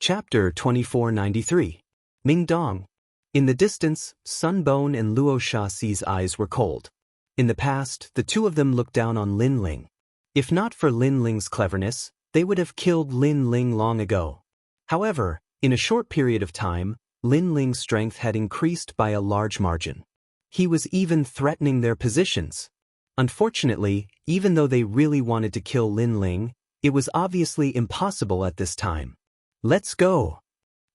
Chapter 2493. Mingdong. In the distance, Sunbone and Luo Shaxi's eyes were cold. In the past, the two of them looked down on Lin Ling. If not for Lin Ling's cleverness, they would have killed Lin Ling long ago. However, in a short period of time, Lin Ling's strength had increased by a large margin. He was even threatening their positions. Unfortunately, even though they really wanted to kill Lin Ling, it was obviously impossible at this time. Let's go.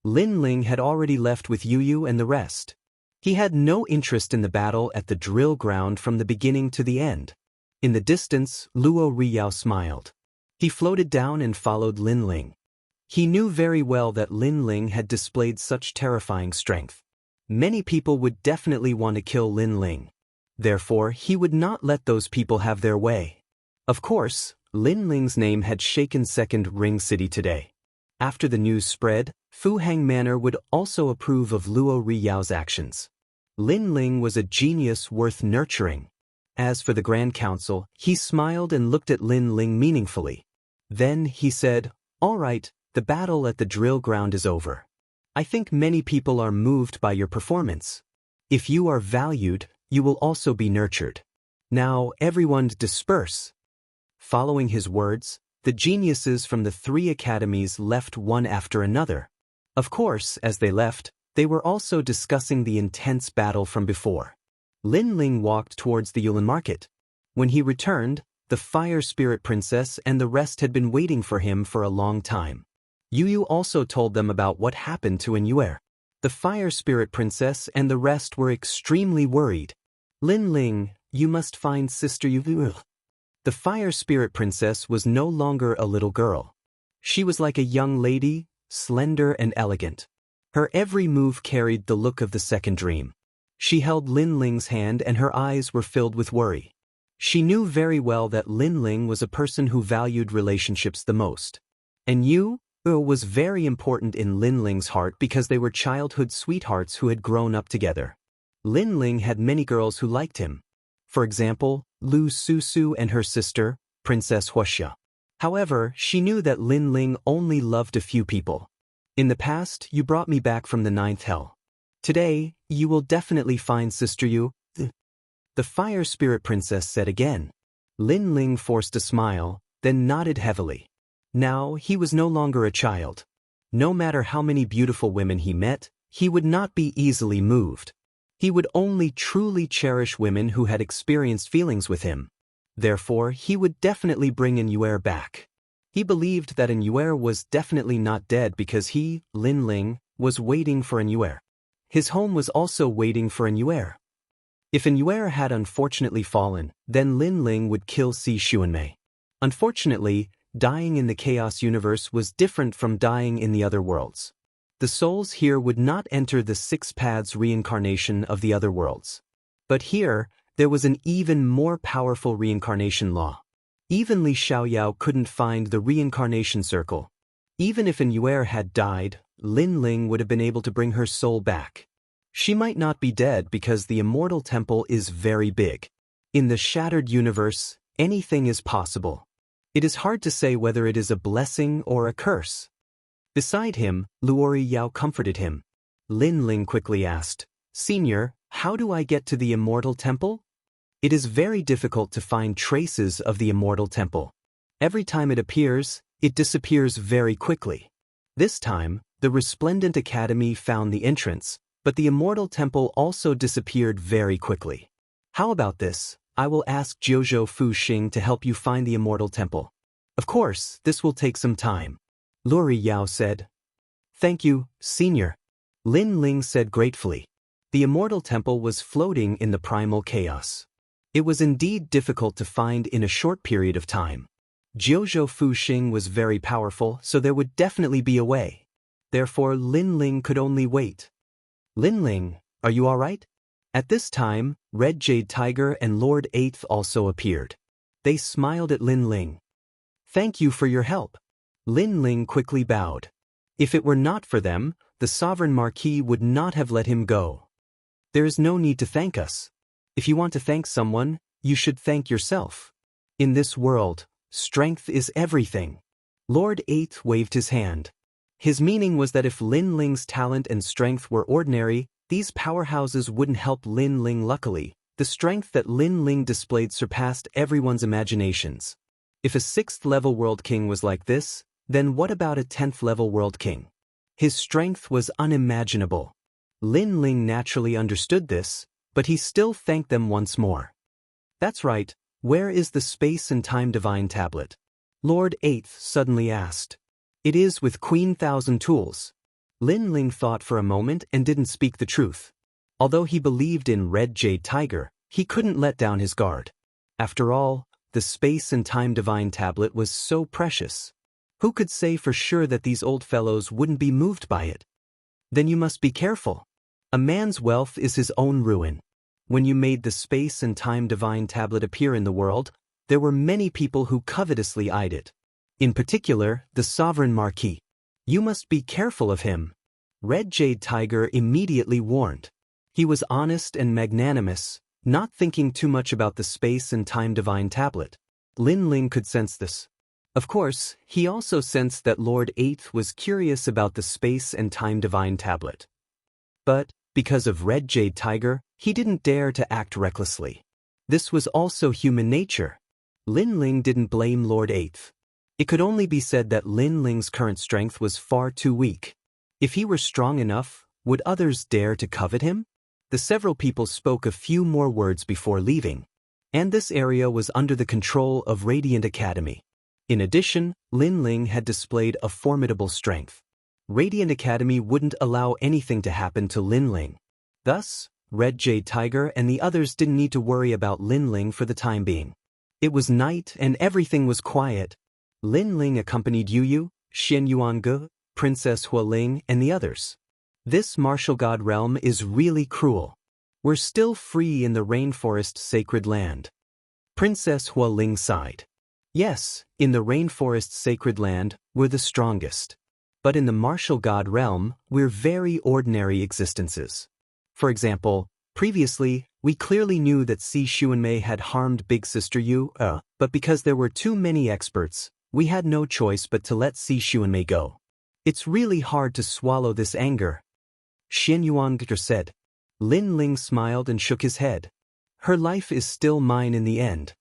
Lin Ling had already left with Yu and the rest. He had no interest in the battle at the drill ground from the beginning to the end. In the distance, Luo Riyao smiled. He floated down and followed Lin Ling. He knew very well that Lin Ling had displayed such terrifying strength. Many people would definitely want to kill Lin Ling. Therefore, he would not let those people have their way. Of course, Lin Ling's name had shaken Second Ring City today. After the news spread, Fu Hang Manor would also approve of Luo Riyao's actions. Lin Ling was a genius worth nurturing. As for the Grand Council, he smiled and looked at Lin Ling meaningfully. Then he said, "All right, the battle at the drill ground is over. I think many people are moved by your performance. If you are valued, you will also be nurtured. Now everyone disperse." Following his words, the geniuses from the three academies left one after another. Of course, as they left, they were also discussing the intense battle from before. Lin Ling walked towards the Yulin market. When he returned, the Fire Spirit Princess and the rest had been waiting for him for a long time. Yu also told them about what happened to Inyuer. The Fire Spirit Princess and the rest were extremely worried. "Lin Ling, you must find Sister Yu." The Fire Spirit Princess was no longer a little girl. She was like a young lady, slender and elegant. Her every move carried the look of the second dream. She held Lin Ling's hand and her eyes were filled with worry. She knew very well that Lin Ling was a person who valued relationships the most. And Yu was very important in Lin Ling's heart because they were childhood sweethearts who had grown up together. Lin Ling had many girls who liked him. For example, Lu Susu and her sister, Princess Wuxia. However, she knew that Lin Ling only loved a few people. "In the past, you brought me back from the ninth hell. Today, you will definitely find Sister Yu." The Fire Spirit Princess said again. Lin Ling forced a smile, then nodded heavily. Now, he was no longer a child. No matter how many beautiful women he met, he would not be easily moved. He would only truly cherish women who had experienced feelings with him. Therefore, he would definitely bring Inyuer back. He believed that Inyuer was definitely not dead because he, Lin Ling, was waiting for Inyuer. His home was also waiting for Inyuer. If Inyuer had unfortunately fallen, then Lin Ling would kill Si Xuanmei. Unfortunately, dying in the Chaos Universe was different from dying in the other worlds. The souls here would not enter the six paths reincarnation of the other worlds. But here, there was an even more powerful reincarnation law. Even Li Xiaoyao couldn't find the reincarnation circle. Even if Inyuer had died, Lin Ling would have been able to bring her soul back. She might not be dead because the Immortal Temple is very big. In the shattered universe, anything is possible. It is hard to say whether it is a blessing or a curse. Beside him, Luo Riyao comforted him. Lin Ling quickly asked, "Senior, how do I get to the Immortal Temple?" It is very difficult to find traces of the Immortal Temple. Every time it appears, it disappears very quickly. This time, the Resplendent Academy found the entrance, but the Immortal Temple also disappeared very quickly. "How about this? I will ask Jiuzhou Fu Xing to help you find the Immortal Temple. Of course, this will take some time." Luo Riyao said. "Thank you, Senior." Lin Ling said gratefully. The Immortal Temple was floating in the primal chaos. It was indeed difficult to find in a short period of time. Jiuzhou Fu Xing was very powerful, so there would definitely be a way. Therefore, Lin Ling could only wait. "Lin Ling, are you all right?" At this time, Red Jade Tiger and Lord Eighth also appeared. They smiled at Lin Ling. "Thank you for your help." Lin Ling quickly bowed. If it were not for them, the Sovereign Marquis would not have let him go. "There is no need to thank us. If you want to thank someone, you should thank yourself. In this world, strength is everything." Lord Eighth waved his hand. His meaning was that if Lin Ling's talent and strength were ordinary, these powerhouses wouldn't help Lin Ling. Luckily, the strength that Lin Ling displayed surpassed everyone's imaginations. If a 6th-level World King was like this, then what about a 10th-level World King? His strength was unimaginable. Lin Ling naturally understood this, but he still thanked them once more. That's right, where is the Space and Time Divine Tablet? Lord Eighth suddenly asked. It is with Queen Thousand Tools. Lin Ling thought for a moment and didn't speak the truth. Although he believed in Red Jade Tiger, he couldn't let down his guard. After all, the Space and Time Divine Tablet was so precious. Who could say for sure that these old fellows wouldn't be moved by it? Then you must be careful. A man's wealth is his own ruin. When you made the Space and Time Divine Tablet appear in the world, there were many people who covetously eyed it. In particular, the Sovereign Marquis. You must be careful of him. Red Jade Tiger immediately warned. He was honest and magnanimous, not thinking too much about the Space and Time Divine Tablet. Lin Ling could sense this. Of course, he also sensed that Lord Eighth was curious about the Space and Time Divine Tablet. But, because of Red Jade Tiger, he didn't dare to act recklessly. This was also human nature. Lin Ling didn't blame Lord Eighth. It could only be said that Lin Ling's current strength was far too weak. If he were strong enough, would others dare to covet him? The several people spoke a few more words before leaving, and this area was under the control of Radiant Academy. In addition, Lin Ling had displayed a formidable strength. Radiant Academy wouldn't allow anything to happen to Lin Ling. Thus, Red Jade Tiger and the others didn't need to worry about Lin Ling for the time being. It was night and everything was quiet. Lin Ling accompanied Yu, Xian Yuange, Princess Hualing, and the others. This martial god realm is really cruel. We're still free in the rainforest sacred land. Princess Hualing sighed. Yes, in the rainforest sacred land, we're the strongest. But in the martial god realm, we're very ordinary existences. For example, previously, we clearly knew that Si Xuanmei had harmed Big Sister Yu, but because there were too many experts, we had no choice but to let Si Xuanmei go. It's really hard to swallow this anger. Xian Yuange said. Lin Ling smiled and shook his head. Her life is still mine in the end.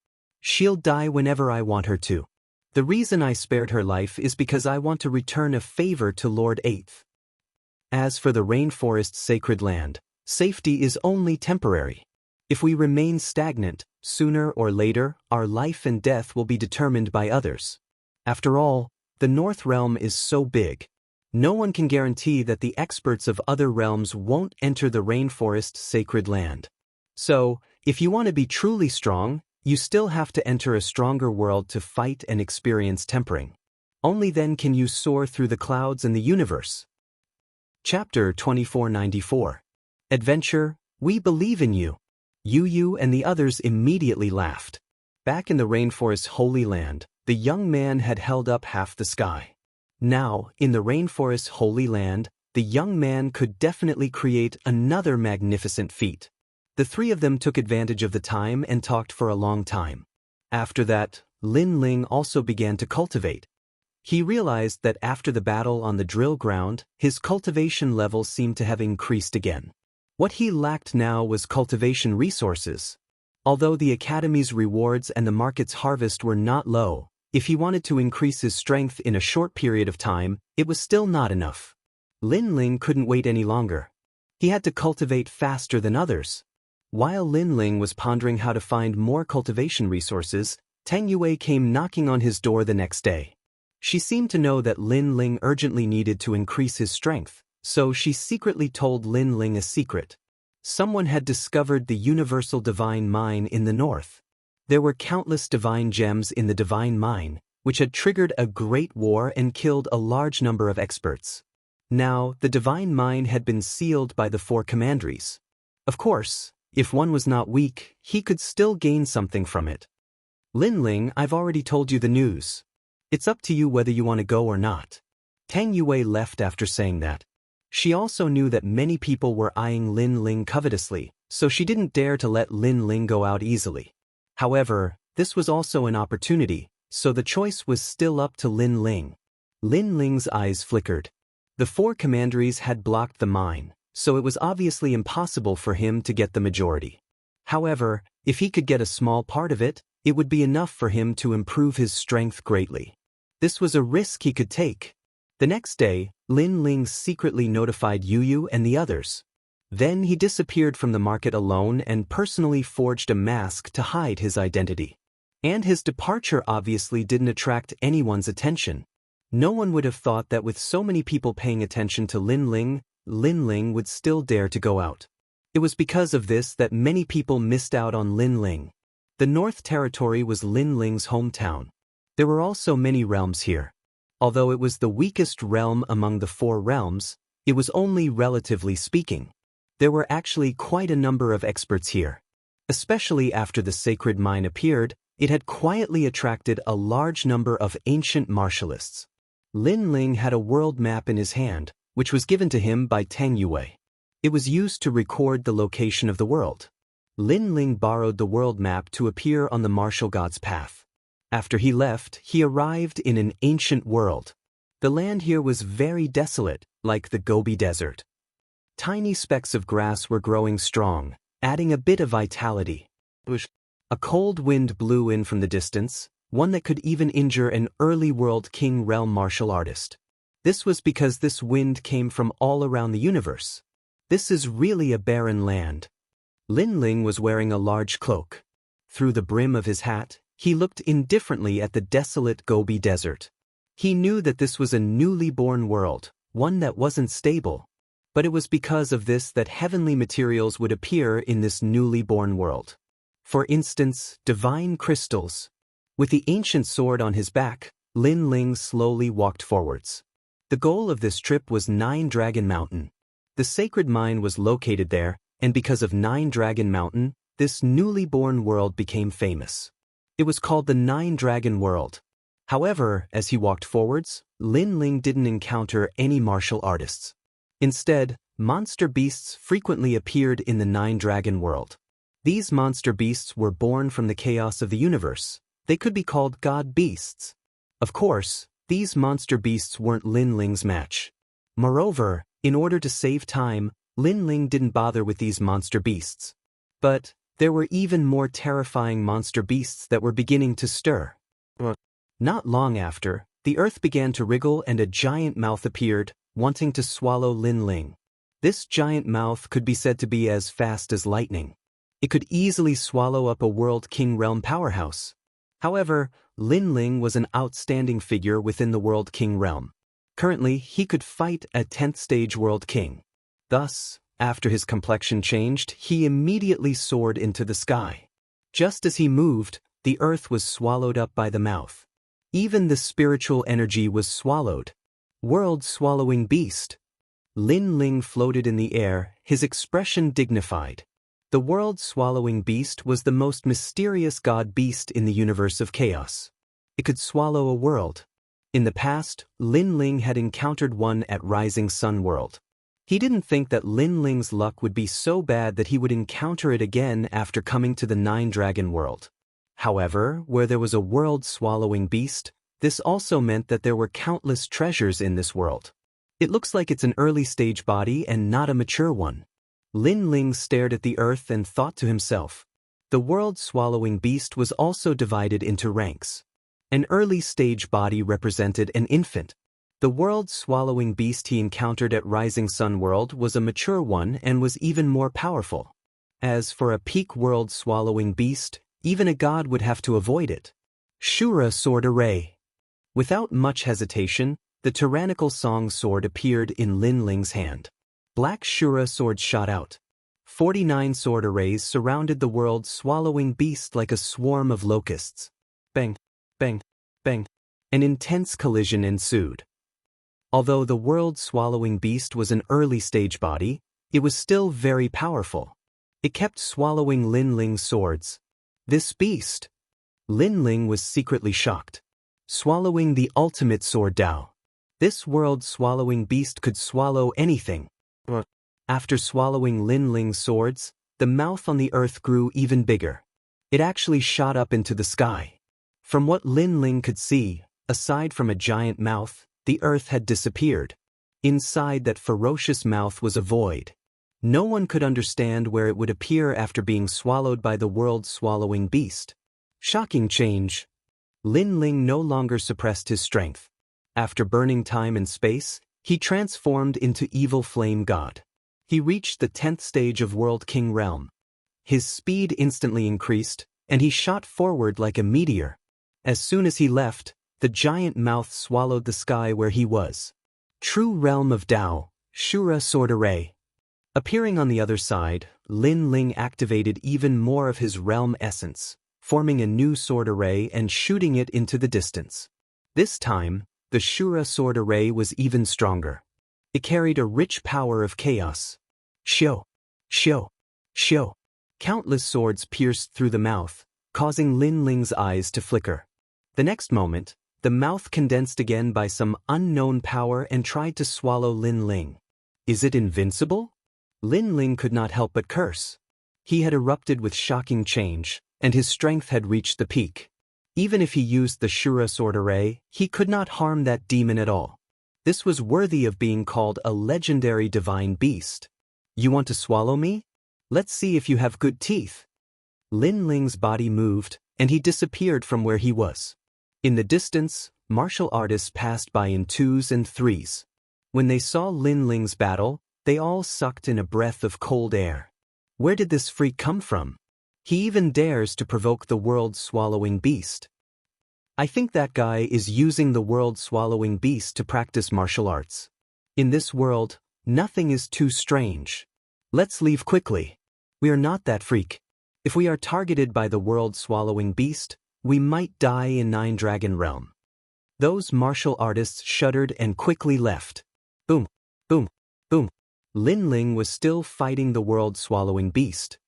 She'll die whenever I want her to. The reason I spared her life is because I want to return a favor to Lord Eighth. As for the rainforest sacred land, safety is only temporary. If we remain stagnant, sooner or later, our life and death will be determined by others. After all, the North Realm is so big. No one can guarantee that the experts of other realms won't enter the rainforest sacred land. So, if you want to be truly strong, you still have to enter a stronger world to fight and experience tempering. Only then can you soar through the clouds and the universe. Chapter 2494. Adventure, we believe in you. Yu and the others immediately laughed. Back in the rainforest's holy land, the young man had held up half the sky. Now, in the rainforest's holy land, the young man could definitely create another magnificent feat. The three of them took advantage of the time and talked for a long time. After that, Lin Ling also began to cultivate. He realized that after the battle on the drill ground, his cultivation level seemed to have increased again. What he lacked now was cultivation resources. Although the Academy's rewards and the market's harvest were not low, if he wanted to increase his strength in a short period of time, it was still not enough. Lin Ling couldn't wait any longer. He had to cultivate faster than others. While Lin Ling was pondering how to find more cultivation resources, Tang Yue came knocking on his door the next day. She seemed to know that Lin Ling urgently needed to increase his strength, so she secretly told Lin Ling a secret. Someone had discovered the universal divine mine in the north. There were countless divine gems in the divine mine, which had triggered a great war and killed a large number of experts. Now, the divine mine had been sealed by the four commanderies. Of course, if one was not weak, he could still gain something from it. Lin Ling, I've already told you the news. It's up to you whether you want to go or not. Tang Yue left after saying that. She also knew that many people were eyeing Lin Ling covetously, so she didn't dare to let Lin Ling go out easily. However, this was also an opportunity, so the choice was still up to Lin Ling. Lin Ling's eyes flickered. The four commanderies had blocked the mine, so it was obviously impossible for him to get the majority. However, if he could get a small part of it, it would be enough for him to improve his strength greatly. This was a risk he could take. The next day, Lin Ling secretly notified Yu and the others. Then he disappeared from the market alone and personally forged a mask to hide his identity. And his departure obviously didn't attract anyone's attention. No one would have thought that with so many people paying attention to Lin Ling would still dare to go out. It was because of this that many people missed out on Lin Ling. The North Territory was Lin Ling's hometown. There were also many realms here. Although it was the weakest realm among the four realms, it was only relatively speaking. There were actually quite a number of experts here. Especially after the sacred mine appeared, it had quietly attracted a large number of ancient martialists. Lin Ling had a world map in his hand, which was given to him by Tang Yue. It was used to record the location of the world. Lin Ling borrowed the world map to appear on the martial god's path. After he left, he arrived in an ancient world. The land here was very desolate, like the Gobi Desert. Tiny specks of grass were growing strong, adding a bit of vitality. A cold wind blew in from the distance, one that could even injure an early world king realm martial artist. This was because this wind came from all around the universe. This is really a barren land. Lin Ling was wearing a large cloak. Through the brim of his hat, he looked indifferently at the desolate Gobi Desert. He knew that this was a newly born world, one that wasn't stable. But it was because of this that heavenly materials would appear in this newly born world. For instance, divine crystals. With the ancient sword on his back, Lin Ling slowly walked forwards. The goal of this trip was Nine Dragon Mountain. The sacred mine was located there, and because of Nine Dragon Mountain, this newly born world became famous. It was called the Nine Dragon World. However, as he walked forwards, Lin Ling didn't encounter any martial artists. Instead, monster beasts frequently appeared in the Nine Dragon World. These monster beasts were born from the chaos of the universe. They could be called god beasts. Of course, these monster beasts weren't Lin Ling's match. Moreover, in order to save time, Lin Ling didn't bother with these monster beasts. But there were even more terrifying monster beasts that were beginning to stir. Not long after, the earth began to wriggle and a giant mouth appeared, wanting to swallow Lin Ling. This giant mouth could be said to be as fast as lightning. It could easily swallow up a World King Realm powerhouse. However, Lin Ling was an outstanding figure within the World King Realm. Currently, he could fight a 10th stage World King. Thus, after his complexion changed, he immediately soared into the sky. Just as he moved, the earth was swallowed up by the mouth. Even the spiritual energy was swallowed. World-swallowing beast. Lin Ling floated in the air, his expression dignified. The world-swallowing beast was the most mysterious god beast in the universe of chaos. It could swallow a world. In the past, Lin Ling had encountered one at Rising Sun World. He didn't think that Lin Ling's luck would be so bad that he would encounter it again after coming to the Nine Dragon World. However, where there was a world-swallowing beast, this also meant that there were countless treasures in this world. It looks like it's an early-stage body and not a mature one. Lin Ling stared at the earth and thought to himself. The world-swallowing beast was also divided into ranks. An early-stage body represented an infant. The world-swallowing beast he encountered at Rising Sun World was a mature one and was even more powerful. As for a peak world-swallowing beast, even a god would have to avoid it. Shura Sword Array. Without much hesitation, the tyrannical song sword appeared in Lin Ling's hand. Black Shura swords shot out. 49 sword arrays surrounded the world-swallowing beast like a swarm of locusts. Bang, bang, bang. An intense collision ensued. Although the world-swallowing beast was an early-stage body, it was still very powerful. It kept swallowing Lin Ling's swords. This beast! Lin Ling was secretly shocked. Swallowing the ultimate sword Dao. This world-swallowing beast could swallow anything. After swallowing Lin Ling's swords, the mouth on the earth grew even bigger. It actually shot up into the sky. From what Lin Ling could see, aside from a giant mouth, the earth had disappeared. Inside that ferocious mouth was a void. No one could understand where it would appear after being swallowed by the world-swallowing beast. Shocking change. Lin Ling no longer suppressed his strength. After burning time and space, he transformed into evil flame god. He reached the 10th stage of World King realm. His speed instantly increased, and he shot forward like a meteor. As soon as he left, the giant mouth swallowed the sky where he was. True realm of Dao, Shura sword array. Appearing on the other side, Lin Ling activated even more of his realm essence, forming a new sword array and shooting it into the distance. This time, the Shura sword array was even stronger. It carried a rich power of chaos. Shio, shio, shio. Countless swords pierced through the mouth, causing Lin Ling's eyes to flicker. The next moment, the mouth condensed again by some unknown power and tried to swallow Lin Ling. Is it invincible? Lin Ling could not help but curse. He had erupted with shocking change, and his strength had reached the peak. Even if he used the Shura sword array, he could not harm that demon at all. This was worthy of being called a legendary divine beast. You want to swallow me? Let's see if you have good teeth. Lin Ling's body moved, and he disappeared from where he was. In the distance, martial artists passed by in 2s and 3s. When they saw Lin Ling's battle, they all sucked in a breath of cold air. Where did this freak come from? He even dares to provoke the world-swallowing beast. I think that guy is using the world-swallowing beast to practice martial arts. In this world, nothing is too strange. Let's leave quickly. We are not that freak. If we are targeted by the world-swallowing beast, we might die in Nine Dragon Realm. Those martial artists shuddered and quickly left. Boom, boom, boom. Lin Ling was still fighting the world-swallowing beast.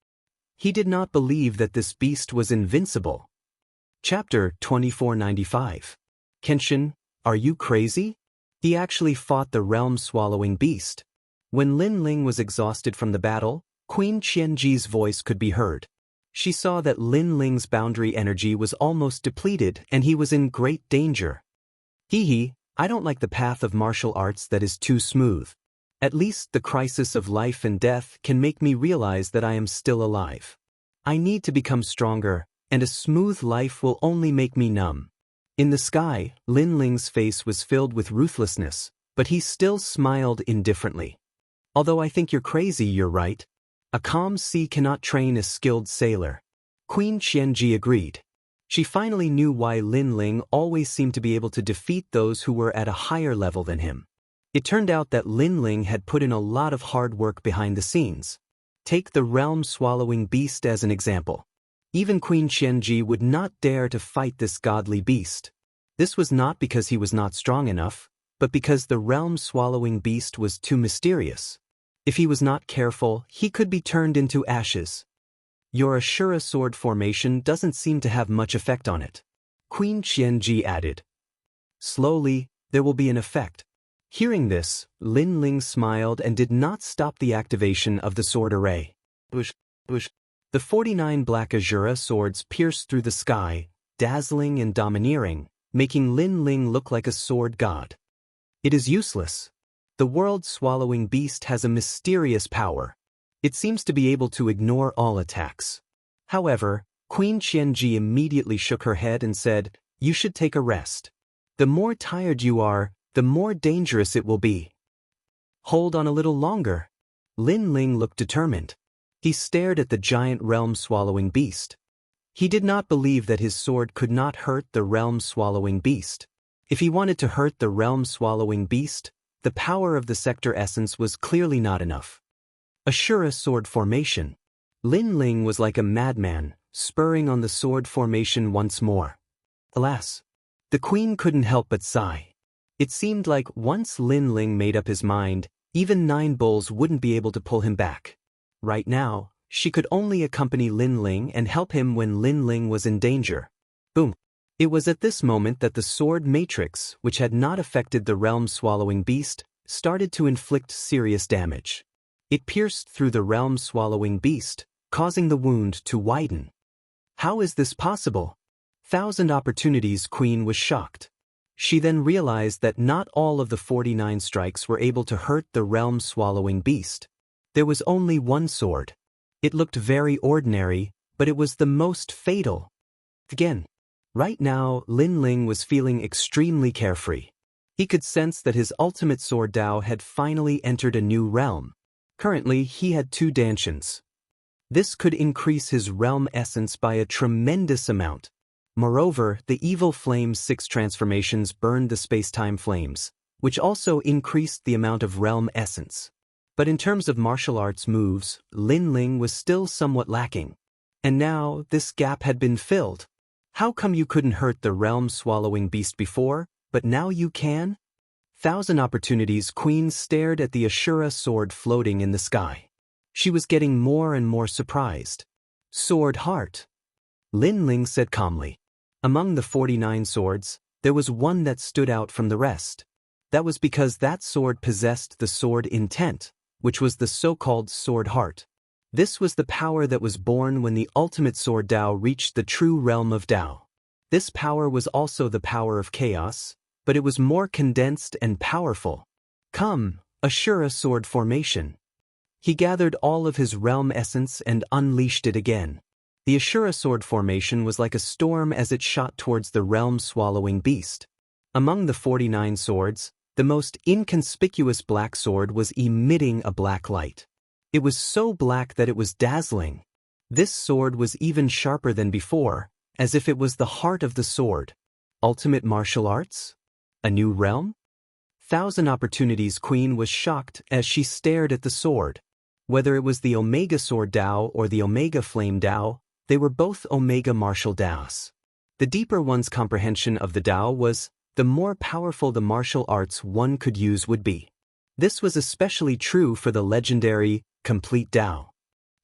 He did not believe that this beast was invincible. Chapter 2495. Kenshin, are you crazy? He actually fought the realm-swallowing beast. When Lin Ling was exhausted from the battle, Queen Qianji's voice could be heard. She saw that Lin Ling's boundary energy was almost depleted and he was in great danger. Hee, I don't like the path of martial arts that is too smooth. At least the crisis of life and death can make me realize that I am still alive. I need to become stronger, and a smooth life will only make me numb. In the sky, Lin Ling's face was filled with ruthlessness, but he still smiled indifferently. Although I think you're crazy, you're right. A calm sea cannot train a skilled sailor. Queen Qianji agreed. She finally knew why Lin Ling always seemed to be able to defeat those who were at a higher level than him. It turned out that Lin Ling had put in a lot of hard work behind the scenes. Take the realm-swallowing beast as an example. Even Queen Qianji would not dare to fight this godly beast. This was not because he was not strong enough, but because the realm-swallowing beast was too mysterious. If he was not careful, he could be turned into ashes. Your Ashura sword formation doesn't seem to have much effect on it. Queen Qianji added. Slowly, there will be an effect. Hearing this, Lin Ling smiled and did not stop the activation of the sword array. The 49 black Ashura swords pierced through the sky, dazzling and domineering, making Lin Ling look like a sword god. It is useless. The world-swallowing beast has a mysterious power. It seems to be able to ignore all attacks. However, Queen Qianji immediately shook her head and said, "You should take a rest. The more tired you are, the more dangerous it will be. Hold on a little longer." Lin Ling looked determined. He stared at the giant realm-swallowing beast. He did not believe that his sword could not hurt the realm-swallowing beast. If he wanted to hurt the realm-swallowing beast, the power of the sector essence was clearly not enough. Ashura sword formation. Lin Ling was like a madman, spurring on the sword formation once more. Alas, the queen couldn't help but sigh. It seemed like once Lin Ling made up his mind, even 9 bulls wouldn't be able to pull him back. Right now, she could only accompany Lin Ling and help him when Lin Ling was in danger. Boom. It was at this moment that the sword matrix, which had not affected the realm-swallowing beast, started to inflict serious damage. It pierced through the realm-swallowing beast, causing the wound to widen. How is this possible? Thousand Opportunities Queen was shocked. She then realized that not all of the 49 strikes were able to hurt the realm-swallowing beast. There was only one sword. It looked very ordinary, but it was the most fatal. Again. Right now, Lin Ling was feeling extremely carefree. He could sense that his ultimate sword Dao had finally entered a new realm. Currently, he had 2 dantians. This could increase his realm essence by a tremendous amount. Moreover, the evil flame's 6 transformations burned the space-time flames, which also increased the amount of realm essence. But in terms of martial arts moves, Lin Ling was still somewhat lacking. And now, this gap had been filled. How come you couldn't hurt the realm-swallowing beast before, but now you can? 1,000 Opportunities Queen stared at the Ashura sword floating in the sky. She was getting more and more surprised. Sword Heart. Lin Ling said calmly. Among the 49 swords, there was one that stood out from the rest. That was because that sword possessed the sword intent, which was the so-called Sword Heart. This was the power that was born when the ultimate sword Dao reached the true realm of Dao. This power was also the power of chaos, but it was more condensed and powerful. Come, Ashura sword formation. He gathered all of his realm essence and unleashed it again. The Ashura sword formation was like a storm as it shot towards the realm-swallowing beast. Among the 49 swords, the most inconspicuous black sword was emitting a black light. It was so black that it was dazzling. This sword was even sharper than before, as if it was the heart of the sword. Ultimate martial arts? A new realm? 1,000 Opportunities Queen was shocked as she stared at the sword. Whether it was the Omega Sword Dao or the Omega Flame Dao, they were both Omega martial Daos. The deeper one's comprehension of the Dao was, the more powerful the martial arts one could use would be. This was especially true for the legendary, complete Dao.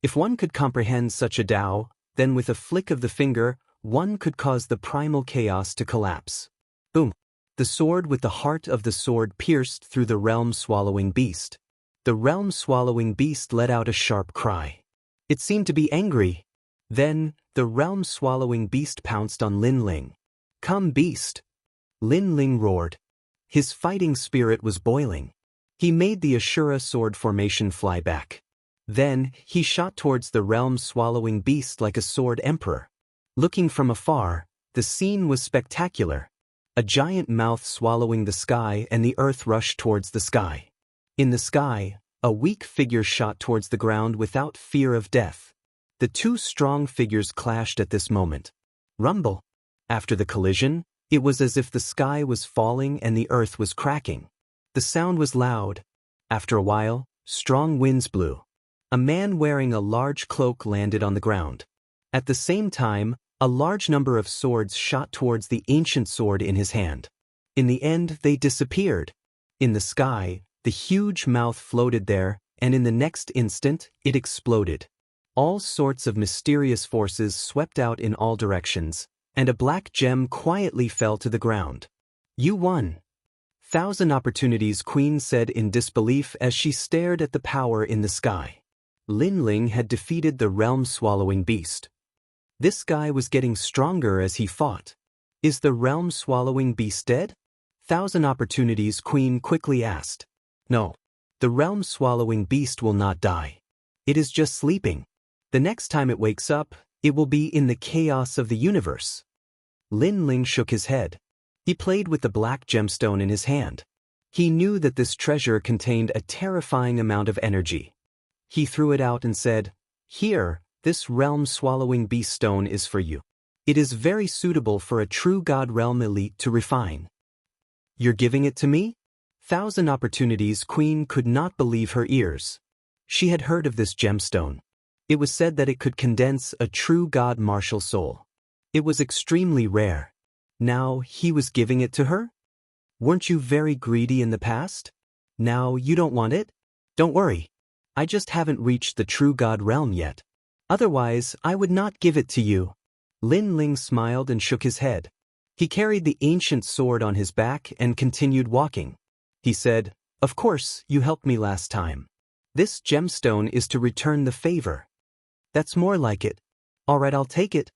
If one could comprehend such a Dao, then with a flick of the finger, one could cause the primal chaos to collapse. Boom! The sword with the heart of the sword pierced through the realm-swallowing beast. The realm-swallowing beast let out a sharp cry. It seemed to be angry. Then, the realm-swallowing beast pounced on Lin Ling. Come, beast! Lin Ling roared. His fighting spirit was boiling. He made the Ashura sword formation fly back. Then, he shot towards the realm-swallowing beast like a sword emperor. Looking from afar, the scene was spectacular. A giant mouth swallowing the sky and the earth rushed towards the sky. In the sky, a weak figure shot towards the ground without fear of death. The 2 strong figures clashed at this moment. Rumble. After the collision, it was as if the sky was falling and the earth was cracking. The sound was loud. After a while, strong winds blew. A man wearing a large cloak landed on the ground. At the same time, a large number of swords shot towards the ancient sword in his hand. In the end, they disappeared. In the sky, the huge mouth floated there, and in the next instant, it exploded. All sorts of mysterious forces swept out in all directions, and a black gem quietly fell to the ground. You won. 1,000 Opportunities Queen said in disbelief as she stared at the power in the sky. Lin Ling had defeated the realm-swallowing beast. This guy was getting stronger as he fought. Is the realm-swallowing beast dead? 1,000 Opportunities Queen quickly asked. No. The realm-swallowing beast will not die. It is just sleeping. The next time it wakes up, it will be in the chaos of the universe. Lin Ling shook his head. He played with the black gemstone in his hand. He knew that this treasure contained a terrifying amount of energy. He threw it out and said, Here, this realm-swallowing beast stone is for you. It is very suitable for a true God realm elite to refine. You're giving it to me? 1,000 Opportunities Queen could not believe her ears. She had heard of this gemstone. It was said that it could condense a true God martial soul. It was extremely rare. Now he was giving it to her? Weren't you very greedy in the past? Now you don't want it? Don't worry. I just haven't reached the true God realm yet. Otherwise, I would not give it to you. Lin Ling smiled and shook his head. He carried the ancient sword on his back and continued walking. He said, Of course, you helped me last time. This gemstone is to return the favor. That's more like it. All right, I'll take it.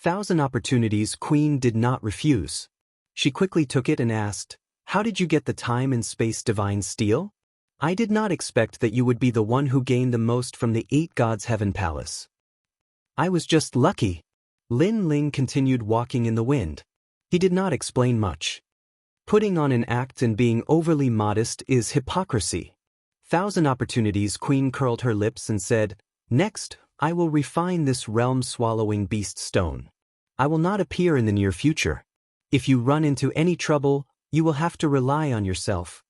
1,000 Opportunities Queen did not refuse. She quickly took it and asked, "How did you get the time and space divine steel? I did not expect that you would be the one who gained the most from the 8 gods heaven palace." "I was just lucky." Lin Ling continued walking in the wind. He did not explain much. Putting on an act and being overly modest is hypocrisy. Thousand Opportunities Queen curled her lips and said, "Next, I will refine this realm-swallowing beast stone. I will not appear in the near future. If you run into any trouble, you will have to rely on yourself."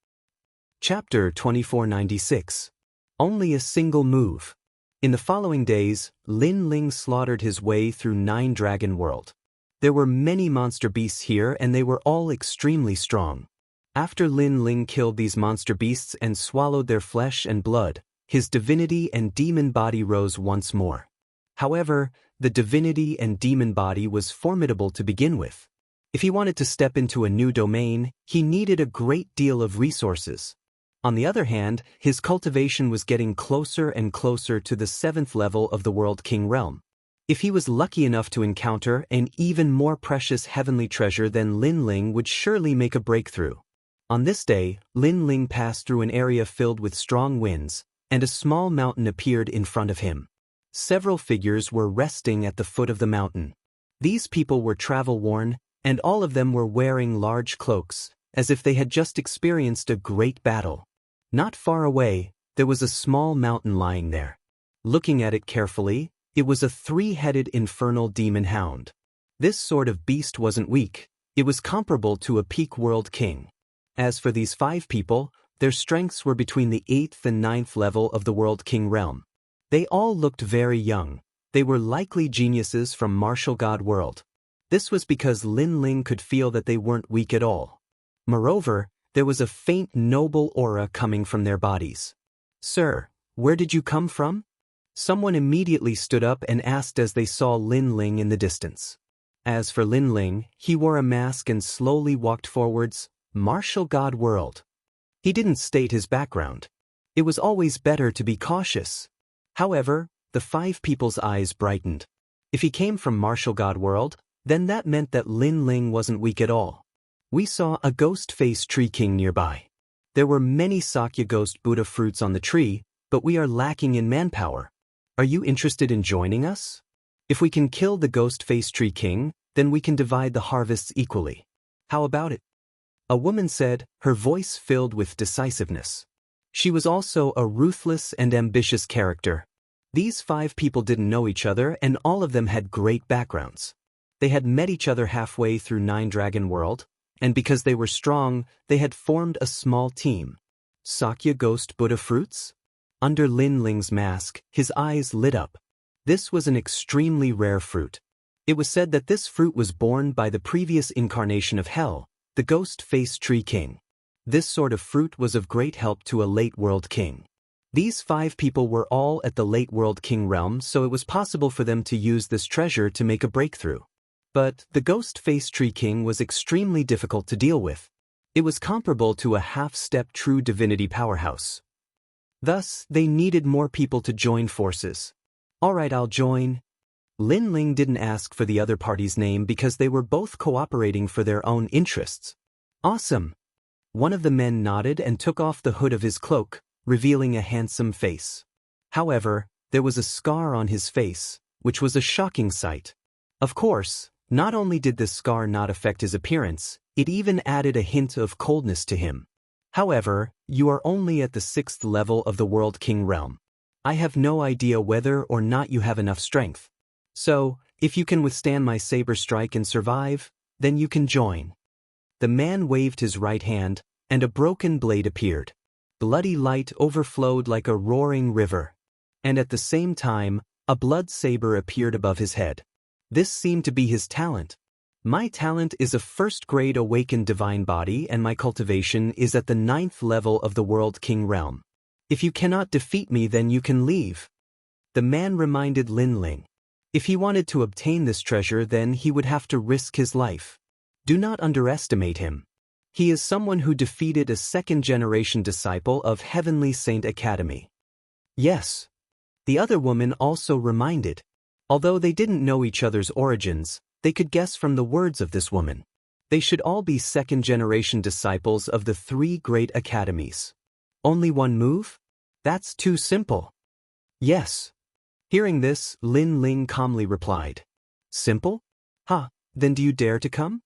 Chapter 2496. Only a single move. In the following days, Lin Ling slaughtered his way through 9 Dragon World. There were many monster beasts here and they were all extremely strong. After Lin Ling killed these monster beasts and swallowed their flesh and blood, his divinity and demon body rose once more. However, the divinity and demon body was formidable to begin with. If he wanted to step into a new domain, he needed a great deal of resources. On the other hand, his cultivation was getting closer and closer to the 7th level of the World King realm. If he was lucky enough to encounter an even more precious heavenly treasure, then Lin Ling would surely make a breakthrough. On this day, Lin Ling passed through an area filled with strong winds, and a small mountain appeared in front of him. Several figures were resting at the foot of the mountain. These people were travel-worn, and all of them were wearing large cloaks, as if they had just experienced a great battle. Not far away, there was a small mountain lying there. Looking at it carefully, it was a 3-headed infernal demon hound. This sort of beast wasn't weak, it was comparable to a peak world king. As for these 5 people, their strengths were between the 8th and 9th level of the World King realm. They all looked very young. They were likely geniuses from Martial God World. This was because Lin Ling could feel that they weren't weak at all. Moreover, there was a faint noble aura coming from their bodies. "Sir, where did you come from?" Someone immediately stood up and asked as they saw Lin Ling in the distance. As for Lin Ling, he wore a mask and slowly walked forwards. Martial God World. He didn't state his background. It was always better to be cautious. However, the 5 people's eyes brightened. If he came from Martial God World, then that meant that Lin Ling wasn't weak at all. We saw a ghost-faced tree king nearby. There were many Sakya Ghost Buddha fruits on the tree, but we are lacking in manpower. Are you interested in joining us? If we can kill the ghost-faced tree king, then we can divide the harvests equally. How about it? A woman said, her voice filled with decisiveness. She was also a ruthless and ambitious character. These 5 people didn't know each other and all of them had great backgrounds. They had met each other halfway through 9 Dragon World, and because they were strong, they had formed a small team. Sakya Ghost Buddha fruits? Under Lin Ling's mask, his eyes lit up. This was an extremely rare fruit. It was said that this fruit was born by the previous incarnation of Hell, the ghost-faced tree king. This sort of fruit was of great help to a late world king. These 5 people were all at the late world king realm, so it was possible for them to use this treasure to make a breakthrough. But the ghost-faced tree king was extremely difficult to deal with. It was comparable to a half-step true divinity powerhouse. Thus, they needed more people to join forces. "Alright, I'll join." Lin Ling didn't ask for the other party's name because they were both cooperating for their own interests. "Awesome." One of the men nodded and took off the hood of his cloak, revealing a handsome face. However, there was a scar on his face, which was a shocking sight. Of course, not only did this scar not affect his appearance, it even added a hint of coldness to him. "However, you are only at the 6th level of the World King realm. I have no idea whether or not you have enough strength. So, if you can withstand my saber strike and survive, then you can join." The man waved his right hand, and a broken blade appeared. Bloody light overflowed like a roaring river. And at the same time, a blood saber appeared above his head. This seemed to be his talent. "My talent is a 1st-grade awakened divine body and my cultivation is at the 9th level of the World King realm. If you cannot defeat me, then you can leave." The man reminded Lin Ling. If he wanted to obtain this treasure, then he would have to risk his life. Do not underestimate him. He is someone who defeated a 2nd-generation disciple of Heavenly Saint Academy. Yes. The other woman also reminded. Although they didn't know each other's origins, they could guess from the words of this woman. They should all be second-generation disciples of the 3 great academies. Only one move? That's too simple. Yes. Hearing this, Lin Ling calmly replied. Simple? Then do you dare to come?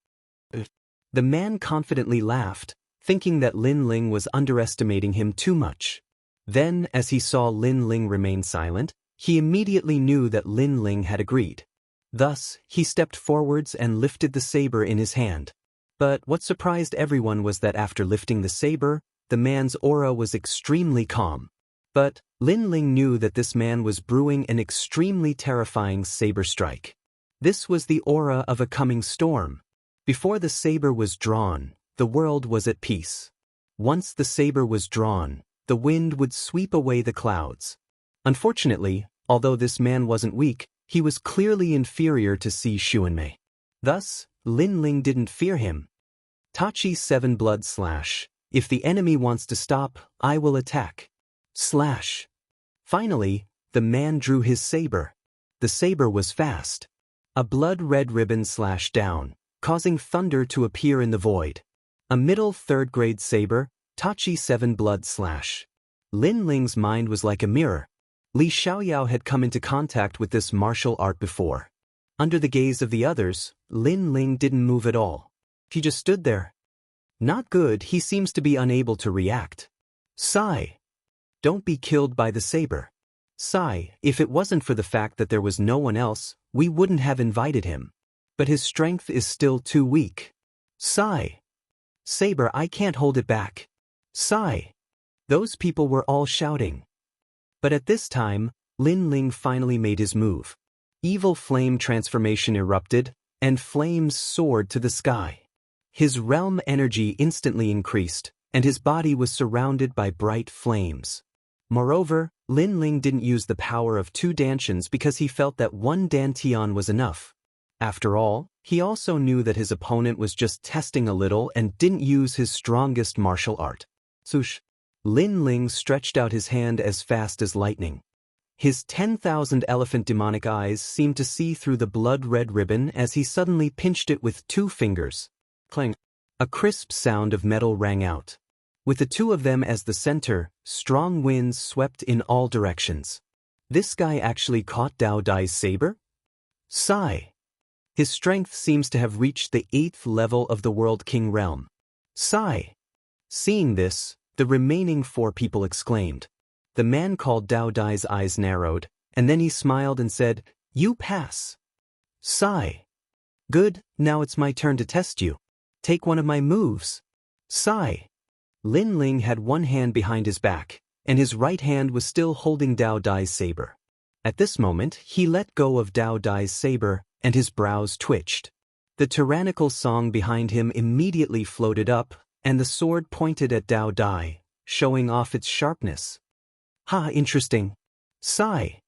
The man confidently laughed, thinking that Lin Ling was underestimating him too much. Then, as he saw Lin Ling remain silent, he immediately knew that Lin Ling had agreed. Thus, he stepped forwards and lifted the saber in his hand. But what surprised everyone was that after lifting the saber, the man's aura was extremely calm. But Lin Ling knew that this man was brewing an extremely terrifying saber strike. This was the aura of a coming storm. Before the saber was drawn, the world was at peace. Once the saber was drawn, the wind would sweep away the clouds. Unfortunately, although this man wasn't weak, he was clearly inferior to Si Xuanmei. Thus, Lin Ling didn't fear him. Tachi 7 blood slash. If the enemy wants to stop, I will attack. Slash. Finally, the man drew his saber. The saber was fast. A blood-red ribbon slashed down, causing thunder to appear in the void. A middle 3rd-grade saber, Tachi 7 blood slash. Lin Ling's mind was like a mirror. Li Xiaoyao had come into contact with this martial art before. Under the gaze of the others, Lin Ling didn't move at all. He just stood there. Not good, he seems to be unable to react. Sigh. Don't be killed by the saber. Sigh, if it wasn't for the fact that there was no one else, we wouldn't have invited him. But his strength is still too weak. Sigh. Saber, I can't hold it back. Sigh. Those people were all shouting. But at this time, Lin Ling finally made his move. Evil flame transformation erupted, and flames soared to the sky. His realm energy instantly increased, and his body was surrounded by bright flames. Moreover, Lin Ling didn't use the power of 2 dantians because he felt that 1 dantian was enough. After all, he also knew that his opponent was just testing a little and didn't use his strongest martial art. Swoosh. Lin Ling stretched out his hand as fast as lightning. His 10,000 elephant demonic eyes seemed to see through the blood-red ribbon as he suddenly pinched it with 2 fingers. Clang. A crisp sound of metal rang out. With the 2 of them as the center, strong winds swept in all directions. This guy actually caught Dao Dai's saber? Sigh. His strength seems to have reached the 8th level of the World King realm. Sigh. Seeing this, the remaining 4 people exclaimed. The man called Dao Dai's eyes narrowed, and then he smiled and said, "You pass." Sigh. Good, now it's my turn to test you. Take one of my moves. Sigh. Lin Ling had one hand behind his back, and his right hand was still holding Dao Dai's saber. At this moment, he let go of Dao Dai's saber, and his brows twitched. The tyrannical song behind him immediately floated up, and the sword pointed at Dao Dai, showing off its sharpness. Ha, interesting. Sigh.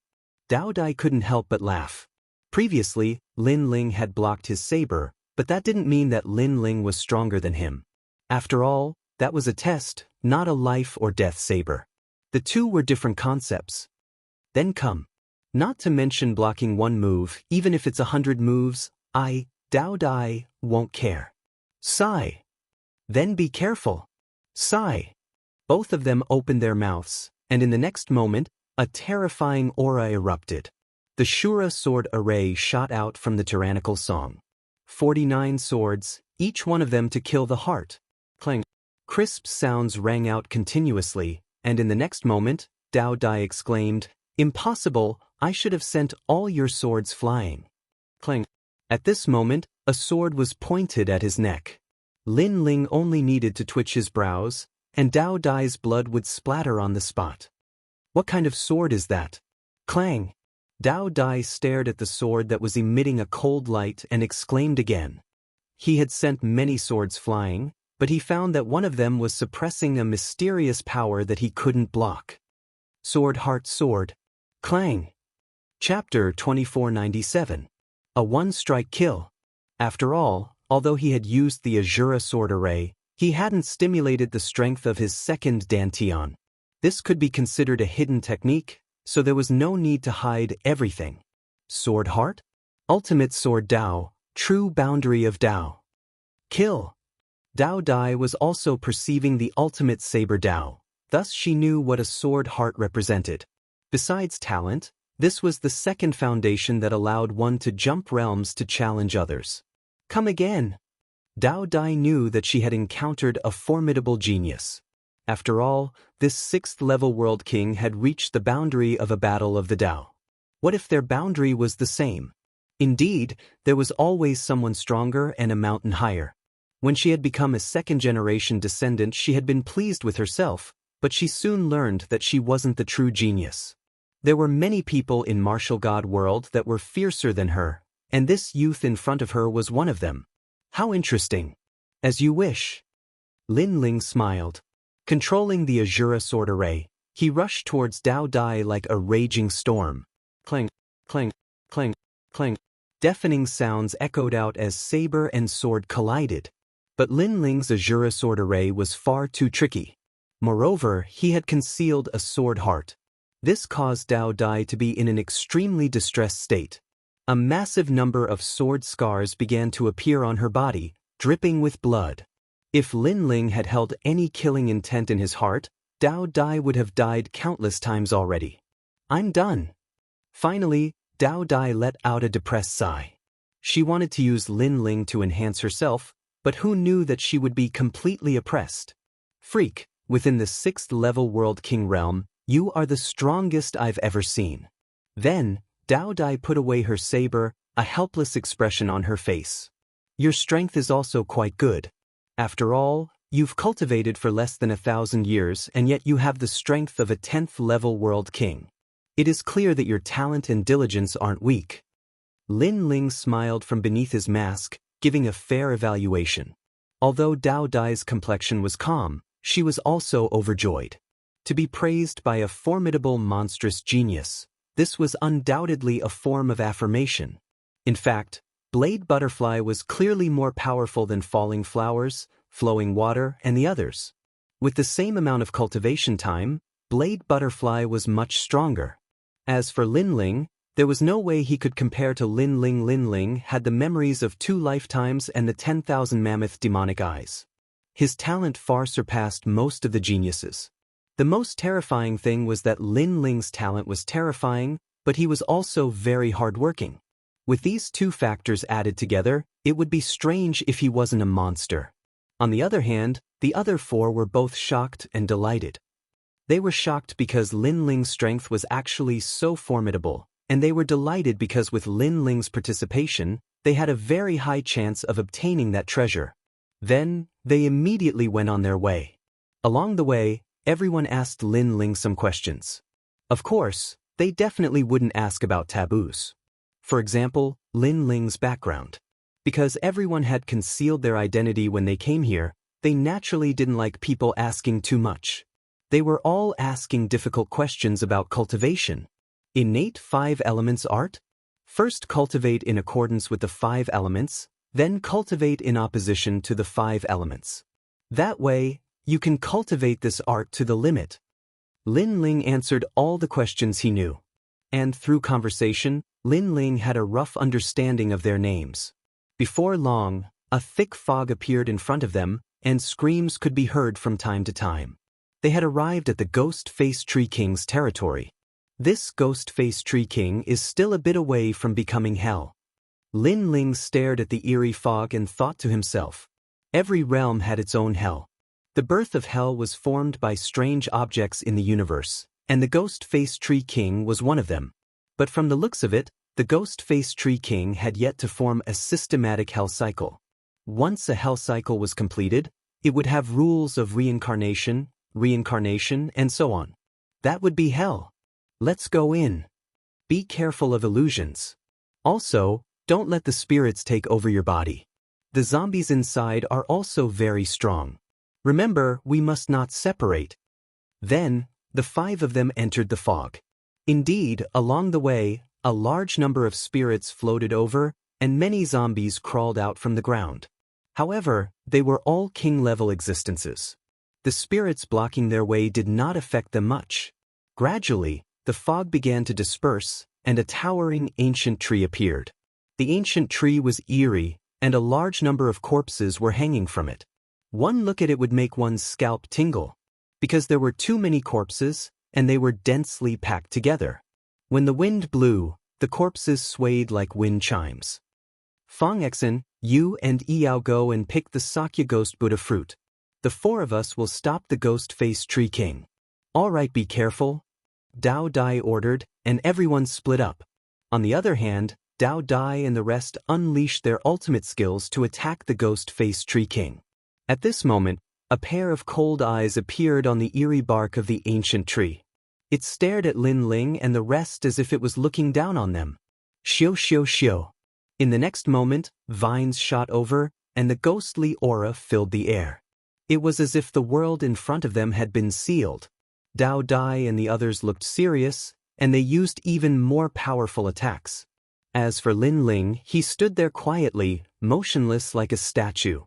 Dao Dai couldn't help but laugh. Previously, Lin Ling had blocked his saber, but that didn't mean that Lin Ling was stronger than him. After all, that was a test, not a life or death saber. The 2 were different concepts. Then come. Not to mention blocking 1 move, even if it's 100 moves, Dao Dai, won't care. Sigh. Then be careful. Sigh. Both of them opened their mouths, and in the next moment, a terrifying aura erupted. The Shura sword array shot out from the tyrannical song. 49 swords, each one of them to kill the heart. Clang. Crisp sounds rang out continuously, and in the next moment, Dao Dai exclaimed, "Impossible, I should have sent all your swords flying." Clang. At this moment, a sword was pointed at his neck. Lin Ling only needed to twitch his brows, and Dao Dai's blood would splatter on the spot. What kind of sword is that? Clang. Dao Dai stared at the sword that was emitting a cold light and exclaimed again. He had sent many swords flying, but he found that one of them was suppressing a mysterious power that he couldn't block. Sword Heart Sword. Clang. Chapter 2497. A one-strike kill. After all, although he had used the Azura sword array, he hadn't stimulated the strength of his 2nd dantian. This could be considered a hidden technique, so there was no need to hide everything. Sword Heart? Ultimate Sword Dao, true boundary of Dao. Kill! Dao Dai was also perceiving the ultimate saber Dao, thus she knew what a sword heart represented. Besides talent, this was the second foundation that allowed one to jump realms to challenge others. Come again! Dao Dai knew that she had encountered a formidable genius. After all, this 6th-level World King had reached the boundary of a battle of the Dao. What if their boundary was the same? Indeed, there was always someone stronger and a mountain higher. When she had become a second-generation descendant, she had been pleased with herself, but she soon learned that she wasn't the true genius. There were many people in Martial God World that were fiercer than her, and this youth in front of her was one of them. How interesting. As you wish. Lin Ling smiled. Controlling the Azura sword array, he rushed towards Dao Dai like a raging storm. Clang, clang, clang, clang. Deafening sounds echoed out as saber and sword collided. But Lin Ling's Azura sword array was far too tricky. Moreover, he had concealed a sword heart. This caused Dao Dai to be in an extremely distressed state. A massive number of sword scars began to appear on her body, dripping with blood. If Lin Ling had held any killing intent in his heart, Dao Dai would have died countless times already. I'm done. Finally, Dao Dai let out a depressed sigh. She wanted to use Lin Ling to enhance herself, but who knew that she would be completely oppressed? Freak, within the 6th-level World King realm, you are the strongest I've ever seen. Then, Dao Dai put away her saber, a helpless expression on her face. Your strength is also quite good. After all, you've cultivated for less than 1,000 years and yet you have the strength of a 10th-level World King. It is clear that your talent and diligence aren't weak. Lin Ling smiled from beneath his mask, giving a fair evaluation. Although Dao Dai's complexion was calm, she was also overjoyed. To be praised by a formidable monstrous genius, this was undoubtedly a form of affirmation. In fact, Blade Butterfly was clearly more powerful than Falling Flowers, Flowing Water, and the others. With the same amount of cultivation time, Blade Butterfly was much stronger. As for Lin Ling, there was no way he could compare to Lin Ling. Lin Ling had the memories of 2 lifetimes and the 10,000 mammoth demonic eyes. His talent far surpassed most of the geniuses. The most terrifying thing was that Lin Ling's talent was terrifying, but he was also very hardworking. With these two factors added together, it would be strange if he wasn't a monster. On the other hand, the other 4 were both shocked and delighted. They were shocked because Lin Ling's strength was actually so formidable, and they were delighted because with Lin Ling's participation, they had a very high chance of obtaining that treasure. Then, they immediately went on their way. Along the way, everyone asked Lin Ling some questions. Of course, they definitely wouldn't ask about taboos. For example, Lin Ling's background. Because everyone had concealed their identity when they came here, they naturally didn't like people asking too much. They were all asking difficult questions about cultivation. Innate 5 elements art? First cultivate in accordance with the 5 elements, then cultivate in opposition to the 5 elements. That way, you can cultivate this art to the limit. Lin Ling answered all the questions he knew. And through conversation, Lin Ling had a rough understanding of their names. Before long, a thick fog appeared in front of them, and screams could be heard from time to time. They had arrived at the Ghost Face Tree King's territory. This Ghost Face Tree King is still a bit away from becoming hell. Lin Ling stared at the eerie fog and thought to himself. Every realm had its own hell. The birth of hell was formed by strange objects in the universe, and the Ghost Face Tree King was one of them. But from the looks of it, the Ghost Face Tree King had yet to form a systematic hell cycle. Once a hell cycle was completed, it would have rules of reincarnation, and so on. That would be hell. Let's go in. Be careful of illusions. Also, don't let the spirits take over your body. The zombies inside are also very strong. Remember, we must not separate. Then, the 5 of them entered the fog. Indeed, along the way, a large number of spirits floated over, and many zombies crawled out from the ground. However, they were all king-level existences. The spirits blocking their way did not affect them much. Gradually, the fog began to disperse, and a towering ancient tree appeared. The ancient tree was eerie, and a large number of corpses were hanging from it. One look at it would make one's scalp tingle, because there were too many corpses, and they were densely packed together. When the wind blew, the corpses swayed like wind chimes. Fang Exen, you and Yao go and pick the Sakya Ghost Buddha fruit. The four of us will stop the ghost-faced tree king. All right, be careful, Dao Dai ordered, and everyone split up. On the other hand, Dao Dai and the rest unleashed their ultimate skills to attack the ghost-faced tree king. At this moment, a pair of cold eyes appeared on the eerie bark of the ancient tree. It stared at Lin Ling and the rest as if it was looking down on them. Xiu xiu xiu. In the next moment, vines shot over, and the ghostly aura filled the air. It was as if the world in front of them had been sealed. Dao Dai and the others looked serious, and they used even more powerful attacks. As for Lin Ling, he stood there quietly, motionless like a statue.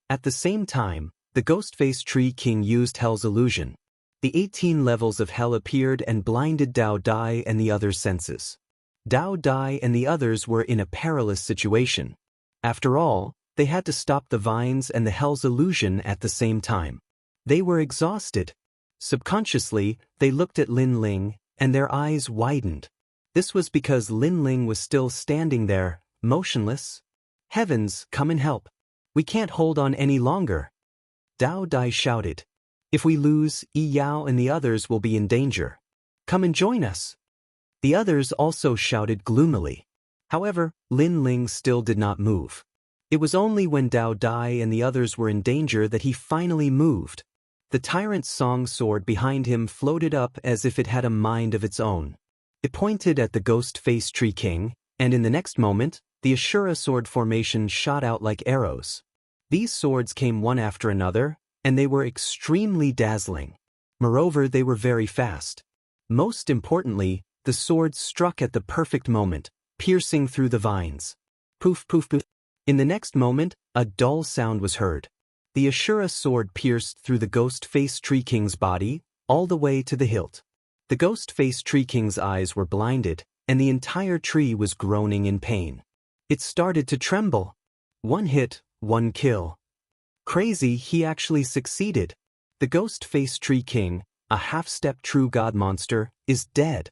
At the same time, the ghost-faced tree king used Hell's illusion. The 18 levels of Hell appeared and blinded Dao Dai and the others' senses. Dao Dai and the others were in a perilous situation. After all, they had to stop the vines and the Hell's illusion at the same time. They were exhausted. Subconsciously, they looked at Lin Ling, and their eyes widened. This was because Lin Ling was still standing there, motionless. Heavens, come and help. We can't hold on any longer. Dao Dai shouted. If we lose, Yi Yao and the others will be in danger. Come and join us. The others also shouted gloomily. However, Lin Ling still did not move. It was only when Dao Dai and the others were in danger that he finally moved. The tyrant's song sword behind him floated up as if it had a mind of its own. It pointed at the ghost-faced tree king, and in the next moment, the Ashura sword formation shot out like arrows. These swords came one after another, and they were extremely dazzling. Moreover, they were very fast. Most importantly, the swords struck at the perfect moment, piercing through the vines. Poof, poof, poof. In the next moment, a dull sound was heard. The Ashura sword pierced through the ghost-faced tree king's body, all the way to the hilt. The ghost-faced tree king's eyes were blinded, and the entire tree was groaning in pain. It started to tremble. One hit, one kill. Crazy, he actually succeeded. The ghost-faced tree king, a half-step true god monster, is dead.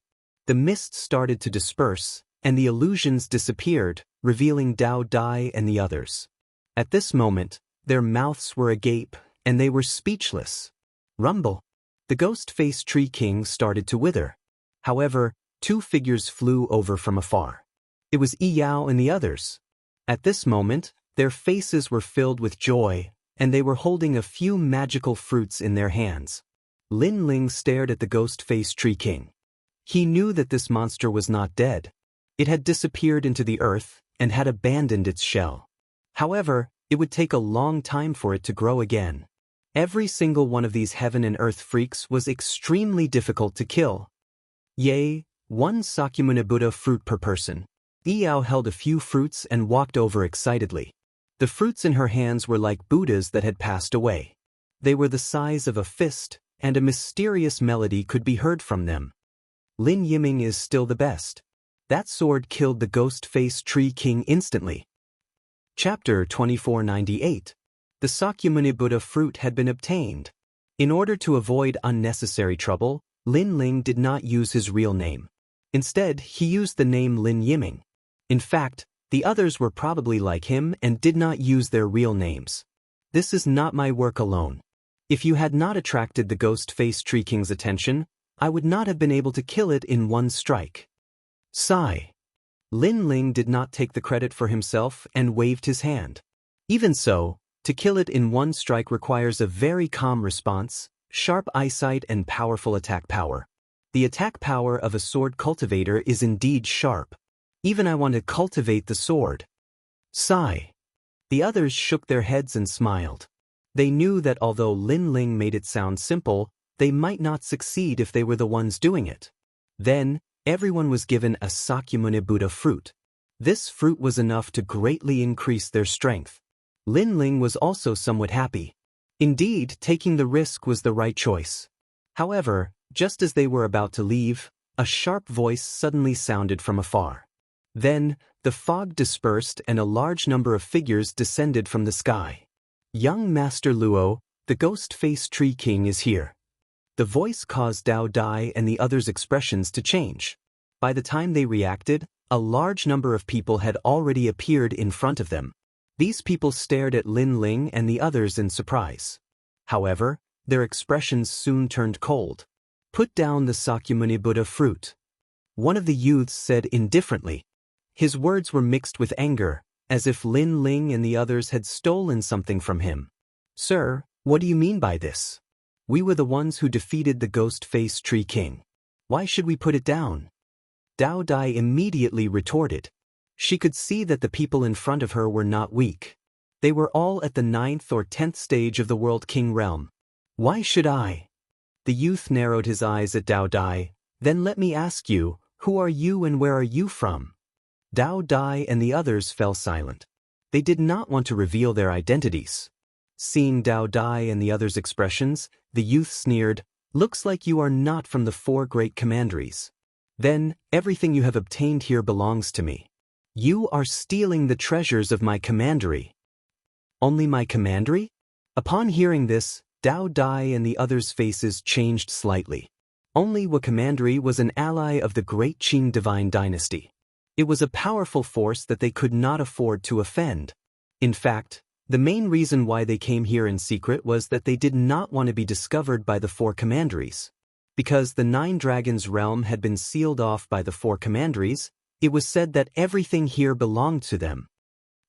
The mist started to disperse, and the illusions disappeared, revealing Dao Dai and the others. At this moment, their mouths were agape, and they were speechless. Rumble. The ghost-faced tree king started to wither. However, two figures flew over from afar. It was Yi Yao and the others. At this moment, their faces were filled with joy, and they were holding a few magical fruits in their hands. Lin Ling stared at the ghost-faced tree king. He knew that this monster was not dead. It had disappeared into the earth and had abandoned its shell. However, it would take a long time for it to grow again. Every single one of these heaven and earth freaks was extremely difficult to kill. Yay, one Sakyamuni Buddha fruit per person. Yao held a few fruits and walked over excitedly. The fruits in her hands were like Buddhas that had passed away. They were the size of a fist, and a mysterious melody could be heard from them. Lin Yiming is still the best. That sword killed the ghost-faced tree king instantly. Chapter 2498. The Sakyamuni Buddha fruit had been obtained. In order to avoid unnecessary trouble, Lin Ling did not use his real name. Instead, he used the name Lin Yiming. In fact, the others were probably like him and did not use their real names. This is not my work alone. If you had not attracted the ghost-faced tree king's attention, I would not have been able to kill it in one strike. Sigh. Lin Ling did not take the credit for himself and waved his hand. Even so, to kill it in one strike requires a very calm response, sharp eyesight and powerful attack power. The attack power of a sword cultivator is indeed sharp. Even I want to cultivate the sword. Sigh. The others shook their heads and smiled. They knew that although Lin Ling made it sound simple, they might not succeed if they were the ones doing it. Then, everyone was given a Sakyamuni Buddha fruit. This fruit was enough to greatly increase their strength. Lin Ling was also somewhat happy. Indeed, taking the risk was the right choice. However, just as they were about to leave, a sharp voice suddenly sounded from afar. Then, the fog dispersed and a large number of figures descended from the sky. Young Master Luo, the Ghost Face Tree King is here. The voice caused Dao Dai and the others' expressions to change. By the time they reacted, a large number of people had already appeared in front of them. These people stared at Lin Ling and the others in surprise. However, their expressions soon turned cold. "Put down the Sakyamuni Buddha fruit," one of the youths said indifferently. His words were mixed with anger, as if Lin Ling and the others had stolen something from him. "Sir, what do you mean by this? We were the ones who defeated the Ghost Face Tree King. Why should we put it down?" Dao Dai immediately retorted. She could see that the people in front of her were not weak. They were all at the 9th or 10th stage of the World King realm. "Why should I?" The youth narrowed his eyes at Dao Dai. "Then let me ask you, who are you and where are you from?" Dao Dai and the others fell silent. They did not want to reveal their identities. Seeing Dao Dai and the others' expressions, the youth sneered, "Looks like you are not from the 4 great commanderies. Then, everything you have obtained here belongs to me. You are stealing the treasures of my commandery." "Only my commandery?" Upon hearing this, Dao Dai and the others' faces changed slightly. Only Wa commandery was an ally of the great Qing divine dynasty. It was a powerful force that they could not afford to offend. In fact, the main reason why they came here in secret was that they did not want to be discovered by the 4 commanderies. Because the 9 Dragons realm had been sealed off by the 4 commanderies, it was said that everything here belonged to them.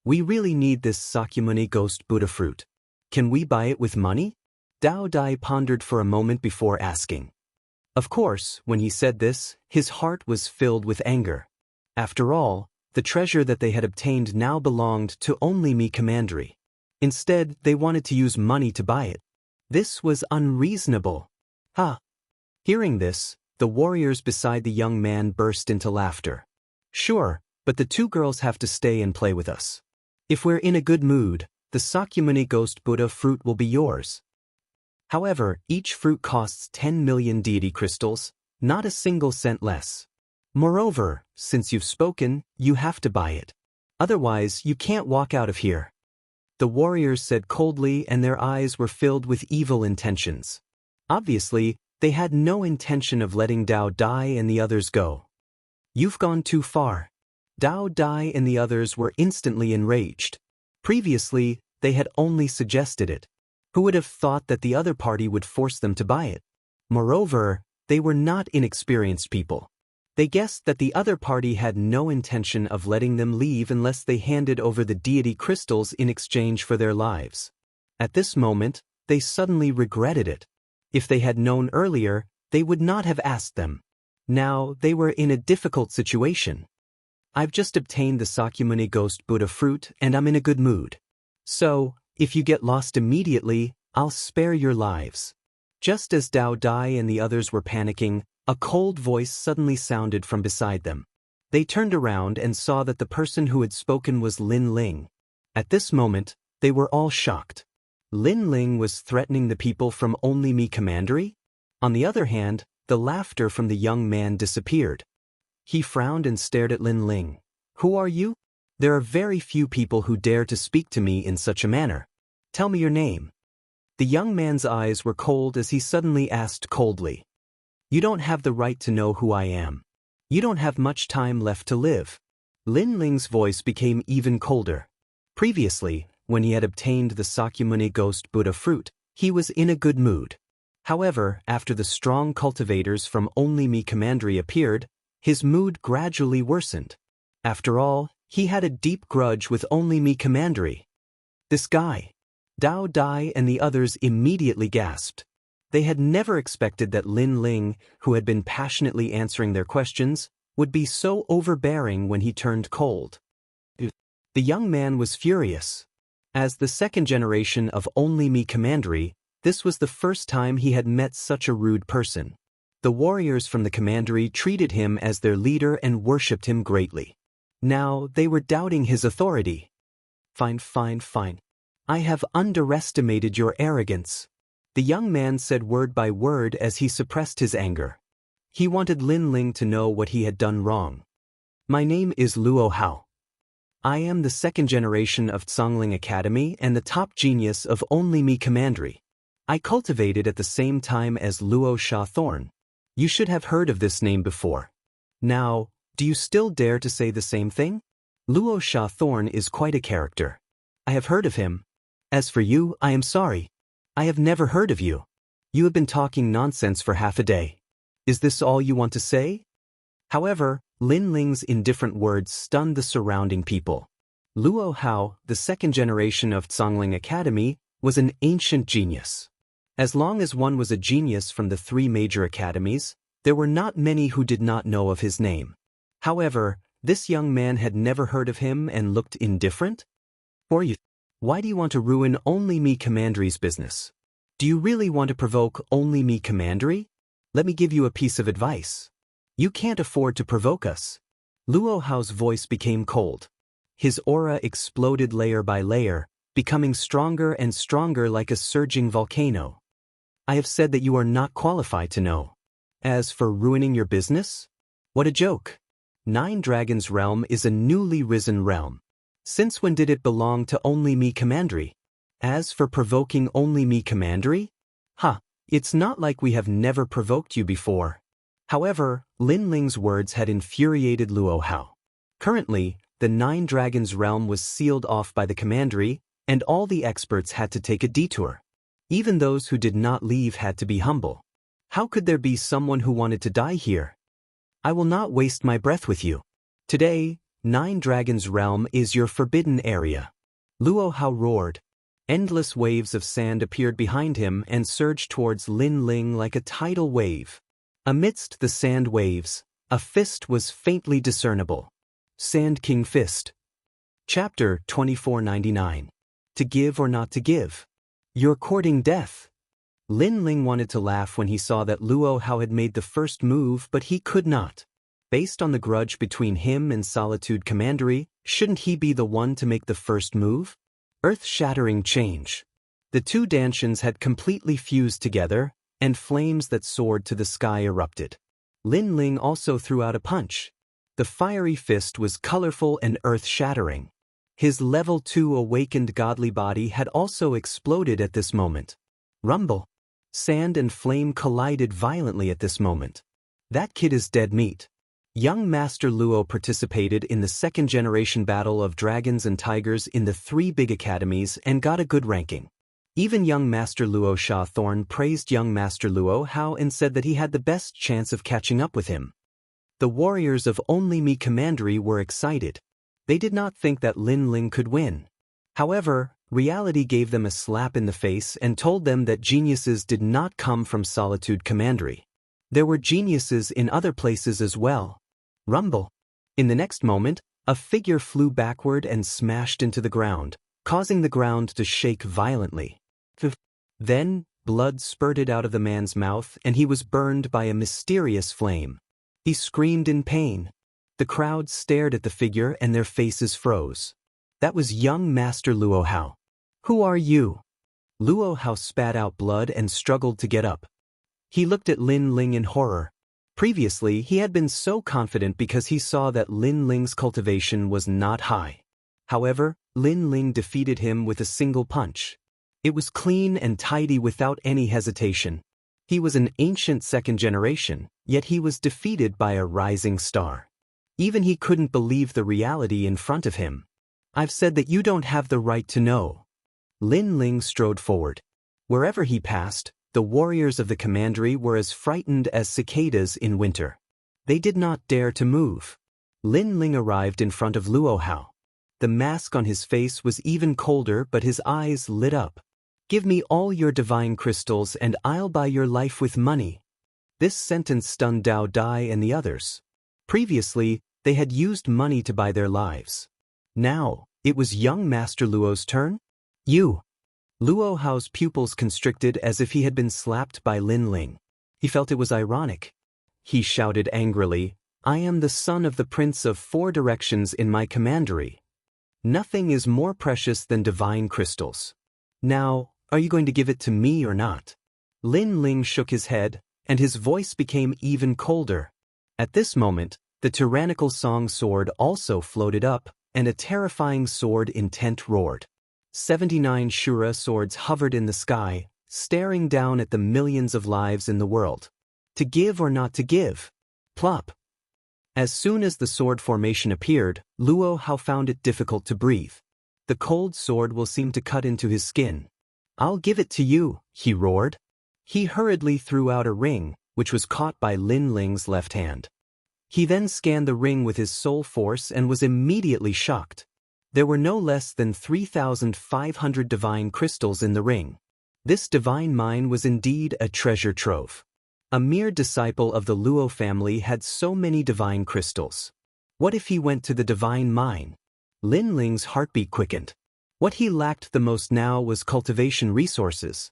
"We really need this Sakyamuni Ghost Buddha fruit. Can we buy it with money?" Dao Dai pondered for a moment before asking. Of course, when he said this, his heart was filled with anger. After all, the treasure that they had obtained now belonged to only Mi Commandery. Instead, they wanted to use money to buy it. This was unreasonable. Ha! Hearing this, the warriors beside the young man burst into laughter. "Sure, but the 2 girls have to stay and play with us. If we're in a good mood, the Sakyamuni Ghost Buddha fruit will be yours. However, each fruit costs 10 million deity crystals, not a single cent less. Moreover, since you've spoken, you have to buy it. Otherwise, you can't walk out of here." The warriors said coldly, and their eyes were filled with evil intentions. Obviously, they had no intention of letting Dao Dai and the others go. "You've gone too far." Dao Dai and the others were instantly enraged. Previously, they had only suggested it. Who would have thought that the other party would force them to buy it? Moreover, they were not inexperienced people. They guessed that the other party had no intention of letting them leave unless they handed over the deity crystals in exchange for their lives. At this moment, they suddenly regretted it. If they had known earlier, they would not have asked them. Now, they were in a difficult situation. "I've just obtained the Sakyamuni Ghost Buddha fruit and I'm in a good mood. So, if you get lost immediately, I'll spare your lives." Just as Dao Dai and the others were panicking, a cold voice suddenly sounded from beside them. They turned around and saw that the person who had spoken was Lin Ling. At this moment, they were all shocked. Lin Ling was threatening the people from only Mi Commandery? On the other hand, the laughter from the young man disappeared. He frowned and stared at Lin Ling. "Who are you? There are very few people who dare to speak to me in such a manner. Tell me your name." The young man's eyes were cold as he suddenly asked coldly, "You don't have the right to know who I am. You don't have much time left to live." Lin Ling's voice became even colder. Previously, when he had obtained the Sakyamuni Ghost Buddha fruit, he was in a good mood. However, after the strong cultivators from only Mi Commandery appeared, his mood gradually worsened. After all, he had a deep grudge with only Mi Commandery. This guy. Dao Dai and the others immediately gasped. They had never expected that Lin Ling, who had been passionately answering their questions, would be so overbearing when he turned cold. The young man was furious. As the 2nd generation of only Mi Commandery, this was the first time he had met such a rude person. The warriors from the commandery treated him as their leader and worshipped him greatly. Now they were doubting his authority. Fine. I have underestimated your arrogance." The young man said word by word as he suppressed his anger. He wanted Lin Ling to know what he had done wrong. My name is Luo Hao. I am the second generation of Zhongling Academy and the top genius of Only Me Commandery. I cultivated at the same time as Luo Sha Thorn. You should have heard of this name before. Now, do you still dare to say the same thing? Luo Sha Thorn is quite a character. I have heard of him. As for you, I am sorry. I have never heard of you. You have been talking nonsense for half a day. Is this all you want to say? However, Lin Ling's indifferent words stunned the surrounding people. Luo Hao, the second generation of Zhongling Academy, was an ancient genius. As long as one was a genius from the three major academies, there were not many who did not know of his name. However, this young man had never heard of him and looked indifferent? Or you, why do you want to ruin Only Me Commandery's business? Do you really want to provoke Only Me Commandery? Let me give you a piece of advice. You can't afford to provoke us. Luo Hao's voice became cold. His aura exploded layer by layer, becoming stronger and stronger like a surging volcano. I have said that you are not qualified to know. As for ruining your business? What a joke. Nine Dragons' realm is a newly risen realm. Since when did it belong to Only Me Commandery? As for provoking Only Me Commandery? It's not like we have never provoked you before. However, Lin Ling's words had infuriated Luo Hao. Currently, the Nine Dragons' realm was sealed off by the commandery, and all the experts had to take a detour. Even those who did not leave had to be humble. How could there be someone who wanted to die here? I will not waste my breath with you. Today, Nine Dragons' realm is your forbidden area. Luo Hao roared. Endless waves of sand appeared behind him and surged towards Lin Ling like a tidal wave. Amidst the sand waves, a fist was faintly discernible. Sand King Fist. Chapter 2499. To give or not to give? You're courting death. Lin Ling wanted to laugh when he saw that Luo Hao had made the first move, but he could not. Based on the grudge between him and Solitude Commandery, shouldn't he be the one to make the first move? Earth-shattering change. The two Danshians had completely fused together, and flames that soared to the sky erupted. Lin Ling also threw out a punch. The fiery fist was colorful and earth-shattering. His level 2 awakened godly body had also exploded at this moment. Rumble. Sand and flame collided violently at this moment. That kid is dead meat. Young Master Luo participated in the second-generation battle of dragons and tigers in the three big academies and got a good ranking. Even young Master Luo Sha Thorn praised young Master Luo Hao and said that he had the best chance of catching up with him. The warriors of Only Me Commandery were excited. They did not think that Lin Ling could win. However, reality gave them a slap in the face and told them that geniuses did not come from Solitude Commandery. There were geniuses in other places as well. Rumble. In the next moment, a figure flew backward and smashed into the ground, causing the ground to shake violently. Then, blood spurted out of the man's mouth and he was burned by a mysterious flame. He screamed in pain. The crowd stared at the figure and their faces froze. That was young Master Luo Hao. Who are you? Luo Hao spat out blood and struggled to get up. He looked at Lin Ling in horror. Previously, he had been so confident because he saw that Lin Ling's cultivation was not high. However, Lin Ling defeated him with a single punch. It was clean and tidy without any hesitation. He was an ancient second generation, yet he was defeated by a rising star. Even he couldn't believe the reality in front of him. I've said that you don't have the right to know. Lin Ling strode forward. Wherever he passed, the warriors of the commandery were as frightened as cicadas in winter. They did not dare to move. Lin Ling arrived in front of Luo Hao. The mask on his face was even colder, but his eyes lit up. Give me all your divine crystals and I'll buy your life with money. This sentence stunned Dao Dai and the others. Previously, they had used money to buy their lives. Now, it was young Master Luo's turn? You. Luo Hao's pupils constricted as if he had been slapped by Lin Ling. He felt it was ironic. He shouted angrily, I am the son of the Prince of Four Directions in my commandery. Nothing is more precious than divine crystals. Now, are you going to give it to me or not? Lin Ling shook his head, and his voice became even colder. At this moment, The tyrannical song sword also floated up, and a terrifying sword intent roared. 79 Shura swords hovered in the sky, staring down at the millions of lives in the world. To give or not to give? Plop. As soon as the sword formation appeared, Luo Hao found it difficult to breathe. The cold sword will seem to cut into his skin. I'll give it to you, he roared. He hurriedly threw out a ring, which was caught by Lin Ling's left hand. He then scanned the ring with his soul force and was immediately shocked. There were no less than 3,500 divine crystals in the ring. This divine mine was indeed a treasure trove. A mere disciple of the Luo family had so many divine crystals. What if he went to the divine mine? Lin Ling's heartbeat quickened. What he lacked the most now was cultivation resources.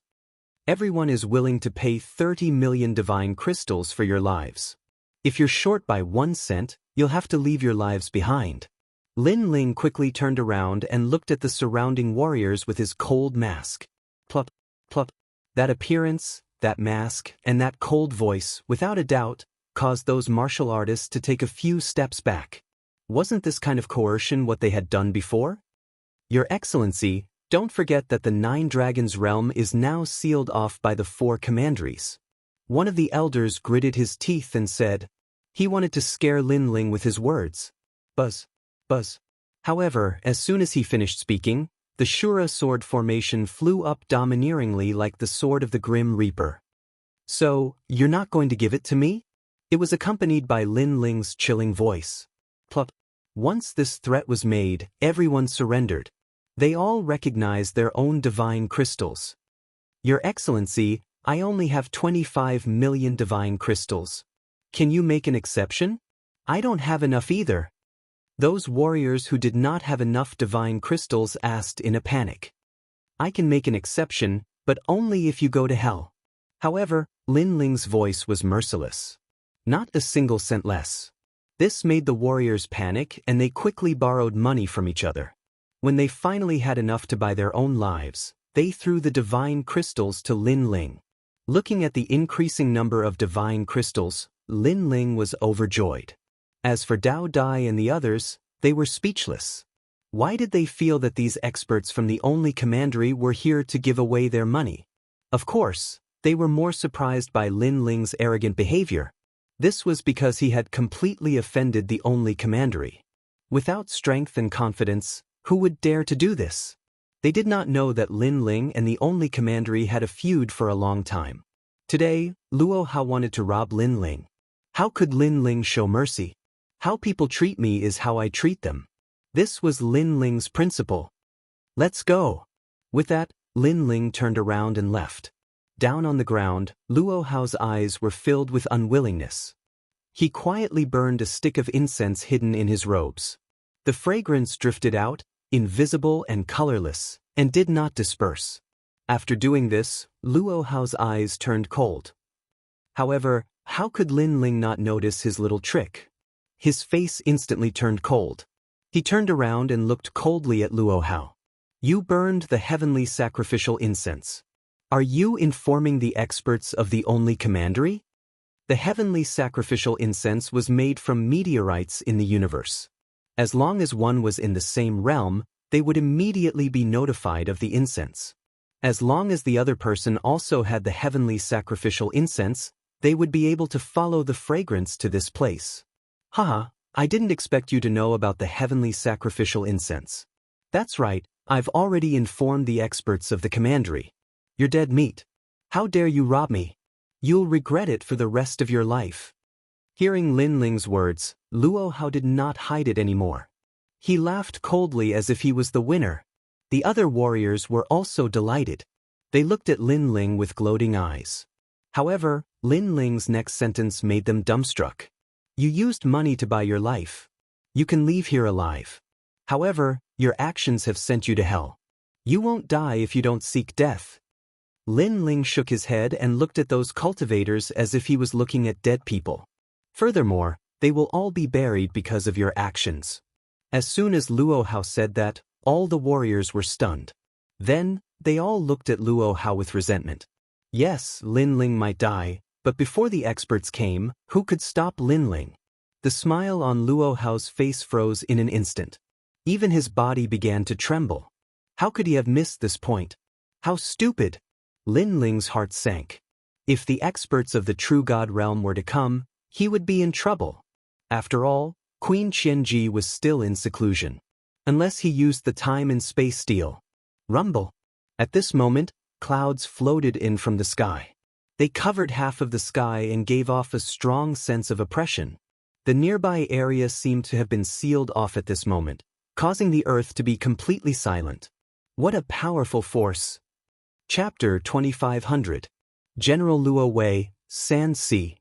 Everyone is willing to pay 30 million divine crystals for your lives. If you're short by 1 cent, you'll have to leave your lives behind. Lin Ling quickly turned around and looked at the surrounding warriors with his cold mask. Plop, plop. That appearance, that mask, and that cold voice, without a doubt, caused those martial artists to take a few steps back. Wasn't this kind of coercion what they had done before? Your Excellency, don't forget that the 9 Dragons realm is now sealed off by the 4 commanderies. One of the elders gritted his teeth and said, he wanted to scare Lin Ling with his words. Buzz, buzz. However, as soon as he finished speaking, the Shura sword formation flew up domineeringly like the sword of the Grim Reaper. So, you're not going to give it to me? It was accompanied by Lin Ling's chilling voice. Plop. Once this threat was made, everyone surrendered. They all recognized their own divine crystals. Your Excellency, I only have 25 million divine crystals. Can you make an exception? I don't have enough either. Those warriors who did not have enough divine crystals asked in a panic. I can make an exception, but only if you go to hell. However, Lin Ling's voice was merciless. Not a single cent less. This made the warriors panic and they quickly borrowed money from each other. When they finally had enough to buy their own lives, they threw the divine crystals to Lin Ling. Looking at the increasing number of divine crystals, Lin Ling was overjoyed. As for Dao Dai and the others, they were speechless. Why did they feel that these experts from the only commandery were here to give away their money? Of course, they were more surprised by Lin Ling's arrogant behavior. This was because he had completely offended the only commandery. Without strength and confidence, who would dare to do this? They did not know that Lin Ling and the only commandery had a feud for a long time. Today, Luo Hao wanted to rob Lin Ling. How could Lin Ling show mercy? How people treat me is how I treat them. This was Lin Ling's principle. Let's go. With that, Lin Ling turned around and left. Down on the ground, Luo Hao's eyes were filled with unwillingness. He quietly burned a stick of incense hidden in his robes. The fragrance drifted out, invisible and colorless, and did not disperse. After doing this, Luo Hao's eyes turned cold. However, how could Lin Ling not notice his little trick? His face instantly turned cold. He turned around and looked coldly at Luo Hao. You burned the heavenly sacrificial incense. Are you informing the experts of the only commandery? The heavenly sacrificial incense was made from meteorites in the universe. As long as one was in the same realm, they would immediately be notified of the incense. As long as the other person also had the heavenly sacrificial incense, they would be able to follow the fragrance to this place. Haha, I didn't expect you to know about the heavenly sacrificial incense. That's right, I've already informed the experts of the commandery. You're dead meat. How dare you rob me? You'll regret it for the rest of your life. Hearing Lin Ling's words, Luo Hao did not hide it anymore. He laughed coldly as if he was the winner. The other warriors were also delighted. They looked at Lin Ling with gloating eyes. However, Lin Ling's next sentence made them dumbstruck. You used money to buy your life. You can leave here alive. However, your actions have sent you to hell. You won't die if you don't seek death. Lin Ling shook his head and looked at those cultivators as if he was looking at dead people. Furthermore, they will all be buried because of your actions. As soon as Luo Hao said that, all the warriors were stunned. Then, they all looked at Luo Hao with resentment. Yes, Lin Ling might die, but before the experts came, who could stop Lin Ling? The smile on Luo Hao's face froze in an instant. Even his body began to tremble. How could he have missed this point? How stupid! Lin Ling's heart sank. If the experts of the true God realm were to come, he would be in trouble. After all, Queen Qianji was still in seclusion. Unless he used the time and space steel. Rumble. At this moment, clouds floated in from the sky. They covered half of the sky and gave off a strong sense of oppression. The nearby area seemed to have been sealed off at this moment, causing the earth to be completely silent. What a powerful force! Chapter 2500. General Luo Wei, San Si.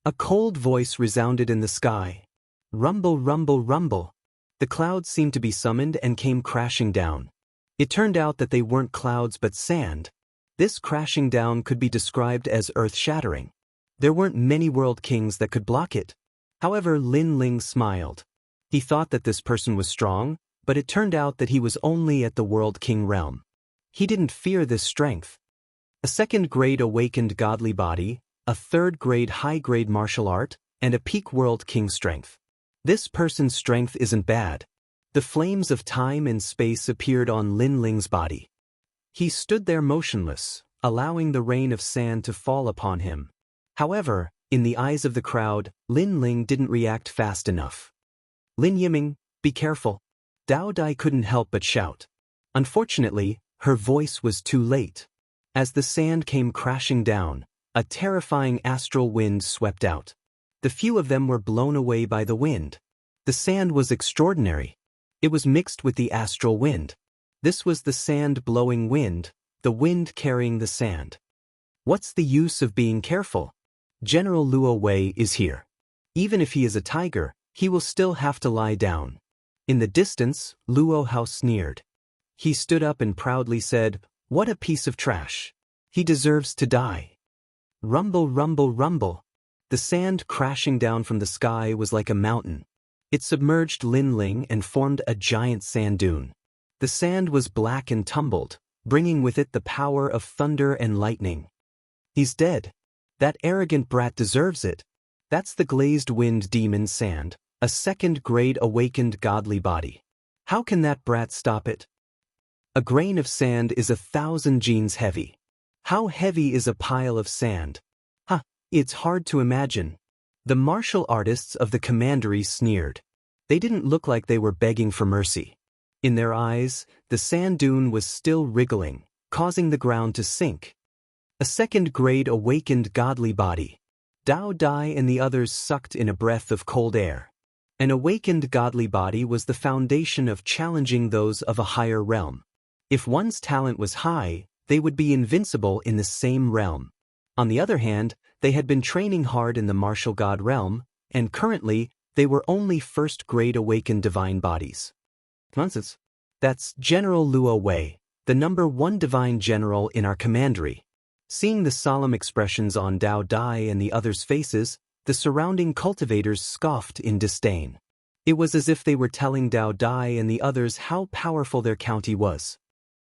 A cold voice resounded in the sky. Rumble, rumble, rumble. The clouds seemed to be summoned and came crashing down. It turned out that they weren't clouds but sand. This crashing down could be described as earth-shattering. There weren't many world kings that could block it. However, Lin Ling smiled. He thought that this person was strong, but it turned out that he was only at the World King realm. He didn't fear this strength. A second-grade awakened godly body, a third-grade high-grade martial art, and a peak World King strength. This person's strength isn't bad. The flames of time and space appeared on Lin Ling's body. He stood there motionless, allowing the rain of sand to fall upon him. However, in the eyes of the crowd, Lin Ling didn't react fast enough. Lin Yiming, be careful. Dao Dai couldn't help but shout. Unfortunately, her voice was too late. As the sand came crashing down, a terrifying astral wind swept out. The few of them were blown away by the wind. The sand was extraordinary. It was mixed with the astral wind. This was the sand-blowing wind, the wind carrying the sand. What's the use of being careful? General Luo Wei is here. Even if he is a tiger, he will still have to lie down. In the distance, Luo Hao sneered. He stood up and proudly said, "What a piece of trash. He deserves to die." Rumble, rumble, rumble. The sand crashing down from the sky was like a mountain. It submerged Lin Ling and formed a giant sand dune. The sand was black and tumbled, bringing with it the power of thunder and lightning. He's dead. That arrogant brat deserves it. That's the glazed wind demon sand, a second-grade awakened godly body. How can that brat stop it? A grain of sand is 1,000 genes heavy. How heavy is a pile of sand? It's hard to imagine. The martial artists of the commandery sneered. They didn't look like they were begging for mercy. In their eyes, the sand dune was still wriggling, causing the ground to sink. A second-grade awakened godly body. Dao Dai and the others sucked in a breath of cold air. An awakened godly body was the foundation of challenging those of a higher realm. If one's talent was high, they would be invincible in the same realm. On the other hand, they had been training hard in the martial god realm, and currently, they were only first-grade awakened divine bodies. Nonsense. That's General Luo Wei, the #1 divine general in our commandery. Seeing the solemn expressions on Dao Dai and the others' faces, the surrounding cultivators scoffed in disdain. It was as if they were telling Dao Dai and the others how powerful their county was.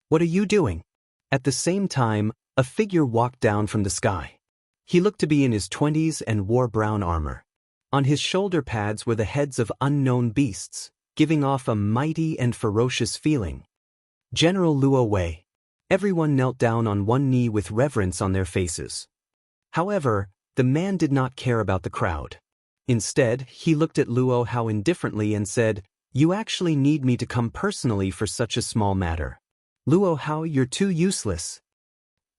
What are you doing? At the same time, a figure walked down from the sky. He looked to be in his 20s and wore brown armor. On his shoulder pads were the heads of unknown beasts, giving off a mighty and ferocious feeling. General Luo Wei. Everyone knelt down on one knee with reverence on their faces. However, the man did not care about the crowd. Instead, he looked at Luo Hao indifferently and said, "You actually need me to come personally for such a small matter. Luo Hao, you're too useless."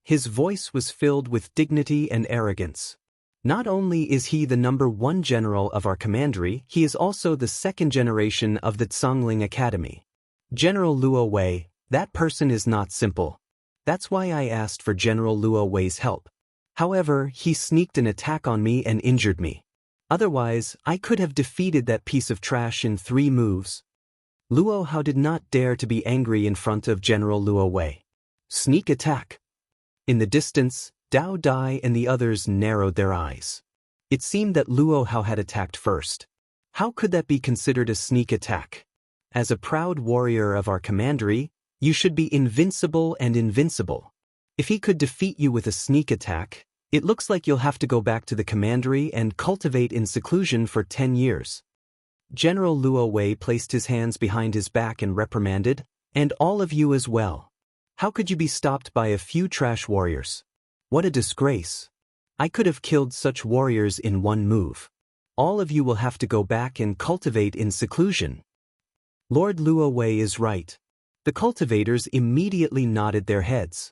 His voice was filled with dignity and arrogance. Not only is he the #1 general of our commandery, he is also the second generation of the Zhongling Academy. General Luo Wei, that person is not simple. That's why I asked for General Luo Wei's help. However, he sneaked an attack on me and injured me. Otherwise, I could have defeated that piece of trash in 3 moves. Luo Hao did not dare to be angry in front of General Luo Wei. Sneak attack. In the distance, Dao Dai and the others narrowed their eyes. It seemed that Luo Hao had attacked first. How could that be considered a sneak attack? As a proud warrior of our commandery, you should be invincible and invincible. If he could defeat you with a sneak attack, It looks like you'll have to go back to the commandery and cultivate in seclusion for 10 years. General Luo Wei placed his hands behind his back and reprimanded, and all of you as well. How could you be stopped by a few trash warriors? What a disgrace. I could have killed such warriors in one move. All of you will have to go back and cultivate in seclusion. Lord Luo Wei is right. The cultivators immediately nodded their heads.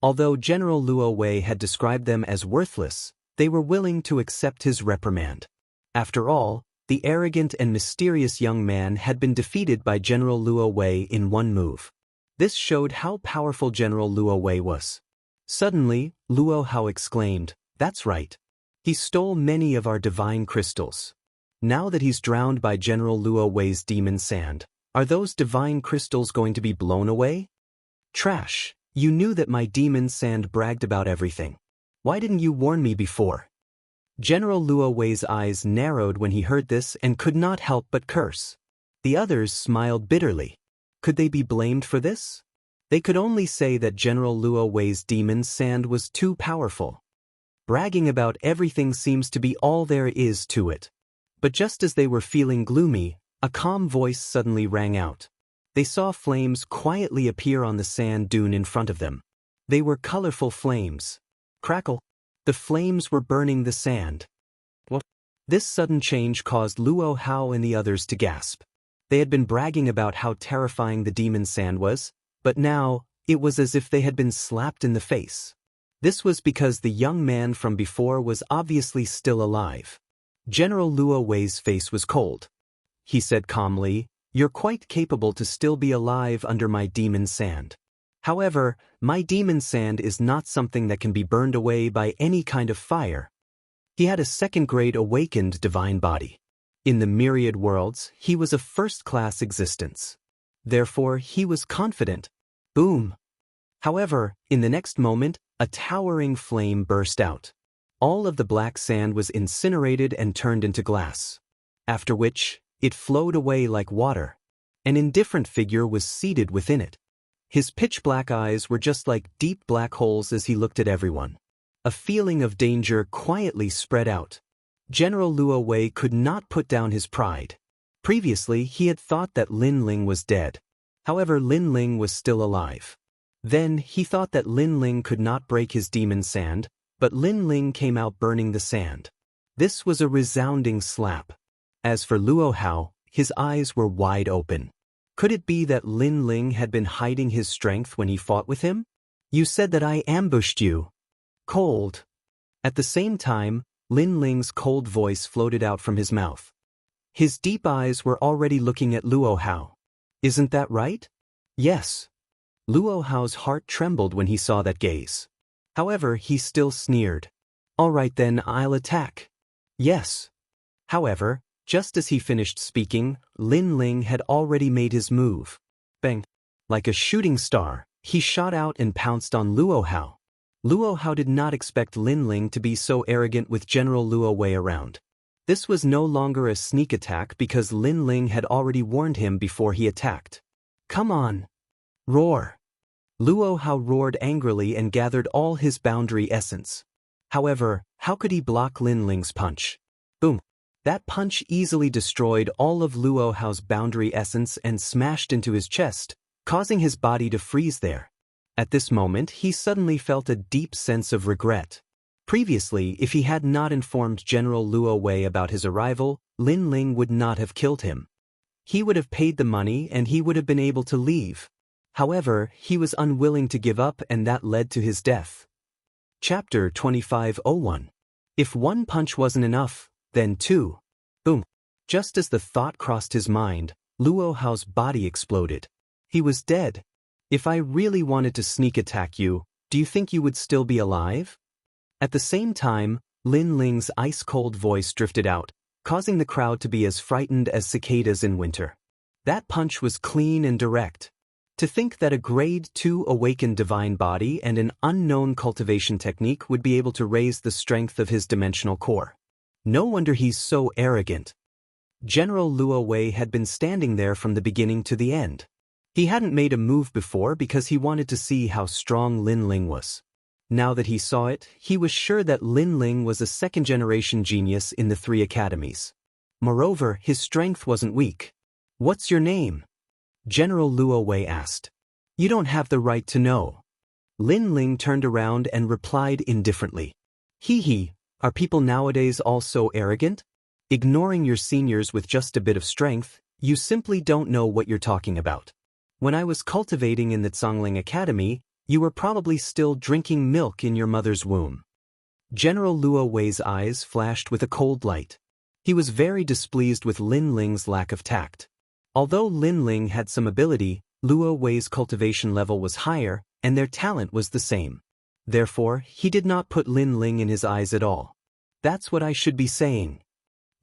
Although General Luo Wei had described them as worthless, they were willing to accept his reprimand. After all, the arrogant and mysterious young man had been defeated by General Luo Wei in one move. This showed how powerful General Luo Wei was. Suddenly, Luo Hao exclaimed, "That's right. He stole many of our divine crystals. Now that he's drowned by General Luo Wei's demon sand, are those divine crystals going to be blown away? Trash, you knew that my demon sand bragged about everything. Why didn't you warn me before?" General Luo Wei's eyes narrowed when he heard this and could not help but curse. The others smiled bitterly. Could they be blamed for this? They could only say that General Luo Wei's demon sand was too powerful. Bragging about everything seems to be all there is to it. But just as they were feeling gloomy, a calm voice suddenly rang out. They saw flames quietly appear on the sand dune in front of them. They were colorful flames. Crackle. The flames were burning the sand. What? This sudden change caused Luo Hao and the others to gasp. They had been bragging about how terrifying the demon sand was, but now, it was as if they had been slapped in the face. This was because the young man from before was obviously still alive. General Luo Wei's face was cold. He said calmly, "You're quite capable to still be alive under my demon sand. However, my demon sand is not something that can be burned away by any kind of fire." He had a second-grade awakened divine body. In the myriad worlds, he was a first-class existence. Therefore, he was confident. Boom! However, in the next moment, a towering flame burst out. All of the black sand was incinerated and turned into glass. After which, it flowed away like water. An indifferent figure was seated within it. His pitch-black eyes were just like deep black holes as he looked at everyone. A feeling of danger quietly spread out. General Luo Wei could not put down his pride. Previously, he had thought that Lin Ling was dead. However, Lin Ling was still alive. Then, he thought that Lin Ling could not break his demon sand, but Lin Ling came out burning the sand. This was a resounding slap. As for Luo Hao, his eyes were wide open. Could it be that Lin Ling had been hiding his strength when he fought with him? "You said that I ambushed you." Cold. At the same time, Lin Ling's cold voice floated out from his mouth. His deep eyes were already looking at Luo Hao. "Isn't that right?" "Yes." Luo Hao's heart trembled when he saw that gaze. However, he still sneered. "All right then, I'll attack." "Yes." However, just as he finished speaking, Lin Ling had already made his move. Bang! Like a shooting star, he shot out and pounced on Luo Hao. Luo Hao did not expect Lin Ling to be so arrogant with General Luo Wei around. This was no longer a sneak attack because Lin Ling had already warned him before he attacked. "Come on! Roar!" Luo Hao roared angrily and gathered all his boundary essence. However, how could he block Lin Ling's punch? Boom! That punch easily destroyed all of Luo Hao's boundary essence and smashed into his chest, causing his body to freeze there. At this moment, he suddenly felt a deep sense of regret. Previously, if he had not informed General Luo Wei about his arrival, Lin Ling would not have killed him. He would have paid the money and he would have been able to leave. However, he was unwilling to give up and that led to his death. Chapter 2501. If one punch wasn't enough, then two. Boom. Just as the thought crossed his mind, Luo Hao's body exploded. He was dead. "If I really wanted to sneak attack you, do you think you would still be alive?" At the same time, Lin Ling's ice-cold voice drifted out, causing the crowd to be as frightened as cicadas in winter. That punch was clean and direct. To think that a grade 2 awakened divine body and an unknown cultivation technique would be able to raise the strength of his dimensional core. No wonder he's so arrogant. General Luo Wei had been standing there from the beginning to the end. He hadn't made a move before because he wanted to see how strong Lin Ling was. Now that he saw it, he was sure that Lin Ling was a second-generation genius in the 3 academies. Moreover, his strength wasn't weak. "What's your name?" General Luo Wei asked. "You don't have the right to know." Lin Ling turned around and replied indifferently. "Hee, are people nowadays all so arrogant? Ignoring your seniors with just a bit of strength, you simply don't know what you're talking about. When I was cultivating in the Zhongling Academy, you were probably still drinking milk in your mother's womb." General Luo Wei's eyes flashed with a cold light. He was very displeased with Lin Ling's lack of tact. Although Lin Ling had some ability, Luo Wei's cultivation level was higher, and their talent was the same. Therefore, he did not put Lin Ling in his eyes at all. "That's what I should be saying."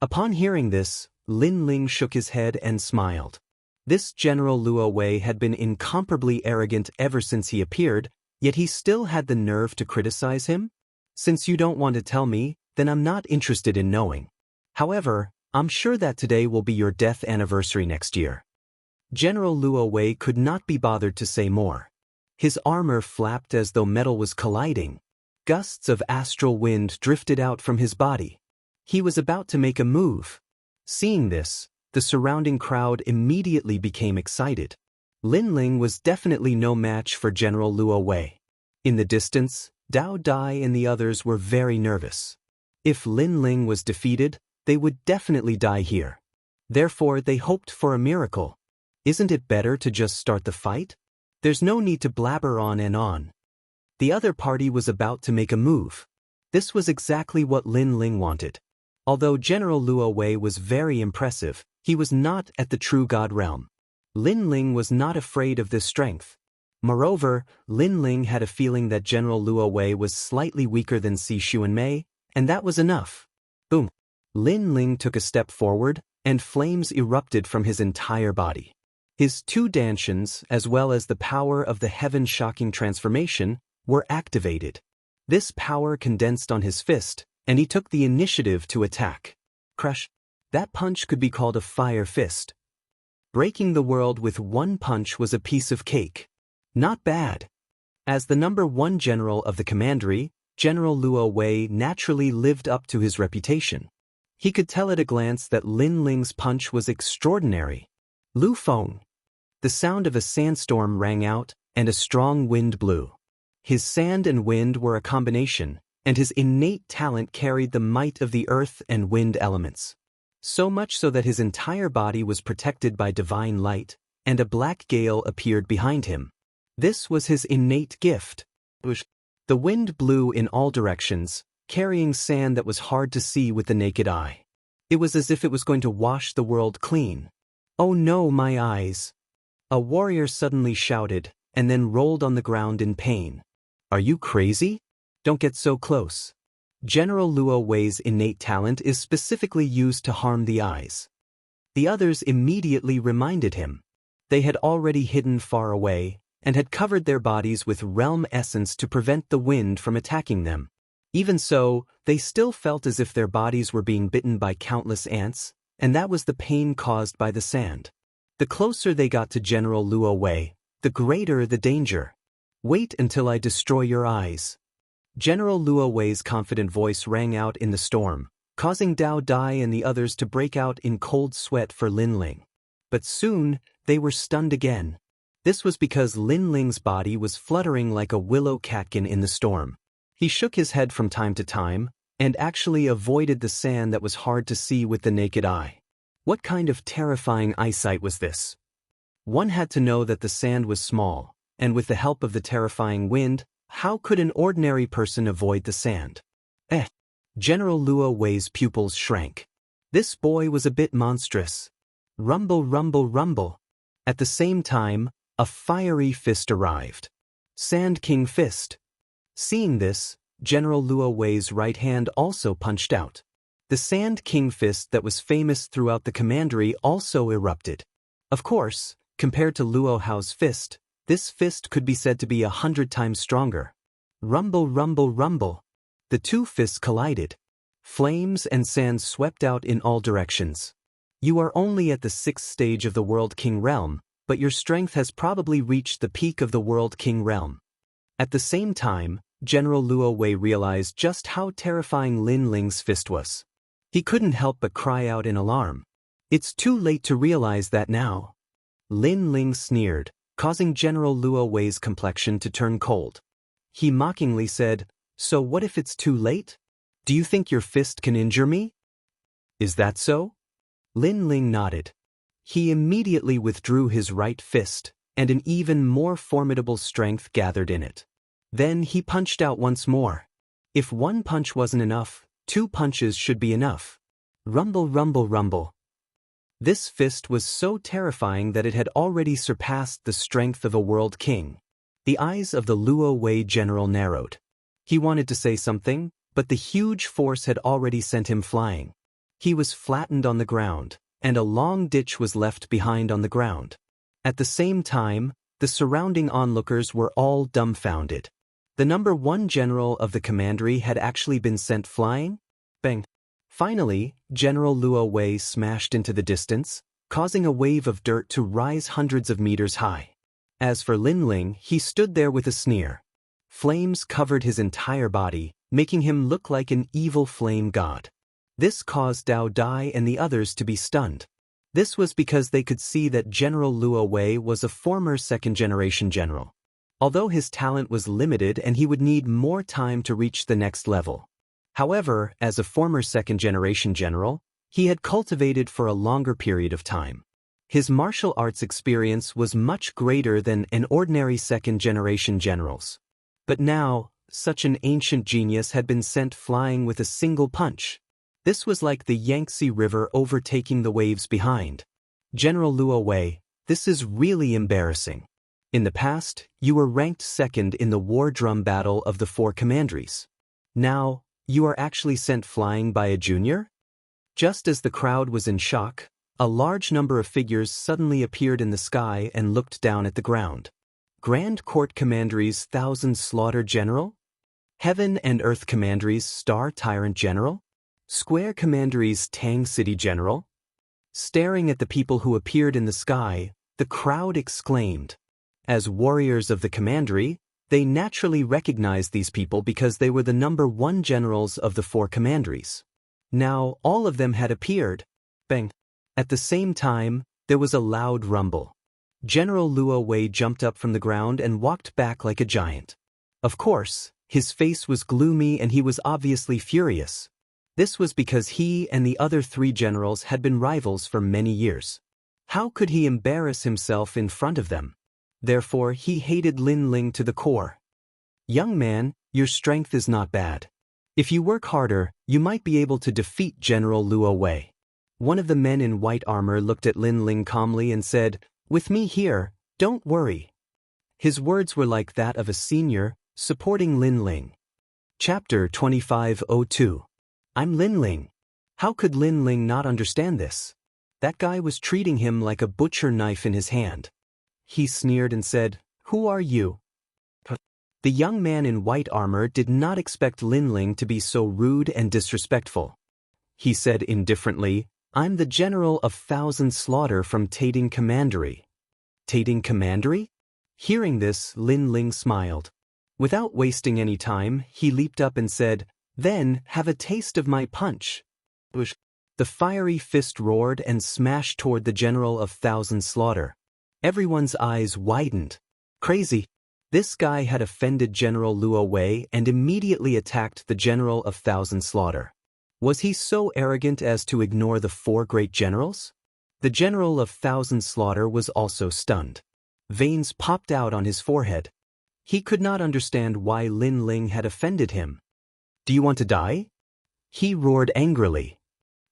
Upon hearing this, Lin Ling shook his head and smiled. This General Luo Wei had been incomparably arrogant ever since he appeared, yet he still had the nerve to criticize him? "Since you don't want to tell me, then I'm not interested in knowing. However, I'm sure that today will be your death anniversary next year." General Luo Wei could not be bothered to say more. His armor flapped as though metal was colliding. Gusts of astral wind drifted out from his body. He was about to make a move. Seeing this, the surrounding crowd immediately became excited. Lin Ling was definitely no match for General Luo Wei. In the distance, Dao Dai and the others were very nervous. If Lin Ling was defeated, they would definitely die here. Therefore, they hoped for a miracle. Isn't it better to just start the fight? There's no need to blabber on and on. The other party was about to make a move. This was exactly what Lin Ling wanted. Although General Luo Wei was very impressive, he was not at the true God realm. Lin Ling was not afraid of this strength. Moreover, Lin Ling had a feeling that General Luo Wei was slightly weaker than Si Xuanmei, and that was enough. Boom! Lin Ling took a step forward, and flames erupted from his entire body. His 2 dantians, as well as the power of the heaven-shocking transformation, were activated. This power condensed on his fist, and he took the initiative to attack. Crush! That punch could be called a fire fist. Breaking the world with 1 punch was a piece of cake. Not bad. As the number 1 general of the commandery, General Luo Wei naturally lived up to his reputation. He could tell at a glance that Lin Ling's punch was extraordinary. Lu Feng. The sound of a sandstorm rang out, and a strong wind blew. His sand and wind were a combination, and his innate talent carried the might of the earth and wind elements. So much so that his entire body was protected by divine light, and a black gale appeared behind him. This was his innate gift. The wind blew in all directions, carrying sand that was hard to see with the naked eye. It was as if it was going to wash the world clean. "Oh no, my eyes!" A warrior suddenly shouted, and then rolled on the ground in pain. "Are you crazy? Don't get so close." General Luo Wei's innate talent is specifically used to harm the eyes. The others immediately reminded him. They had already hidden far away, and had covered their bodies with realm essence to prevent the wind from attacking them. Even so, they still felt as if their bodies were being bitten by countless ants, and that was the pain caused by the sand. The closer they got to General Luo Wei, the greater the danger. "Wait until I destroy your eyes." General Luo Wei's confident voice rang out in the storm, causing Dao Dai and the others to break out in cold sweat for Lin Ling. But soon, they were stunned again. This was because Lin Ling's body was fluttering like a willow catkin in the storm. He shook his head from time to time, and actually avoided the sand that was hard to see with the naked eye. What kind of terrifying eyesight was this? One had to know that the sand was small, and with the help of the terrifying wind, how could an ordinary person avoid the sand? General Luo Wei's pupils shrank. This boy was a bit monstrous. Rumble, rumble, rumble. At the same time, a fiery fist arrived. Sand King Fist. Seeing this, General Luo Wei's right hand also punched out. The Sand King Fist that was famous throughout the commandery also erupted. Of course, compared to Luo Hao's fist, this fist could be said to be 100 times stronger. Rumble, rumble, rumble. The 2 fists collided. Flames and sand swept out in all directions. You are only at the 6th stage of the World King realm, but your strength has probably reached the peak of the World King realm. At the same time, General Luo Wei realized just how terrifying Lin Ling's fist was. He couldn't help but cry out in alarm. It's too late to realize that now. Lin Ling sneered, causing General Luo Wei's complexion to turn cold. He mockingly said, "So what if it's too late? Do you think your fist can injure me?" "Is that so?" Lin Ling nodded. He immediately withdrew his right fist, and an even more formidable strength gathered in it. Then he punched out once more. If one punch wasn't enough, 2 punches should be enough. Rumble, rumble, rumble. This fist was so terrifying that it had already surpassed the strength of a world king. The eyes of the Luo Wei general narrowed. He wanted to say something, but the huge force had already sent him flying. He was flattened on the ground, and a long ditch was left behind on the ground. At the same time, the surrounding onlookers were all dumbfounded. The number 1 general of the commandery had actually been sent flying? Bang! Finally, General Luo Wei smashed into the distance, causing a wave of dirt to rise hundreds of meters high. As for Lin Ling, he stood there with a sneer. Flames covered his entire body, making him look like an evil flame god. This caused Dao Dai and the others to be stunned. This was because they could see that General Luo Wei was a former second-generation general. Although his talent was limited and he would need more time to reach the next level. However, as a former second-generation general, he had cultivated for a longer period of time. His martial arts experience was much greater than an ordinary second-generation general's. But now, such an ancient genius had been sent flying with a single punch. This was like the Yangtze River overtaking the waves behind. General Luo Wei, this is really embarrassing. In the past, you were ranked second in the war drum battle of the 4 commanderies. Now, you are actually sent flying by a junior? Just as the crowd was in shock, a large number of figures suddenly appeared in the sky and looked down at the ground. Grand Court Commandery's Thousand Slaughter General? Heaven and Earth Commandery's Star Tyrant General? Square Commandery's Tang City General? Staring at the people who appeared in the sky, the crowd exclaimed. As warriors of the commandery, they naturally recognized these people because they were the number 1 generals of the 4 commanderies. Now, all of them had appeared. Bang! At the same time, there was a loud rumble. General Luo Wei jumped up from the ground and walked back like a giant. Of course, his face was gloomy and he was obviously furious. This was because he and the other 3 generals had been rivals for many years. How could he embarrass himself in front of them? Therefore, he hated Lin Ling to the core. Young man, your strength is not bad. If you work harder, you might be able to defeat General Luo Wei. One of the men in white armor looked at Lin Ling calmly and said, "With me here, don't worry." His words were like that of a senior, supporting Lin Ling. Chapter 2502. I'm Lin Ling. How could Lin Ling not understand this? That guy was treating him like a butcher knife in his hand. He sneered and said, "Who are you?" The young man in white armor did not expect Lin Ling to be so rude and disrespectful. He said indifferently, "I'm the general of Thousand Slaughter from Tating Commandery." Tating Commandery? Hearing this, Lin Ling smiled. Without wasting any time, he leaped up and said, "Then, have a taste of my punch." The fiery fist roared and smashed toward the general of Thousand Slaughter. Everyone's eyes widened. Crazy. This guy had offended General Luo Wei and immediately attacked the general of Thousand Slaughter. Was he so arrogant as to ignore the 4 great generals? The general of Thousand Slaughter was also stunned. Veins popped out on his forehead. He could not understand why Lin Ling had offended him. "Do you want to die?" He roared angrily.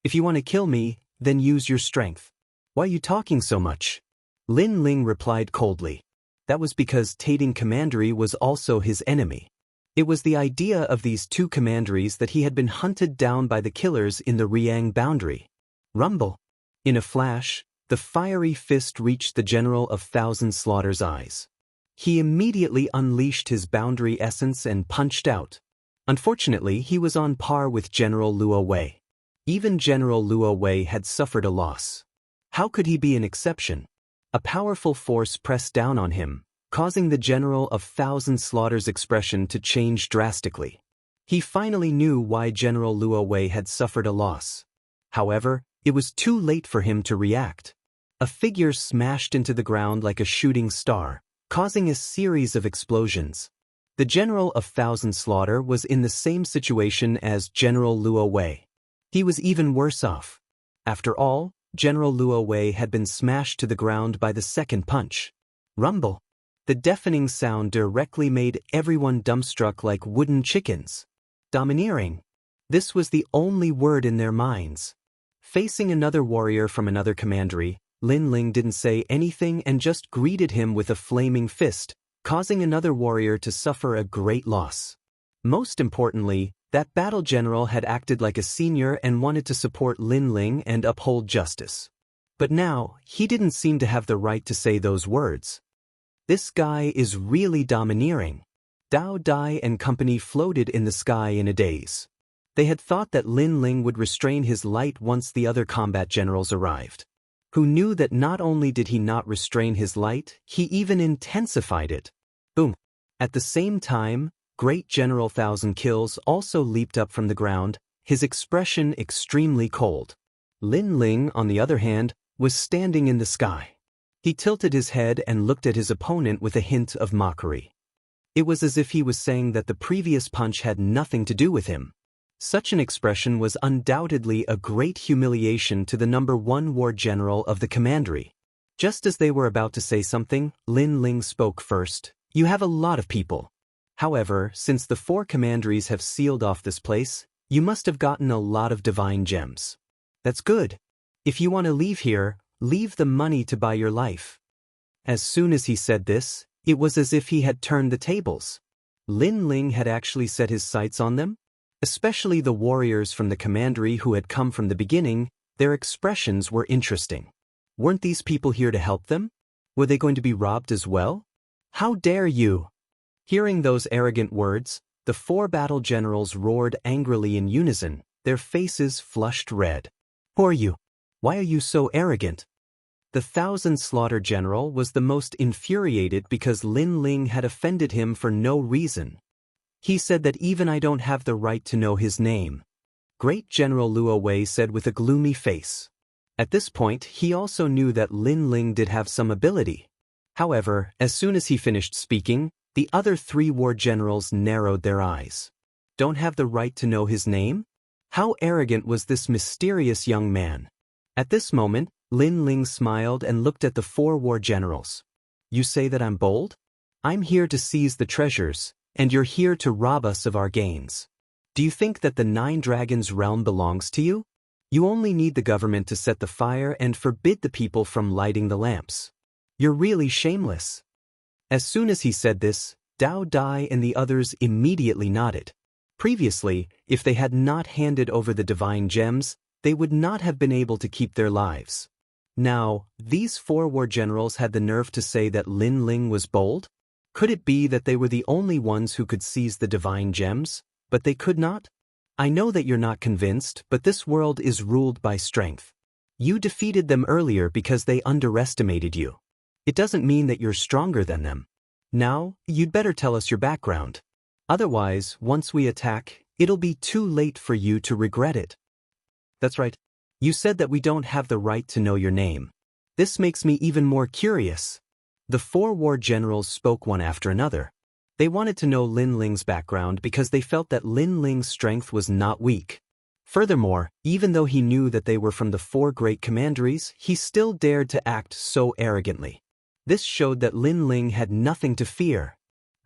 "If you want to kill me, then use your strength. Why are you talking so much?" Lin Ling replied coldly. That was because Tating Commandery was also his enemy. It was the idea of these 2 commanderies that he had been hunted down by the killers in the Riang boundary. Rumble. In a flash, the fiery fist reached the general of Thousand Slaughter's eyes. He immediately unleashed his boundary essence and punched out. Unfortunately, he was on par with General Luo Wei. Even General Luo Wei had suffered a loss. How could he be an exception? A powerful force pressed down on him, causing the General of Thousand Slaughters' expression to change drastically. He finally knew why General Luo Wei had suffered a loss. However, it was too late for him to react. A figure smashed into the ground like a shooting star, causing a series of explosions. The General of Thousand Slaughter was in the same situation as General Luo Wei. He was even worse off. After all, General Luo Wei had been smashed to the ground by the second punch. Rumble. The deafening sound directly made everyone dumbstruck like wooden chickens. Domineering. This was the only word in their minds. Facing another warrior from another commandery, Lin Ling didn't say anything and just greeted him with a flaming fist, causing another warrior to suffer a great loss. Most importantly, that battle general had acted like a senior and wanted to support Lin Ling and uphold justice. But now, he didn't seem to have the right to say those words. This guy is really domineering. Dao Dai and company floated in the sky in a daze. They had thought that Lin Ling would restrain his light once the other combat generals arrived. Who knew that not only did he not restrain his light, he even intensified it. Boom. At the same time, Great General Thousand Kills also leaped up from the ground, his expression extremely cold. Lin Ling, on the other hand, was standing in the sky. He tilted his head and looked at his opponent with a hint of mockery. It was as if he was saying that the previous punch had nothing to do with him. Such an expression was undoubtedly a great humiliation to the #1 war general of the commandery. Just as they were about to say something, Lin Ling spoke first. You have a lot of people. However, since the 4 commanderies have sealed off this place, you must have gotten a lot of divine gems. That's good. If you want to leave here, leave the money to buy your life. As soon as he said this, it was as if he had turned the tables. Lin Ling had actually set his sights on them. Especially the warriors from the commandery who had come from the beginning, their expressions were interesting. Weren't these people here to help them? Were they going to be robbed as well? How dare you! Hearing those arrogant words, the 4 battle generals roared angrily in unison, their faces flushed red. Who are you? Why are you so arrogant? The Thousand Slaughter general was the most infuriated because Lin Ling had offended him for no reason. He said that even I don't have the right to know his name. Great General Luo Wei said with a gloomy face. At this point, he also knew that Lin Ling did have some ability. However, as soon as he finished speaking, the other 3 war generals narrowed their eyes. Don't have the right to know his name? How arrogant was this mysterious young man? At this moment, Lin Ling smiled and looked at the 4 war generals. You say that I'm bold? I'm here to seize the treasures, and you're here to rob us of our gains. Do you think that the 9 Dragons realm belongs to you? You only need the government to set the fire and forbid the people from lighting the lamps. You're really shameless. As soon as he said this, Dao Dai and the others immediately nodded. Previously, if they had not handed over the divine gems, they would not have been able to keep their lives. Now, these 4 war generals had the nerve to say that Lin Ling was bold? Could it be that they were the only ones who could seize the divine gems, but they could not? I know that you're not convinced, but this world is ruled by strength. You defeated them earlier because they underestimated you. It doesn't mean that you're stronger than them. Now, you'd better tell us your background. Otherwise, once we attack, it'll be too late for you to regret it. That's right. You said that we don't have the right to know your name. This makes me even more curious. The 4 war generals spoke one after another. They wanted to know Lin Ling's background because they felt that Lin Ling's strength was not weak. Furthermore, even though he knew that they were from the 4 great commanderies, he still dared to act so arrogantly. This showed that Lin Ling had nothing to fear.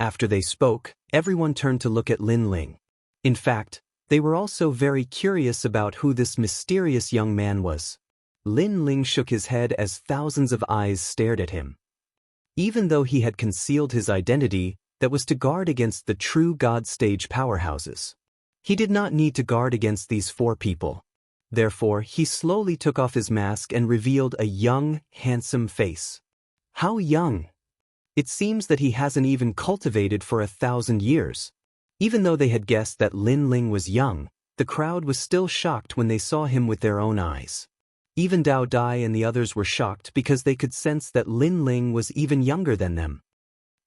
After they spoke, everyone turned to look at Lin Ling. In fact, they were also very curious about who this mysterious young man was. Lin Ling shook his head as thousands of eyes stared at him. Even though he had concealed his identity, that was to guard against the true God stage powerhouses. He did not need to guard against these 4 people. Therefore, he slowly took off his mask and revealed a young, handsome face. How young? It seems that he hasn't even cultivated for 1,000 years. Even though they had guessed that Lin Ling was young, the crowd was still shocked when they saw him with their own eyes. Even Dao Dai and the others were shocked because they could sense that Lin Ling was even younger than them.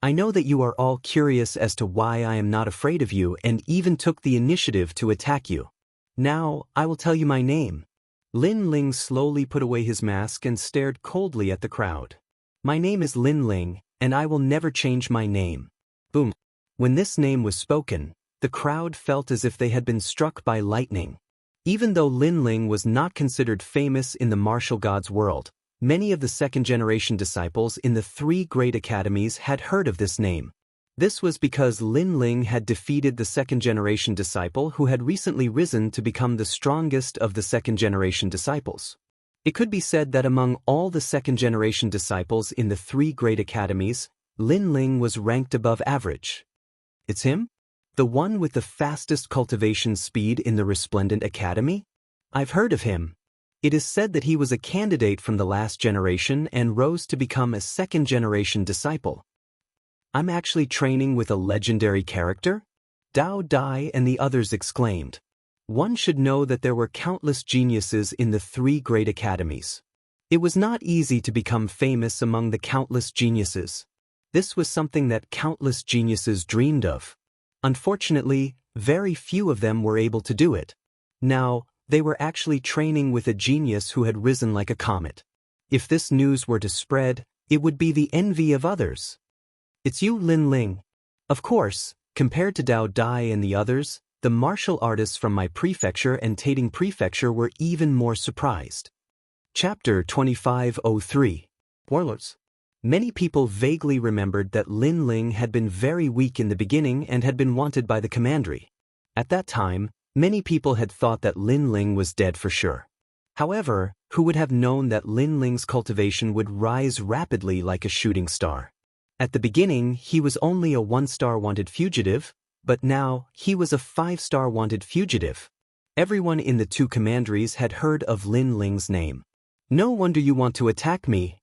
I know that you are all curious as to why I am not afraid of you and even took the initiative to attack you. Now, I will tell you my name. Lin Ling slowly put away his mask and stared coldly at the crowd. My name is Lin Ling, and I will never change my name. Boom. When this name was spoken, the crowd felt as if they had been struck by lightning. Even though Lin Ling was not considered famous in the martial gods world, many of the second-generation disciples in the 3 great academies had heard of this name. This was because Lin Ling had defeated the second-generation disciple who had recently risen to become the strongest of the second-generation disciples. It could be said that among all the second-generation disciples in the 3 great academies, Lin Ling was ranked above average. It's him? The one with the fastest cultivation speed in the Resplendent Academy? I've heard of him. It is said that he was a candidate from the last generation and rose to become a second-generation disciple. I'm actually training with a legendary character? Dao Dai and the others exclaimed. One should know that there were countless geniuses in the 3 great academies. It was not easy to become famous among the countless geniuses. This was something that countless geniuses dreamed of. Unfortunately, very few of them were able to do it. Now, they were actually training with a genius who had risen like a comet. If this news were to spread, it would be the envy of others. It's you, Lin Ling. Of course, compared to Dao Dai and the others, the martial artists from my prefecture and Tating Prefecture were even more surprised. Chapter 2503. Warlords. Many people vaguely remembered that Lin Ling had been very weak in the beginning and had been wanted by the commandery. At that time, many people had thought that Lin Ling was dead for sure. However, who would have known that Lin Ling's cultivation would rise rapidly like a shooting star? At the beginning, he was only a 1-star wanted fugitive, but now he was a 5-star wanted fugitive. Everyone in the 2 commanderies had heard of Lin Ling's name. No wonder you want to attack me.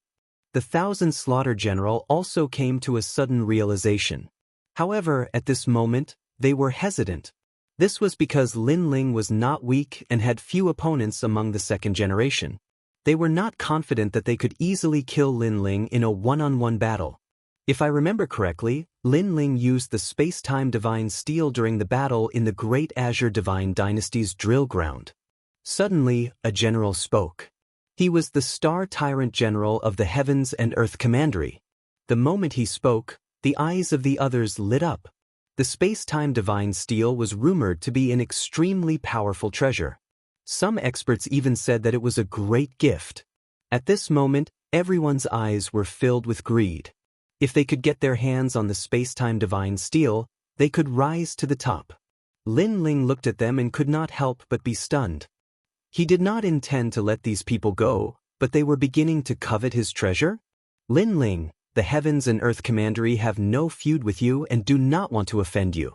The 1,000 Slaughter General also came to a sudden realization. However, at this moment, they were hesitant. This was because Lin Ling was not weak and had few opponents among the second generation. They were not confident that they could easily kill Lin Ling in a one-on-one battle. If I remember correctly, Lin Ling used the space-time divine steel during the battle in the Great Azure Divine Dynasty's drill ground. Suddenly, a general spoke. He was the Star Tyrant General of the Heavens and Earth Commandery. The moment he spoke, the eyes of the others lit up. The space-time divine steel was rumored to be an extremely powerful treasure. Some experts even said that it was a great gift. At this moment, everyone's eyes were filled with greed. If they could get their hands on the space-time divine steel, they could rise to the top. Lin Ling looked at them and could not help but be stunned. He did not intend to let these people go, but they were beginning to covet his treasure? Lin Ling, the Heavens and Earth Commandery have no feud with you and do not want to offend you.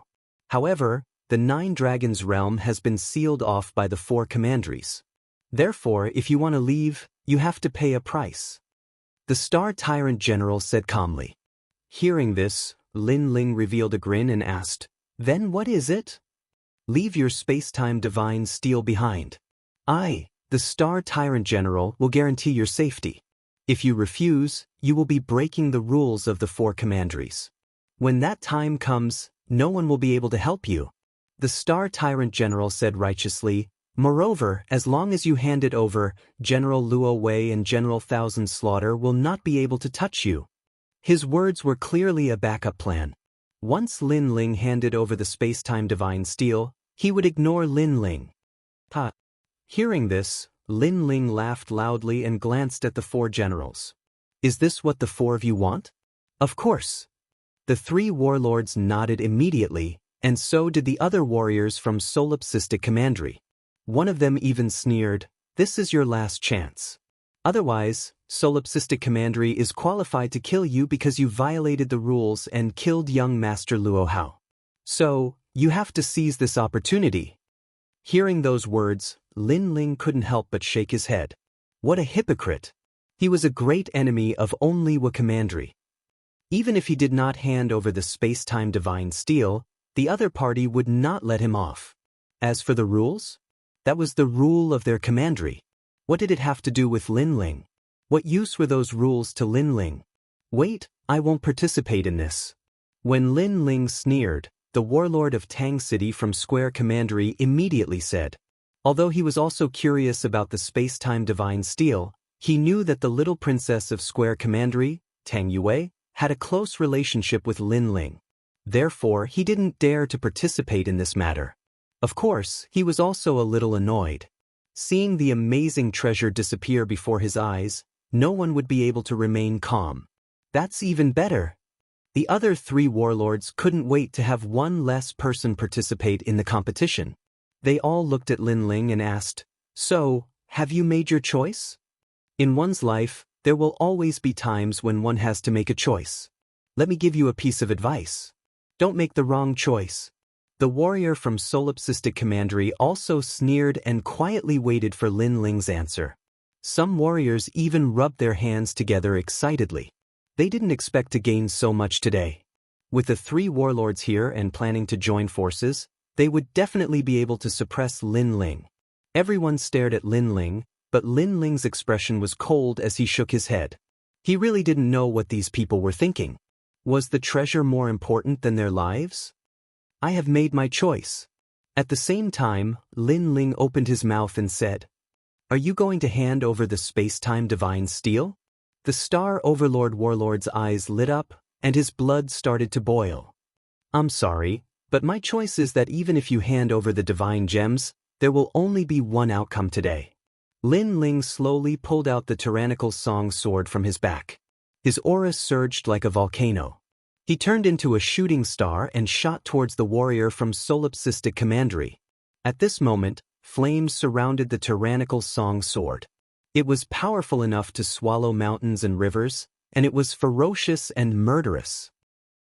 However, the 9 Dragons realm has been sealed off by the 4 commanderies. Therefore, if you want to leave, you have to pay a price. The Star Tyrant General said calmly. Hearing this, Lin Ling revealed a grin and asked, "Then what is it?" "Leave your space-time divine steel behind. I, the Star Tyrant General, will guarantee your safety. If you refuse, you will be breaking the rules of the 4 commanderies. When that time comes, no one will be able to help you." The Star Tyrant General said righteously, "Moreover, as long as you hand it over, General Luo Wei and General Thousand Slaughter will not be able to touch you." His words were clearly a backup plan. Once Lin Ling handed over the space-time divine steel, he would ignore Lin Ling. Ha! Hearing this, Lin Ling laughed loudly and glanced at the 4 generals. "Is this what the 4 of you want?" "Of course." The 3 warlords nodded immediately, and so did the other warriors from Solipsistic Commandery. One of them even sneered, "This is your last chance. Otherwise, Solipsistic Commandery is qualified to kill you because you violated the rules and killed young Master Luo Hao. So, you have to seize this opportunity." Hearing those words, Lin Ling couldn't help but shake his head. What a hypocrite! He was a great enemy of only Wu Commandery. Even if he did not hand over the space-time divine steel, the other party would not let him off. As for the rules? That was the rule of their commandery. What did it have to do with Lin Ling? What use were those rules to Lin Ling? Wait, I won't participate in this. When Lin Ling sneered, the warlord of Tang City from Square Commandery immediately said. Although he was also curious about the space-time divine steel, he knew that the little princess of Square Commandery, Tang Yue, had a close relationship with Lin Ling. Therefore, he didn't dare to participate in this matter. Of course, he was also a little annoyed. Seeing the amazing treasure disappear before his eyes, no one would be able to remain calm. That's even better. The other 3 warlords couldn't wait to have one less person participate in the competition. They all looked at Lin Ling and asked, "So, have you made your choice?" In one's life, there will always be times when one has to make a choice. Let me give you a piece of advice. Don't make the wrong choice. The warrior from Solipsistic Commandery also sneered and quietly waited for Lin Ling's answer. Some warriors even rubbed their hands together excitedly. They didn't expect to gain so much today. With the 3 warlords here and planning to join forces, they would definitely be able to suppress Lin Ling. Everyone stared at Lin Ling, but Lin Ling's expression was cold as he shook his head. He really didn't know what these people were thinking. Was the treasure more important than their lives? I have made my choice. At the same time, Lin Ling opened his mouth and said, "Are you going to hand over the space-time divine steel?" The Star Overlord warlord's eyes lit up, and his blood started to boil. "I'm sorry, but my choice is that even if you hand over the divine gems, there will only be one outcome today." Lin Ling slowly pulled out the tyrannical song sword from his back. His aura surged like a volcano. He turned into a shooting star and shot towards the warrior from Solipsistic Commandery. At this moment, flames surrounded the tyrannical song sword. It was powerful enough to swallow mountains and rivers, and it was ferocious and murderous.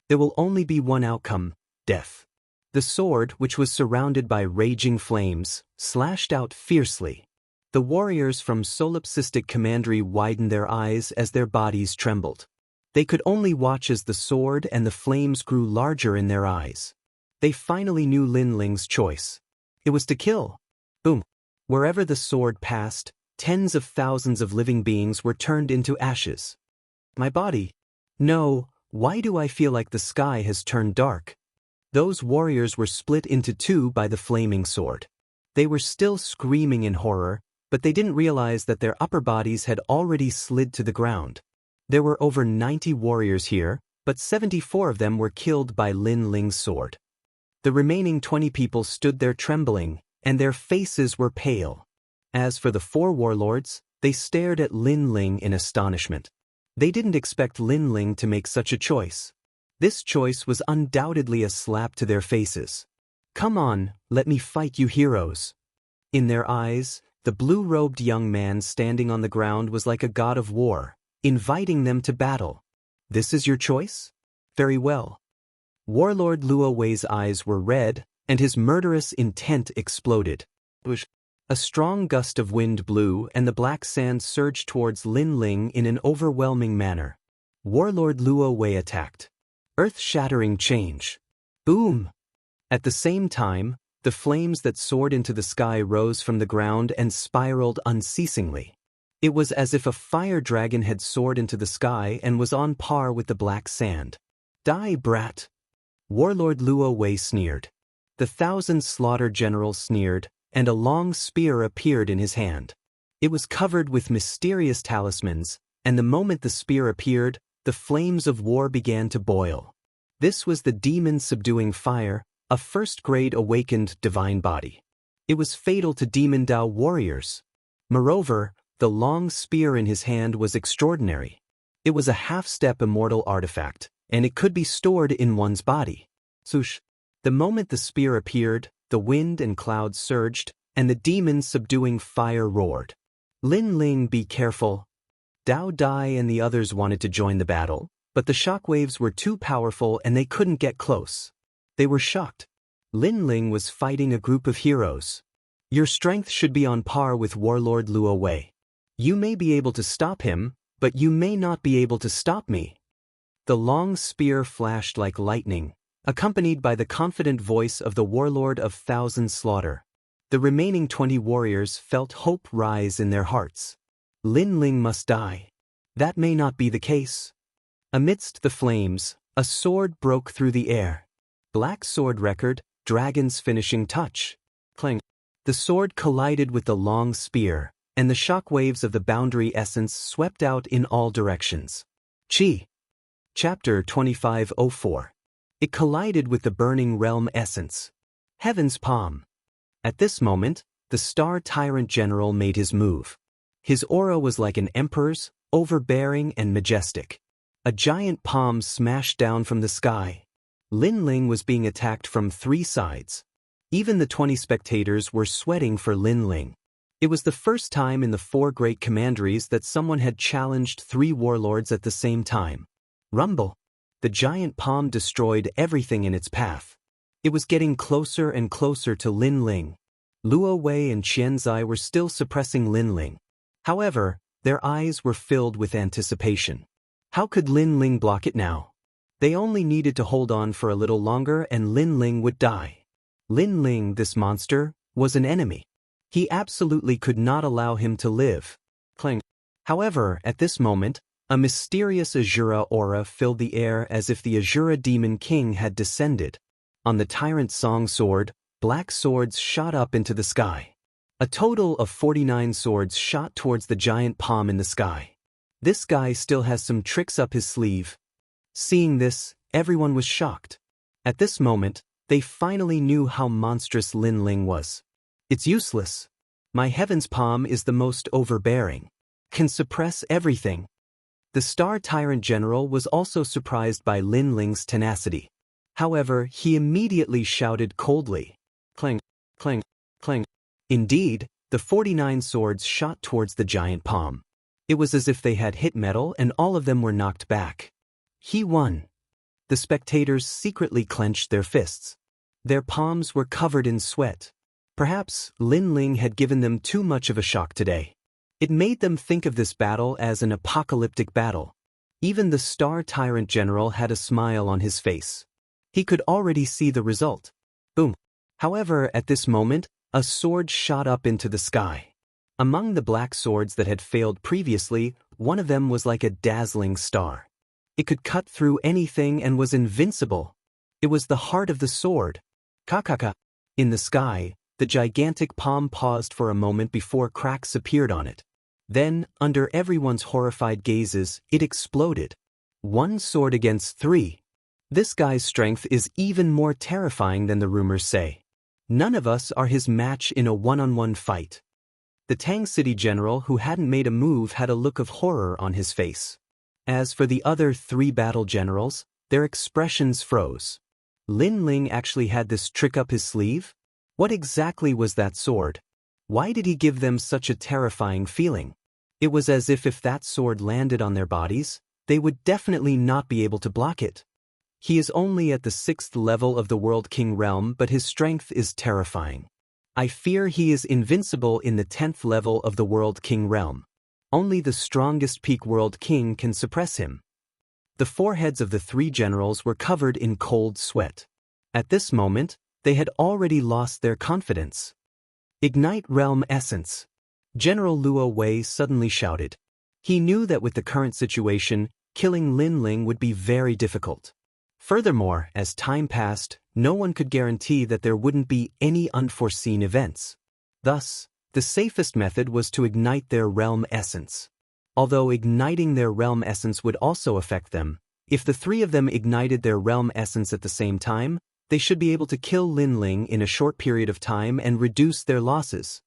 There will only be one outcome, death. The sword, which was surrounded by raging flames, slashed out fiercely. The warriors from Solipsistic Commandery widened their eyes as their bodies trembled. They could only watch as the sword and the flames grew larger in their eyes. They finally knew Lin Ling's choice. It was to kill. Boom. Wherever the sword passed, tens of thousands of living beings were turned into ashes. My body. No, why do I feel like the sky has turned dark? Those warriors were split into 2 by the flaming sword. They were still screaming in horror, but they didn't realize that their upper bodies had already slid to the ground. There were over 90 warriors here, but 74 of them were killed by Lin Ling's sword. The remaining 20 people stood there trembling, and their faces were pale. As for the 4 warlords, they stared at Lin Ling in astonishment. They didn't expect Lin Ling to make such a choice. This choice was undoubtedly a slap to their faces. "Come on, let me fight you heroes." In their eyes, the blue-robed young man standing on the ground was like a god of war, inviting them to battle. "This is your choice? Very well." Warlord Luo Wei's eyes were red, and his murderous intent exploded. A strong gust of wind blew and the black sand surged towards Lin Ling in an overwhelming manner. Warlord Luo Wei attacked. Earth-shattering change. Boom! At the same time, the flames that soared into the sky rose from the ground and spiraled unceasingly. It was as if a fire dragon had soared into the sky and was on par with the black sand. "Die, brat!" Warlord Luo Wei sneered. The 1,000 Slaughter General sneered, and a long spear appeared in his hand. It was covered with mysterious talismans, and the moment the spear appeared, the flames of war began to boil. This was the demon subduing fire, a first-grade awakened divine body. It was fatal to Demon Dao warriors. Moreover, the long spear in his hand was extraordinary. It was a half-step immortal artifact, and it could be stored in one's body. Swoosh! The moment the spear appeared, the wind and clouds surged, and the demon subduing fire roared. "Lin Ling, be careful." Dao Dai and the others wanted to join the battle, but the shockwaves were too powerful and they couldn't get close. They were shocked. Lin Ling was fighting a group of heroes. Your strength should be on par with Warlord Luo Wei. You may be able to stop him, but you may not be able to stop me. The long spear flashed like lightning, accompanied by the confident voice of the warlord of 1,000 Slaughter. The remaining 20 warriors felt hope rise in their hearts. Lin Ling must die. That may not be the case. Amidst the flames, a sword broke through the air. Black sword record, dragon's finishing touch. Clang. The sword collided with the long spear, and the shockwaves of the boundary essence swept out in all directions. Chi. Chapter 2504. It collided with the burning realm essence. Heaven's palm. At this moment, the Star Tyrant General made his move. His aura was like an emperor's, overbearing and majestic. A giant palm smashed down from the sky. Lin Ling was being attacked from 3 sides. Even the 20 spectators were sweating for Lin Ling. It was the first time in the 4 great commanderies that someone had challenged 3 warlords at the same time. Rumble. The giant palm destroyed everything in its path. It was getting closer and closer to Lin Ling. Luo Wei and Xianxia were still suppressing Lin Ling. However, their eyes were filled with anticipation. How could Lin Ling block it now? They only needed to hold on for a little longer and Lin Ling would die. Lin Ling, this monster, was an enemy. He absolutely could not allow him to live. Clang. However, at this moment, a mysterious Azura aura filled the air as if the Azura Demon King had descended. On the Tyrant Song sword, black swords shot up into the sky. A total of 49 swords shot towards the giant palm in the sky. This guy still has some tricks up his sleeve. Seeing this, everyone was shocked. At this moment, they finally knew how monstrous Lin Ling was. It's useless. My heaven's palm is the most overbearing. Can suppress everything. The Star Tyrant General was also surprised by Lin Ling's tenacity. However, he immediately shouted coldly. Clang, clang, clang. Indeed, the 49 swords shot towards the giant palm. It was as if they had hit metal and all of them were knocked back. He won. The spectators secretly clenched their fists. Their palms were covered in sweat. Perhaps Lin Ling had given them too much of a shock today. It made them think of this battle as an apocalyptic battle. Even the Star Tyrant General had a smile on his face. He could already see the result. Boom. However, at this moment, a sword shot up into the sky. Among the black swords that had failed previously, one of them was like a dazzling star. It could cut through anything and was invincible. It was the heart of the sword. Kakaka. In the sky, the gigantic palm paused for a moment before cracks appeared on it. Then, under everyone's horrified gazes, it exploded. 1 sword against 3. This guy's strength is even more terrifying than the rumors say. None of us are his match in a one-on-one fight. The Tang City general who hadn't made a move had a look of horror on his face. As for the other 3 battle generals, their expressions froze. Lin Ling actually had this trick up his sleeve? What exactly was that sword? Why did he give them such a terrifying feeling? It was as if that sword landed on their bodies, they would definitely not be able to block it. He is only at the 6th level of the World King realm, but his strength is terrifying. I fear he is invincible in the 10th level of the World King realm. Only the strongest peak World King can suppress him. The foreheads of the 3 generals were covered in cold sweat. At this moment, they had already lost their confidence. Ignite Realm Essence. General Luo Wei suddenly shouted. He knew that with the current situation, killing Lin Ling would be very difficult. Furthermore, as time passed, no one could guarantee that there wouldn't be any unforeseen events. Thus, the safest method was to ignite their realm essence. Although igniting their realm essence would also affect them, if the 3 of them ignited their realm essence at the same time, they should be able to kill Lin Ling in a short period of time and reduce their losses.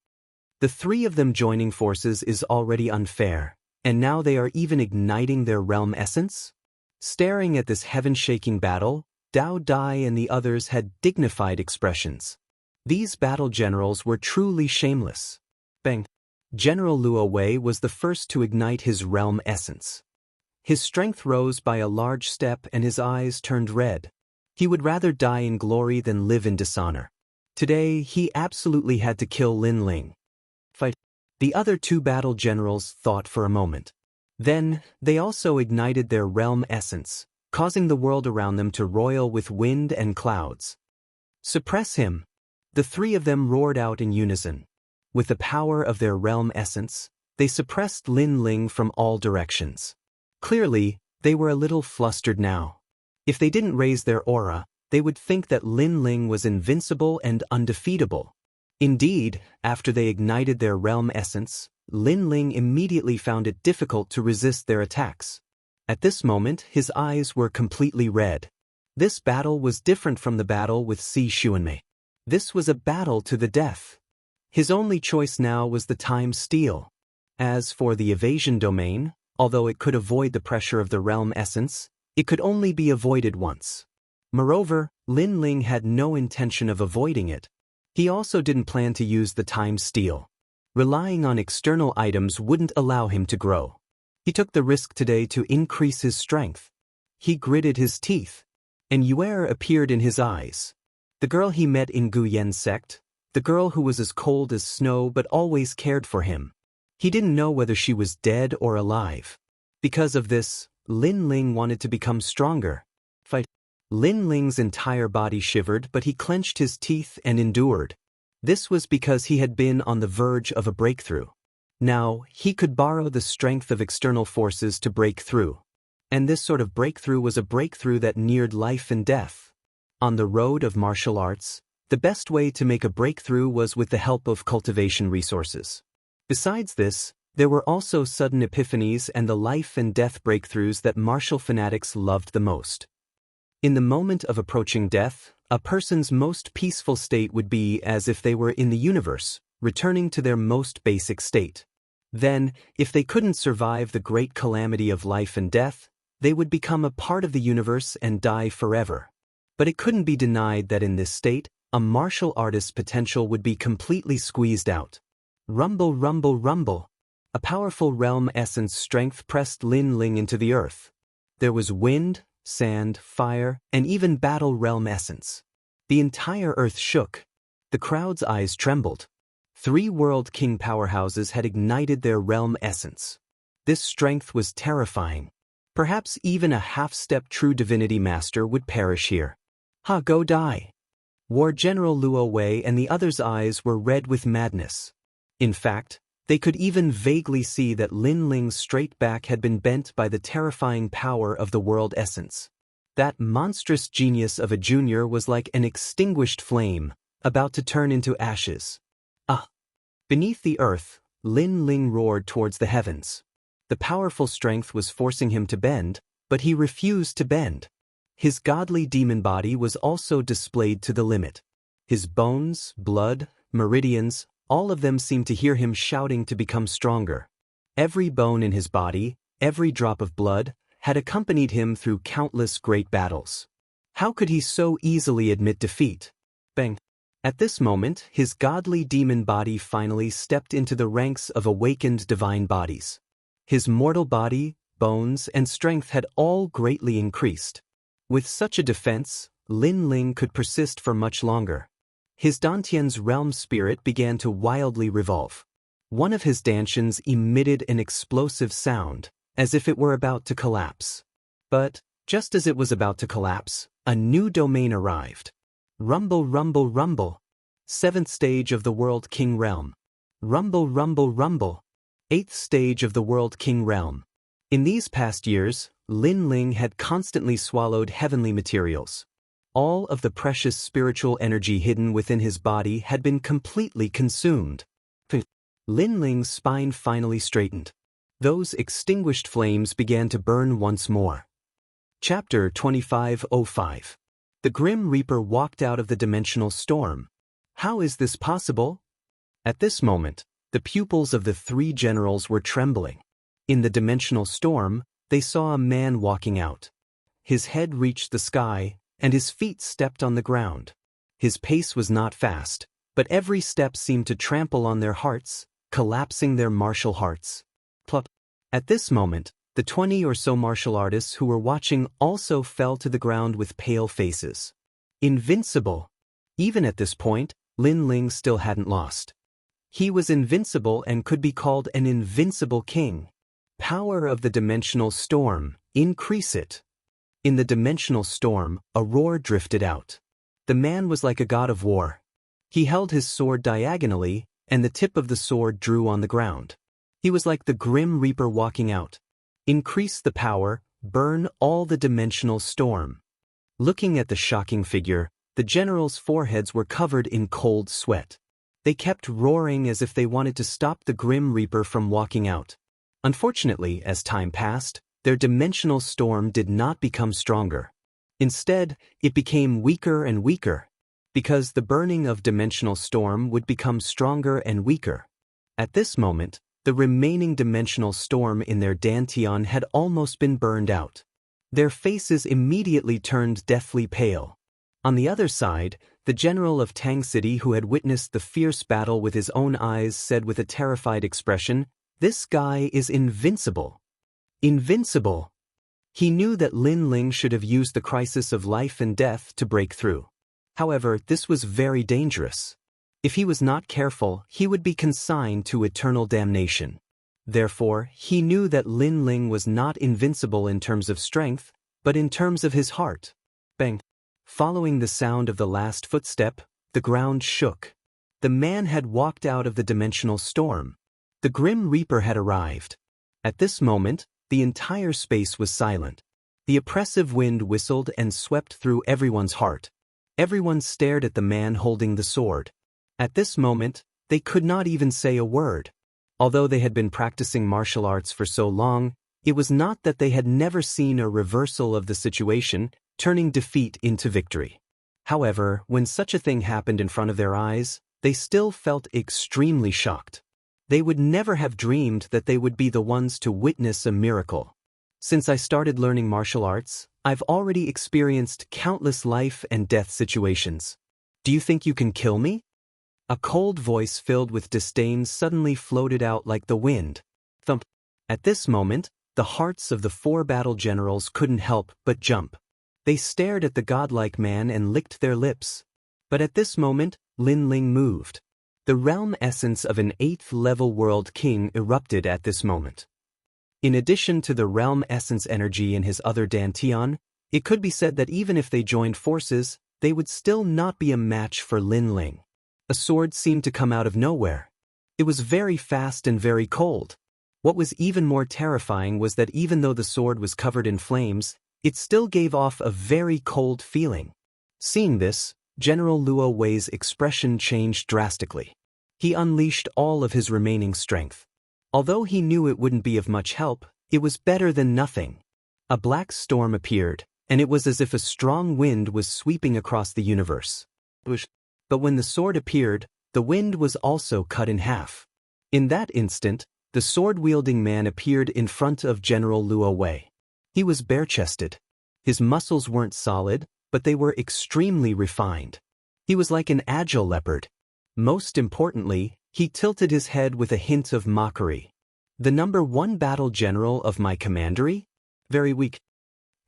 The 3 of them joining forces is already unfair, and now they are even igniting their realm essence? Staring at this heaven-shaking battle, Dao Dai and the others had dignified expressions. These battle generals were truly shameless. Bang! General Luo Wei was the first to ignite his realm essence. His strength rose by a large step and his eyes turned red. He would rather die in glory than live in dishonor. Today, he absolutely had to kill Lin Ling. Fight! The other 2 battle generals thought for a moment. Then, they also ignited their realm essence, causing the world around them to roil with wind and clouds. Suppress him! The 3 of them roared out in unison. With the power of their realm essence, they suppressed Lin Ling from all directions. Clearly, They were a little flustered now. If they didn't raise their aura, they would think that Lin Ling was invincible and undefeatable. Indeed, after they ignited their realm essence, Lin Ling immediately found it difficult to resist their attacks. At this moment, his eyes were completely red. This battle was different from the battle with Si Xuanmei. This was a battle to the death. His only choice now was the time steal. As for the evasion domain, although it could avoid the pressure of the realm essence, it could only be avoided once. Moreover, Lin Ling had no intention of avoiding it. He also didn't plan to use the time steal. Relying on external items wouldn't allow him to grow. He took the risk today to increase his strength. He gritted his teeth, and Yuer appeared in his eyes. The girl he met in Guyen's sect, the girl who was as cold as snow but always cared for him. He didn't know whether she was dead or alive. Because of this, Lin Ling wanted to become stronger. Lin Ling's entire body shivered, but he clenched his teeth and endured. This was because he had been on the verge of a breakthrough. Now, he could borrow the strength of external forces to break through. And this sort of breakthrough was a breakthrough that neared life and death. On the road of martial arts, the best way to make a breakthrough was with the help of cultivation resources. Besides this, there were also sudden epiphanies and the life and death breakthroughs that martial fanatics loved the most. In the moment of approaching death, a person's most peaceful state would be as if they were in the universe, returning to their most basic state. Then, if they couldn't survive the great calamity of life and death, they would become a part of the universe and die forever. But it couldn't be denied that in this state, a martial artist's potential would be completely squeezed out. Rumble, rumble, rumble. A powerful realm essence strength pressed Lin Ling into the earth. There was wind, sand, fire, and even battle realm essence. The entire earth shook. The crowd's eyes trembled. 3 World King powerhouses had ignited their realm essence. This strength was terrifying. Perhaps even a half-step true divinity master would perish here. Go die. War General Luo Wei and the others' eyes were red with madness. In fact, they could even vaguely see that Lin Ling's straight back had been bent by the terrifying power of the world essence. That monstrous genius of a junior was like an extinguished flame, about to turn into ashes. Beneath the earth, Lin Ling roared towards the heavens. The powerful strength was forcing him to bend, but he refused to bend. His godly demon body was also displayed to the limit. His bones, blood, meridians, all of them seemed to hear him shouting to become stronger. Every bone in his body, every drop of blood, had accompanied him through countless great battles. How could he so easily admit defeat? Bang! At this moment, his godly demon body finally stepped into the ranks of awakened divine bodies. His mortal body, bones, and strength had all greatly increased. With such a defense, Lin Ling could persist for much longer. His Dantian's realm spirit began to wildly revolve. One of his Dantians emitted an explosive sound, as if it were about to collapse. But, just as it was about to collapse, a new domain arrived. Rumble, rumble, rumble. 7th stage of the World King Realm. Rumble, rumble, rumble. 8th stage of the World King Realm. In these past years, Lin Ling had constantly swallowed heavenly materials. All of the precious spiritual energy hidden within his body had been completely consumed. Lin Ling's spine finally straightened. Those extinguished flames began to burn once more. Chapter 2505. The Grim Reaper walked out of the dimensional storm. How is this possible? At this moment, the pupils of the 3 generals were trembling. In the dimensional storm, they saw a man walking out. His head reached the sky, and his feet stepped on the ground. His pace was not fast, but every step seemed to trample on their hearts, collapsing their martial hearts. Plop. At this moment, the 20 or so martial artists who were watching also fell to the ground with pale faces. Invincible! Even at this point, Lin Ling still hadn't lost. He was invincible and could be called an invincible king. Power of the dimensional storm, increase it. In the dimensional storm, a roar drifted out. The man was like a god of war. He held his sword diagonally, and the tip of the sword drew on the ground. He was like the Grim Reaper walking out. Increase the power, burn all the dimensional storm. Looking at the shocking figure, the generals' foreheads were covered in cold sweat. They kept roaring as if they wanted to stop the Grim Reaper from walking out. Unfortunately, as time passed, their dimensional storm did not become stronger. Instead, it became weaker and weaker, because the burning of dimensional storm would become stronger and weaker. At this moment, the remaining dimensional storm in their dantian had almost been burned out. Their faces immediately turned deathly pale. On the other side, the general of Tang City who had witnessed the fierce battle with his own eyes said with a terrified expression, "This guy is invincible." Invincible! He knew that Lin Ling should have used the crisis of life and death to break through. However, this was very dangerous. If he was not careful, he would be consigned to eternal damnation. Therefore, he knew that Lin Ling was not invincible in terms of strength, but in terms of his heart. Bang! Following the sound of the last footstep, the ground shook. The man had walked out of the dimensional storm. The Grim Reaper had arrived. At this moment, the entire space was silent. The oppressive wind whistled and swept through everyone's heart. Everyone stared at the man holding the sword. At this moment, they could not even say a word. Although they had been practicing martial arts for so long, it was not that they had never seen a reversal of the situation, turning defeat into victory. However, when such a thing happened in front of their eyes, they still felt extremely shocked. They would never have dreamed that they would be the ones to witness a miracle. Since I started learning martial arts, I've already experienced countless life and death situations. Do you think you can kill me? A cold voice filled with disdain suddenly floated out like the wind. Thump. At this moment, the hearts of the 4 battle generals couldn't help but jump. They stared at the godlike man and licked their lips. But at this moment, Lin Ling moved. The realm essence of an 8th-level world king erupted at this moment. In addition to the realm essence energy in his other dantian, it could be said that even if they joined forces, they would still not be a match for Lin Ling. A sword seemed to come out of nowhere. It was very fast and very cold. What was even more terrifying was that even though the sword was covered in flames, it still gave off a very cold feeling. Seeing this, General Luo Wei's expression changed drastically. He unleashed all of his remaining strength. Although he knew it wouldn't be of much help, it was better than nothing. A black storm appeared, and it was as if a strong wind was sweeping across the universe. But when the sword appeared, the wind was also cut in half. In that instant, the sword-wielding man appeared in front of General Luo Wei. He was bare-chested. His muscles weren't solid, but they were extremely refined. He was like an agile leopard. Most importantly, he tilted his head with a hint of mockery. "The number 1 battle general of my commandery? Very weak."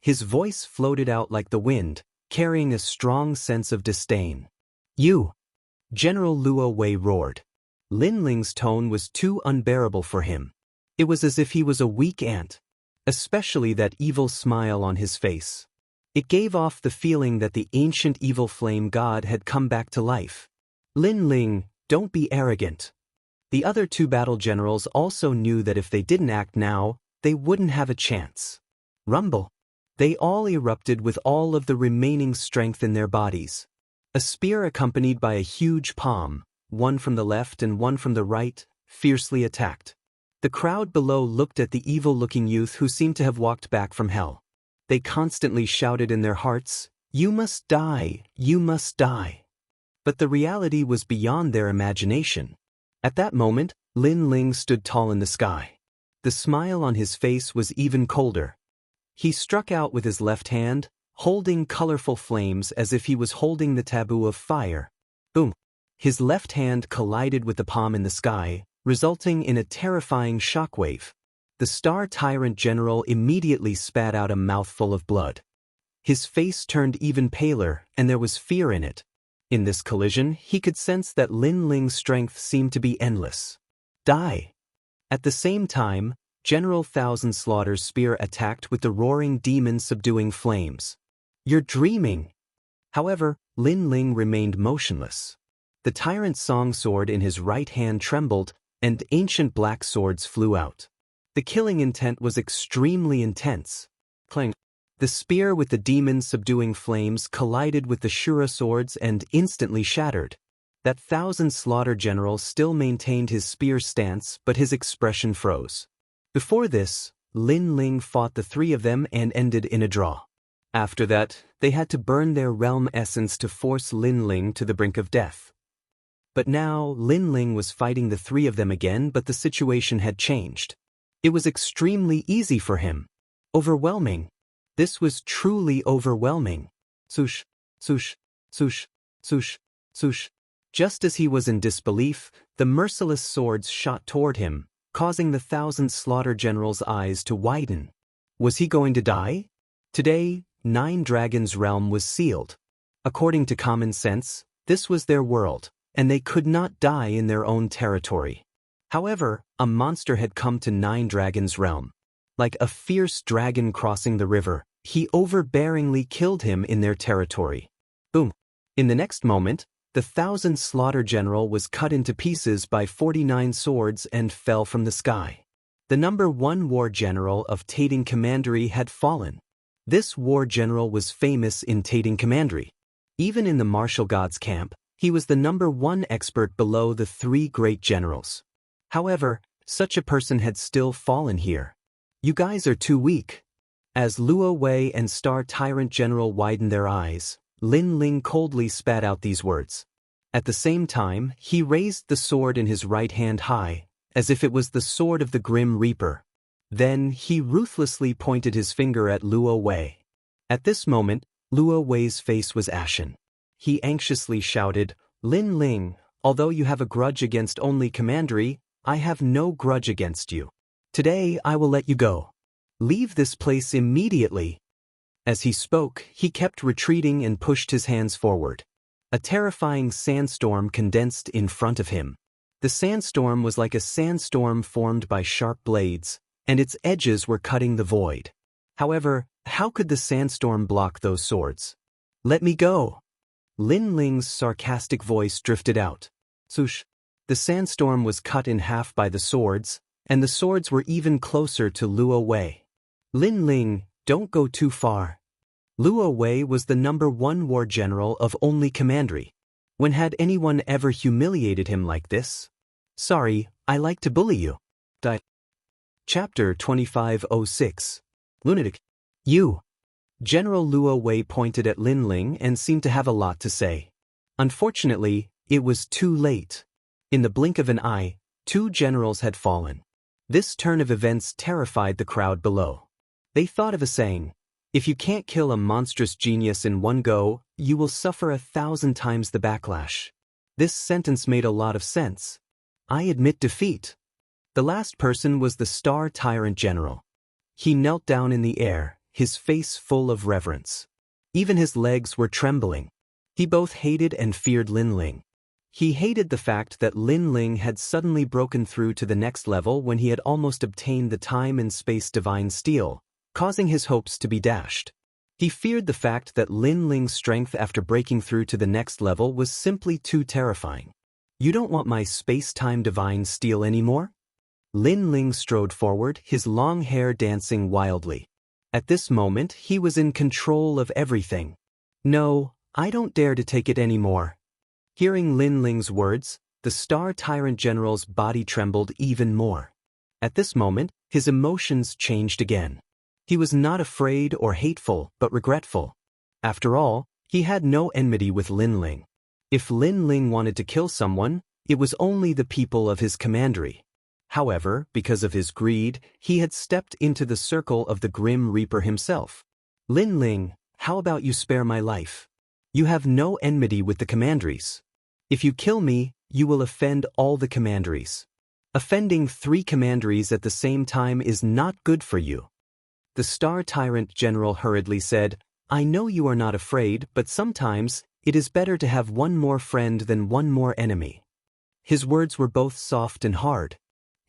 His voice floated out like the wind, carrying a strong sense of disdain. "You!" General Luo Wei roared. Lin Ling's tone was too unbearable for him. It was as if he was a weak ant. Especially that evil smile on his face. It gave off the feeling that the ancient evil flame god had come back to life. "Lin Ling, don't be arrogant." The other 2 battle generals also knew that if they didn't act now, they wouldn't have a chance. Rumble. They all erupted with all of the remaining strength in their bodies. A spear accompanied by a huge palm, one from the left and one from the right, fiercely attacked. The crowd below looked at the evil-looking youth who seemed to have walked back from hell. They constantly shouted in their hearts, "You must die, you must die." But the reality was beyond their imagination. At that moment, Lin Ling stood tall in the sky. The smile on his face was even colder. He struck out with his left hand, holding colorful flames as if he was holding the taboo of fire. Boom! His left hand collided with the palm in the sky, resulting in a terrifying shockwave. The Star Tyrant General immediately spat out a mouthful of blood. His face turned even paler, and there was fear in it. In this collision, he could sense that Lin Ling's strength seemed to be endless. Die! At the same time, General Thousand Slaughter's spear attacked with the roaring demon subduing flames. "You're dreaming!" However, Lin Ling remained motionless. The Tyrant's song sword in his right hand trembled, and ancient black swords flew out. The killing intent was extremely intense. Clang. The spear with the demon-subduing flames collided with the Shura swords and instantly shattered. That 1,000 slaughter general still maintained his spear stance, but his expression froze. Before this, Lin Ling fought the three of them and ended in a draw. After that, they had to burn their realm essence to force Lin Ling to the brink of death. But now, Lin Ling was fighting the three of them again, but the situation had changed. It was extremely easy for him. Overwhelming. This was truly overwhelming. Swoosh, swoosh, swoosh, swoosh, swoosh. Just as he was in disbelief, the merciless swords shot toward him, causing the 1,000 slaughter general's eyes to widen. Was he going to die? Today, 9 Dragons' realm was sealed. According to common sense, this was their world, and they could not die in their own territory. However, a monster had come to 9 Dragons' realm. Like a fierce dragon crossing the river, he overbearingly killed him in their territory. Boom. In the next moment, the 1,000 slaughter general was cut into pieces by 49 swords and fell from the sky. The number 1 war general of Tating Commandery had fallen. This war general was famous in Tating Commandery. Even in the martial gods camp, he was the number 1 expert below the 3 great generals. However, such a person had still fallen here. You guys are too weak. As Luo Wei and Star Tyrant General widened their eyes, Lin Ling coldly spat out these words. At the same time, he raised the sword in his right hand high, as if it was the sword of the Grim Reaper. Then he ruthlessly pointed his finger at Luo Wei. At this moment, Luo Wei's face was ashen. He anxiously shouted, "Lin Ling, although you have a grudge against only Commandery, I have no grudge against you. Today I will let you go. Leave this place immediately." As he spoke, he kept retreating and pushed his hands forward. A terrifying sandstorm condensed in front of him. The sandstorm was like a sandstorm formed by sharp blades, and its edges were cutting the void. However, how could the sandstorm block those swords? "Let me go." Lin Ling's sarcastic voice drifted out. Swoosh. The sandstorm was cut in half by the swords, and the swords were even closer to Luo Wei. "Lin Ling, don't go too far." Luo Wei was the number 1 war general of only Commandery. When had anyone ever humiliated him like this? "Sorry, I like to bully you." Chapter 2506. Lunatic. You. General Luo Wei pointed at Lin Ling and seemed to have a lot to say. Unfortunately, it was too late. In the blink of an eye, 2 generals had fallen. This turn of events terrified the crowd below. They thought of a saying, "If you can't kill a monstrous genius in one go, you will suffer 1,000 times the backlash." This sentence made a lot of sense. I admit defeat. The last person was the Star Tyrant General. He knelt down in the air, his face full of reverence. Even his legs were trembling. He both hated and feared Lin Ling. He hated the fact that Lin Ling had suddenly broken through to the next level when he had almost obtained the time and space divine steel, causing his hopes to be dashed. He feared the fact that Lin Ling's strength after breaking through to the next level was simply too terrifying. "You don't want my space-time divine steel anymore?" Lin Ling strode forward, his long hair dancing wildly. At this moment, he was in control of everything. "No, I don't dare to take it anymore." Hearing Lin Ling's words, the Star Tyrant General's body trembled even more. At this moment, his emotions changed again. He was not afraid or hateful, but regretful. After all, he had no enmity with Lin Ling. If Lin Ling wanted to kill someone, it was only the people of his commandery. However, because of his greed, he had stepped into the circle of the Grim Reaper himself. "Lin Ling, how about you spare my life? You have no enmity with the commanderies. If you kill me, you will offend all the commanderies. Offending 3 commanderies at the same time is not good for you." The Star Tyrant General hurriedly said, "I know you are not afraid, but sometimes it is better to have one more friend than one more enemy." His words were both soft and hard.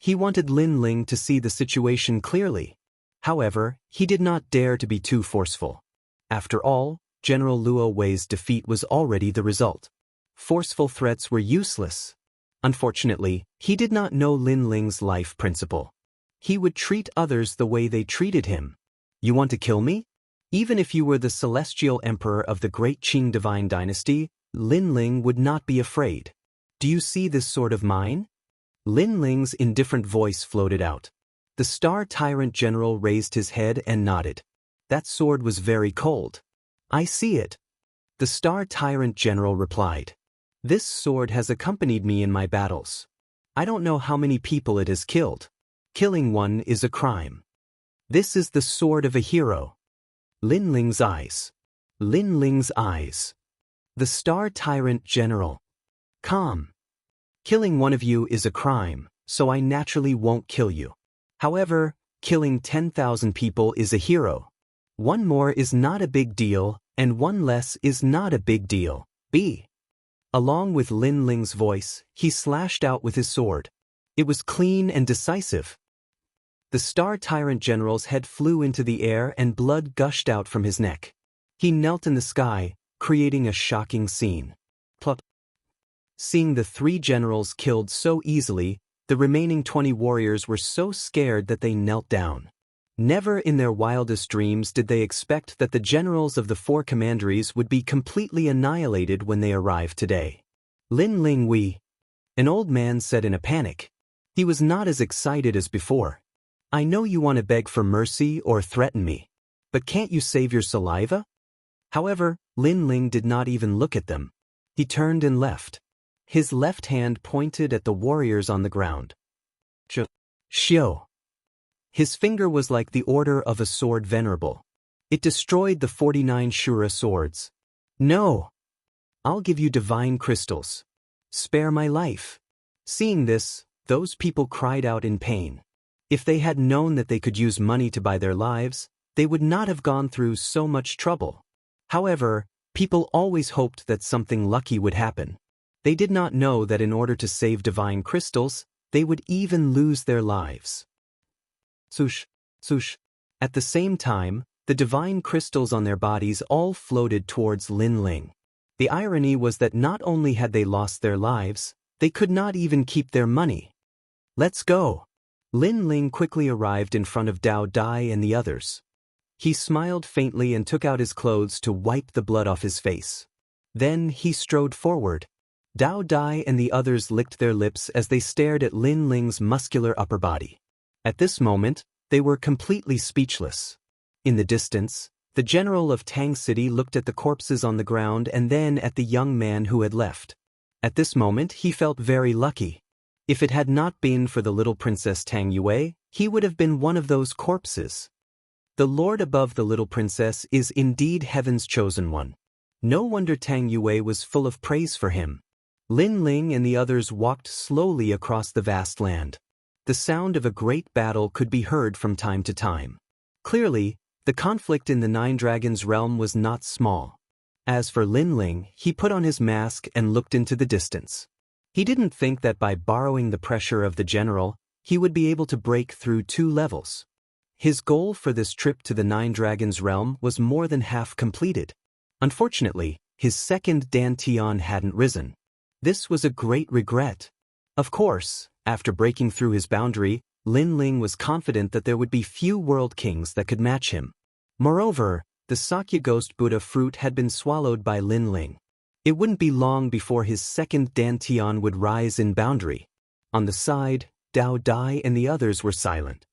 He wanted Lin Ling to see the situation clearly. However, he did not dare to be too forceful. After all, General Luo Wei's defeat was already the result. Forceful threats were useless. Unfortunately, he did not know Lin Ling's life principle. He would treat others the way they treated him. You want to kill me? Even if you were the celestial emperor of the great Qing divine dynasty, Lin Ling would not be afraid. Do you see this sword of mine? Lin Ling's indifferent voice floated out. The Star Tyrant General raised his head and nodded. That sword was very cold. I see it. The Star Tyrant General replied. This sword has accompanied me in my battles. I don't know how many people it has killed. Killing one is a crime. This is the sword of a hero. Lin Ling's eyes. Lin Ling's eyes. The Star Tyrant General. Calm. Killing one of you is a crime, so I naturally won't kill you. However, killing 10,000 people is a hero. One more is not a big deal, and one less is not a big deal. B. Along with Lin Ling's voice, he slashed out with his sword. It was clean and decisive. The Star Tyrant General's head flew into the air and blood gushed out from his neck. He knelt in the sky, creating a shocking scene. Plop. Seeing the 3 generals killed so easily, the remaining 20 warriors were so scared that they knelt down. Never in their wildest dreams did they expect that the generals of the 4 commanderies would be completely annihilated when they arrived today. Lin Ling Wei, an old man said in a panic. He was not as excited as before. I know you want to beg for mercy or threaten me, but can't you save your saliva? However, Lin Ling did not even look at them. He turned and left. His left hand pointed at the warriors on the ground. Xiao. His finger was like the order of a sword venerable. It destroyed the 49 Shura swords. No! I'll give you divine crystals. Spare my life. Seeing this, those people cried out in pain. If they had known that they could use money to buy their lives, they would not have gone through so much trouble. However, people always hoped that something lucky would happen. They did not know that in order to save divine crystals, they would even lose their lives. Swoosh, swoosh. At the same time, the divine crystals on their bodies all floated towards Lin Ling. The irony was that not only had they lost their lives, they could not even keep their money. Let's go. Lin Ling quickly arrived in front of Dao Dai and the others. He smiled faintly and took out his clothes to wipe the blood off his face. Then he strode forward. Dao Dai and the others licked their lips as they stared at Lin Ling's muscular upper body. At this moment, they were completely speechless. In the distance, the general of Tang City looked at the corpses on the ground and then at the young man who had left. At this moment, he felt very lucky. If it had not been for the little princess Tang Yue, he would have been one of those corpses. The lord above the little princess is indeed heaven's chosen one. No wonder Tang Yue was full of praise for him. Lin Ling and the others walked slowly across the vast land. The sound of a great battle could be heard from time to time. Clearly, the conflict in the 9 Dragons realm was not small. As for Lin Ling, he put on his mask and looked into the distance. He didn't think that by borrowing the pressure of the general, he would be able to break through 2 levels. His goal for this trip to the 9 Dragons realm was more than half completed. Unfortunately, his second dantian hadn't risen. This was a great regret. Of course, after breaking through his boundary, Lin Ling was confident that there would be few world kings that could match him. Moreover, the Sakya Ghost Buddha fruit had been swallowed by Lin Ling. It wouldn't be long before his second dantian would rise in boundary. On the side, Dao Dai and the others were silent.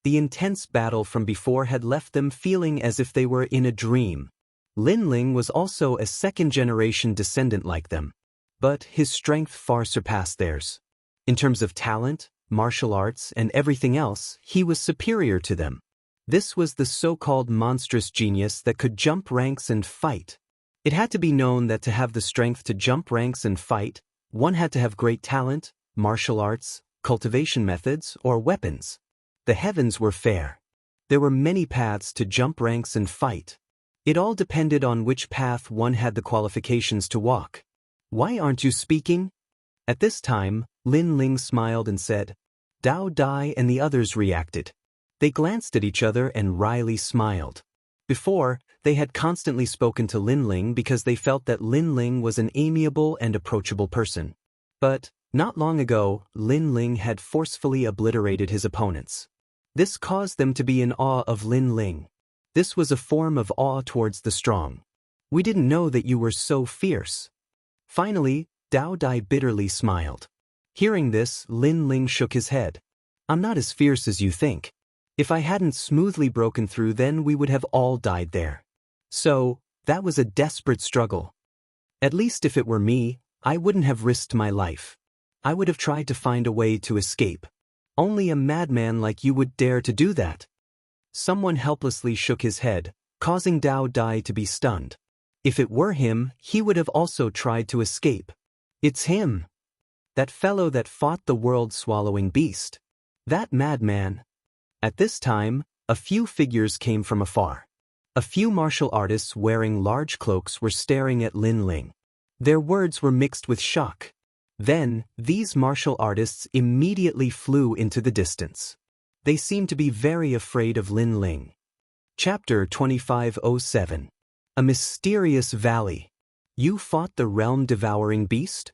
The intense battle from before had left them feeling as if they were in a dream. Lin Ling was also a second-generation descendant like them, but his strength far surpassed theirs. In terms of talent, martial arts, and everything else, he was superior to them. This was the so-called monstrous genius that could jump ranks and fight. It had to be known that to have the strength to jump ranks and fight, one had to have great talent, martial arts, cultivation methods, or weapons. The heavens were fair. There were many paths to jump ranks and fight. It all depended on which path one had the qualifications to walk. Why aren't you speaking? At this time, Lin Ling smiled and said. Dao Dai and the others reacted. They glanced at each other and wryly smiled. Before, they had constantly spoken to Lin Ling because they felt that Lin Ling was an amiable and approachable person. But, not long ago, Lin Ling had forcefully obliterated his opponents. This caused them to be in awe of Lin Ling. This was a form of awe towards the strong. We didn't know that you were so fierce. Finally, Dao Dai bitterly smiled. Hearing this, Lin Ling shook his head. I'm not as fierce as you think. If I hadn't smoothly broken through, then we would have all died there. So, that was a desperate struggle. At least if it were me, I wouldn't have risked my life. I would have tried to find a way to escape. Only a madman like you would dare to do that. Someone helplessly shook his head, causing Dao Dai to be stunned. If it were him, he would have also tried to escape. It's him. That fellow that fought the world-swallowing beast. That madman. At this time, a few figures came from afar. A few martial artists wearing large cloaks were staring at Lin Ling. Their words were mixed with shock. Then, these martial artists immediately flew into the distance. They seemed to be very afraid of Lin Ling. Chapter 2507. A Mysterious Valley. You fought the realm-devouring beast?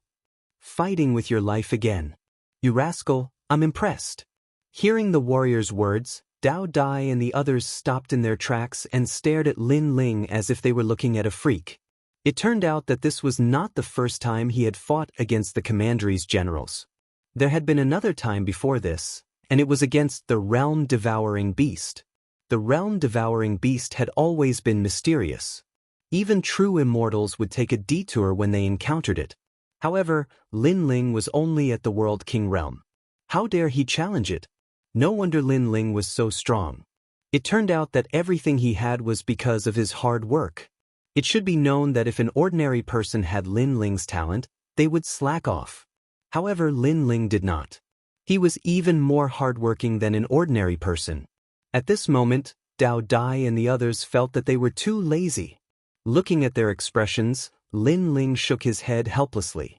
Fighting with your life again. You rascal, I'm impressed. Hearing the warrior's words, Dao Dai and the others stopped in their tracks and stared at Lin Ling as if they were looking at a freak. It turned out that this was not the first time he had fought against the commandery's generals. There had been another time before this, and it was against the realm-devouring beast. The realm-devouring beast had always been mysterious. Even true immortals would take a detour when they encountered it. However, Lin Ling was only at the World King realm. How dare he challenge it? No wonder Lin Ling was so strong. It turned out that everything he had was because of his hard work. It should be known that if an ordinary person had Lin Ling's talent, they would slack off. However, Lin Ling did not. He was even more hardworking than an ordinary person. At this moment, Dao Dai and the others felt that they were too lazy. Looking at their expressions, Lin Ling shook his head helplessly.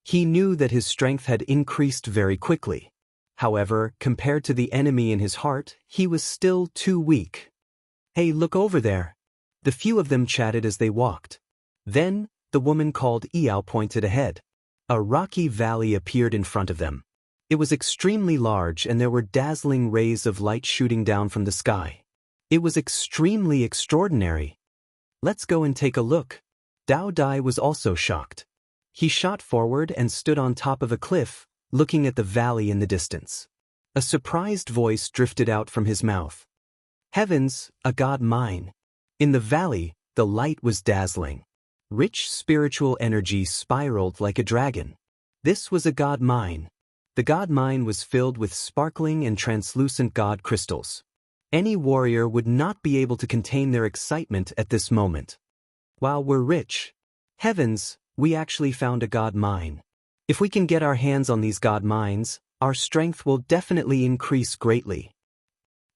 He knew that his strength had increased very quickly. However, compared to the enemy in his heart, he was still too weak. Hey, look over there. The few of them chatted as they walked. Then, the woman called Yao pointed ahead. A rocky valley appeared in front of them. It was extremely large and there were dazzling rays of light shooting down from the sky. It was extremely extraordinary. Let's go and take a look. Dao Dai was also shocked. He shot forward and stood on top of a cliff, looking at the valley in the distance. A surprised voice drifted out from his mouth. Heavens, a god mine. In the valley, the light was dazzling. Rich spiritual energy spiraled like a dragon. This was a god mine. The god mine was filled with sparkling and translucent god crystals. Any warrior would not be able to contain their excitement at this moment. Wow, we're rich. Heavens, we actually found a god mine. If we can get our hands on these god mines, our strength will definitely increase greatly.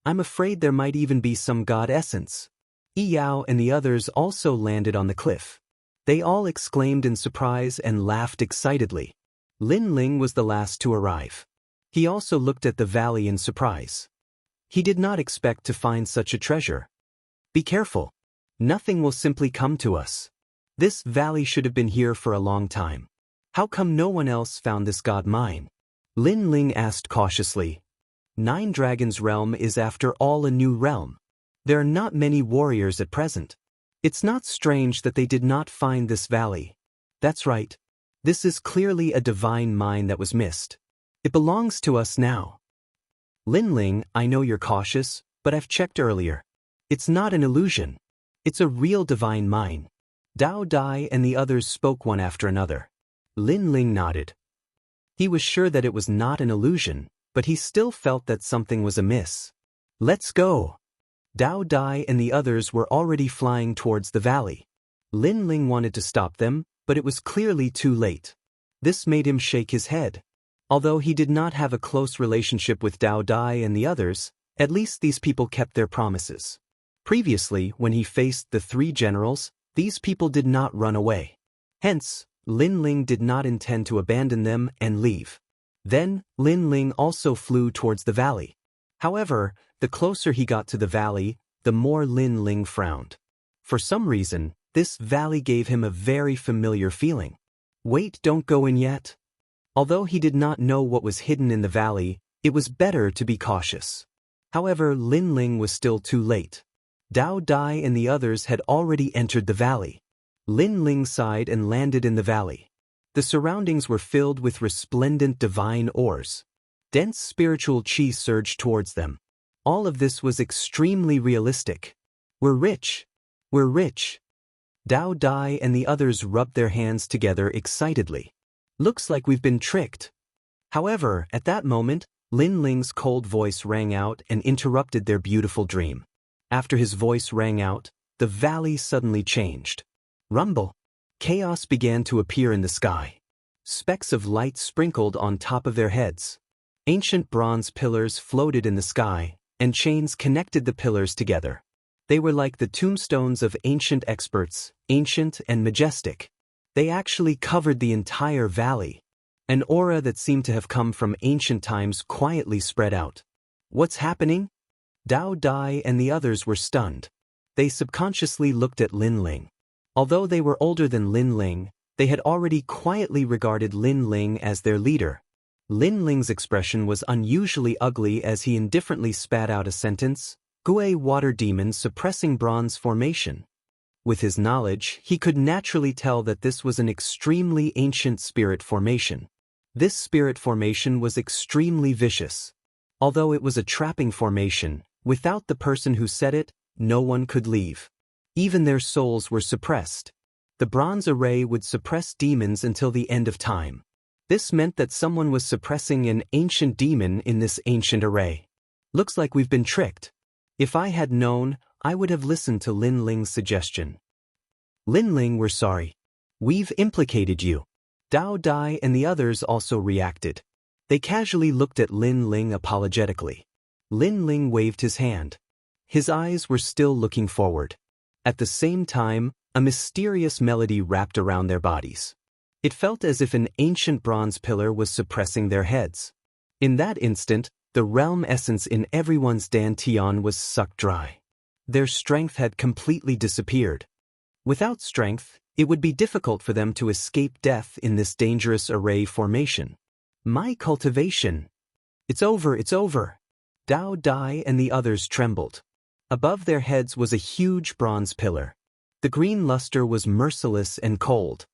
I'm afraid there might even be some god essence. Yao and the others also landed on the cliff. They all exclaimed in surprise and laughed excitedly. Lin Ling was the last to arrive. He also looked at the valley in surprise. He did not expect to find such a treasure. Be careful. Nothing will simply come to us. This valley should have been here for a long time. How come no one else found this god mine? Lin Ling asked cautiously. Nine Dragons' realm is after all a new realm. There are not many warriors at present. It's not strange that they did not find this valley. That's right. This is clearly a divine mine that was missed. It belongs to us now. Lin Ling, I know you're cautious, but I've checked earlier. It's not an illusion. It's a real divine mine. Dao Dai and the others spoke one after another. Lin Ling nodded. He was sure that it was not an illusion, but he still felt that something was amiss. Let's go. Dao Dai and the others were already flying towards the valley. Lin Ling wanted to stop them, but it was clearly too late. This made him shake his head. Although he did not have a close relationship with Dao Dai and the others, at least these people kept their promises. Previously, when he faced the three generals, these people did not run away. Hence, Lin Ling did not intend to abandon them and leave. Then, Lin Ling also flew towards the valley. However, the closer he got to the valley, the more Lin Ling frowned. For some reason, this valley gave him a very familiar feeling. Wait, don't go in yet. Although he did not know what was hidden in the valley, it was better to be cautious. However, Lin Ling was still too late. Dao Dai and the others had already entered the valley. Lin Ling sighed and landed in the valley. The surroundings were filled with resplendent divine ores. Dense spiritual qi surged towards them. All of this was extremely realistic. We're rich. We're rich. Dao Dai and the others rubbed their hands together excitedly. Looks like we've been tricked. However, at that moment, Lin Ling's cold voice rang out and interrupted their beautiful dream. After his voice rang out, the valley suddenly changed. Rumble. Chaos began to appear in the sky. Specks of light sprinkled on top of their heads. Ancient bronze pillars floated in the sky, and chains connected the pillars together. They were like the tombstones of ancient experts, ancient and majestic. They actually covered the entire valley. An aura that seemed to have come from ancient times quietly spread out. What's happening? Dao Dai and the others were stunned. They subconsciously looked at Lin Ling. Although they were older than Lin Ling, they had already quietly regarded Lin Ling as their leader. Lin Ling's expression was unusually ugly as he indifferently spat out a sentence, Gui water demon suppressing bronze formation. With his knowledge, he could naturally tell that this was an extremely ancient spirit formation. This spirit formation was extremely vicious. Although it was a trapping formation, without the person who said it, no one could leave. Even their souls were suppressed. The bronze array would suppress demons until the end of time. This meant that someone was suppressing an ancient demon in this ancient array. Looks like we've been tricked. If I had known, I would have listened to Lin Ling's suggestion. Lin Ling, we're sorry. We've implicated you. Dao Dai and the others also reacted. They casually looked at Lin Ling apologetically. Lin Ling waved his hand. His eyes were still looking forward. At the same time, a mysterious melody wrapped around their bodies. It felt as if an ancient bronze pillar was suppressing their heads. In that instant, the realm essence in everyone's dantian was sucked dry. Their strength had completely disappeared. Without strength, it would be difficult for them to escape death in this dangerous array formation. My cultivation. It's over, it's over. Dao Dai and the others trembled. Above their heads was a huge bronze pillar. The green luster was merciless and cold.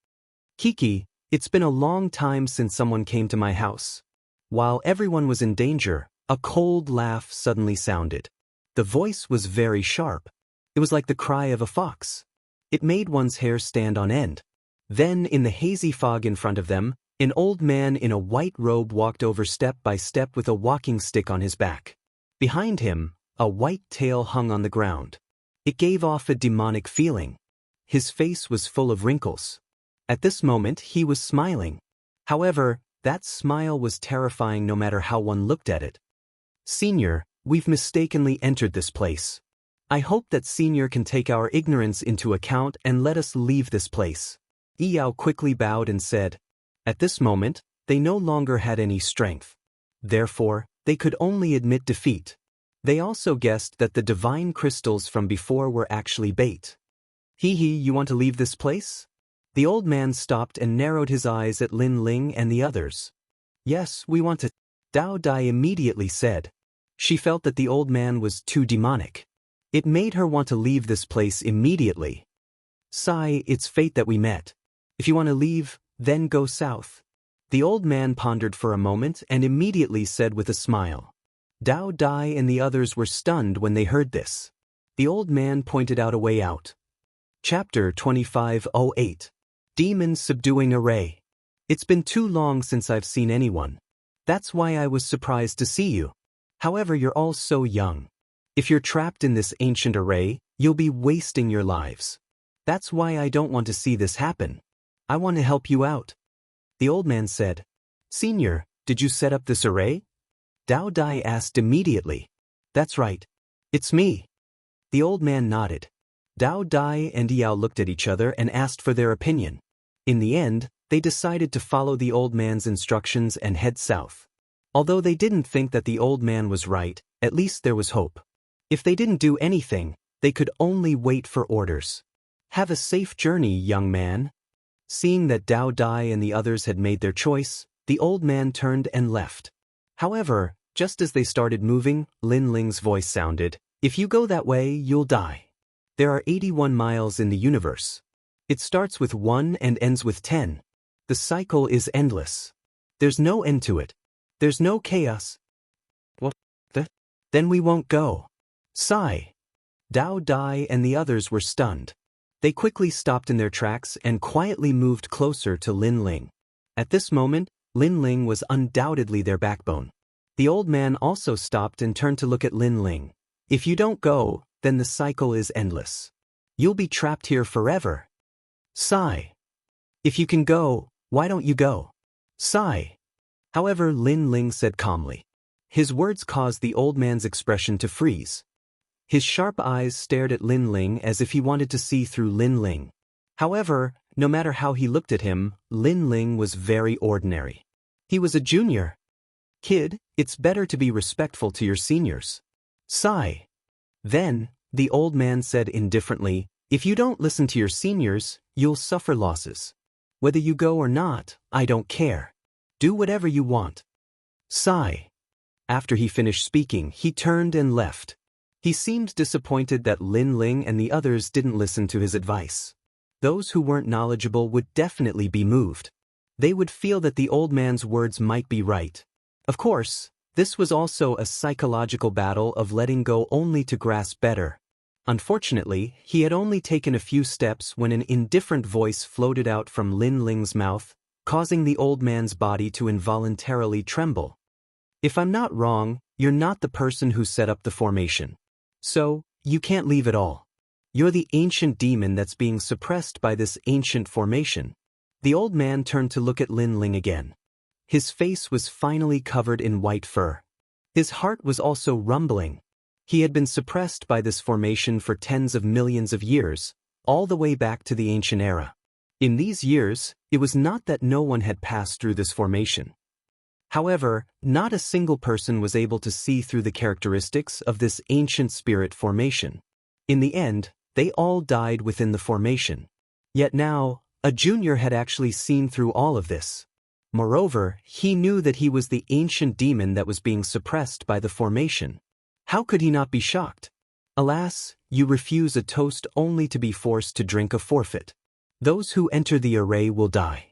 Kiki, it's been a long time since someone came to my house. While everyone was in danger, a cold laugh suddenly sounded. The voice was very sharp. It was like the cry of a fox. It made one's hair stand on end. Then, in the hazy fog in front of them, an old man in a white robe walked over step by step with a walking stick on his back. Behind him, a white tail hung on the ground. It gave off a demonic feeling. His face was full of wrinkles. At this moment, he was smiling. However, that smile was terrifying no matter how one looked at it. Senior, we've mistakenly entered this place. I hope that Senior can take our ignorance into account and let us leave this place. Yao quickly bowed and said. At this moment, they no longer had any strength. Therefore, they could only admit defeat. They also guessed that the divine crystals from before were actually bait. You want to leave this place? The old man stopped and narrowed his eyes at Lin Ling and the others. Yes, we want to. Dao Dai immediately said. She felt that the old man was too demonic. It made her want to leave this place immediately. Sai, it's fate that we met. If you want to leave, then go south. The old man pondered for a moment and immediately said with a smile. Dao Dai and the others were stunned when they heard this. The old man pointed out a way out. Chapter 2508. Demons Subduing Array. It's been too long since I've seen anyone. That's why I was surprised to see you. However, you're all so young. If you're trapped in this ancient array, you'll be wasting your lives. That's why I don't want to see this happen. I want to help you out. The old man said. Senior, did you set up this array? Dao Dai asked immediately. That's right. It's me. The old man nodded. Dao Dai and Yao looked at each other and asked for their opinion. In the end, they decided to follow the old man's instructions and head south. Although they didn't think that the old man was right, at least there was hope. If they didn't do anything, they could only wait for orders. Have a safe journey, young man. Seeing that Dao Dai and the others had made their choice, the old man turned and left. However, Just as they started moving, Lin Ling's voice sounded, "If you go that way, you'll die. There are 81 miles in the universe. It starts with 1 and ends with 10. The cycle is endless. There's no end to it. There's no chaos. What? Then we won't go." Sigh. Dao Dai and the others were stunned. They quickly stopped in their tracks and quietly moved closer to Lin Ling. At this moment, Lin Ling was undoubtedly their backbone. The old man also stopped and turned to look at Lin Ling. "If you don't go, then the cycle is endless. You'll be trapped here forever." Sigh. "If you can go, why don't you go?" Sigh. However, Lin Ling said calmly. His words caused the old man's expression to freeze. His sharp eyes stared at Lin Ling as if he wanted to see through Lin Ling. However, no matter how he looked at him, Lin Ling was very ordinary. He was a junior. "Kid, it's better to be respectful to your seniors." Sigh. Then, the old man said indifferently, "If you don't listen to your seniors, you'll suffer losses. Whether you go or not, I don't care. Do whatever you want." Sigh. After he finished speaking, he turned and left. He seemed disappointed that Lin Ling and the others didn't listen to his advice. Those who weren't knowledgeable would definitely be moved. They would feel that the old man's words might be right. Of course, this was also a psychological battle of letting go only to grasp better. Unfortunately, he had only taken a few steps when an indifferent voice floated out from Lin Ling's mouth, causing the old man's body to involuntarily tremble. "If I'm not wrong, you're not the person who set up the formation. So, you can't leave at all. You're the ancient demon that's being suppressed by this ancient formation." The old man turned to look at Lin Ling again. His face was finally covered in white fur. His heart was also rumbling. He had been suppressed by this formation for tens of millions of years, all the way back to the ancient era. In these years, it was not that no one had passed through this formation. However, not a single person was able to see through the characteristics of this ancient spirit formation. In the end, they all died within the formation. Yet now, a junior had actually seen through all of this. Moreover, he knew that he was the ancient demon that was being suppressed by the formation. How could he not be shocked? Alas, you refuse a toast only to be forced to drink a forfeit. Those who enter the array will die.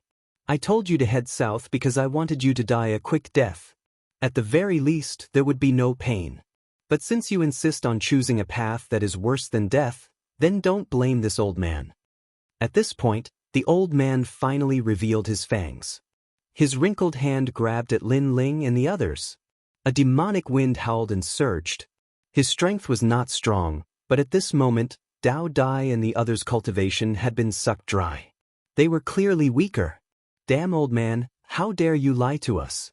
I told you to head south because I wanted you to die a quick death. At the very least, there would be no pain. But since you insist on choosing a path that is worse than death, then don't blame this old man." At this point, the old man finally revealed his fangs. His wrinkled hand grabbed at Lin Ling and the others. A demonic wind howled and surged. His strength was not strong, but at this moment, Dao Dai and the others' cultivation had been sucked dry. They were clearly weaker. "Damn old man, how dare you lie to us?"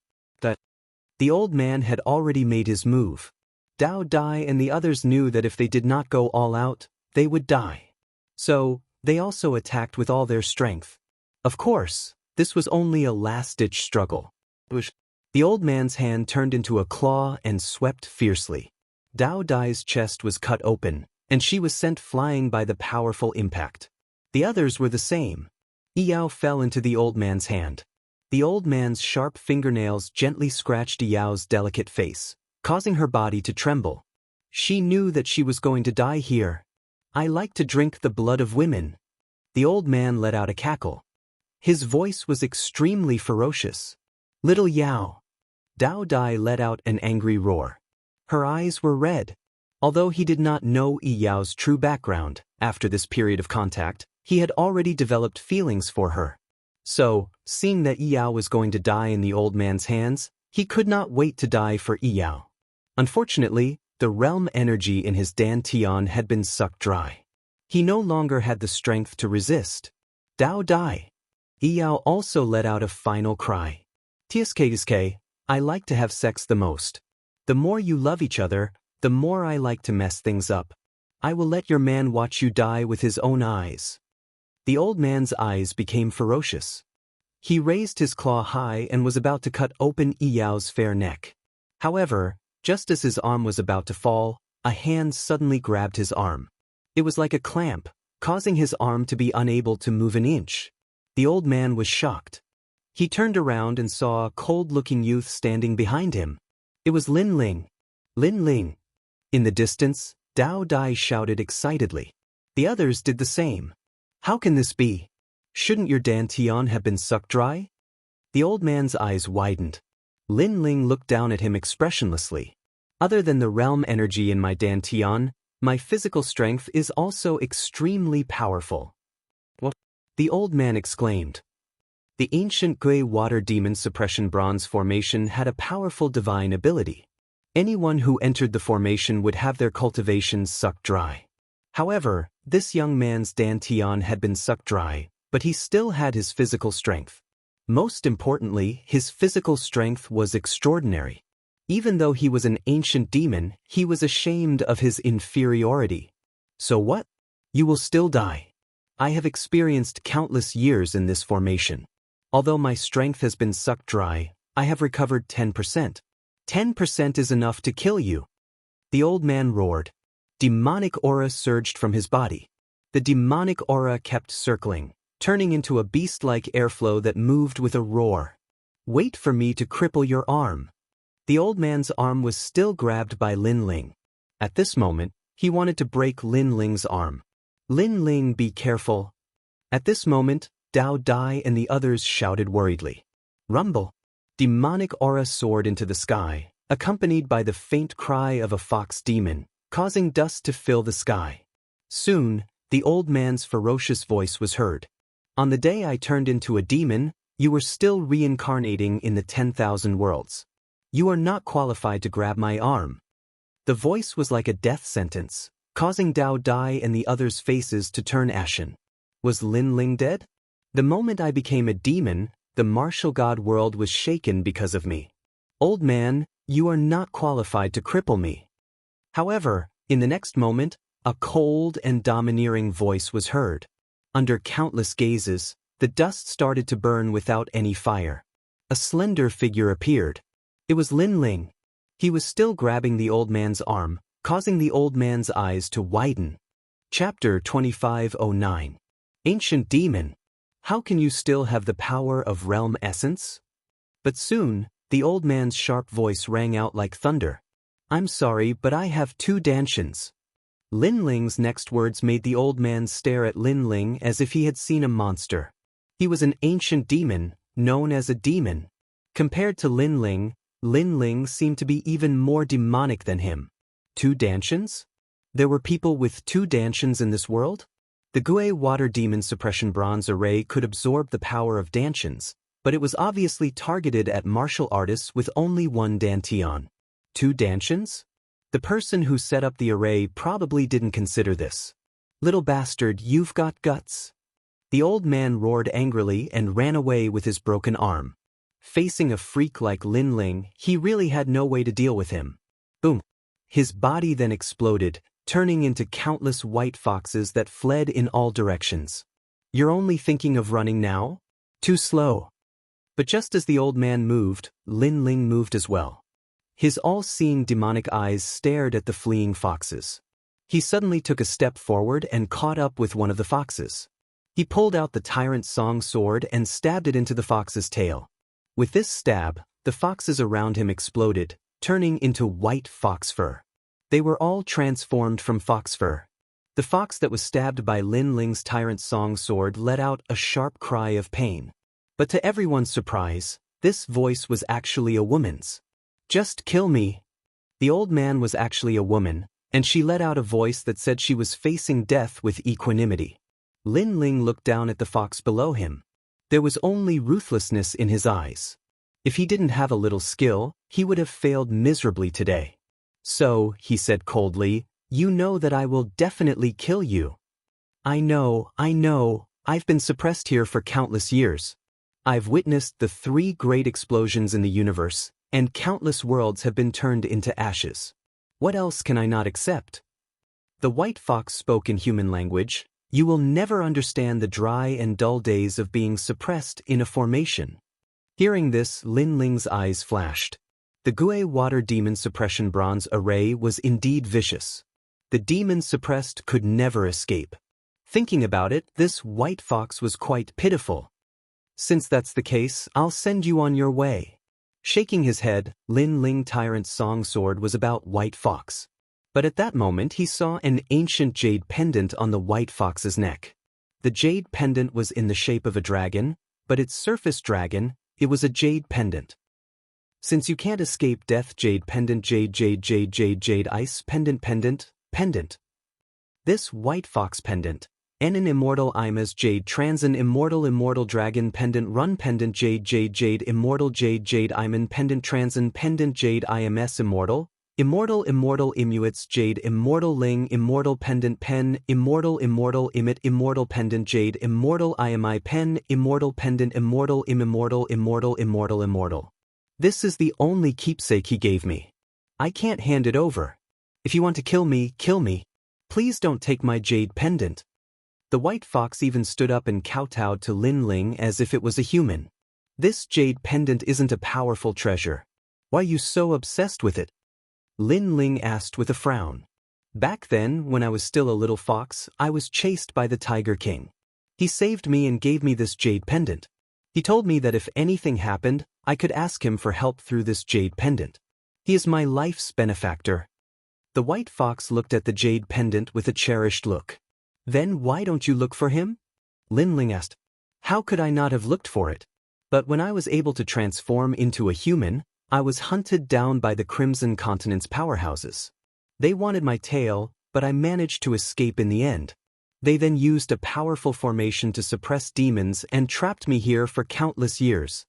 The old man had already made his move. Dao Dai and the others knew that if they did not go all out, they would die. So, they also attacked with all their strength. Of course, this was only a last-ditch struggle. The old man's hand turned into a claw and swept fiercely. Dao Dai's chest was cut open, and she was sent flying by the powerful impact. The others were the same. Yao fell into the old man's hand. The old man's sharp fingernails gently scratched Yao's delicate face, causing her body to tremble. She knew that she was going to die here. "I like to drink the blood of women." The old man let out a cackle. His voice was extremely ferocious. "Little Yao." Dao Dai let out an angry roar. Her eyes were red. Although he did not know Yao's true background, after this period of contact, he had already developed feelings for her. So, seeing that Yao was going to die in the old man's hands, he could not wait to die for Yao. Unfortunately, the realm energy in his dantian had been sucked dry. He no longer had the strength to resist. Dao Dai. Yao also let out a final cry. "Tsk, I like to have sex the most. The more you love each other, the more I like to mess things up. I will let your man watch you die with his own eyes." The old man's eyes became ferocious. He raised his claw high and was about to cut open Yao's fair neck. However, just as his arm was about to fall, a hand suddenly grabbed his arm. It was like a clamp, causing his arm to be unable to move an inch. The old man was shocked. He turned around and saw a cold-looking youth standing behind him. It was Lin Ling. Lin Ling. In the distance, Dao Dai shouted excitedly. The others did the same. How can this be? Shouldn't your dantian have been sucked dry? The old man's eyes widened. Lin Ling looked down at him expressionlessly. Other than the realm energy in my dantian, my physical strength is also extremely powerful. What? The old man exclaimed. The ancient Gui water demon suppression bronze formation had a powerful divine ability. Anyone who entered the formation would have their cultivations sucked dry. However, this young man's dantian had been sucked dry, but he still had his physical strength. Most importantly, his physical strength was extraordinary. Even though he was an ancient demon, he was ashamed of his inferiority. So what? You will still die. I have experienced countless years in this formation. Although my strength has been sucked dry, I have recovered 10%. 10% is enough to kill you. The old man roared. Demonic aura surged from his body. The demonic aura kept circling, turning into a beast-like airflow that moved with a roar. Wait for me to cripple your arm. The old man's arm was still grabbed by Lin Ling. At this moment, he wanted to break Lin Ling's arm. Lin Ling, be careful. At this moment, Dao Dai and the others shouted worriedly. Rumble. Demonic aura soared into the sky, accompanied by the faint cry of a fox demon, causing dust to fill the sky. Soon, the old man's ferocious voice was heard. On the day I turned into a demon, you were still reincarnating in the 10,000 worlds. You are not qualified to grab my arm. The voice was like a death sentence, causing Dao Dai and the others' faces to turn ashen. Was Lin Ling dead? The moment I became a demon, the martial god world was shaken because of me. Old man, you are not qualified to cripple me. However, in the next moment, a cold and domineering voice was heard. Under countless gazes, the dust started to burn without any fire. A slender figure appeared. It was Lin Ling. He was still grabbing the old man's arm, causing the old man's eyes to widen. Chapter 2509. Ancient Demon. How can you still have the power of realm essence? But soon, the old man's sharp voice rang out like thunder. I'm sorry, but I have 2 dantians. Lin Ling's next words made the old man stare at Lin Ling as if he had seen a monster. He was an ancient demon, known as a demon. Compared to Lin Ling seemed to be even more demonic than him. 2 dantians? There were people with 2 dantians in this world? The Gui water demon suppression bronze array could absorb the power of dantians, but it was obviously targeted at martial artists with only 1 dantian. 2 dantians? The person who set up the array probably didn't consider this. Little bastard, you've got guts. The old man roared angrily and ran away with his broken arm. Facing a freak like Lin Ling, he really had no way to deal with him. Boom. His body then exploded, turning into countless white foxes that fled in all directions. You're only thinking of running now? Too slow. But just as the old man moved, Lin Ling moved as well. His all-seeing demonic eyes stared at the fleeing foxes. He suddenly took a step forward and caught up with one of the foxes. He pulled out the tyrant song sword and stabbed it into the fox's tail. With this stab, the foxes around him exploded, turning into white fox fur. They were all transformed from fox fur. The fox that was stabbed by Lin Ling's tyrant song sword let out a sharp cry of pain. But to everyone's surprise, this voice was actually a woman's. Just kill me. The old man was actually a woman, and she let out a voice that said she was facing death with equanimity. Lin Ling looked down at the fox below him. There was only ruthlessness in his eyes. If he didn't have a little skill, he would have failed miserably today. So, he said coldly, you know that I will definitely kill you. I know, I've been suppressed here for countless years. I've witnessed the 3 great explosions in the universe, and countless worlds have been turned into ashes. What else can I not accept? The white fox spoke in human language. You will never understand the dry and dull days of being suppressed in a formation. Hearing this, Lin Ling's eyes flashed. The Gui water demon suppression bronze array was indeed vicious. The demon suppressed could never escape. Thinking about it, this white fox was quite pitiful. Since that's the case, I'll send you on your way. Shaking his head, Lin Ling Tyrant's song sword was about White Fox. But at that moment he saw an ancient jade pendant on the White Fox's neck. The jade pendant was in the shape of a dragon, but its surface dragon, it was a jade pendant. Since you can't escape death, jade pendant, jade ice pendant. This White Fox pendant, an immortal imas jade transan immortal dragon pendant run pendant jade immortal jade iman pendant transan pendant jade ims immortal imuits jade immortal ling immortal pendant pen immortal emit immortal pendant jade immortal imi pen immortal pendant immortal immortal. This is the only keepsake he gave me. I can't hand it over. If you want to kill me, kill me. Please don't take my jade pendant. The White Fox even stood up and kowtowed to Lin Ling as if it was a human. This jade pendant isn't a powerful treasure. Why are you so obsessed with it? Lin Ling asked with a frown. Back then, when I was still a little fox, I was chased by the Tiger King. He saved me and gave me this jade pendant. He told me that if anything happened, I could ask him for help through this jade pendant. He is my life's benefactor. The White Fox looked at the jade pendant with a cherished look. Then why don't you look for him? Lin Ling asked. How could I not have looked for it? But when I was able to transform into a human, I was hunted down by the Crimson Continent's powerhouses. They wanted my tail, but I managed to escape in the end. They then used a powerful formation to suppress demons and trapped me here for countless years.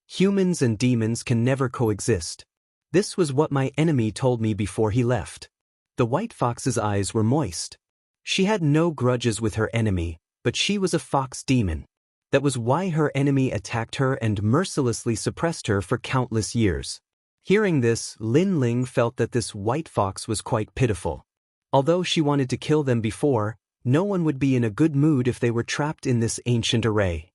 Humans and demons can never coexist. This was what my enemy told me before he left. The White Fox's eyes were moist. She had no grudges with her enemy, but she was a fox demon. That was why her enemy attacked her and mercilessly suppressed her for countless years. Hearing this, Lin Ling felt that this White Fox was quite pitiful. Although she wanted to kill them before, no one would be in a good mood if they were trapped in this ancient array.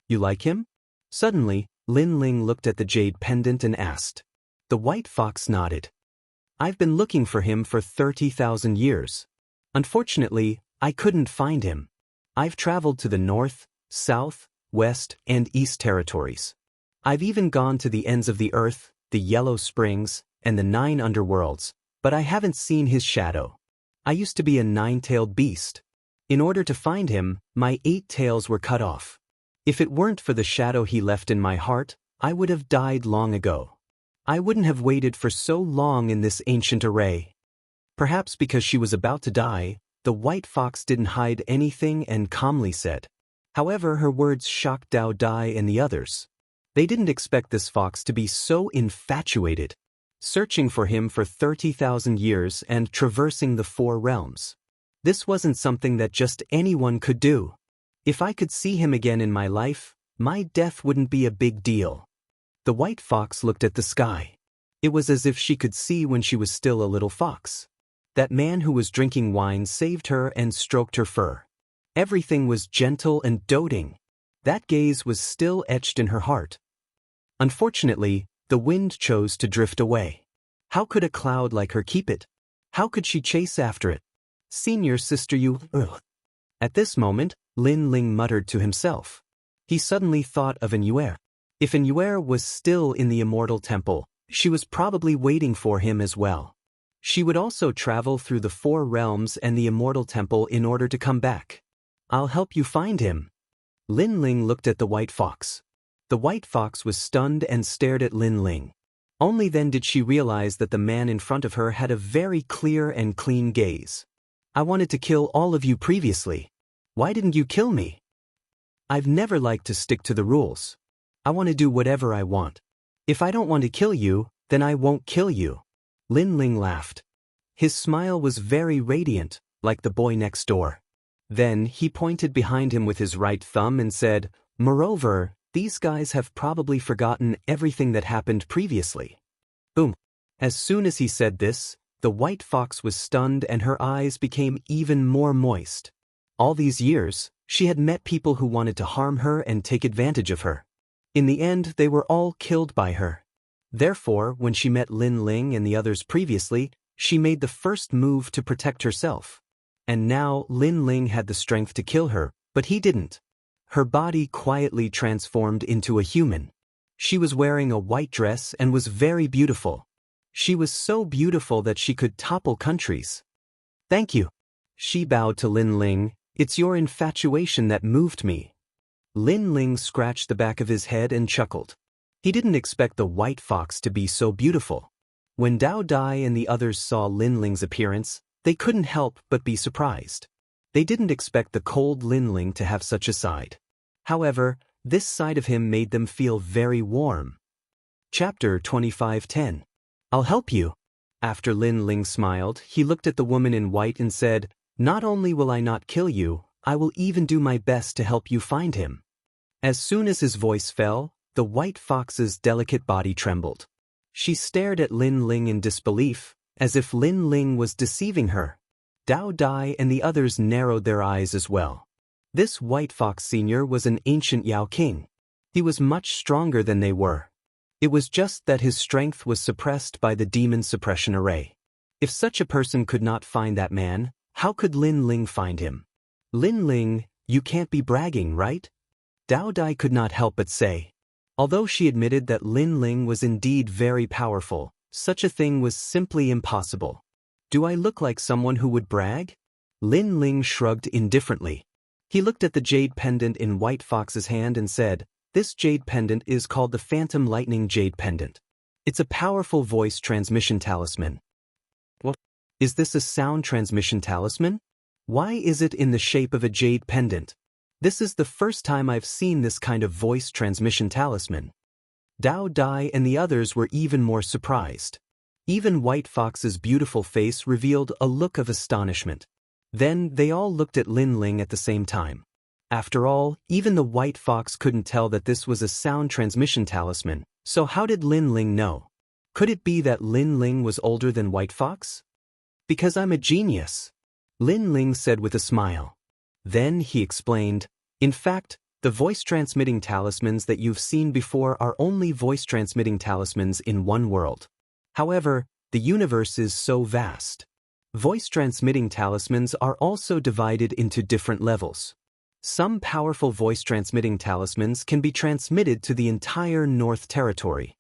You like him? Suddenly, Lin Ling looked at the jade pendant and asked. The White Fox nodded. I've been looking for him for 30,000 years. Unfortunately, I couldn't find him. I've traveled to the north, south, west, and east territories. I've even gone to the ends of the earth, the Yellow Springs, and the 9 underworlds, but I haven't seen his shadow. I used to be a 9-tailed beast. In order to find him, my 8 tails were cut off. If it weren't for the shadow he left in my heart, I would have died long ago. I wouldn't have waited for so long in this ancient array. Perhaps because she was about to die, the White Fox didn't hide anything and calmly said. However, her words shocked Dao Dai and the others. They didn't expect this fox to be so infatuated, searching for him for 30,000 years and traversing the 4 realms. This wasn't something that just anyone could do. If I could see him again in my life, my death wouldn't be a big deal. The White Fox looked at the sky. It was as if she could see when she was still a little fox. That man who was drinking wine saved her and stroked her fur. Everything was gentle and doting. That gaze was still etched in her heart. Unfortunately, the wind chose to drift away. How could a cloud like her keep it? How could she chase after it? Senior sister, you... At this moment, Lin Ling muttered to himself. He suddenly thought of Annuer. If Annuer was still in the Immortal Temple, she was probably waiting for him as well. She would also travel through the 4 realms and the Immortal Temple in order to come back. I'll help you find him. Lin Ling looked at the White Fox. The White Fox was stunned and stared at Lin Ling. Only then did she realize that the man in front of her had a very clear and clean gaze. I wanted to kill all of you previously. Why didn't you kill me? I've never liked to stick to the rules. I want to do whatever I want. If I don't want to kill you, then I won't kill you. Lin Ling laughed. His smile was very radiant, like the boy next door. Then he pointed behind him with his right thumb and said, Moreover, these guys have probably forgotten everything that happened previously. Boom. As soon as he said this, the White Fox was stunned and her eyes became even more moist. All these years, she had met people who wanted to harm her and take advantage of her. In the end, they were all killed by her. Therefore, when she met Lin Ling and the others previously, she made the first move to protect herself. And now Lin Ling had the strength to kill her, but he didn't. Her body quietly transformed into a human. She was wearing a white dress and was very beautiful. She was so beautiful that she could topple countries. Thank you. She bowed to Lin Ling. It's your infatuation that moved me. Lin Ling scratched the back of his head and chuckled. He didn't expect the white fox to be so beautiful. When Dao Dai and the others saw Lin Ling's appearance, they couldn't help but be surprised. They didn't expect the cold Lin Ling to have such a side. However, this side of him made them feel very warm. Chapter 25:10. I'll help you. After Lin Ling smiled, he looked at the woman in white and said, Not only will I not kill you, I will even do my best to help you find him. As soon as his voice fell, the white fox's delicate body trembled. She stared at Lin Ling in disbelief, as if Lin Ling was deceiving her. Dao Dai and the others narrowed their eyes as well. This white fox senior was an ancient Yao king. He was much stronger than they were. It was just that his strength was suppressed by the demon suppression array. If such a person could not find that man, how could Lin Ling find him? Lin Ling, you can't be bragging, right? Dao Dai could not help but say. Although she admitted that Lin Ling was indeed very powerful, such a thing was simply impossible. Do I look like someone who would brag? Lin Ling shrugged indifferently. He looked at the jade pendant in White Fox's hand and said, This jade pendant is called the Phantom Lightning Jade Pendant. It's a powerful voice transmission talisman. What? Is this a sound transmission talisman? Why is it in the shape of a jade pendant? This is the first time I've seen this kind of voice transmission talisman. Dao Dai and the others were even more surprised. Even White Fox's beautiful face revealed a look of astonishment. Then they all looked at Lin Ling at the same time. After all, even the White Fox couldn't tell that this was a sound transmission talisman, so how did Lin Ling know? Could it be that Lin Ling was older than White Fox? Because I'm a genius, Lin Ling said with a smile. Then he explained, In fact, the voice-transmitting talismans that you've seen before are only voice-transmitting talismans in one world. However, the universe is so vast. Voice-transmitting talismans are also divided into different levels. Some powerful voice-transmitting talismans can be transmitted to the entire North Territory.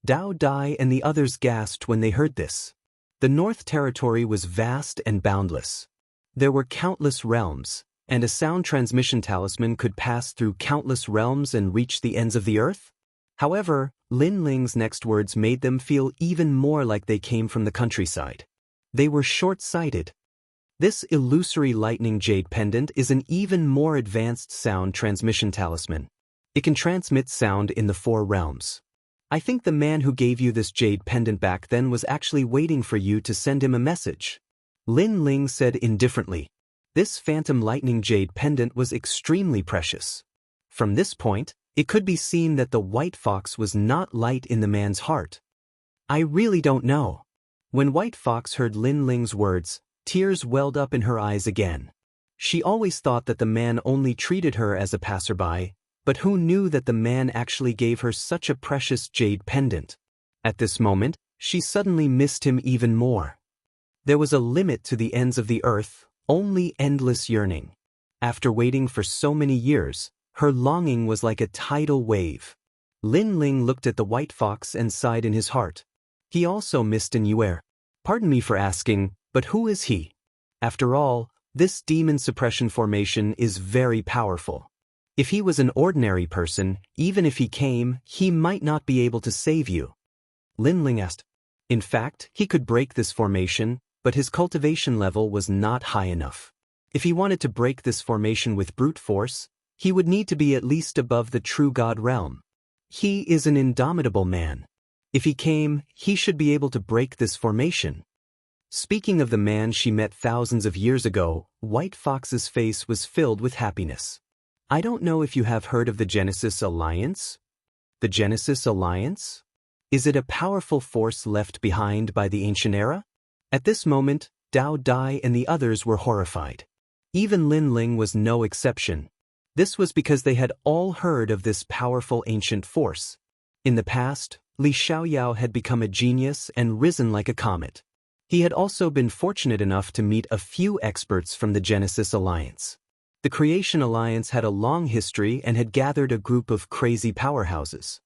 Dao Dai and the others gasped when they heard this. The North Territory was vast and boundless. There were countless realms, and a sound transmission talisman could pass through countless realms and reach the ends of the earth? However, Lin Ling's next words made them feel even more like they came from the countryside. They were short-sighted. This illusory lightning jade pendant is an even more advanced sound transmission talisman. It can transmit sound in the 4 realms. I think the man who gave you this jade pendant back then was actually waiting for you to send him a message. Lin Ling said indifferently. This phantom lightning jade pendant was extremely precious. From this point, it could be seen that the White Fox was not light in the man's heart. I really don't know. When White Fox heard Lin Ling's words, tears welled up in her eyes again. She always thought that the man only treated her as a passerby, but who knew that the man actually gave her such a precious jade pendant? At this moment, she suddenly missed him even more. There was a limit to the ends of the earth, only endless yearning. After waiting for so many years, her longing was like a tidal wave. Lin Ling looked at the White Fox and sighed in his heart. He also missed an Yuer. Pardon me for asking, but who is he? After all, this demon suppression formation is very powerful. If he was an ordinary person, even if he came, he might not be able to save you. Lin Ling asked. In fact, he could break this formation, but his cultivation level was not high enough. If he wanted to break this formation with brute force, he would need to be at least above the true god realm. He is an indomitable man. If he came, he should be able to break this formation. Speaking of the man she met thousands of years ago, White Fox's face was filled with happiness. I don't know if you have heard of the Genesis Alliance? The Genesis Alliance? Is it a powerful force left behind by the ancient era? At this moment, Dao Dai and the others were horrified. Even Lin Ling was no exception. This was because they had all heard of this powerful ancient force. In the past, Li Xiaoyao had become a genius and risen like a comet. He had also been fortunate enough to meet a few experts from the Genesis Alliance. The Creation Alliance had a long history and had gathered a group of crazy powerhouses.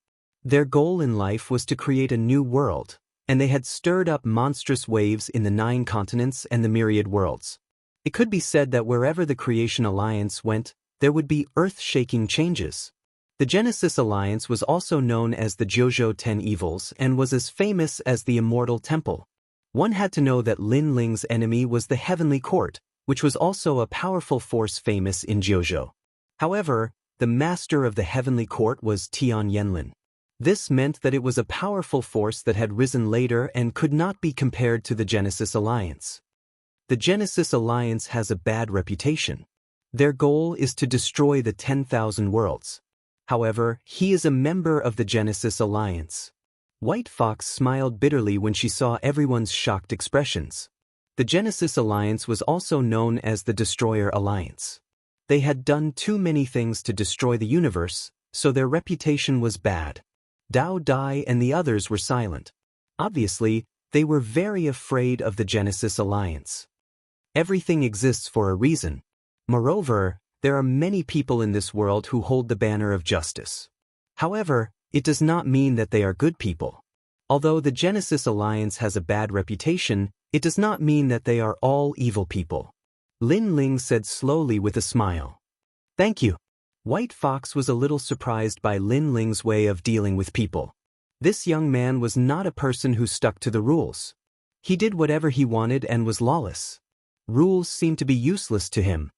Their goal in life was to create a new world, and they had stirred up monstrous waves in the 9 continents and the myriad worlds. It could be said that wherever the Creation Alliance went, there would be earth-shaking changes. The Genesis Alliance was also known as the Jojo 10 Evils and was as famous as the Immortal Temple. One had to know that Lin Ling's enemy was the Heavenly Court, which was also a powerful force famous in Jojo. However, the master of the Heavenly Court was Tian Yanlin. This meant that it was a powerful force that had risen later and could not be compared to the Genesis Alliance. The Genesis Alliance has a bad reputation. Their goal is to destroy the 10,000 worlds. However, he is a member of the Genesis Alliance. White Fox smiled bitterly when she saw everyone's shocked expressions. The Genesis Alliance was also known as the Destroyer Alliance. They had done too many things to destroy the universe, so their reputation was bad. Dao Dai and the others were silent. Obviously, they were very afraid of the Genesis Alliance. Everything exists for a reason. Moreover, there are many people in this world who hold the banner of justice. However, it does not mean that they are good people. Although the Genesis Alliance has a bad reputation, it does not mean that they are all evil people. Lin Ling said slowly with a smile. Thank you. White Fox was a little surprised by Lin Ling's way of dealing with people. This young man was not a person who stuck to the rules. He did whatever he wanted and was lawless. Rules seemed to be useless to him.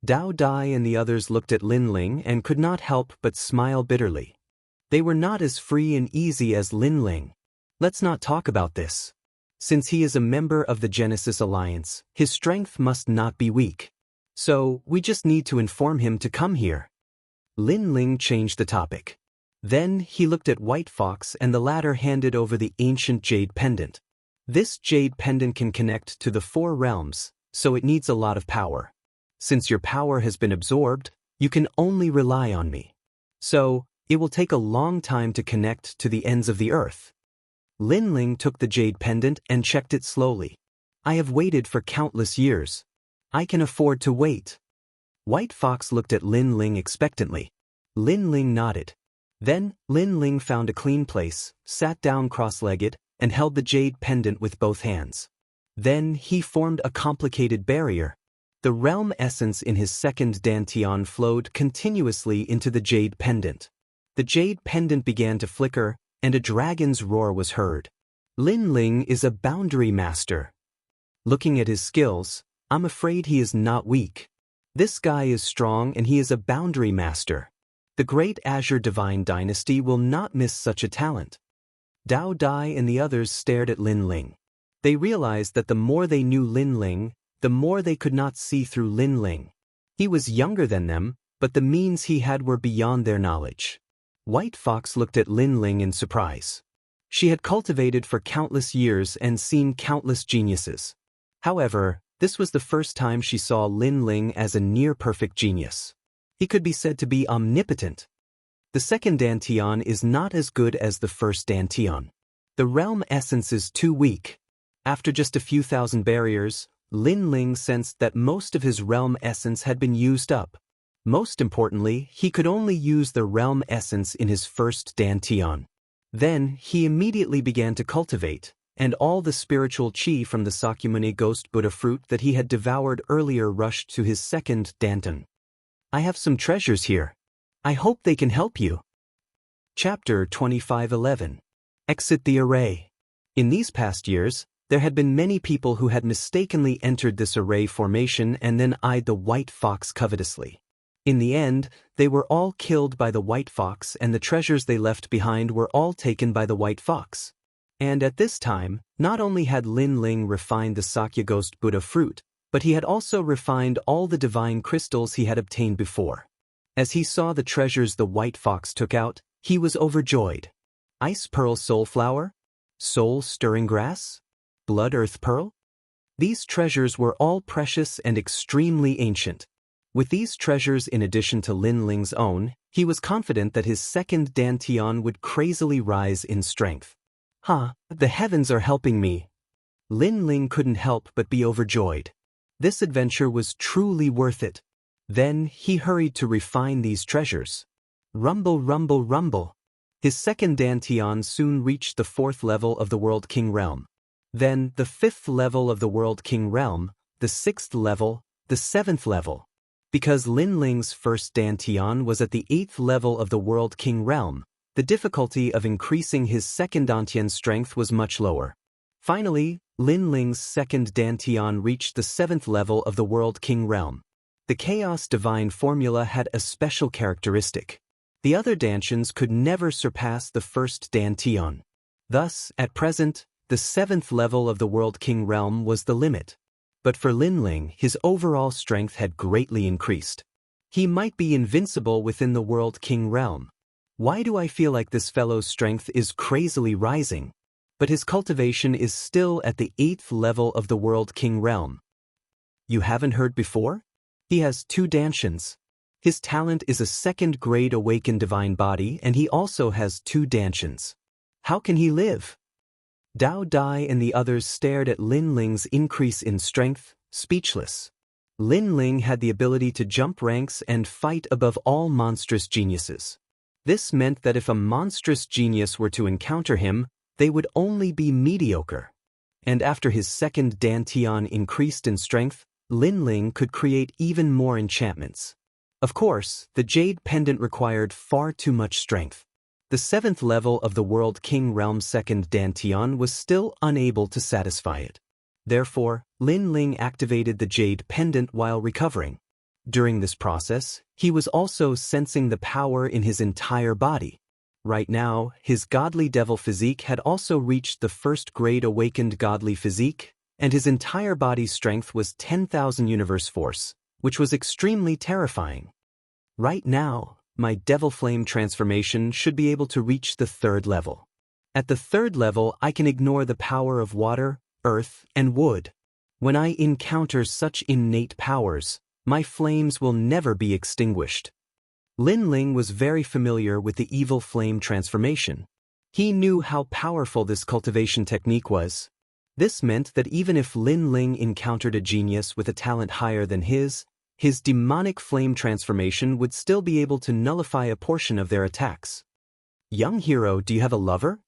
Dao Dai and the others looked at Lin Ling and could not help but smile bitterly. They were not as free and easy as Lin Ling. Let's not talk about this. Since he is a member of the Genesis Alliance, his strength must not be weak. So, we just need to inform him to come here. Lin Ling changed the topic. Then he looked at White Fox and the latter handed over the ancient jade pendant. This jade pendant can connect to the 4 realms, so it needs a lot of power. Since your power has been absorbed, you can only rely on me. So, it will take a long time to connect to the ends of the earth. Lin Ling took the jade pendant and checked it slowly. I have waited for countless years. I can afford to wait. White Fox looked at Lin Ling expectantly. Lin Ling nodded. Then, Lin Ling found a clean place, sat down cross-legged, and held the jade pendant with both hands. Then he formed a complicated barrier. The realm essence in his second dantian flowed continuously into the jade pendant. The jade pendant began to flicker, and a dragon's roar was heard. Lin Ling is a boundary master. Looking at his skills, I'm afraid he is not weak. This guy is strong and he is a boundary master. The great Azure Divine Dynasty will not miss such a talent. Dao Dai and the others stared at Lin Ling. They realized that the more they knew Lin Ling, the more they could not see through Lin Ling. He was younger than them, but the means he had were beyond their knowledge. White Fox looked at Lin Ling in surprise. She had cultivated for countless years and seen countless geniuses. However, this was the first time she saw Lin Ling as a near-perfect genius. He could be said to be omnipotent. The second dantian is not as good as the first dantian. The realm essence is too weak. After just a few thousand barriers, Lin Ling sensed that most of his realm essence had been used up. Most importantly, he could only use the realm essence in his first dantian. Then, he immediately began to cultivate, and all the spiritual chi from the Sakyamuni ghost Buddha fruit that he had devoured earlier rushed to his second dantian. I have some treasures here. I hope they can help you. Chapter 25:11. Exit the array. In these past years, there had been many people who had mistakenly entered this array formation and then eyed the White Fox covetously. In the end, they were all killed by the White Fox and the treasures they left behind were all taken by the White Fox. And at this time, not only had Lin Ling refined the Sakya Ghost Buddha fruit, but he had also refined all the divine crystals he had obtained before. As he saw the treasures the White Fox took out, he was overjoyed. Ice Pearl Soul Flower? Soul Stirring Grass? Blood Earth Pearl? These treasures were all precious and extremely ancient. With these treasures in addition to Lin Ling's own, he was confident that his second dantian would crazily rise in strength. The heavens are helping me. Lin Ling couldn't help but be overjoyed. This adventure was truly worth it. Then he hurried to refine these treasures. Rumble, rumble, rumble. His second dantian soon reached the 4th level of the World King realm. Then, the 5th level of the World King realm, the 6th level, the 7th level. Because Lin Ling's first dantian was at the 8th level of the World King realm, the difficulty of increasing his second dantian strength was much lower. Finally, Lin Ling's second dantian reached the 7th level of the World King realm. The Chaos Divine formula had a special characteristic. The other dantians could never surpass the first dantian. Thus, at present, the 7th level of the World King realm was the limit. But for Lin Ling, his overall strength had greatly increased. He might be invincible within the World King realm. Why do I feel like this fellow's strength is crazily rising? But his cultivation is still at the 8th level of the World King realm. You haven't heard before? He has 2 dantians. His talent is a 2nd grade awakened divine body, and he also has 2 dantians. How can he live? Dao Dai and the others stared at Lin Ling's increase in strength, speechless. Lin Ling had the ability to jump ranks and fight above all monstrous geniuses. This meant that if a monstrous genius were to encounter him, they would only be mediocre. And after his second dantian increased in strength, Lin Ling could create even more enchantments. Of course, the jade pendant required far too much strength. The 7th level of the World King realm's second dantian was still unable to satisfy it. Therefore, Lin Ling activated the jade pendant while recovering. During this process, he was also sensing the power in his entire body. Right now, his godly devil physique had also reached the 1st grade awakened godly physique, and his entire body's strength was 10,000 universe force, which was extremely terrifying. Right now, my devil flame transformation should be able to reach the 3rd level. At the 3rd level, I can ignore the power of water, earth, and wood. When I encounter such innate powers, my flames will never be extinguished. Lin Ling was very familiar with the evil flame transformation. He knew how powerful this cultivation technique was. This meant that even if Lin Ling encountered a genius with a talent higher than his demonic flame transformation would still be able to nullify a portion of their attacks. Young hero, do you have a lover?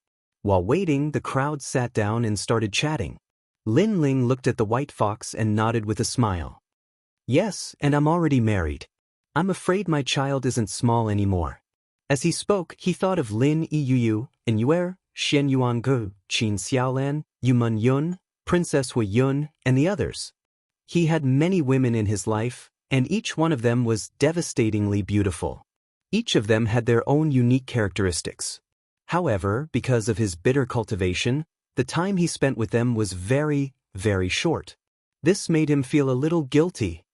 While waiting, the crowd sat down and started chatting. Lin Ling looked at the white fox and nodded with a smile. Yes, and I'm already married. I'm afraid my child isn't small anymore. As he spoke, he thought of Lin Yiyu, Yuer, Xian Yuangu, Qin Xiaolan, Yu Men Yun, Princess Hui Yun, and the others. He had many women in his life, and each one of them was devastatingly beautiful. Each of them had their own unique characteristics. However, because of his bitter cultivation, the time he spent with them was very, very short. This made him feel a little guilty.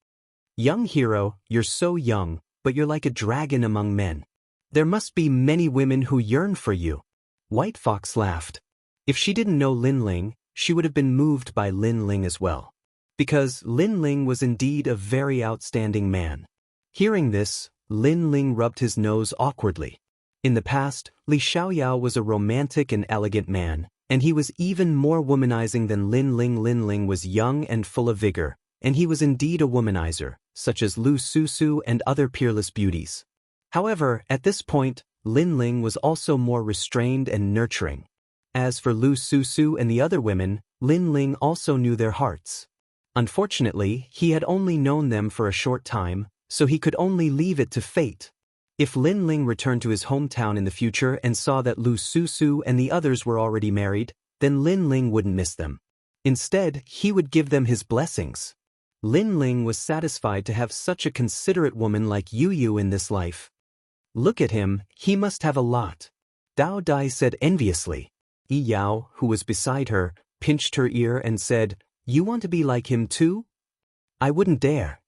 Young hero, you're so young, but you're like a dragon among men. There must be many women who yearn for you. White Fox laughed. If she didn't know Lin Ling, she would have been moved by Lin Ling as well. Because Lin Ling was indeed a very outstanding man. Hearing this, Lin Ling rubbed his nose awkwardly. In the past, Li Xiaoyao was a romantic and elegant man, and he was even more womanizing than Lin Ling. Lin Ling was young and full of vigor, and he was indeed a womanizer, such as Lu Susu and other peerless beauties. However, at this point, Lin Ling was also more restrained and nurturing. As for Lu Susu and the other women, Lin Ling also knew their hearts. Unfortunately, he had only known them for a short time, so he could only leave it to fate. If Lin Ling returned to his hometown in the future and saw that Lu Susu and the others were already married, then Lin Ling wouldn't miss them. Instead, he would give them his blessings. Lin Ling was satisfied to have such a considerate woman like Yu in this life. Look at him, he must have a lot. Dao Dai said enviously. Yi Yao, who was beside her, pinched her ear and said, "You want to be like him too?" I wouldn't dare.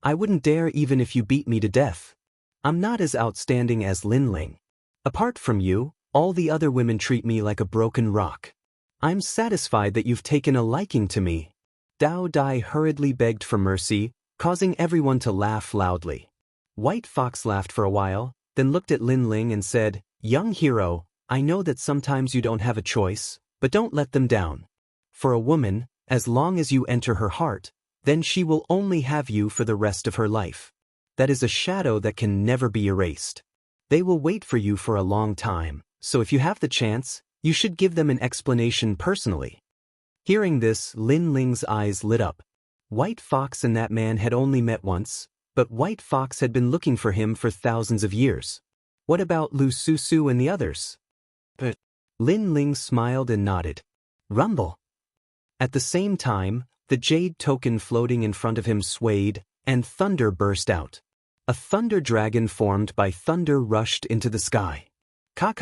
I wouldn't dare even if you beat me to death. I'm not as outstanding as Lin Ling. Apart from you, all the other women treat me like a broken rock. I'm satisfied that you've taken a liking to me. Dao Dai hurriedly begged for mercy, causing everyone to laugh loudly. White Fox laughed for a while, then looked at Lin Ling and said, "Young hero, I know that sometimes you don't have a choice, but don't let them down. For a woman, as long as you enter her heart, then she will only have you for the rest of her life. That is a shadow that can never be erased. They will wait for you for a long time, so if you have the chance, you should give them an explanation personally. Hearing this, Lin Ling's eyes lit up. White Fox and that man had only met once, but White Fox had been looking for him for thousands of years. What about Lu Susu and the others? But Lin Ling smiled and nodded. Rumble. At the same time, the jade token floating in front of him swayed, and thunder burst out. A thunder dragon formed by thunder rushed into the sky. Ka.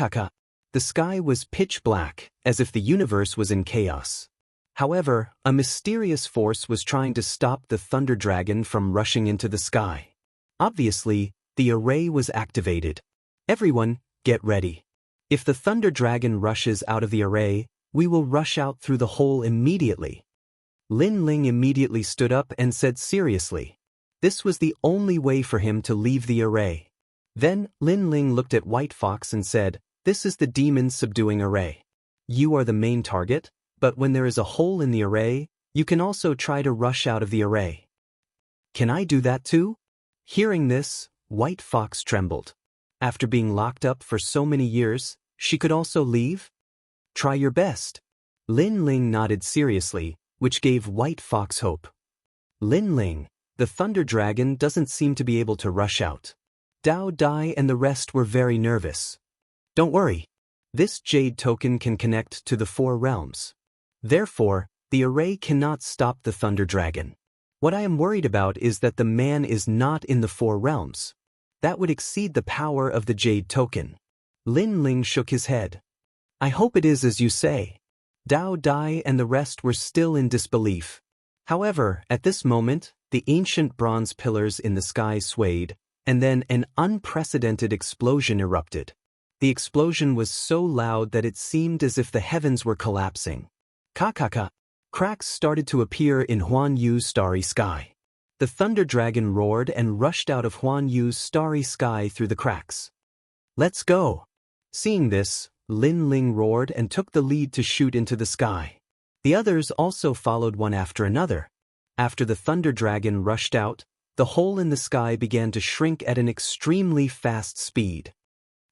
The sky was pitch black, as if the universe was in chaos. However, a mysterious force was trying to stop the thunder dragon from rushing into the sky. Obviously, the array was activated. Everyone, get ready. If the thunder dragon rushes out of the array, we will rush out through the hole immediately. Lin Ling immediately stood up and said seriously. This was the only way for him to leave the array. Then, Lin Ling looked at White Fox and said, "This is the demon subduing array. You are the main target, but when there is a hole in the array, you can also try to rush out of the array." Can I do that too? Hearing this, White Fox trembled. After being locked up for so many years, she could also leave? Try your best. Lin Ling nodded seriously, which gave White Fox hope. Lin Ling, the thunder dragon doesn't seem to be able to rush out. Dao Dai and the rest were very nervous. Don't worry. This jade token can connect to the 4 realms. Therefore, the array cannot stop the thunder dragon. What I am worried about is that the man is not in the 4 realms. That would exceed the power of the jade token. Lin Ling shook his head. I hope it is as you say. Dao Dai and the rest were still in disbelief. However, at this moment, the ancient bronze pillars in the sky swayed, and then an unprecedented explosion erupted. The explosion was so loud that it seemed as if the heavens were collapsing. Ka. Cracks started to appear in Huan Yu's starry sky. The thunder dragon roared and rushed out of Huan Yu's starry sky through the cracks. Let's go. Seeing this, Lin Ling roared and took the lead to shoot into the sky. The others also followed one after another. After the thunder dragon rushed out, the hole in the sky began to shrink at an extremely fast speed.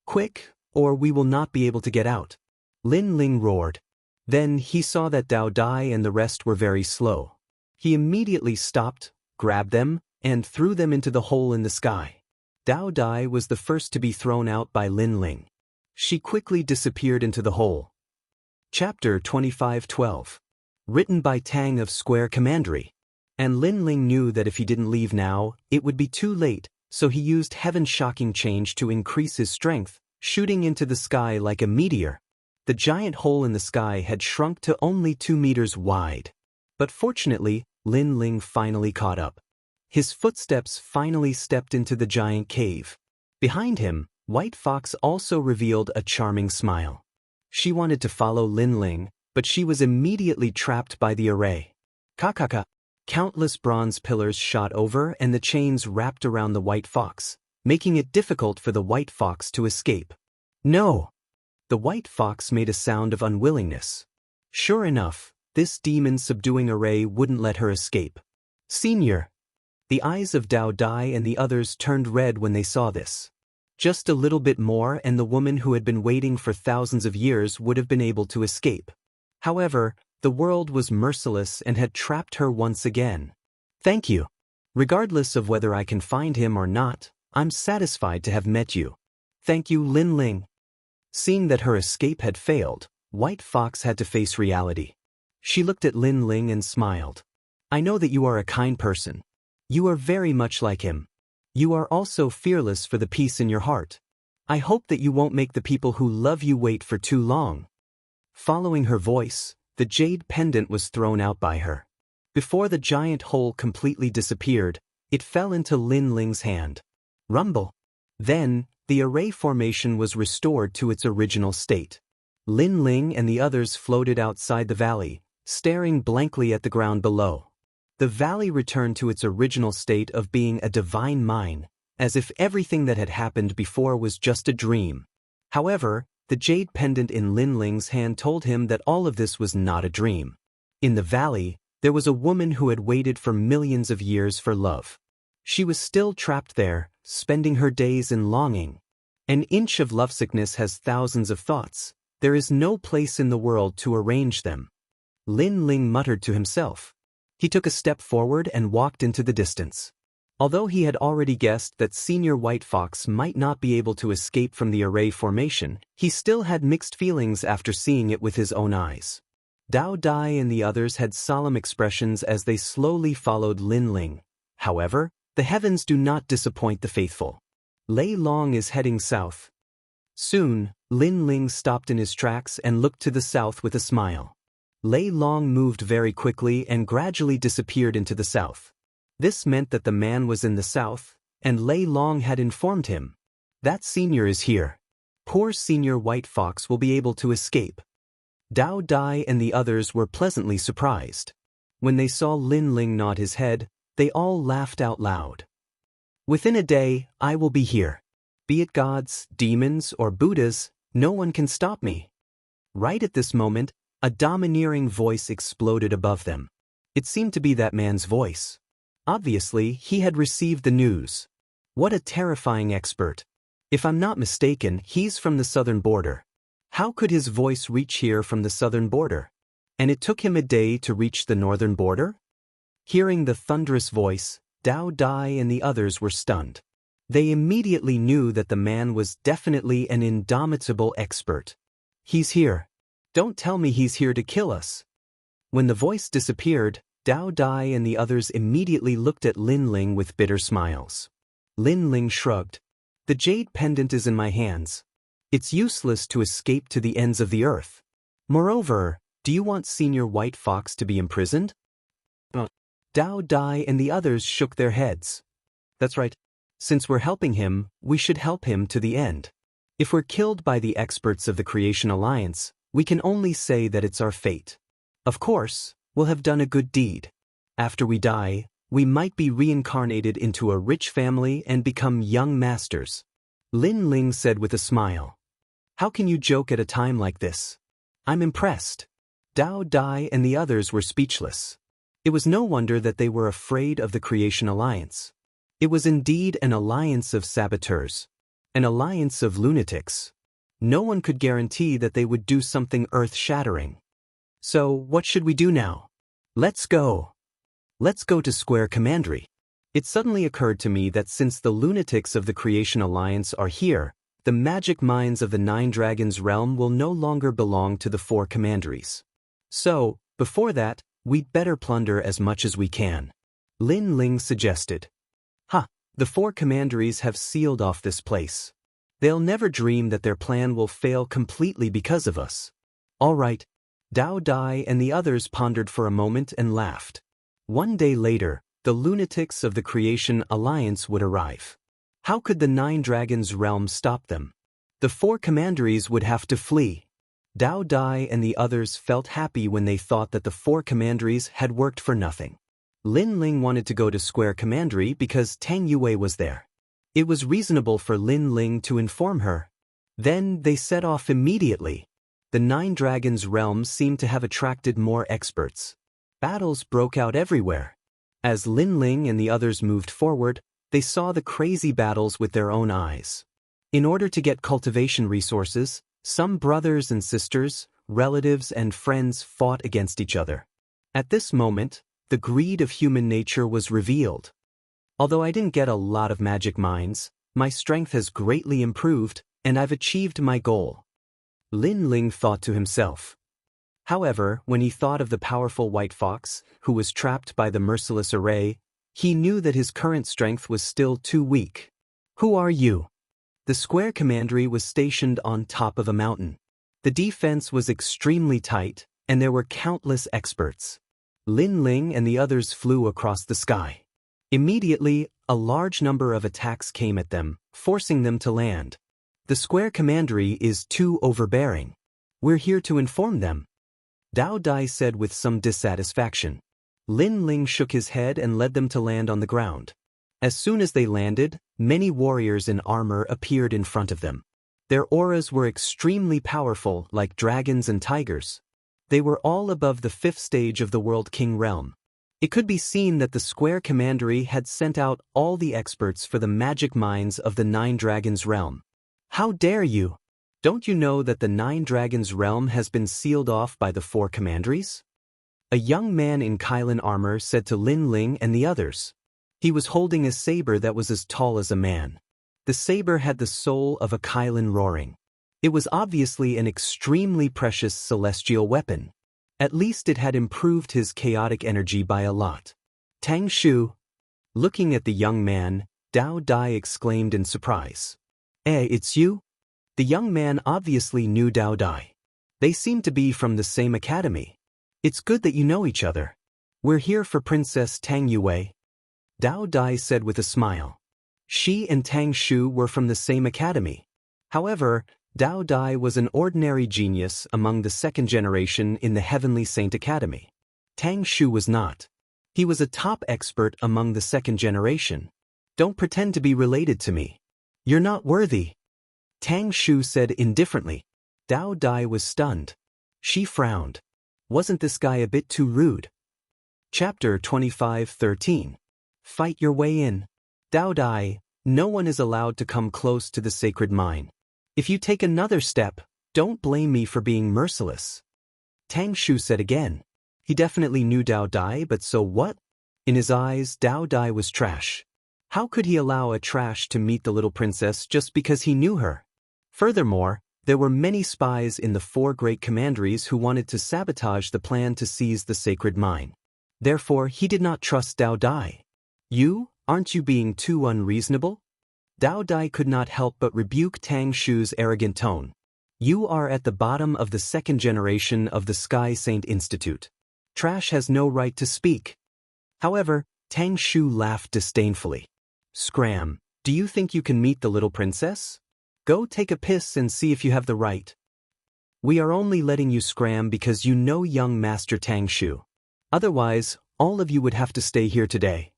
Quick, or we will not be able to get out. Lin Ling roared. Then he saw that Dao Dai and the rest were very slow. He immediately stopped, grabbed them, and threw them into the hole in the sky. Dao Dai was the first to be thrown out by Lin Ling. She quickly disappeared into the hole. Chapter 25:12. Written by Tang of Square Commandery. And Lin Ling knew that if he didn't leave now, it would be too late, so he used Heaven Shocking Change to increase his strength, shooting into the sky like a meteor. The giant hole in the sky had shrunk to only 2 meters wide. But fortunately, Lin Ling finally caught up. His footsteps finally stepped into the giant cave. Behind him, White Fox also revealed a charming smile. She wanted to follow Lin Ling, but she was immediately trapped by the array. Ka. Countless bronze pillars shot over and the chains wrapped around the White Fox, making it difficult for the White Fox to escape. No! The White Fox made a sound of unwillingness. Sure enough, this demon-subduing array wouldn't let her escape. Senior! The eyes of Dao Dai and the others turned red when they saw this. Just a little bit more and the woman who had been waiting for thousands of years would have been able to escape. However, the world was merciless and had trapped her once again. Thank you. Regardless of whether I can find him or not, I'm satisfied to have met you. Thank you, Lin Ling. Seeing that her escape had failed, White Fox had to face reality. She looked at Lin Ling and smiled. I know that you are a kind person. You are very much like him. You are also fearless for the peace in your heart. I hope that you won't make the people who love you wait for too long. Following her voice, the jade pendant was thrown out by her. Before the giant hole completely disappeared, it fell into Lin Ling's hand. Rumble. Then, the array formation was restored to its original state. Lin Ling and the others floated outside the valley, staring blankly at the ground below. The valley returned to its original state of being a divine mine, as if everything that had happened before was just a dream. However, the jade pendant in Lin Ling's hand told him that all of this was not a dream. In the valley, there was a woman who had waited for millions of years for love. She was still trapped there, spending her days in longing. An inch of lovesickness has thousands of thoughts. There is no place in the world to arrange them. Lin Ling muttered to himself. He took a step forward and walked into the distance. Although he had already guessed that Senior White Fox might not be able to escape from the array formation, he still had mixed feelings after seeing it with his own eyes. Dao Dai and the others had solemn expressions as they slowly followed Lin Ling. However, the heavens do not disappoint the faithful. Lei Long is heading south. Soon, Lin Ling stopped in his tracks and looked to the south with a smile. Lei Long moved very quickly and gradually disappeared into the south. This meant that the man was in the south, and Lei Long had informed him. That senior is here. Poor Senior White Fox will be able to escape. Dao Dai and the others were pleasantly surprised. When they saw Lin Ling nod his head, they all laughed out loud. Within a day, I will be here. Be it gods, demons, or Buddhas, no one can stop me. Right at this moment, a domineering voice exploded above them. It seemed to be that man's voice. Obviously, he had received the news. What a terrifying expert. If I'm not mistaken, he's from the southern border. How could his voice reach here from the southern border? And it took him a day to reach the northern border? Hearing the thunderous voice, Dao Dai and the others were stunned. They immediately knew that the man was definitely an indomitable expert. He's here. Don't tell me he's here to kill us. When the voice disappeared, Dao Dai and the others immediately looked at Lin Ling with bitter smiles. Lin Ling shrugged. The jade pendant is in my hands. It's useless to escape to the ends of the earth. Moreover, do you want Senior White Fox to be imprisoned? Dao Dai and the others shook their heads. That's right. Since we're helping him, we should help him to the end. If we're killed by the experts of the Creation Alliance, we can only say that it's our fate. Of course, we'll have done a good deed. After we die, we might be reincarnated into a rich family and become young masters. Lin Ling said with a smile. How can you joke at a time like this? I'm impressed. Dao Dai and the others were speechless. It was no wonder that they were afraid of the Creation Alliance. It was indeed an alliance of saboteurs. An alliance of lunatics. No one could guarantee that they would do something earth-shattering. So, what should we do now? Let's go. Let's go to Square Commandery. It suddenly occurred to me that since the lunatics of the Creation Alliance are here, the magic minds of the Nine Dragons realm will no longer belong to the four commanderies. So, before that, we'd better plunder as much as we can. Lin Ling suggested. The four commanderies have sealed off this place. They'll never dream that their plan will fail completely because of us. All right. Dao Dai and the others pondered for a moment and laughed. One day later, the lunatics of the Creation Alliance would arrive. How could the Nine Dragons realm stop them? The four commanderies would have to flee. Dao Dai and the others felt happy when they thought that the four commanderies had worked for nothing. Lin Ling wanted to go to Square Commandery because Tang Yue was there. It was reasonable for Lin Ling to inform her. Then they set off immediately. The Nine Dragons realm seemed to have attracted more experts. Battles broke out everywhere. As Lin Ling and the others moved forward, they saw the crazy battles with their own eyes. In order to get cultivation resources, some brothers and sisters, relatives and friends fought against each other. At this moment, the greed of human nature was revealed. Although I didn't get a lot of magic minds, my strength has greatly improved, and I've achieved my goal. Lin Ling thought to himself. However, when he thought of the powerful White Fox, who was trapped by the merciless array, he knew that his current strength was still too weak. Who are you? The Square Commandery was stationed on top of a mountain. The defense was extremely tight, and there were countless experts. Lin Ling and the others flew across the sky. Immediately, a large number of attacks came at them, forcing them to land. The Square Commandery is too overbearing. We're here to inform them. Dao Dai said with some dissatisfaction. Lin Ling shook his head and led them to land on the ground. As soon as they landed, many warriors in armor appeared in front of them. Their auras were extremely powerful, like dragons and tigers. They were all above the 5th stage of the World King realm. It could be seen that the Square Commandery had sent out all the experts for the magic minds of the Nine Dragons realm. How dare you? Don't you know that the 9 Dragons realm has been sealed off by the 4 commanderies? A young man in Kylan armor said to Lin Ling and the others. He was holding a saber that was as tall as a man. The saber had the soul of a Kylan roaring. It was obviously an extremely precious celestial weapon. At least it had improved his chaotic energy by a lot. Tang Shu. Looking at the young man, Dao Dai exclaimed in surprise. It's you? The young man obviously knew Dao Dai. They seemed to be from the same academy. It's good that you know each other. We're here for Princess Tang Yue. Dao Dai said with a smile. She and Tang Shu were from the same academy. However, Dao Dai was an ordinary genius among the 2nd generation in the Heavenly Saint Academy. Tang Shu was not. He was a top expert among the 2nd generation. Don't pretend to be related to me. You're not worthy. Tang Shu said indifferently. Dao Dai was stunned. She frowned. Wasn't this guy a bit too rude? Chapter 25:13. Fight your way in. Dao Dai, no one is allowed to come close to the sacred mine. If you take another step, don't blame me for being merciless. Tang Shu said again. He definitely knew Dao Dai, but so what? In his eyes, Dao Dai was trash. How could he allow a trash to meet the little princess just because he knew her? Furthermore, there were many spies in the 4 great commanderies who wanted to sabotage the plan to seize the sacred mine. Therefore, he did not trust Dao Dai. Aren't you being too unreasonable? Dao Dai could not help but rebuke Tang Shu's arrogant tone. You are at the bottom of the 2nd generation of the Sky Saint Institute. Trash has no right to speak. However, Tang Shu laughed disdainfully. Scram, do you think you can meet the little princess? Go take a piss and see if you have the right. We are only letting you scram because you know young Master Tang Shu. Otherwise, all of you would have to stay here today.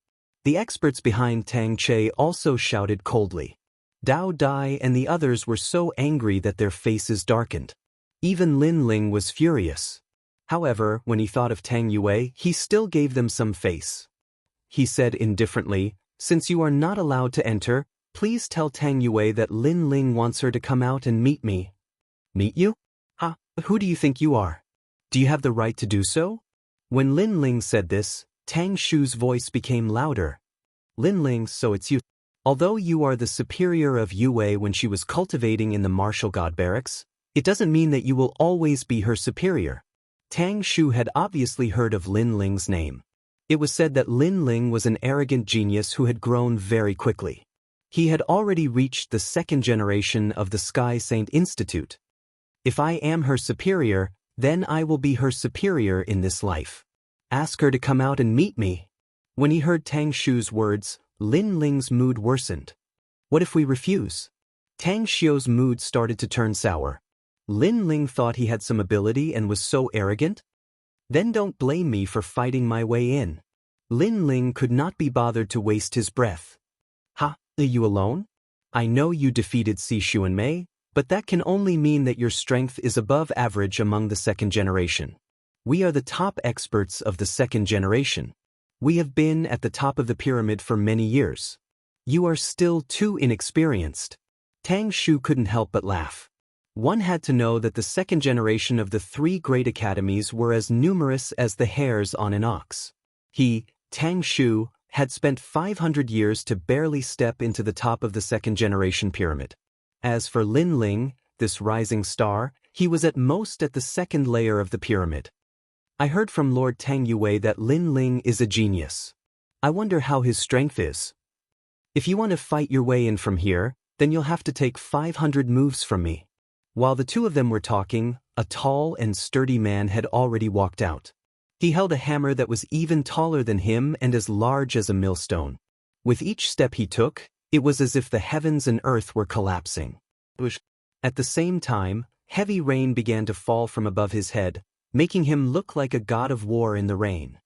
The experts behind Tang Che also shouted coldly. Dao Dai and the others were so angry that their faces darkened. Even Lin Ling was furious. However, when he thought of Tang Yue, he still gave them some face. He said indifferently, since you are not allowed to enter, please tell Tang Yue that Lin Ling wants her to come out and meet me. Meet you? Who do you think you are? Do you have the right to do so? When Lin Ling said this, Tang Shu's voice became louder. Lin Ling, so it's you. Although you are the superior of Yue when she was cultivating in the martial god barracks, it doesn't mean that you will always be her superior. Tang Shu had obviously heard of Lin Ling's name. It was said that Lin Ling was an arrogant genius who had grown very quickly. He had already reached the 2nd generation of the Sky Saint Institute. If I am her superior, then I will be her superior in this life. Ask her to come out and meet me. When he heard Tang Shu's words, Lin Ling's mood worsened. What if we refuse? Tang Xiu's mood started to turn sour. Lin Ling thought he had some ability and was so arrogant? Then don't blame me for fighting my way in. Lin Ling could not be bothered to waste his breath. Are you alone? I know you defeated Si Shu and Mei, but that can only mean that your strength is above average among the 2nd generation. We are the top experts of the 2nd generation. We have been at the top of the pyramid for many years. You are still too inexperienced. Tang Shu couldn't help but laugh. One had to know that the 2nd generation of the 3 great academies were as numerous as the hairs on an ox. He, Tang Shu, had spent 500 years to barely step into the top of the 2nd generation pyramid. As for Lin Ling, this rising star, he was at most at the 2nd layer of the pyramid. I heard from Lord Tang Yue that Lin Ling is a genius. I wonder how his strength is. If you want to fight your way in from here, then you'll have to take 500 moves from me. While the two of them were talking, a tall and sturdy man had already walked out. He held a hammer that was even taller than him and as large as a millstone. With each step he took, it was as if the heavens and earth were collapsing. At the same time, heavy rain began to fall from above his head, making him look like a god of war in the rain.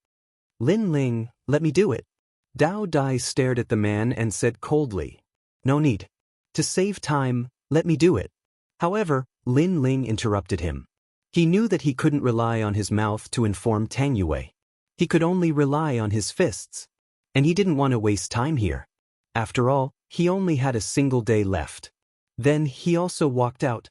Lin Ling, let me do it. Dao Dai stared at the man and said coldly, No need. To save time, let me do it. However, Lin Ling interrupted him. He knew that he couldn't rely on his mouth to inform Tang Yue. He could only rely on his fists. And he didn't want to waste time here. After all, he only had a single day left. Then he also walked out.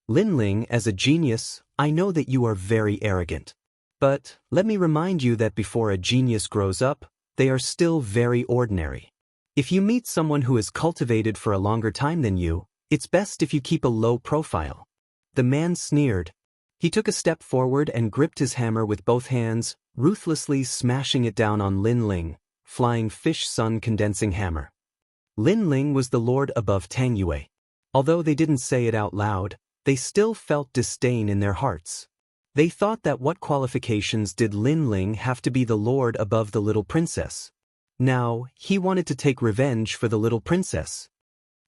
Lin Ling, as a genius, I know that you are very arrogant. But let me remind you that before a genius grows up, they are still very ordinary. If you meet someone who is cultivated for a longer time than you, it's best if you keep a low profile. The man sneered. He took a step forward and gripped his hammer with both hands, ruthlessly smashing it down on Lin Ling, flying fish sun condensing hammer. Lin Ling was the lord above Tang Yue. Although they didn't say it out loud, they still felt disdain in their hearts. They thought that what qualifications did Lin Ling have to be the lord above the little princess? Now, he wanted to take revenge for the little princess.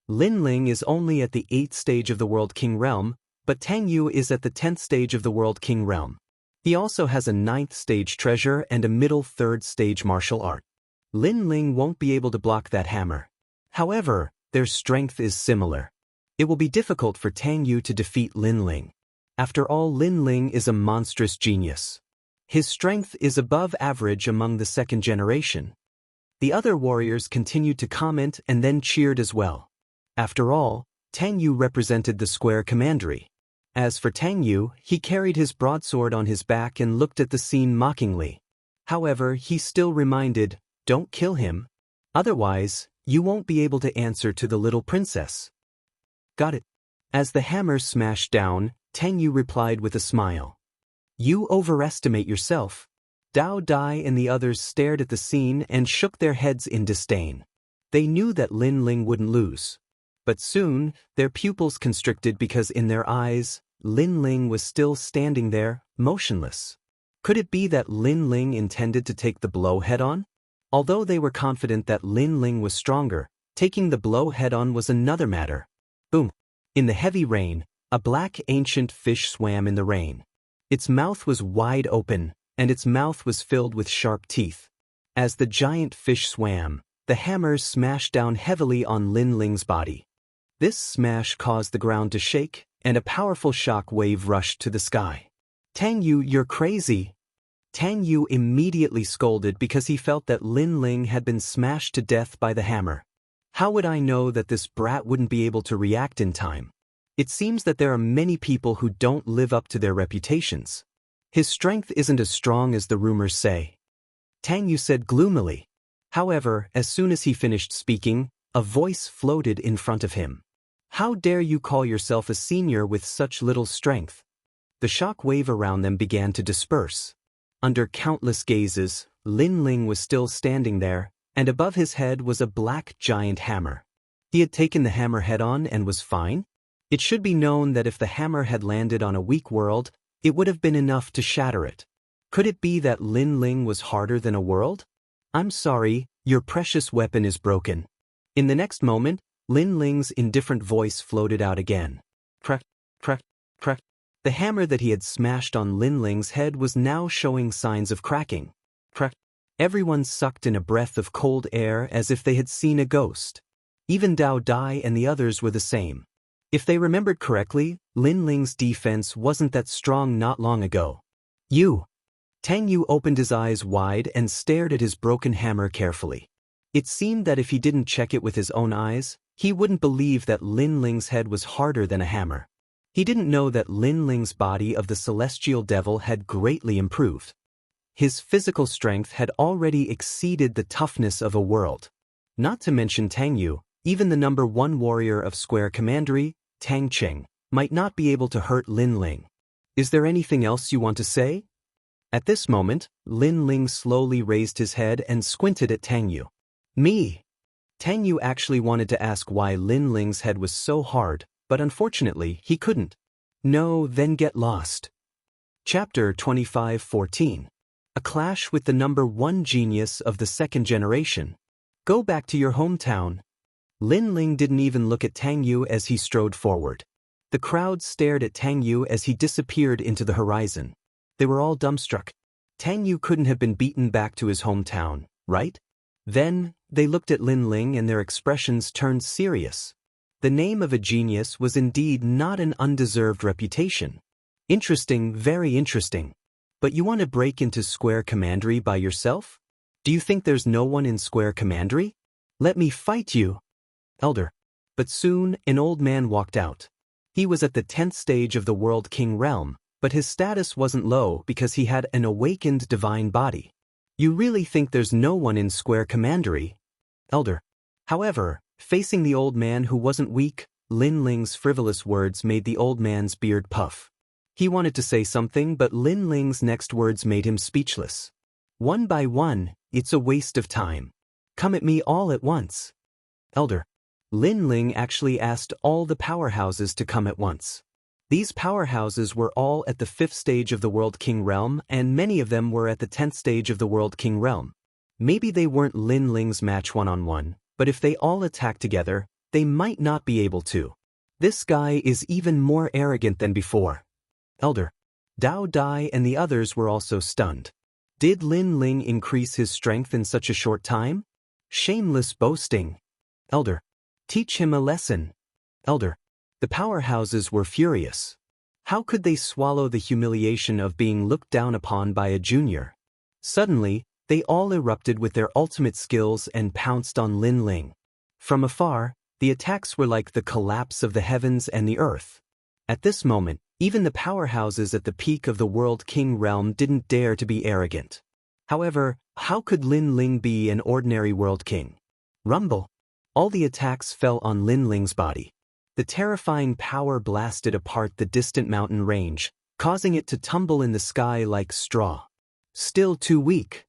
Lin Ling is only at the 8th stage of the World King realm, but Tang Yu is at the 10th stage of the World King realm. He also has a 9th stage treasure and a middle 3rd stage martial art. Lin Ling won't be able to block that hammer. However, their strength is similar. It will be difficult for Tang Yu to defeat Lin Ling. After all, Lin Ling is a monstrous genius. His strength is above average among the second generation. The other warriors continued to comment and then cheered as well. After all, Tang Yu represented the square commandery. As for Tang Yu, he carried his broadsword on his back and looked at the scene mockingly. However, he still reminded, "Don't kill him. Otherwise, you won't be able to answer to the little princess." Got it. As the hammer smashed down, Tang Yu replied with a smile. "You overestimate yourself." Dao Dai and the others stared at the scene and shook their heads in disdain. They knew that Lin Ling wouldn't lose. But soon, their pupils constricted because in their eyes, Lin Ling was still standing there, motionless. Could it be that Lin Ling intended to take the blow head-on? Although they were confident that Lin Ling was stronger, taking the blow head-on was another matter. Boom! In the heavy rain, a black ancient fish swam in the rain. Its mouth was wide open, and its mouth was filled with sharp teeth. As the giant fish swam, the hammer smashed down heavily on Lin Ling's body. This smash caused the ground to shake, and a powerful shock wave rushed to the sky. "Tang Yu, you're crazy!" Tang Yu immediately scolded because he felt that Lin Ling had been smashed to death by the hammer. How would I know that this brat wouldn't be able to react in time? It seems that there are many people who don't live up to their reputations. His strength isn't as strong as the rumors say. Tang Yu said gloomily. However, as soon as he finished speaking, a voice floated in front of him. "How dare you call yourself a senior with such little strength?" The shock wave around them began to disperse. Under countless gazes, Lin Ling was still standing there, and above his head was a black giant hammer. He had taken the hammer head-on and was fine? It should be known that if the hammer had landed on a weak world, it would have been enough to shatter it. Could it be that Lin Ling was harder than a world? "I'm sorry, your precious weapon is broken." In the next moment, Lin Ling's indifferent voice floated out again. Crack, crack, crack. The hammer that he had smashed on Lin Ling's head was now showing signs of cracking. Crack. Everyone sucked in a breath of cold air as if they had seen a ghost. Even Dao Dai and the others were the same. If they remembered correctly, Lin Ling's defense wasn't that strong not long ago. "You!" Tang Yu opened his eyes wide and stared at his broken hammer carefully. It seemed that if he didn't check it with his own eyes, he wouldn't believe that Lin Ling's head was harder than a hammer. He didn't know that Lin Ling's body of the celestial devil had greatly improved. His physical strength had already exceeded the toughness of a world. Not to mention Tang Yu, even the number 1 warrior of Square Commandery, Tang Cheng, might not be able to hurt Lin Ling. "Is there anything else you want to say?" At this moment, Lin Ling slowly raised his head and squinted at Tang Yu. "Me?" Tang Yu actually wanted to ask why Lin Ling's head was so hard, but unfortunately, he couldn't. "No, then get lost." Chapter 25:14. A clash with the number 1 genius of the second generation. Go back to your hometown. Lin Ling didn't even look at Tang Yu as he strode forward. The crowd stared at Tang Yu as he disappeared into the horizon. They were all dumbstruck. Tang Yu couldn't have been beaten back to his hometown, right? Then, they looked at Lin Ling and their expressions turned serious. The name of a genius was indeed not an undeserved reputation. Interesting, very interesting. But you want to break into Square Commandery by yourself? Do you think there's no one in Square Commandery? Let me fight you. Elder. But soon, an old man walked out. He was at the 10th stage of the World King realm, but his status wasn't low because he had an awakened divine body. You really think there's no one in Square Commandery? Elder. However, facing the old man who wasn't weak, Lin Ling's frivolous words made the old man's beard puff. He wanted to say something, but Lin Ling's next words made him speechless. One by one, it's a waste of time. Come at me all at once. Elder. Lin Ling actually asked all the powerhouses to come at once. These powerhouses were all at the 5th stage of the World King realm, and many of them were at the 10th stage of the World King realm. Maybe they weren't Lin Ling's match one-on-one, but if they all attack together, they might not be able to. This guy is even more arrogant than before. Elder. Dao Dai and the others were also stunned. Did Lin Ling increase his strength in such a short time? Shameless boasting. Elder. Teach him a lesson. Elder. The powerhouses were furious. How could they swallow the humiliation of being looked down upon by a junior? Suddenly, they all erupted with their ultimate skills and pounced on Lin Ling. From afar, the attacks were like the collapse of the heavens and the earth. At this moment, even the powerhouses at the peak of the World King realm didn't dare to be arrogant. However, how could Lin Ling be an ordinary World King? Rumble. All the attacks fell on Lin Ling's body. The terrifying power blasted apart the distant mountain range, causing it to tumble in the sky like straw. Still too weak.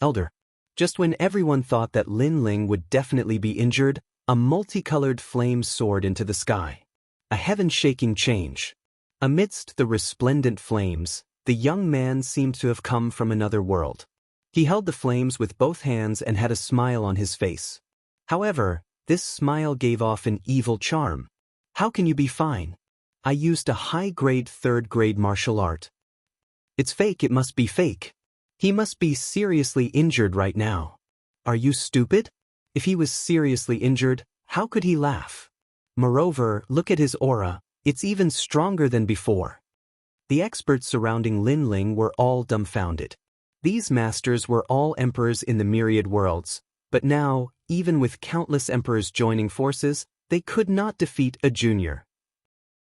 Elder. Just when everyone thought that Lin Ling would definitely be injured, a multicolored flame soared into the sky. A heaven-shaking change. Amidst the resplendent flames, the young man seemed to have come from another world. He held the flames with both hands and had a smile on his face. However, this smile gave off an evil charm. How can you be fine? I used a high-grade 3rd-grade martial art. It's fake, it must be fake. He must be seriously injured right now. Are you stupid? If he was seriously injured, how could he laugh? Moreover, look at his aura, it's even stronger than before. The experts surrounding Lin Ling were all dumbfounded. These masters were all emperors in the myriad worlds, but now, even with countless emperors joining forces, they could not defeat a junior.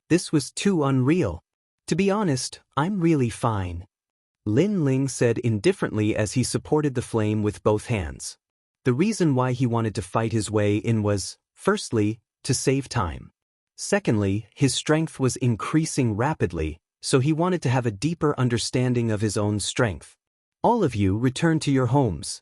This was too unreal. To be honest, I'm really fine. Lin Ling said indifferently as he supported the flame with both hands. The reason why he wanted to fight his way in was, firstly, to save time. Secondly, his strength was increasing rapidly, so he wanted to have a deeper understanding of his own strength. All of you return to your homes.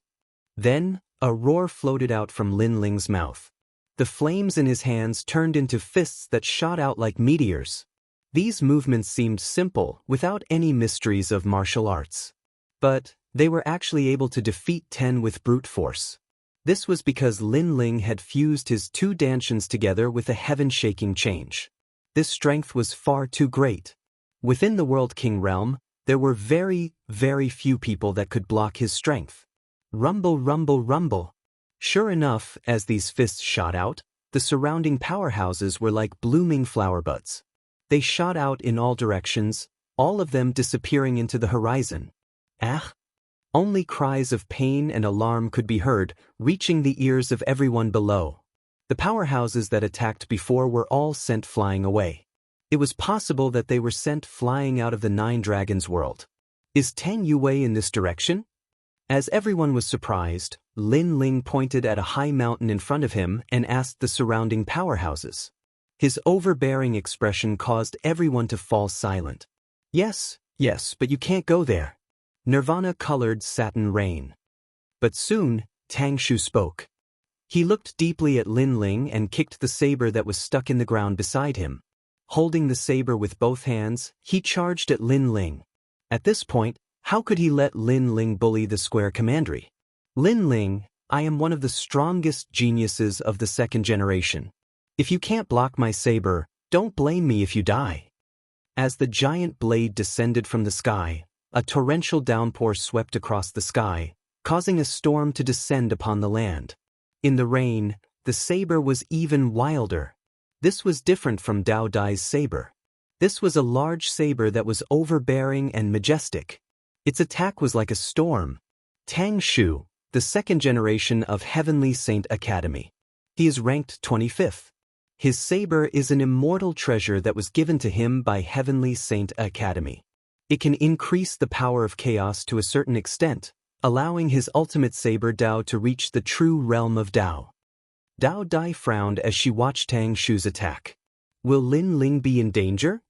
Then, a roar floated out from Lin Ling's mouth. The flames in his hands turned into fists that shot out like meteors. These movements seemed simple, without any mysteries of martial arts. But they were actually able to defeat 10 with brute force. This was because Lin Ling had fused his 2 dantians together with a heaven-shaking change. This strength was far too great. Within the World King realm, there were very, very few people that could block his strength. Rumble, rumble, rumble. Sure enough, as these fists shot out, the surrounding powerhouses were like blooming flower buds. They shot out in all directions, all of them disappearing into the horizon. Ah! Only cries of pain and alarm could be heard, reaching the ears of everyone below. The powerhouses that attacked before were all sent flying away. It was possible that they were sent flying out of the 9 Dragons world. Is Tang Yue in this direction? As everyone was surprised, Lin Ling pointed at a high mountain in front of him and asked the surrounding powerhouses. His overbearing expression caused everyone to fall silent. Yes, but you can't go there. Nirvana-colored satin rain. But soon, Tang Shu spoke. He looked deeply at Lin Ling and kicked the saber that was stuck in the ground beside him. Holding the saber with both hands, he charged at Lin Ling. At this point, how could he let Lin Ling bully the Square Commandery? Lin Ling, I am one of the strongest geniuses of the 2nd generation. If you can't block my saber, don't blame me if you die. As the giant blade descended from the sky, a torrential downpour swept across the sky, causing a storm to descend upon the land. In the rain, the saber was even wilder. This was different from Dao Dai's saber. This was a large saber that was overbearing and majestic. Its attack was like a storm. Tang Shu, the 2nd generation of Heavenly Saint Academy. He is ranked 25th. His saber is an immortal treasure that was given to him by Heavenly Saint Academy. It can increase the power of chaos to a certain extent, allowing his ultimate saber Dao to reach the true realm of Dao. Dao Dai frowned as she watched Tang Shu's attack. Will Lin Ling be in danger?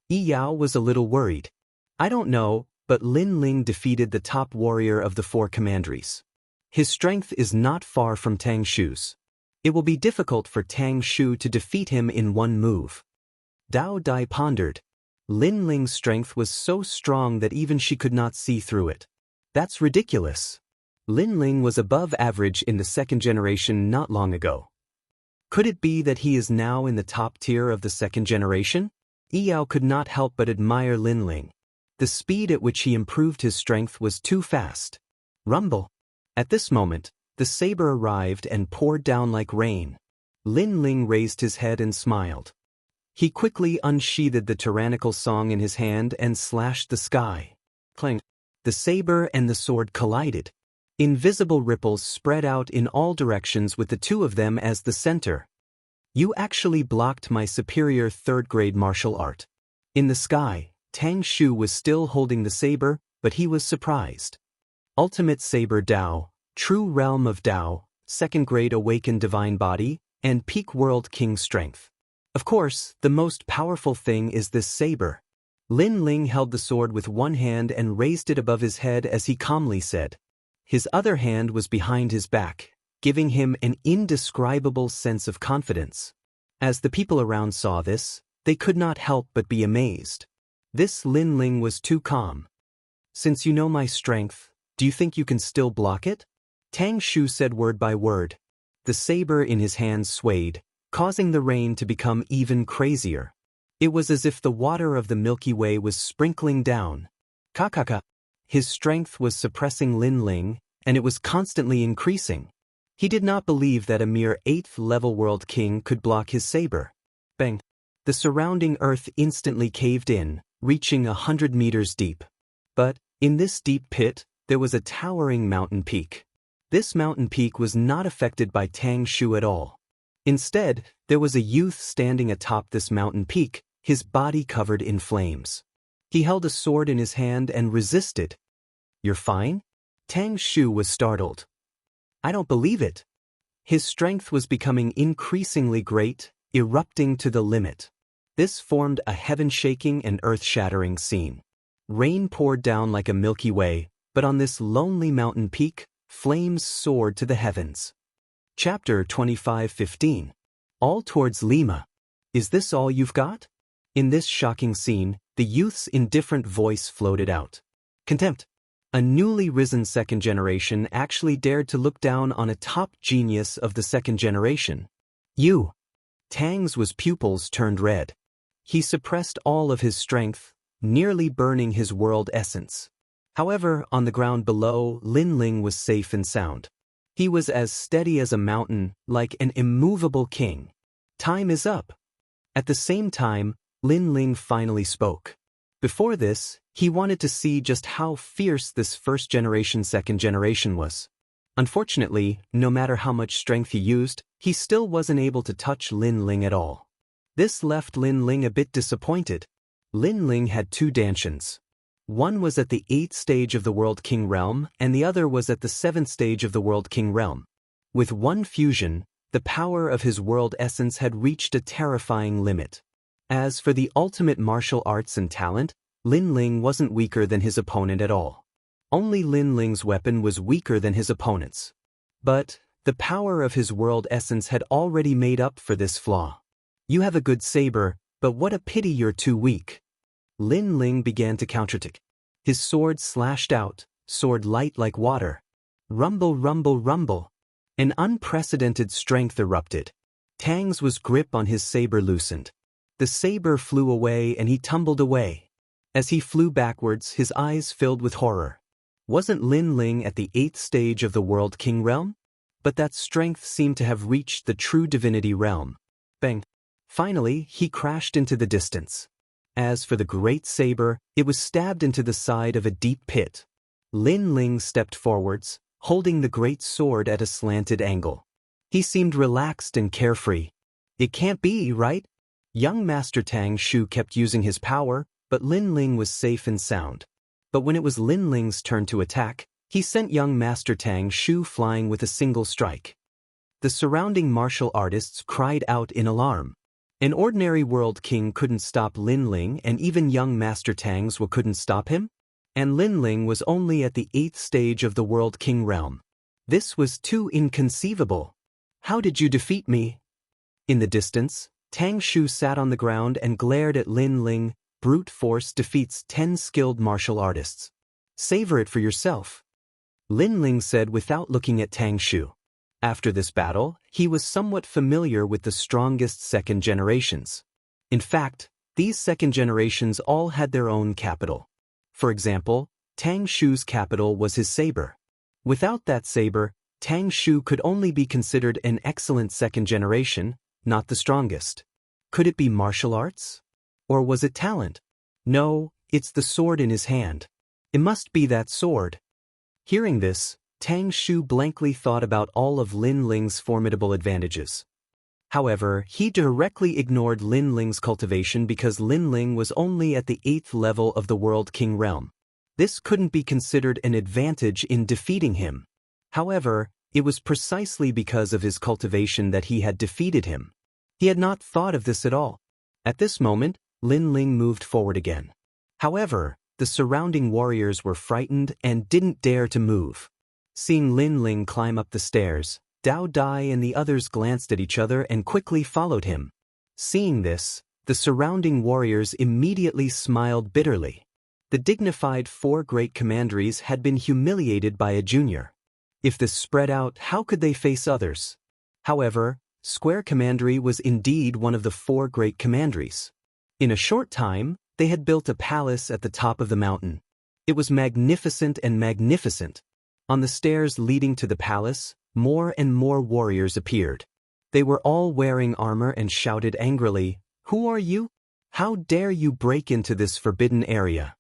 Yi Yao was a little worried. I don't know, but Lin Ling defeated the top warrior of the 4 commanderies. His strength is not far from Tang Shu's. It will be difficult for Tang Shu to defeat him in one move. Dao Dai pondered. Lin Ling's strength was so strong that even she could not see through it. That's ridiculous. Lin Ling was above average in the 2nd generation not long ago. Could it be that he is now in the top tier of the 2nd generation? Yi Yao could not help but admire Lin Ling. The speed at which he improved his strength was too fast. Rumble. At this moment, the saber arrived and poured down like rain. Lin Ling raised his head and smiled. He quickly unsheathed the tyrannical song in his hand and slashed the sky. Clang. The saber and the sword collided. Invisible ripples spread out in all directions with the two of them as the center. You actually blocked my superior 3rd-grade martial art. In the sky, Tang Shu was still holding the saber, but he was surprised. Ultimate Saber Dao, True Realm of Dao, 2nd-grade Awakened Divine Body, and Peak World King Strength. Of course, the most powerful thing is this saber. Lin Ling held the sword with one hand and raised it above his head as he calmly said. His other hand was behind his back, giving him an indescribable sense of confidence. As the people around saw this, they could not help but be amazed. This Lin Ling was too calm. Since you know my strength, do you think you can still block it? Tang Shu said word by word. The saber in his hands swayed, causing the rain to become even crazier. It was as if the water of the Milky Way was sprinkling down. Kakaka. His strength was suppressing Lin Ling, and it was constantly increasing. He did not believe that a mere 8th-level world king could block his saber. Bang. The surrounding earth instantly caved in, reaching 100 meters deep. But, in this deep pit, there was a towering mountain peak. This mountain peak was not affected by Tang Shu at all. Instead, there was a youth standing atop this mountain peak, his body covered in flames. He held a sword in his hand and resisted. You're fine? Tang Shu was startled. I don't believe it. His strength was becoming increasingly great, erupting to the limit. This formed a heaven-shaking and earth-shattering scene. Rain poured down like a Milky Way, but on this lonely mountain peak, flames soared to the heavens. Chapter 25:15. All towards Lima. Is this all you've got? In this shocking scene, the youth's indifferent voice floated out. Contempt. A newly risen 2nd generation actually dared to look down on a top genius of the 2nd generation. You. Tang's pupils turned red. He suppressed all of his strength, nearly burning his world essence. However, on the ground below, Lin Ling was safe and sound. He was as steady as a mountain, like an immovable king. Time is up. At the same time, Lin Ling finally spoke. Before this, he wanted to see just how fierce this 1st generation 2nd generation was. Unfortunately, no matter how much strength he used, he still wasn't able to touch Lin Ling at all. This left Lin Ling a bit disappointed. Lin Ling had 2 Danshans. One was at the 8th stage of the World King Realm, and the other was at the 7th stage of the World King Realm. With one fusion, the power of his world essence had reached a terrifying limit. As for the ultimate martial arts and talent, Lin Ling wasn't weaker than his opponent at all. Only Lin Ling's weapon was weaker than his opponent's. But the power of his world essence had already made up for this flaw. You have a good saber, but what a pity you're too weak. Lin Ling began to counterattack. His sword slashed out, sword light like water. Rumble, rumble, rumble. An unprecedented strength erupted. Tang's grip on his saber loosened. The saber flew away and he tumbled away. As he flew backwards, his eyes filled with horror. Wasn't Lin Ling at the 8th stage of the World King Realm? But that strength seemed to have reached the true divinity realm. Bang. Finally, he crashed into the distance. As for the great saber, it was stabbed into the side of a deep pit. Lin Ling stepped forwards, holding the great sword at a slanted angle. He seemed relaxed and carefree. It can't be, right? Young Master Tang Shu kept using his power, but Lin Ling was safe and sound. But when it was Lin Ling's turn to attack, he sent young Master Tang Shu flying with a single strike. The surrounding martial artists cried out in alarm. An ordinary world king couldn't stop Lin Ling, and even young Master Tang's couldn't stop him? And Lin Ling was only at the 8th stage of the world king realm. This was too inconceivable. How did you defeat me? In the distance, Tang Shu sat on the ground and glared at Lin Ling. Brute force defeats 10 skilled martial artists. Savor it for yourself. Lin Ling said without looking at Tang Shu. After this battle, he was somewhat familiar with the strongest second generations. In fact, these second generations all had their own capital. For example, Tang Shu's capital was his saber. Without that saber, Tang Shu could only be considered an excellent second generation, not the strongest. Could it be martial arts? Or was it talent? No, it's the sword in his hand. It must be that sword. Hearing this, Tang Shu blankly thought about all of Lin Ling's formidable advantages. However, he directly ignored Lin Ling's cultivation because Lin Ling was only at the 8th level of the World King realm. This couldn't be considered an advantage in defeating him. However, it was precisely because of his cultivation that he had defeated him. He had not thought of this at all. At this moment, Lin Ling moved forward again. However, the surrounding warriors were frightened and didn't dare to move. Seeing Lin Ling climb up the stairs, Dao Dai and the others glanced at each other and quickly followed him. Seeing this, the surrounding warriors immediately smiled bitterly. The dignified 4 great commanderies had been humiliated by a junior. If this spread out, how could they face others? However, Square Commandery was indeed one of the 4 great commanderies. In a short time, they had built a palace at the top of the mountain. It was magnificent and magnificent. On the stairs leading to the palace, more and more warriors appeared. They were all wearing armor and shouted angrily, "Who are you? How dare you break into this forbidden area?"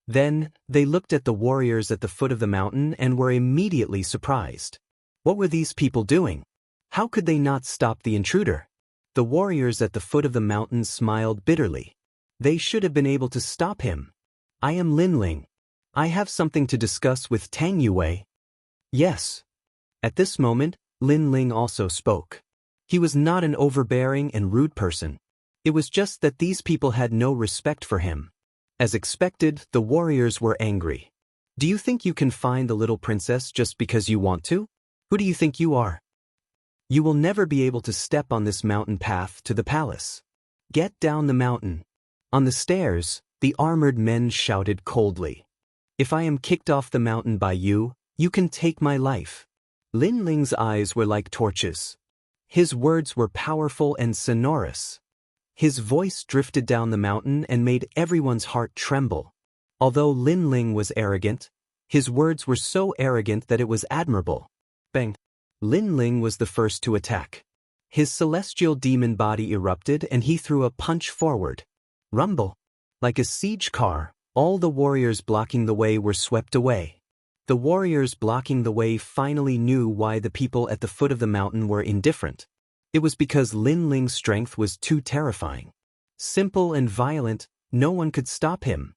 Then, they looked at the warriors at the foot of the mountain and were immediately surprised. What were these people doing? How could they not stop the intruder? The warriors at the foot of the mountain smiled bitterly. They should have been able to stop him. "I am Lin Ling. I have something to discuss with Tang Yue." "Yes." At this moment, Lin Ling also spoke. He was not an overbearing and rude person. It was just that these people had no respect for him. As expected, the warriors were angry. "Do you think you can find the little princess just because you want to? Who do you think you are? You will never be able to step on this mountain path to the palace. Get down the mountain." On the stairs, the armored men shouted coldly, "If I am kicked off the mountain by you, you can take my life." Lin Ling's eyes were like torches. His words were powerful and sonorous. His voice drifted down the mountain and made everyone's heart tremble. Although Lin Ling was arrogant, his words were so arrogant that it was admirable. Bang! Lin Ling was the first to attack. His celestial demon body erupted and he threw a punch forward. Rumble! Like a siege car, all the warriors blocking the way were swept away. The warriors blocking the way finally knew why the people at the foot of the mountain were indifferent. It was because Lin Ling's strength was too terrifying. Simple and violent, no one could stop him.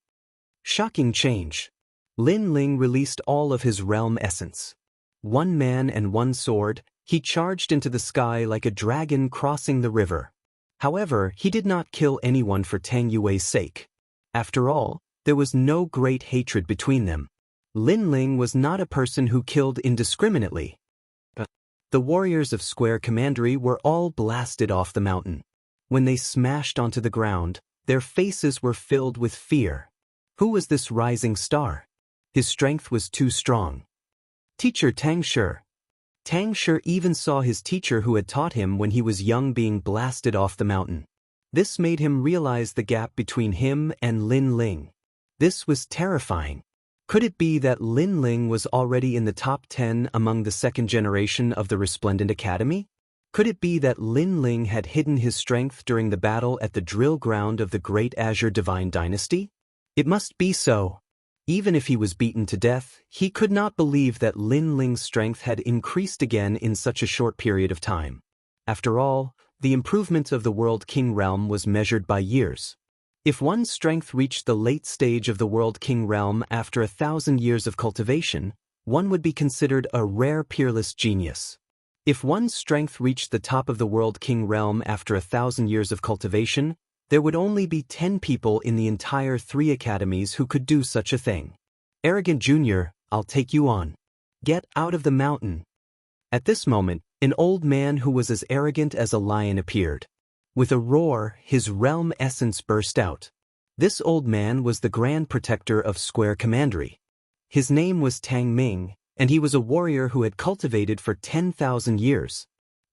Shocking change. Lin Ling released all of his realm essence. 1 man and 1 sword, he charged into the sky like a dragon crossing the river. However, he did not kill anyone for Tang Yue's sake. After all, there was no great hatred between them. Lin Ling was not a person who killed indiscriminately. The warriors of Square Commandery were all blasted off the mountain. When they smashed onto the ground, their faces were filled with fear. Who was this rising star? His strength was too strong. Teacher Tang Shi. Tang Shi even saw his teacher who had taught him when he was young being blasted off the mountain. This made him realize the gap between him and Lin Ling. This was terrifying. Could it be that Lin Ling was already in the top 10 among the second generation of the Resplendent Academy? Could it be that Lin Ling had hidden his strength during the battle at the drill ground of the Great Azure Divine Dynasty? It must be so. Even if he was beaten to death, he could not believe that Lin Ling's strength had increased again in such a short period of time. After all, the improvement of the World King realm was measured by years. If one's strength reached the late stage of the World King realm after 1,000 years of cultivation, one would be considered a rare peerless genius. If one's strength reached the top of the World King realm after 1,000 years of cultivation, there would only be 10 people in the entire 3 academies who could do such a thing. Arrogant Junior, I'll take you on. Get out of the mountain. At this moment, an old man who was as arrogant as a lion appeared. With a roar, his realm essence burst out. This old man was the Grand Protector of Square Commandery. His name was Tang Ming, and he was a warrior who had cultivated for 10,000 years.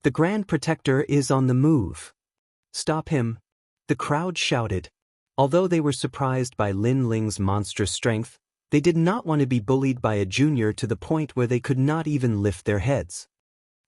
The Grand Protector is on the move. Stop him. The crowd shouted. Although they were surprised by Lin Ling's monstrous strength, they did not want to be bullied by a junior to the point where they could not even lift their heads.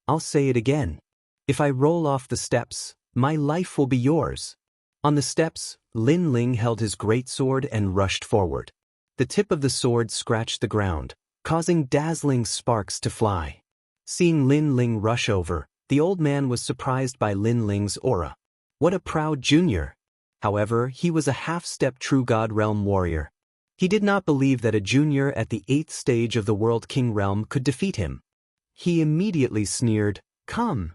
I'll say it again. If I roll off the steps, my life will be yours. On the steps, Lin Ling held his great sword and rushed forward. The tip of the sword scratched the ground, causing dazzling sparks to fly. Seeing Lin Ling rush over, the old man was surprised by Lin Ling's aura. What a proud junior! However, he was a half-step true God realm warrior. He did not believe that a junior at the 8th stage of the World King realm could defeat him. He immediately sneered, "Come!"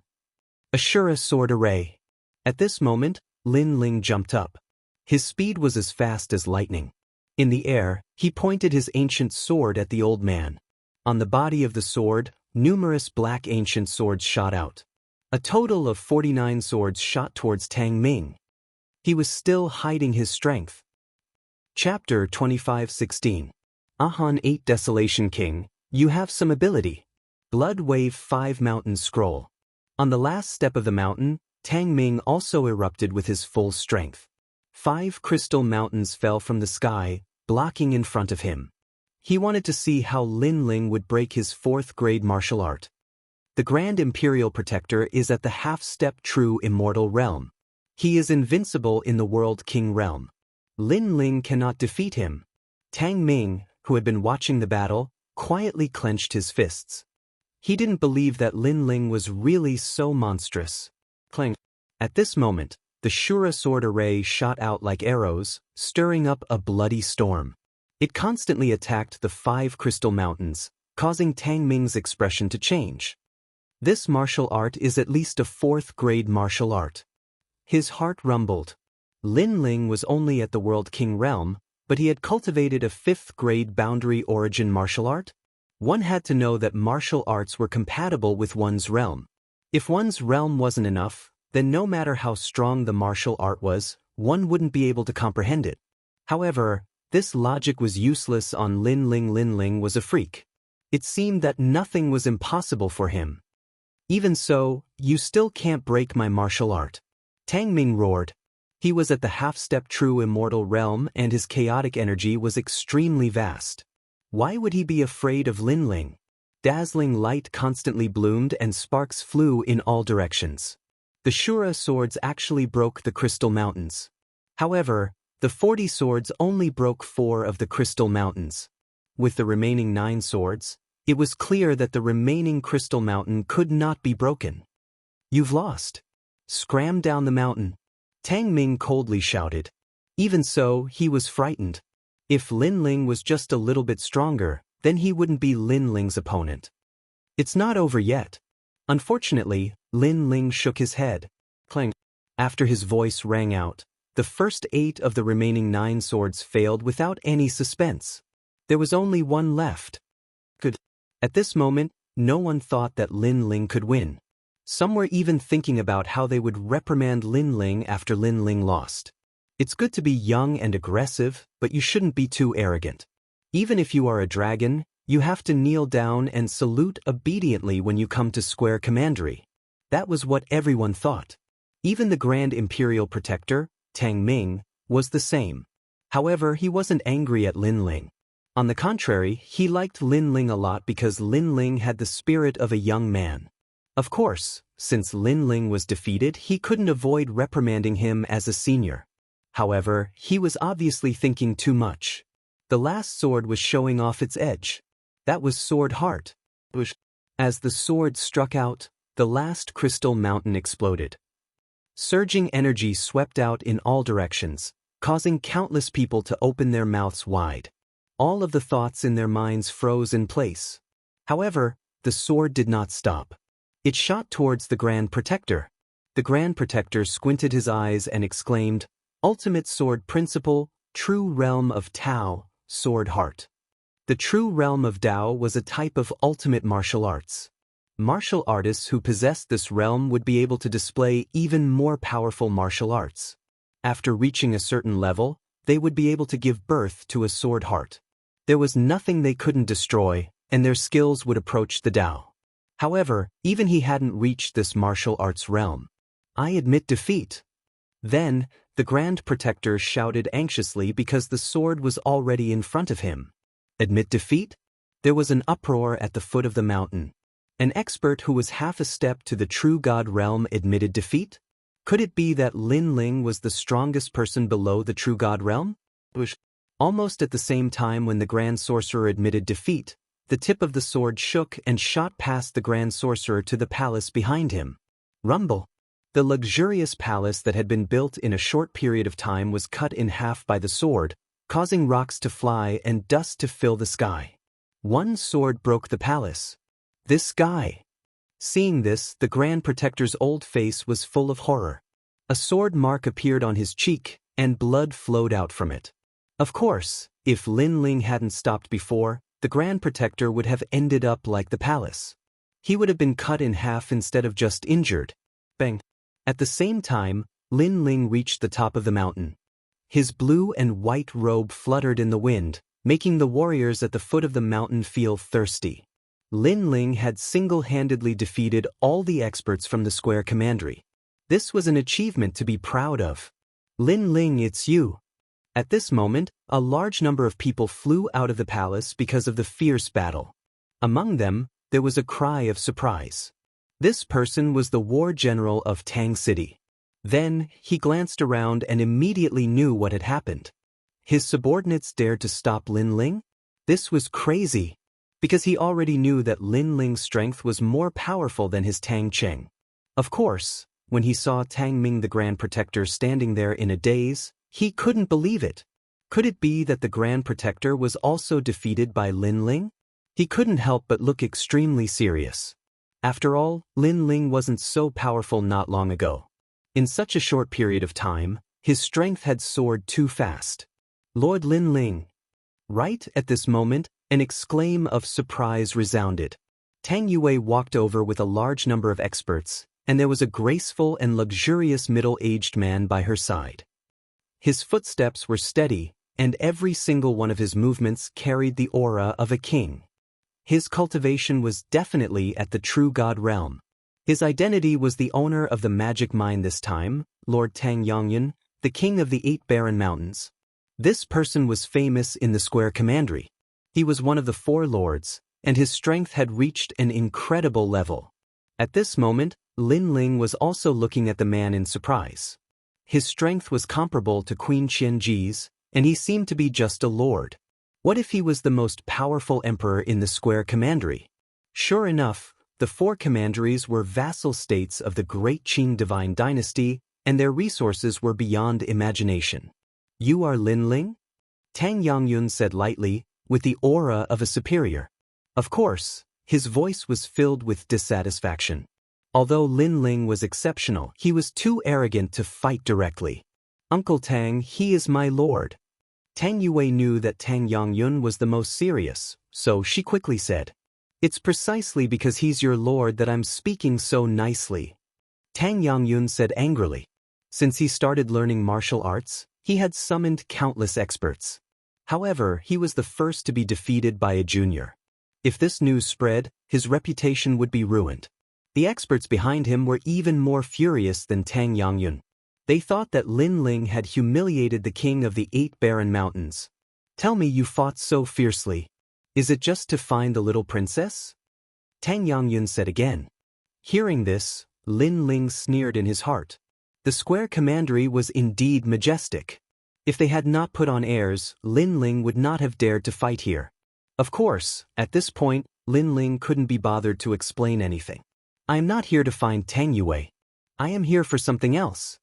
Ashura sword array. At this moment, Lin Ling jumped up. His speed was as fast as lightning. In the air, he pointed his ancient sword at the old man. On the body of the sword, numerous black ancient swords shot out. A total of 49 swords shot towards Tang Ming. He was still hiding his strength. Chapter 25:16. Ahan 8 Desolation King, you have some ability. Blood Wave 5 Mountain Scroll. On the last step of the mountain, Tang Ming also erupted with his full strength. 5 crystal mountains fell from the sky, blocking in front of him. He wanted to see how Lin Ling would break his 4th grade martial art. The Grand Imperial Protector is at the half-step true immortal realm. He is invincible in the World King realm. Lin Ling cannot defeat him. Tang Ming, who had been watching the battle, quietly clenched his fists. He didn't believe that Lin Ling was really so monstrous. Clang. At this moment, the Shura sword array shot out like arrows, stirring up a bloody storm. It constantly attacked the 5 crystal mountains, causing Tang Ming's expression to change. This martial art is at least a 4th grade martial art. His heart rumbled. Lin Ling was only at the World King realm, but he had cultivated a 5th grade boundary origin martial art. One had to know that martial arts were compatible with one's realm. If one's realm wasn't enough, then no matter how strong the martial art was, one wouldn't be able to comprehend it. However, this logic was useless on Lin Ling. Lin Ling was a freak. It seemed that nothing was impossible for him. Even so, you still can't break my martial art. Tang Ming roared. He was at the half-step true immortal realm and his chaotic energy was extremely vast. Why would he be afraid of Lin Ling? Dazzling light constantly bloomed and sparks flew in all directions. The Shura swords actually broke the crystal mountains. However, the 40 swords only broke 4 of the crystal mountains. With the remaining 9 swords, it was clear that the remaining crystal mountain could not be broken. You've lost. Scram down the mountain. Tang Ming coldly shouted. Even so, he was frightened. If Lin Ling was just a little bit stronger, then he wouldn't be Lin Ling's opponent. It's not over yet. Unfortunately, Lin Ling shook his head. Clang. After his voice rang out, the first 8 of the remaining 9 swords failed without any suspense. There was only one left. Good. At this moment, no one thought that Lin Ling could win. Some were even thinking about how they would reprimand Lin Ling after Lin Ling lost. It's good to be young and aggressive, but you shouldn't be too arrogant. Even if you are a dragon, you have to kneel down and salute obediently when you come to Square Commandery. That was what everyone thought. Even the Grand Imperial Protector, Tang Ming, was the same. However, he wasn't angry at Lin Ling. On the contrary, he liked Lin Ling a lot because Lin Ling had the spirit of a young man. Of course, since Lin Ling was defeated, he couldn't avoid reprimanding him as a senior. However, he was obviously thinking too much. The last sword was showing off its edge. That was Sword Heart. As the sword struck out, the last crystal mountain exploded. Surging energy swept out in all directions, causing countless people to open their mouths wide. All of the thoughts in their minds froze in place. However, the sword did not stop. It shot towards the Grand Protector. The Grand Protector squinted his eyes and exclaimed, "Ultimate Sword Principle, True Realm of Tao, Sword Heart." The True Realm of Tao was a type of ultimate martial arts. Martial artists who possessed this realm would be able to display even more powerful martial arts. After reaching a certain level, they would be able to give birth to a sword heart. There was nothing they couldn't destroy, and their skills would approach the Tao. However, even he hadn't reached this martial arts realm. "I admit defeat." Then, the Grand Protector shouted anxiously because the sword was already in front of him. Admit defeat? There was an uproar at the foot of the mountain. An expert who was half a step to the true God realm admitted defeat? Could it be that Lin Ling was the strongest person below the true God realm? Almost at the same time when the Grand Sorcerer admitted defeat, the tip of the sword shook and shot past the Grand Sorcerer to the palace behind him. Rumble. The luxurious palace that had been built in a short period of time was cut in half by the sword, causing rocks to fly and dust to fill the sky. One sword broke the palace. This guy. Seeing this, the Grand Protector's old face was full of horror. A sword mark appeared on his cheek, and blood flowed out from it. Of course, if Lin Ling hadn't stopped before, the Grand Protector would have ended up like the palace. He would have been cut in half instead of just injured. Bang. At the same time, Lin Ling reached the top of the mountain. His blue and white robe fluttered in the wind, making the warriors at the foot of the mountain feel thirsty. Lin Ling had single-handedly defeated all the experts from the Square Commandery. This was an achievement to be proud of. "Lin Ling, it's you." At this moment, a large number of people flew out of the palace because of the fierce battle. Among them, there was a cry of surprise. This person was the war general of Tang City. Then, he glanced around and immediately knew what had happened. His subordinates dared to stop Lin Ling? This was crazy. Because he already knew that Lin Ling's strength was more powerful than his Tang Cheng. Of course, when he saw Tang Ming the Grand Protector standing there in a daze, he couldn't believe it. Could it be that the Grand Protector was also defeated by Lin Ling? He couldn't help but look extremely serious. After all, Lin Ling wasn't so powerful not long ago. In such a short period of time, his strength had soared too fast. "Lord Lin Ling." Right at this moment, an exclaim of surprise resounded. Tang Yue walked over with a large number of experts, and there was a graceful and luxurious middle-aged man by her side. His footsteps were steady, and every single one of his movements carried the aura of a king. His cultivation was definitely at the true God realm. His identity was the owner of the magic mine this time, Lord Tang Yongyan, the king of the 8 barren mountains. This person was famous in the Square Commandery. He was one of the 4 lords, and his strength had reached an incredible level. At this moment, Lin Ling was also looking at the man in surprise. His strength was comparable to Queen Qianji's, and he seemed to be just a lord. What if he was the most powerful emperor in the Square Commandery? Sure enough, the 4 commanderies were vassal states of the great Qing divine dynasty, and their resources were beyond imagination. "You are Lin Ling?" Tang Yongyun said lightly, with the aura of a superior. Of course, his voice was filled with dissatisfaction. Although Lin Ling was exceptional, he was too arrogant to fight directly. "Uncle Tang, he is my lord." Tang Yue knew that Tang Yongyun was the most serious, so she quickly said, "It's precisely because he's your lord that I'm speaking so nicely." Tang Yongyun said angrily. Since he started learning martial arts, he had summoned countless experts. However, he was the first to be defeated by a junior. If this news spread, his reputation would be ruined. The experts behind him were even more furious than Tang Yongyun. They thought that Lin Ling had humiliated the king of the 8 barren mountains. "Tell me you fought so fiercely. Is it just to find the little princess?" Tang Yongyun said again. Hearing this, Lin Ling sneered in his heart. The Square Commandery was indeed majestic. If they had not put on airs, Lin Ling would not have dared to fight here. Of course, at this point, Lin Ling couldn't be bothered to explain anything. "I am not here to find Tang Yue. I am here for something else.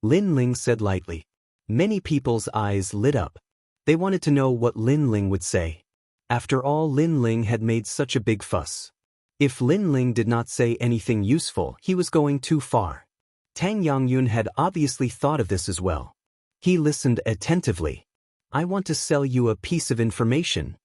Lin Ling said lightly. Many people's eyes lit up. They wanted to know what Lin Ling would say. After all, Lin Ling had made such a big fuss. If Lin Ling did not say anything useful, he was going too far. Tang Yangyun had obviously thought of this as well. He listened attentively. I want to sell you a piece of information.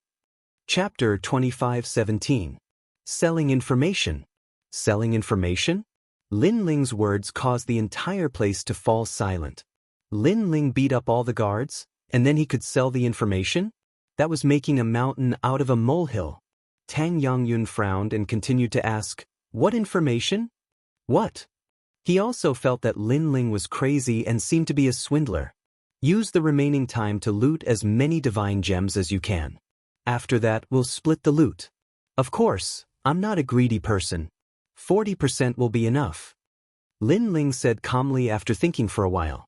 Chapter 25:17. Selling information. Selling information? Lin Ling's words caused the entire place to fall silent. Lin Ling beat up all the guards, and then he could sell the information? That was making a mountain out of a molehill. Tang Yangyun frowned and continued to ask, what information? What? He also felt that Lin Ling was crazy and seemed to be a swindler. Use the remaining time to loot as many divine gems as you can. After that, we'll split the loot. Of course, I'm not a greedy person. 40% will be enough. Lin Ling said calmly after thinking for a while.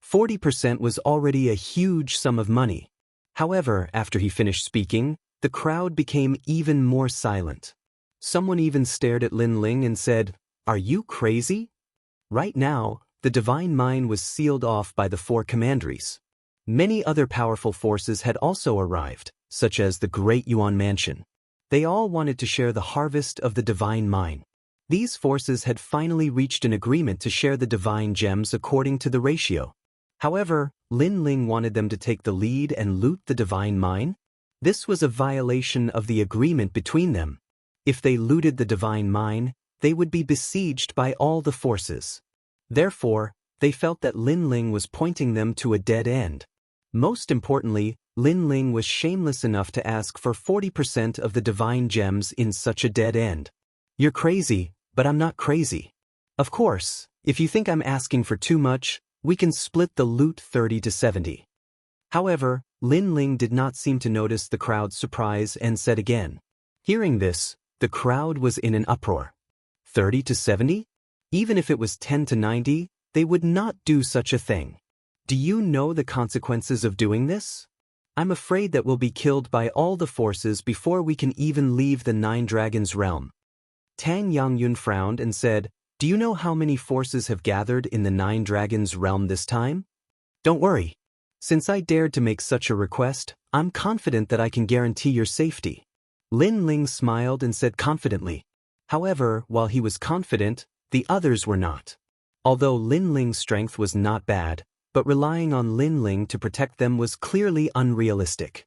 40% was already a huge sum of money. However, after he finished speaking, the crowd became even more silent. Someone even stared at Lin Ling and said, "Are you crazy?" Right now, the divine mine was sealed off by the 4 commanderies. Many other powerful forces had also arrived, such as the Great Yuan Mansion. They all wanted to share the harvest of the divine mine. These forces had finally reached an agreement to share the divine gems according to the ratio. However, Lin Ling wanted them to take the lead and loot the divine mine. This was a violation of the agreement between them. If they looted the divine mine, they would be besieged by all the forces. Therefore, they felt that Lin Ling was pointing them to a dead end. Most importantly, Lin Ling was shameless enough to ask for 40% of the divine gems in such a dead end. You're crazy, but I'm not crazy. Of course, if you think I'm asking for too much, we can split the loot 30-70. However, Lin Ling did not seem to notice the crowd's surprise and said again. Hearing this, the crowd was in an uproar. 30-70? Even if it was 10-90, they would not do such a thing. Do you know the consequences of doing this? I'm afraid that we'll be killed by all the forces before we can even leave the 9 Dragons' realm. Tang Yangyun frowned and said, Do you know how many forces have gathered in the 9 Dragons' realm this time? Don't worry. Since I dared to make such a request, I'm confident that I can guarantee your safety. Lin Ling smiled and said confidently. However, while he was confident, the others were not. Although Lin Ling's strength was not bad, but relying on Lin Ling to protect them was clearly unrealistic.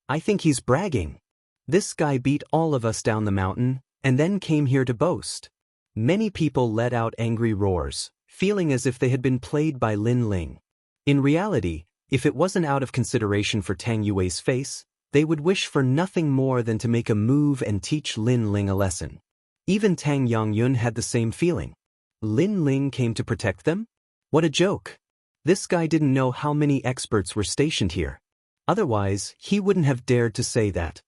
I think he's bragging. This guy beat all of us down the mountain, and then came here to boast. Many people let out angry roars, feeling as if they had been played by Lin Ling. In reality, if it wasn't out of consideration for Tang Yue's face, they would wish for nothing more than to make a move and teach Lin Ling a lesson. Even Tang Yangyun had the same feeling. Lin Ling came to protect them? What a joke. This guy didn't know how many experts were stationed here. Otherwise, he wouldn't have dared to say that.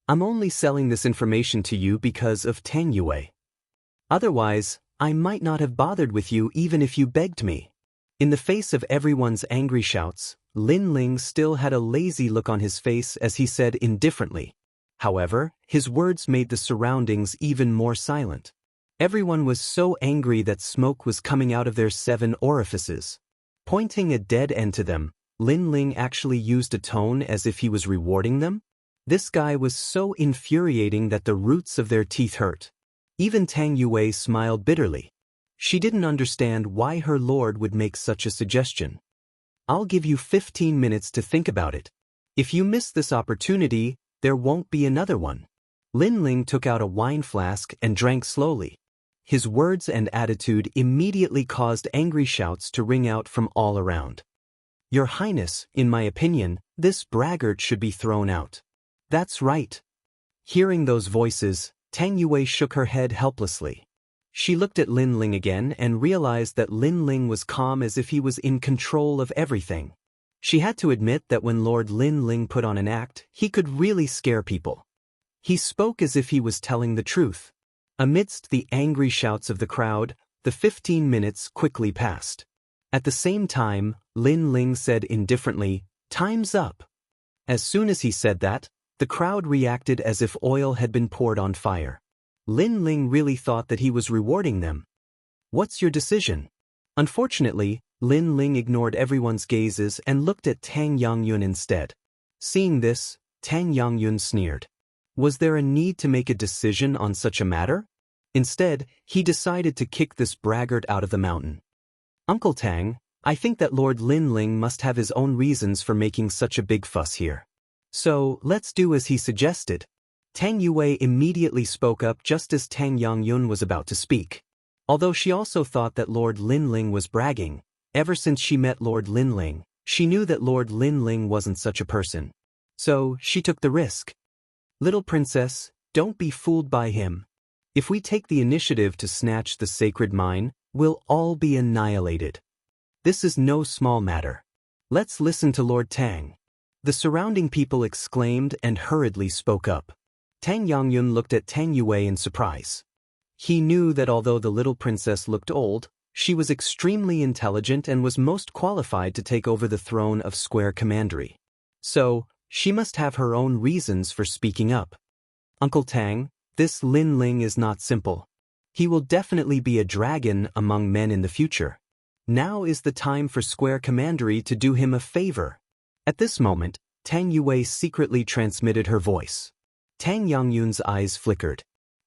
I'm only selling this information to you because of Tang Yue. Otherwise, I might not have bothered with you even if you begged me. In the face of everyone's angry shouts, Lin Ling still had a lazy look on his face as he said indifferently. However, his words made the surroundings even more silent. Everyone was so angry that smoke was coming out of their 7 orifices. Pointing a dead end to them, Lin Ling actually used a tone as if he was rewarding them. This guy was so infuriating that the roots of their teeth hurt. Even Tang Yue smiled bitterly. She didn't understand why her lord would make such a suggestion. I'll give you 15 minutes to think about it. If you miss this opportunity, there won't be another one. Lin Ling took out a wine flask and drank slowly. His words and attitude immediately caused angry shouts to ring out from all around. Your Highness, in my opinion, this braggart should be thrown out. That's right. Hearing those voices, Tang Yue shook her head helplessly. She looked at Lin Ling again and realized that Lin Ling was calm as if he was in control of everything. She had to admit that when Lord Lin Ling put on an act, he could really scare people. He spoke as if he was telling the truth. Amidst the angry shouts of the crowd, the 15 minutes quickly passed. At the same time, Lin Ling said indifferently, "Time's up." As soon as he said that, the crowd reacted as if oil had been poured on fire. Lin Ling really thought that he was rewarding them. What's your decision? Unfortunately, Lin Ling ignored everyone's gazes and looked at Tang Yangyun instead. Seeing this, Tang Yangyun sneered. Was there a need to make a decision on such a matter? Instead, he decided to kick this braggart out of the mountain. Uncle Tang, I think that Lord Lin Ling must have his own reasons for making such a big fuss here. So, let's do as he suggested. Tang Yue immediately spoke up just as Tang Yangyun was about to speak. Although she also thought that Lord Lin Ling was bragging, ever since she met Lord Lin Ling, she knew that Lord Lin Ling wasn't such a person. So, she took the risk. Little princess, don't be fooled by him. If we take the initiative to snatch the sacred mine, we'll all be annihilated. This is no small matter. Let's listen to Lord Tang. The surrounding people exclaimed and hurriedly spoke up. Tang Yangyun looked at Tang Yue in surprise. He knew that although the little princess looked old, she was extremely intelligent and was most qualified to take over the throne of Square Commandery. So, she must have her own reasons for speaking up. Uncle Tang, this Lin Ling is not simple. He will definitely be a dragon among men in the future. Now is the time for Square Commandery to do him a favor. At this moment, Tang Yue secretly transmitted her voice. Tang Yangyun's eyes flickered.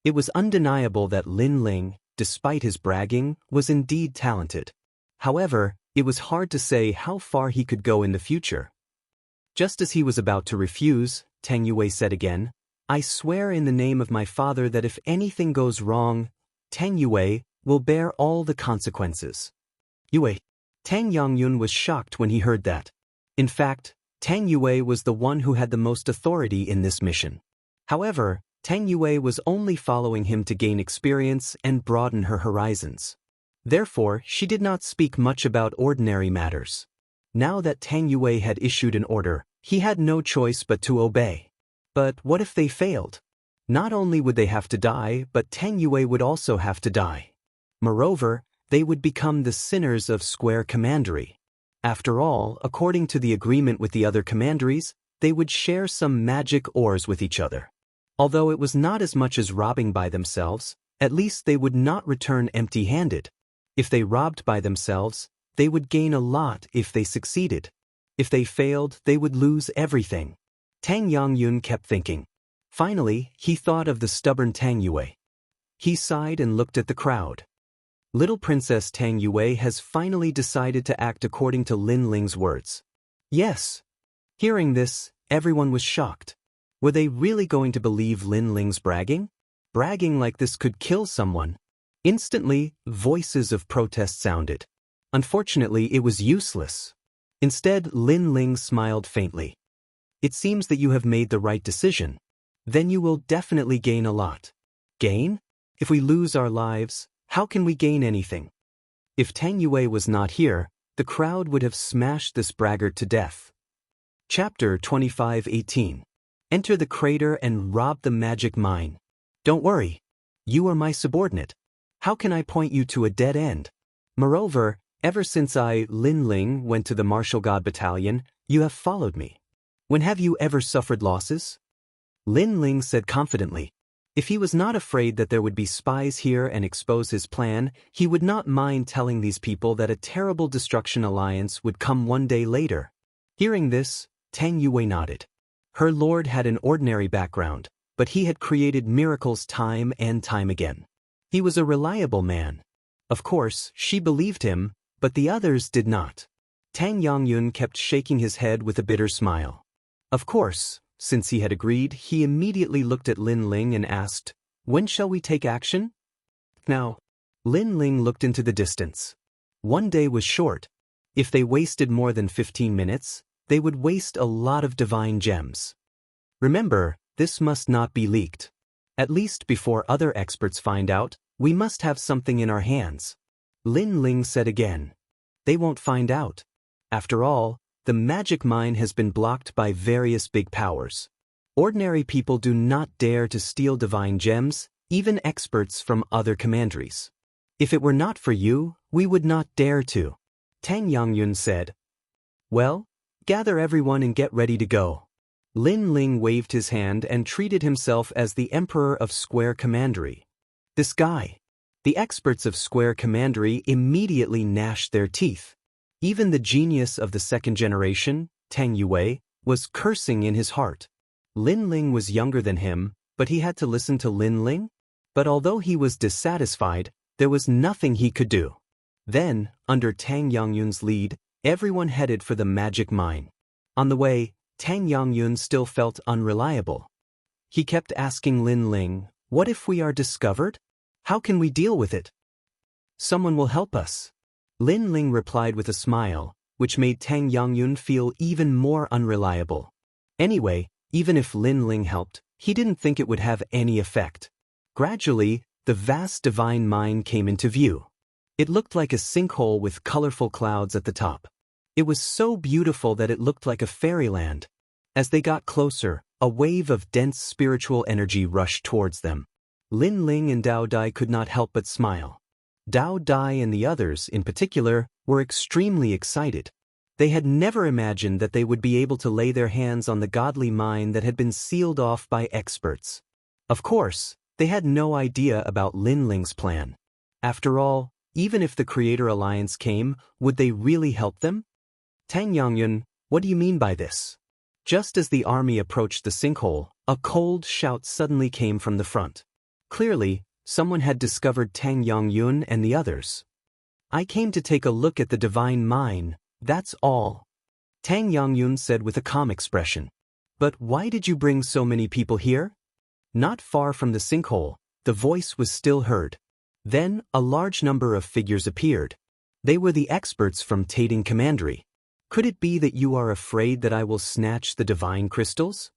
It was undeniable that Lin Ling, despite his bragging, was indeed talented. However, it was hard to say how far he could go in the future. Just as he was about to refuse, Tang Yue said again, I swear in the name of my father that if anything goes wrong, Tang Yue will bear all the consequences. Yue. Tang Yangyun was shocked when he heard that. In fact, Tang Yue was the one who had the most authority in this mission. However, Tang Yue was only following him to gain experience and broaden her horizons. Therefore, she did not speak much about ordinary matters. Now that Tang Yue had issued an order, he had no choice but to obey. But what if they failed? Not only would they have to die, but Tang Yue would also have to die. Moreover, they would become the sinners of Square Commandery. After all, according to the agreement with the other commanderies, they would share some magic ores with each other. Although it was not as much as robbing by themselves, at least they would not return empty-handed. If they robbed by themselves, they would gain a lot if they succeeded. If they failed, they would lose everything. Tang Yangyun kept thinking. Finally, he thought of the stubborn Tang Yue. He sighed and looked at the crowd. Little Princess Tang Yue has finally decided to act according to Lin Ling's words. Yes. Hearing this, everyone was shocked. Were they really going to believe Lin Ling's bragging? Bragging like this could kill someone. Instantly, voices of protest sounded. Unfortunately, it was useless. Instead, Lin Ling smiled faintly. It seems that you have made the right decision. Then you will definitely gain a lot. Gain? If we lose our lives, how can we gain anything? If Tang Yue was not here, the crowd would have smashed this braggart to death. Chapter 25:18. Enter the crater and rob the magic mine. Don't worry. You are my subordinate. How can I point you to a dead end? Moreover, ever since I, Lin Ling, went to the Martial God Battalion, you have followed me. When have you ever suffered losses? Lin Ling said confidently. If he was not afraid that there would be spies here and expose his plan, he would not mind telling these people that a terrible destruction alliance would come one day later. Hearing this, Tang Yue nodded. Her lord had an ordinary background, but he had created miracles time and time again. He was a reliable man. Of course, she believed him, but the others did not. Tang Yangyun kept shaking his head with a bitter smile. Of course, since he had agreed, he immediately looked at Lin Ling and asked, When shall we take action? Now, Lin Ling looked into the distance. One day was short. If they wasted more than 15 minutes, they would waste a lot of divine gems. Remember, this must not be leaked. At least before other experts find out, we must have something in our hands. Lin Ling said again. They won't find out. After all, the magic mine has been blocked by various big powers. Ordinary people do not dare to steal divine gems, even experts from other commanderies. If it were not for you, we would not dare to. Tang Yangyun said. Well, gather everyone and get ready to go. Lin Ling waved his hand and treated himself as the Emperor of Square Commandery. This guy. The experts of Square Commandery immediately gnashed their teeth. Even the genius of the second generation, Tang Yue, was cursing in his heart. Lin Ling was younger than him, but he had to listen to Lin Ling? But although he was dissatisfied, there was nothing he could do. Then, under Tang Yongyun's lead, everyone headed for the magic mine. On the way, Tang Yongyun still felt unreliable. He kept asking Lin Ling, "What if we are discovered? How can we deal with it?" "Someone will help us." Lin Ling replied with a smile, which made Tang Yongyun feel even more unreliable. Anyway, even if Lin Ling helped, he didn't think it would have any effect. Gradually, the vast divine mine came into view. It looked like a sinkhole with colorful clouds at the top. It was so beautiful that it looked like a fairyland. As they got closer, a wave of dense spiritual energy rushed towards them. Lin Ling and Dao Dai could not help but smile. Dao Dai and the others, in particular, were extremely excited. They had never imagined that they would be able to lay their hands on the godly mine that had been sealed off by experts. Of course, they had no idea about Lin Ling's plan. After all, even if the Creator Alliance came, would they really help them? "Tang Yongyun, what do you mean by this?" Just as the army approached the sinkhole, a cold shout suddenly came from the front. Clearly, someone had discovered Tang Yongyun and the others. "I came to take a look at the divine mine, that's all," Tang Yongyun said with a calm expression. "But why did you bring so many people here?" Not far from the sinkhole, the voice was still heard. Then, a large number of figures appeared. They were the experts from Tating Commandery. "Could it be that you are afraid that I will snatch the divine crystals?"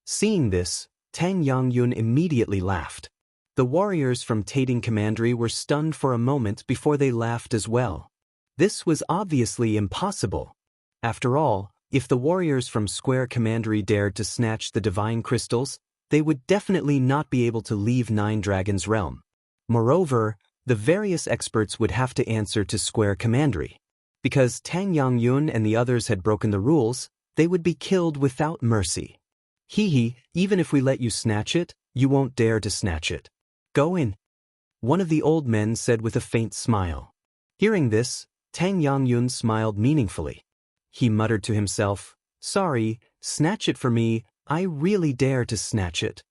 Seeing this, Tang Yongyun immediately laughed. The warriors from Tating Commandery were stunned for a moment before they laughed as well. This was obviously impossible. After all, if the warriors from Square Commandery dared to snatch the divine crystals, they would definitely not be able to leave Nine Dragons' realm. Moreover, the various experts would have to answer to Square Commandery. Because Tang Yongyun and the others had broken the rules, they would be killed without mercy. "Hee, even if we let you snatch it, you won't dare to snatch it. Go in," one of the old men said with a faint smile. Hearing this, Tang Yongyun smiled meaningfully. He muttered to himself, "Sorry, snatch it for me, I really dare to snatch it."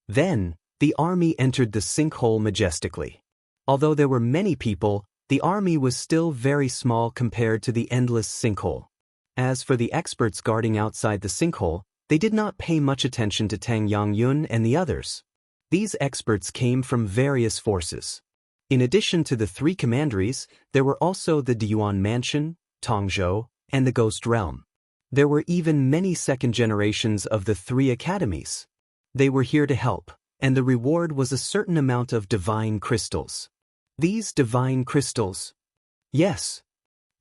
Then, the army entered the sinkhole majestically. Although there were many people, the army was still very small compared to the endless sinkhole. As for the experts guarding outside the sinkhole, they did not pay much attention to Tang Yongyun and the others. These experts came from various forces. In addition to the three commanderies, there were also the Deyuan Mansion, Tongzhou, and the Ghost Realm. There were even many second generations of the three academies. They were here to help, and the reward was a certain amount of divine crystals. These divine crystals? Yes.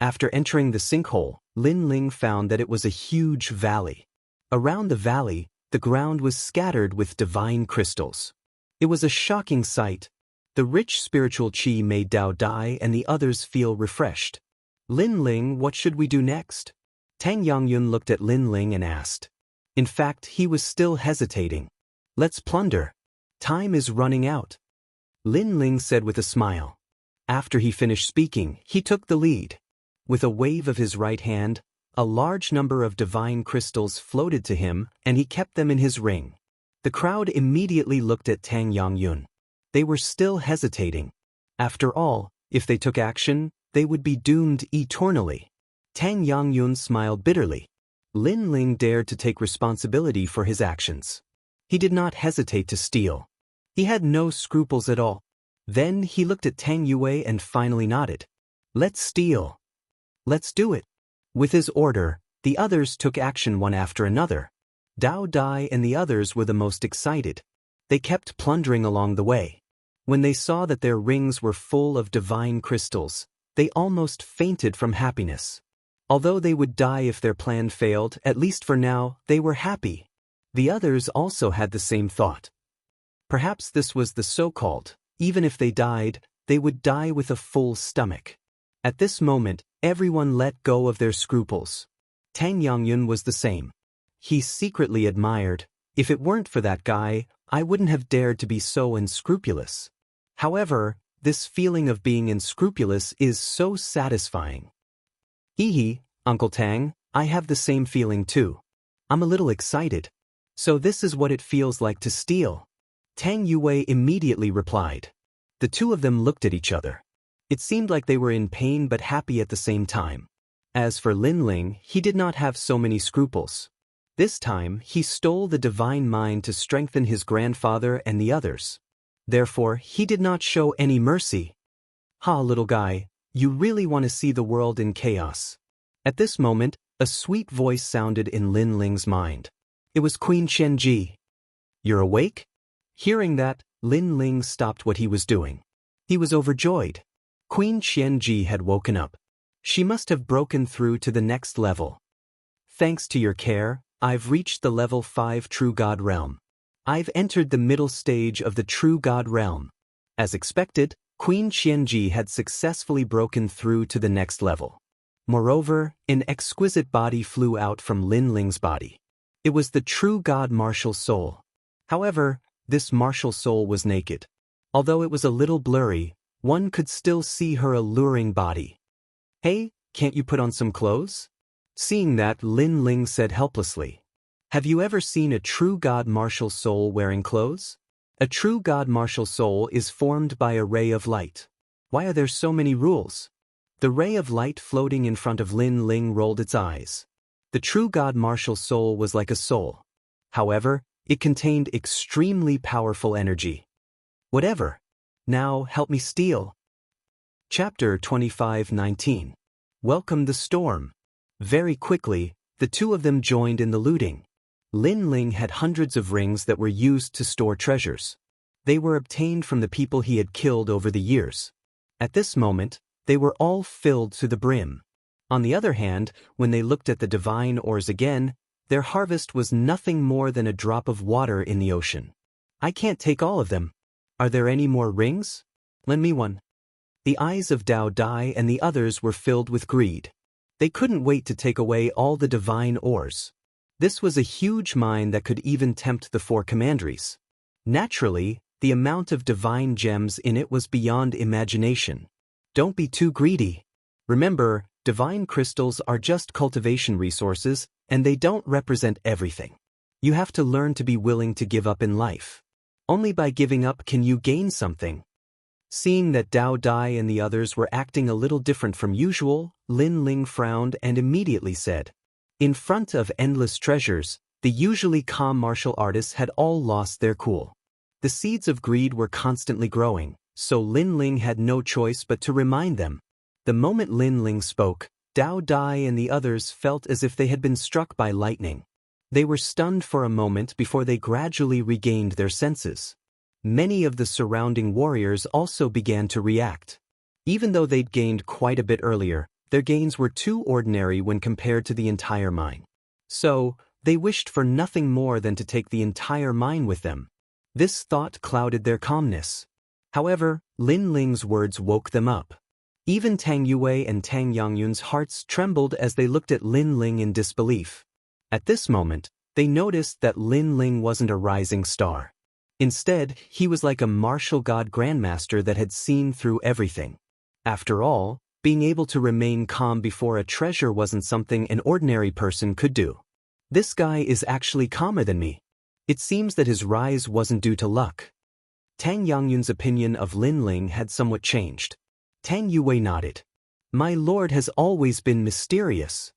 After entering the sinkhole, Lin Ling found that it was a huge valley. Around the valley, the ground was scattered with divine crystals. It was a shocking sight. The rich spiritual qi made Dao Dai and the others feel refreshed. "Lin Ling, what should we do next?" Tang Yongyun looked at Lin Ling and asked. In fact, he was still hesitating. "Let's plunder. Time is running out," Lin Ling said with a smile. After he finished speaking, he took the lead. With a wave of his right hand, a large number of divine crystals floated to him, and he kept them in his ring. The crowd immediately looked at Tang Yongyun. They were still hesitating. After all, if they took action, they would be doomed eternally. Tang Yongyun smiled bitterly. Lin Ling dared to take responsibility for his actions. He did not hesitate to steal. He had no scruples at all. Then he looked at Tang Yue and finally nodded. "Let's steal. Let's do it." With his order, the others took action one after another. Dao Dai and the others were the most excited. They kept plundering along the way. When they saw that their rings were full of divine crystals, they almost fainted from happiness. Although they would die if their plan failed, at least for now, they were happy. The others also had the same thought. Perhaps this was the so-called, even if they died, they would die with a full stomach. At this moment, everyone let go of their scruples. Tang Yongyun was the same. He secretly admired, "If it weren't for that guy, I wouldn't have dared to be so unscrupulous." However, this feeling of being unscrupulous is so satisfying. Hee, Uncle Tang, I have the same feeling too. I'm a little excited. So this is what it feels like to steal. Tang Yue immediately replied. The two of them looked at each other. It seemed like they were in pain but happy at the same time. As for Lin Ling, he did not have so many scruples. This time, he stole the divine mind to strengthen his grandfather and the others. Therefore, he did not show any mercy. Ha, little guy, you really want to see the world in chaos. At this moment, a sweet voice sounded in Lin Ling's mind. It was Queen Xianxia. You're awake? Hearing that, Lin Ling stopped what he was doing. He was overjoyed. Queen Xianxia had woken up. She must have broken through to the next level. Thanks to your care, I've reached the level 5 True God Realm. I've entered the middle stage of the True God Realm. As expected, Queen Xianxia had successfully broken through to the next level. Moreover, an exquisite body flew out from Lin Ling's body. It was the True God Martial Soul. However, this martial soul was naked. Although it was a little blurry, one could still see her alluring body. Hey, can't you put on some clothes? Seeing that, Lin Ling said helplessly. Have you ever seen a true God martial soul wearing clothes? A true God martial soul is formed by a ray of light. Why are there so many rules? The ray of light floating in front of Lin Ling rolled its eyes. The true God martial soul was like a soul. However, it contained extremely powerful energy. Whatever. Now help me steal. Chapter 25:19. Welcome the storm. Very quickly, the two of them joined in the looting. Lin Ling had hundreds of rings that were used to store treasures. They were obtained from the people he had killed over the years. At this moment, they were all filled to the brim. On the other hand, when they looked at the divine ores again, their harvest was nothing more than a drop of water in the ocean. I can't take all of them. Are there any more rings? Lend me one. The eyes of Dao Dai and the others were filled with greed. They couldn't wait to take away all the divine ores. This was a huge mine that could even tempt the four commanderies. Naturally, the amount of divine gems in it was beyond imagination. Don't be too greedy. Remember, divine crystals are just cultivation resources, and they don't represent everything. You have to learn to be willing to give up in life. Only by giving up can you gain something. Seeing that Dao Dai and the others were acting a little different from usual, Lin Ling frowned and immediately said, in front of endless treasures, the usually calm martial artists had all lost their cool. The seeds of greed were constantly growing, so Lin Ling had no choice but to remind them. The moment Lin Ling spoke, Dao Dai and the others felt as if they had been struck by lightning. They were stunned for a moment before they gradually regained their senses. Many of the surrounding warriors also began to react. Even though they'd gained quite a bit earlier, their gains were too ordinary when compared to the entire mine. So, they wished for nothing more than to take the entire mine with them. This thought clouded their calmness. However, Lin Ling's words woke them up. Even Tang Yue and Tang Yangyun's hearts trembled as they looked at Lin Ling in disbelief. At this moment, they noticed that Lin Ling wasn't a rising star. Instead, he was like a martial god grandmaster that had seen through everything. After all, being able to remain calm before a treasure wasn't something an ordinary person could do. This guy is actually calmer than me. It seems that his rise wasn't due to luck. Tang Yangyun's opinion of Lin Ling had somewhat changed. Tang Yue nodded. My lord has always been mysterious.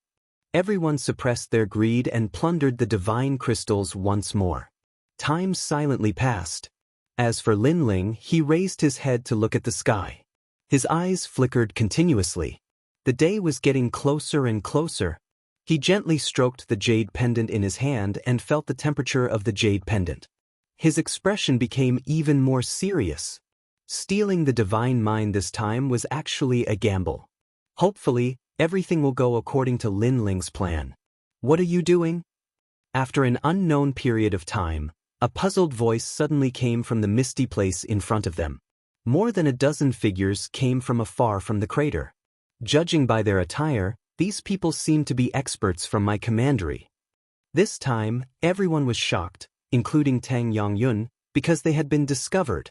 Everyone suppressed their greed and plundered the divine crystals once more. Time silently passed. As for Lin Ling, he raised his head to look at the sky. His eyes flickered continuously. The day was getting closer and closer. He gently stroked the jade pendant in his hand and felt the temperature of the jade pendant. His expression became even more serious. Stealing the divine mind this time was actually a gamble. Hopefully, everything will go according to Lin Ling's plan. What are you doing? After an unknown period of time, a puzzled voice suddenly came from the misty place in front of them. More than a dozen figures came from afar from the crater. Judging by their attire, these people seemed to be experts from my commandery. This time, everyone was shocked, including Tang Yangyun, because they had been discovered.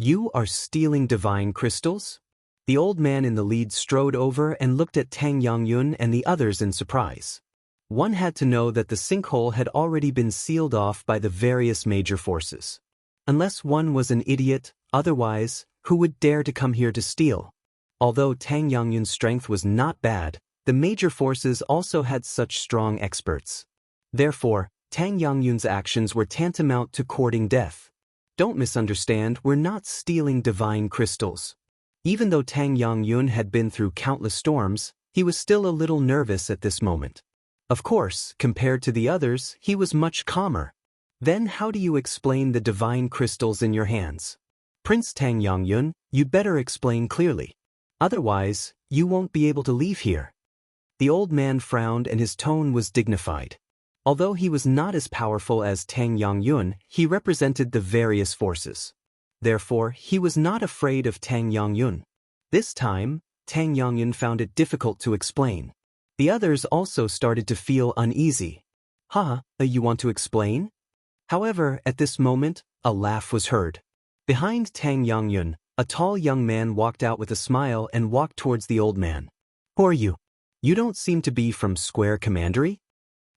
You are stealing divine crystals? The old man in the lead strode over and looked at Tang Yangyun and the others in surprise. One had to know that the sinkhole had already been sealed off by the various major forces. Unless one was an idiot, otherwise, who would dare to come here to steal? Although Tang Yangyun's strength was not bad, the major forces also had such strong experts. Therefore, Tang Yangyun's actions were tantamount to courting death. Don't misunderstand, we're not stealing divine crystals. Even though Tang Yangyun had been through countless storms, he was still a little nervous at this moment. Of course, compared to the others, he was much calmer. Then how do you explain the divine crystals in your hands? Prince Tang Yangyun, you'd better explain clearly. Otherwise, you won't be able to leave here. The old man frowned and his tone was dignified. Although he was not as powerful as Tang Yangyun, he represented the various forces. Therefore, he was not afraid of Tang Yangyun. This time, Tang Yangyun found it difficult to explain. The others also started to feel uneasy. You want to explain? However, at this moment, a laugh was heard. Behind Tang Yangyun, a tall young man walked out with a smile and walked towards the old man. Who are you? You don't seem to be from Square Commandery?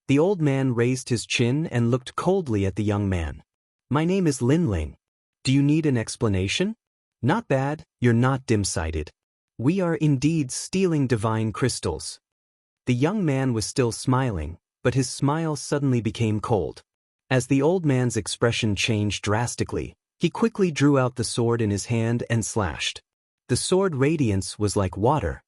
The old man raised his chin and looked coldly at the young man. My name is Lin Ling. Do you need an explanation? Not bad, you're not dim-sighted. We are indeed stealing divine crystals. The young man was still smiling, but his smile suddenly became cold. As the old man's expression changed drastically, he quickly drew out the sword in his hand and slashed. The sword radiance was like water.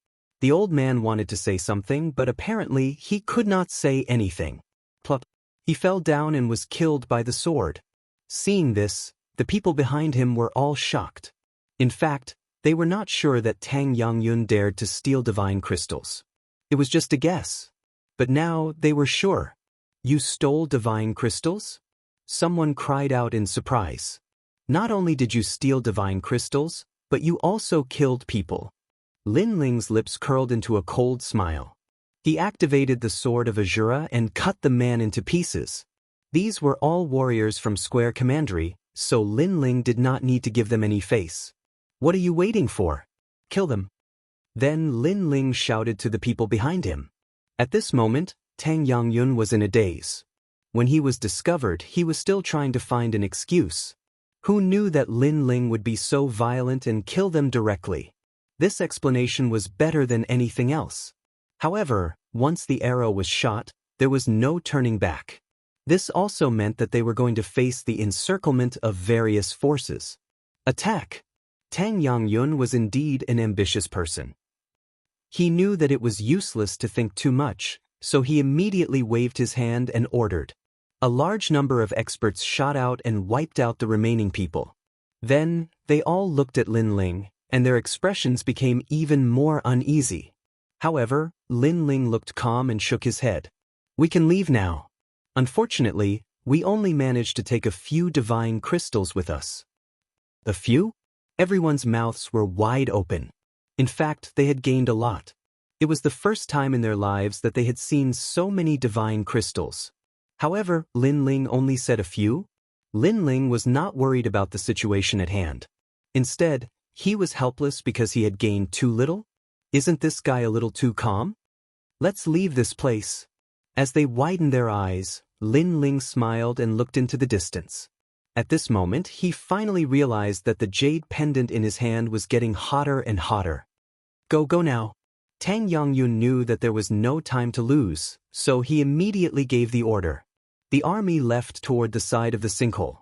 The old man wanted to say something, but apparently he could not say anything. Plop. He fell down and was killed by the sword. Seeing this, the people behind him were all shocked. In fact, they were not sure that Tang Yangyun dared to steal divine crystals. It was just a guess. But now they were sure. You stole divine crystals? Someone cried out in surprise. Not only did you steal divine crystals, but you also killed people. Lin Ling's lips curled into a cold smile. He activated the sword of Azura and cut the man into pieces. These were all warriors from Square Commandery, so Lin Ling did not need to give them any face. What are you waiting for? Kill them. Then Lin Ling shouted to the people behind him. At this moment, Tang Yangyun was in a daze. When he was discovered, he was still trying to find an excuse. Who knew that Lin Ling would be so violent and kill them directly? This explanation was better than anything else. However, once the arrow was shot, there was no turning back. This also meant that they were going to face the encirclement of various forces. Attack! Tang Yangyun was indeed an ambitious person. He knew that it was useless to think too much, so he immediately waved his hand and ordered. A large number of experts shot out and wiped out the remaining people. Then, they all looked at Lin Ling, and their expressions became even more uneasy. However, Lin Ling looked calm and shook his head. We can leave now. Unfortunately, we only managed to take a few divine crystals with us. A few? Everyone's mouths were wide open. In fact, they had gained a lot. It was the first time in their lives that they had seen so many divine crystals. However, Lin Ling only said a few. Lin Ling was not worried about the situation at hand. Instead, he was helpless because he had gained too little? Isn't this guy a little too calm? Let's leave this place. As they widened their eyes, Lin Ling smiled and looked into the distance. At this moment, he finally realized that the jade pendant in his hand was getting hotter and hotter. Go now. Tang Yangyun knew that there was no time to lose, so he immediately gave the order. The army left toward the side of the sinkhole.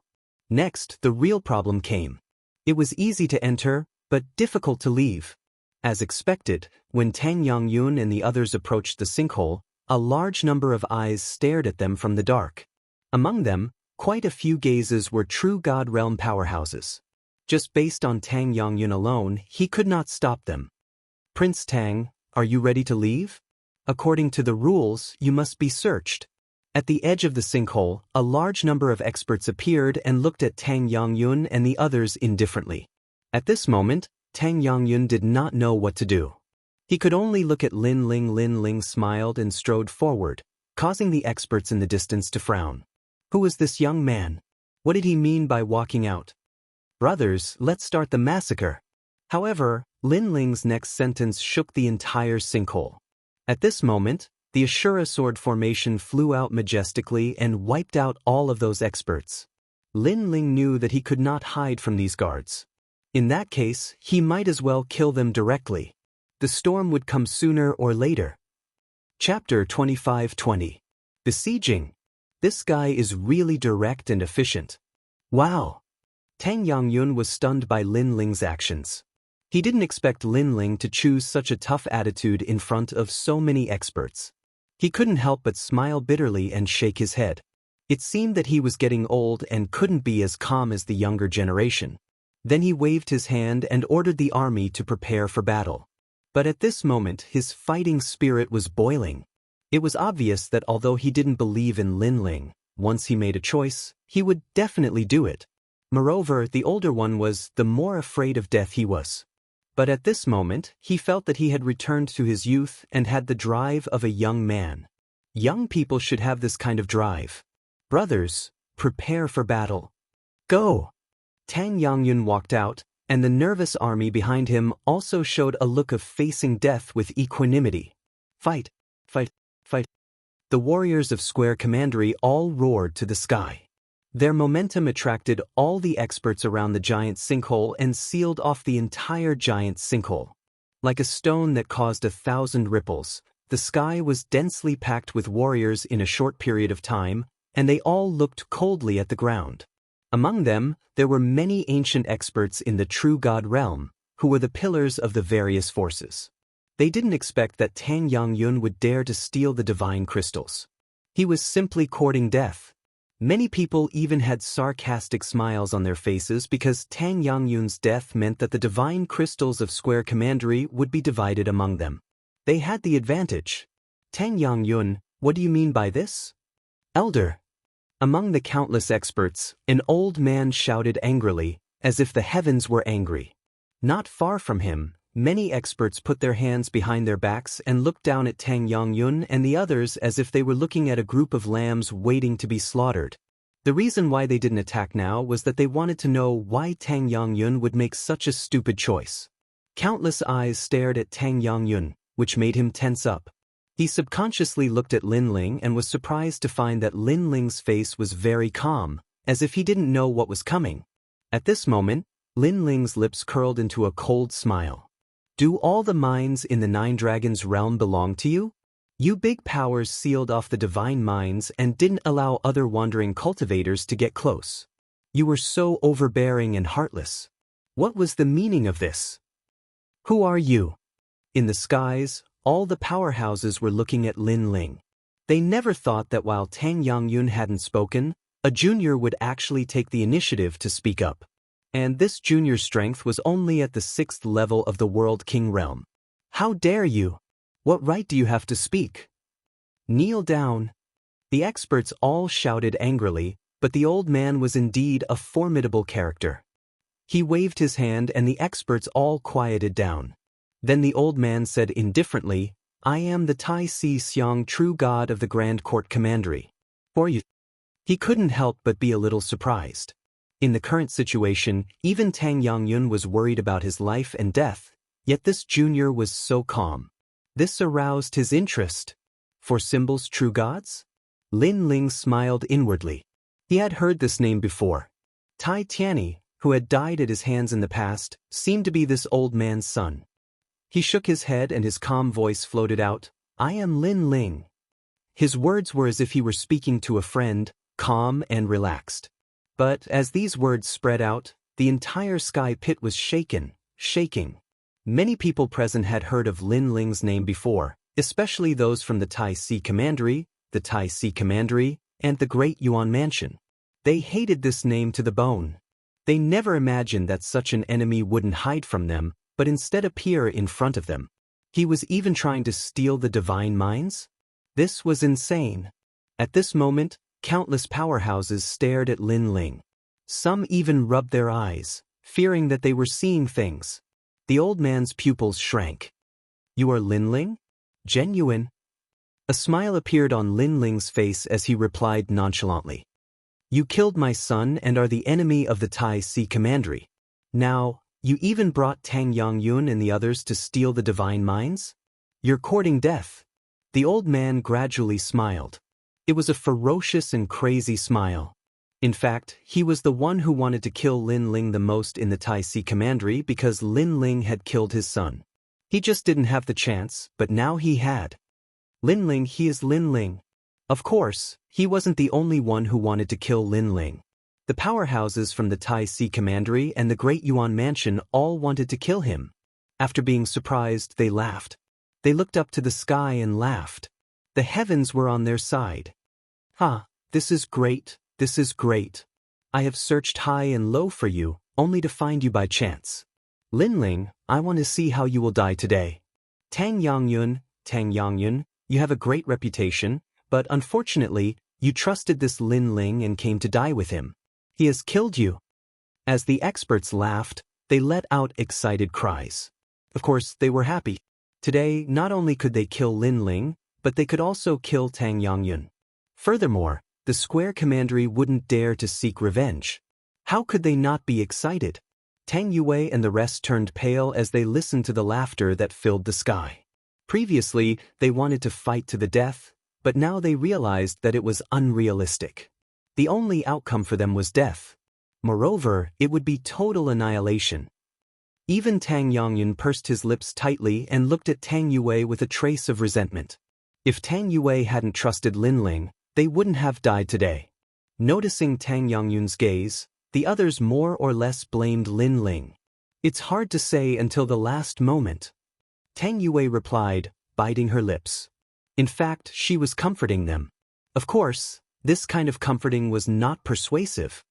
Next, the real problem came. It was easy to enter, but difficult to leave. As expected, when Tang Yangyun and the others approached the sinkhole, a large number of eyes stared at them from the dark. Among them, quite a few gazes were true God Realm powerhouses. Just based on Tang Yangyun alone, he could not stop them. Prince Tang, are you ready to leave? According to the rules, you must be searched. At the edge of the sinkhole, a large number of experts appeared and looked at Tang Yangyun and the others indifferently. At this moment, Tang Yangyun did not know what to do. He could only look at Lin Ling. Lin Ling smiled and strode forward, causing the experts in the distance to frown. Who was this young man? What did he mean by walking out? Brothers, let's start the massacre. However, Lin Ling's next sentence shook the entire sinkhole. At this moment, the Ashura sword formation flew out majestically and wiped out all of those experts. Lin Ling knew that he could not hide from these guards. In that case, he might as well kill them directly. The storm would come sooner or later. Chapter 25:20. Besieging. This guy is really direct and efficient. Wow! Tang Yangyun was stunned by Lin Ling's actions. He didn't expect Lin Ling to choose such a tough attitude in front of so many experts. He couldn't help but smile bitterly and shake his head. It seemed that he was getting old and couldn't be as calm as the younger generation. Then he waved his hand and ordered the army to prepare for battle. But at this moment his fighting spirit was boiling. It was obvious that although he didn't believe in Lin Ling, once he made a choice, he would definitely do it. Moreover, the older one was, the more afraid of death he was. But at this moment, he felt that he had returned to his youth and had the drive of a young man. Young people should have this kind of drive. Brothers, prepare for battle. Go! Tang Yangyun walked out, and the nervous army behind him also showed a look of facing death with equanimity. Fight! Fight! Fight! The warriors of Square Commandery all roared to the sky. Their momentum attracted all the experts around the giant sinkhole and sealed off the entire giant sinkhole. Like a stone that caused 1,000 ripples, the sky was densely packed with warriors in a short period of time, and they all looked coldly at the ground. Among them, there were many ancient experts in the true God realm, who were the pillars of the various forces. They didn't expect that Tang Yangyun would dare to steal the divine crystals. He was simply courting death. Many people even had sarcastic smiles on their faces because Tang Yangyun's death meant that the divine crystals of Square Commandery would be divided among them. They had the advantage. Tang Yangyun, what do you mean by this? Elder. Among the countless experts, an old man shouted angrily, as if the heavens were angry. Not far from him, many experts put their hands behind their backs and looked down at Tang Yangyun and the others as if they were looking at a group of lambs waiting to be slaughtered. The reason why they didn't attack now was that they wanted to know why Tang Yangyun would make such a stupid choice. Countless eyes stared at Tang Yangyun, which made him tense up. He subconsciously looked at Lin Ling and was surprised to find that Lin Ling's face was very calm, as if he didn't know what was coming. At this moment, Lin Ling's lips curled into a cold smile. Do all the minds in the Nine Dragons realm belong to you? You big powers sealed off the divine minds and didn't allow other wandering cultivators to get close. You were so overbearing and heartless. What was the meaning of this? Who are you? In the skies, all the powerhouses were looking at Lin Ling. They never thought that while Tang Yangyun hadn't spoken, a junior would actually take the initiative to speak up. And this junior's strength was only at the 6th level of the World King realm. How dare you? What right do you have to speak? Kneel down. The experts all shouted angrily, but the old man was indeed a formidable character. He waved his hand and the experts all quieted down. Then the old man said indifferently, I am the Tai Si Xiang true god of the Grand Court Commandery. For you. He couldn't help but be a little surprised. In the current situation, even Tang Yangyun was worried about his life and death, yet this junior was so calm. This aroused his interest. For symbols true gods? Lin Ling smiled inwardly. He had heard this name before. Tai Tianyi, who had died at his hands in the past, seemed to be this old man's son. He shook his head and his calm voice floated out, I am Lin Ling. His words were as if he were speaking to a friend, calm and relaxed. But as these words spread out, the entire sky pit was shaking. Many people present had heard of Lin Ling's name before, especially those from the Tai Si Commandery, and the Great Yuan Mansion. They hated this name to the bone. They never imagined that such an enemy wouldn't hide from them, but instead appear in front of them. He was even trying to steal the divine minds? This was insane. At this moment, countless powerhouses stared at Lin Ling. Some even rubbed their eyes, fearing that they were seeing things. The old man's pupils shrank. You are Lin Ling? Genuine? A smile appeared on Lin Ling's face as he replied nonchalantly. You killed my son and are the enemy of the Tai Si commandery. Now, you even brought Tang Yongyun and the others to steal the divine mines? You're courting death. The old man gradually smiled. It was a ferocious and crazy smile. In fact, he was the one who wanted to kill Lin Ling the most in the Tai Si commandery because Lin Ling had killed his son. He just didn't have the chance, but now he had. Lin Ling, he is Lin Ling. Of course, he wasn't the only one who wanted to kill Lin Ling. The powerhouses from the Tai Si commandery and the Great Yuan Mansion all wanted to kill him. After being surprised, they laughed. They looked up to the sky and laughed. The heavens were on their side. This is great, this is great. I have searched high and low for you, only to find you by chance. Lin Ling, I want to see how you will die today. Tang Yongyun, you have a great reputation, but unfortunately, you trusted this Lin Ling and came to die with him. He has killed you. As the experts laughed, they let out excited cries. Of course, they were happy. Today, not only could they kill Lin Ling, but they could also kill Tang Yongyun. Furthermore, the Square Commandery wouldn't dare to seek revenge. How could they not be excited? Tang Yue and the rest turned pale as they listened to the laughter that filled the sky. Previously, they wanted to fight to the death, but now they realized that it was unrealistic. The only outcome for them was death. Moreover, it would be total annihilation. Even Tang Yongyun pursed his lips tightly and looked at Tang Yue with a trace of resentment. If Tang Yue hadn't trusted Lin Ling, they wouldn't have died today. Noticing Tang Yongyun's gaze, the others more or less blamed Lin Ling. It's hard to say until the last moment. Tang Yue replied, biting her lips. In fact, she was comforting them. Of course, this kind of comforting was not persuasive.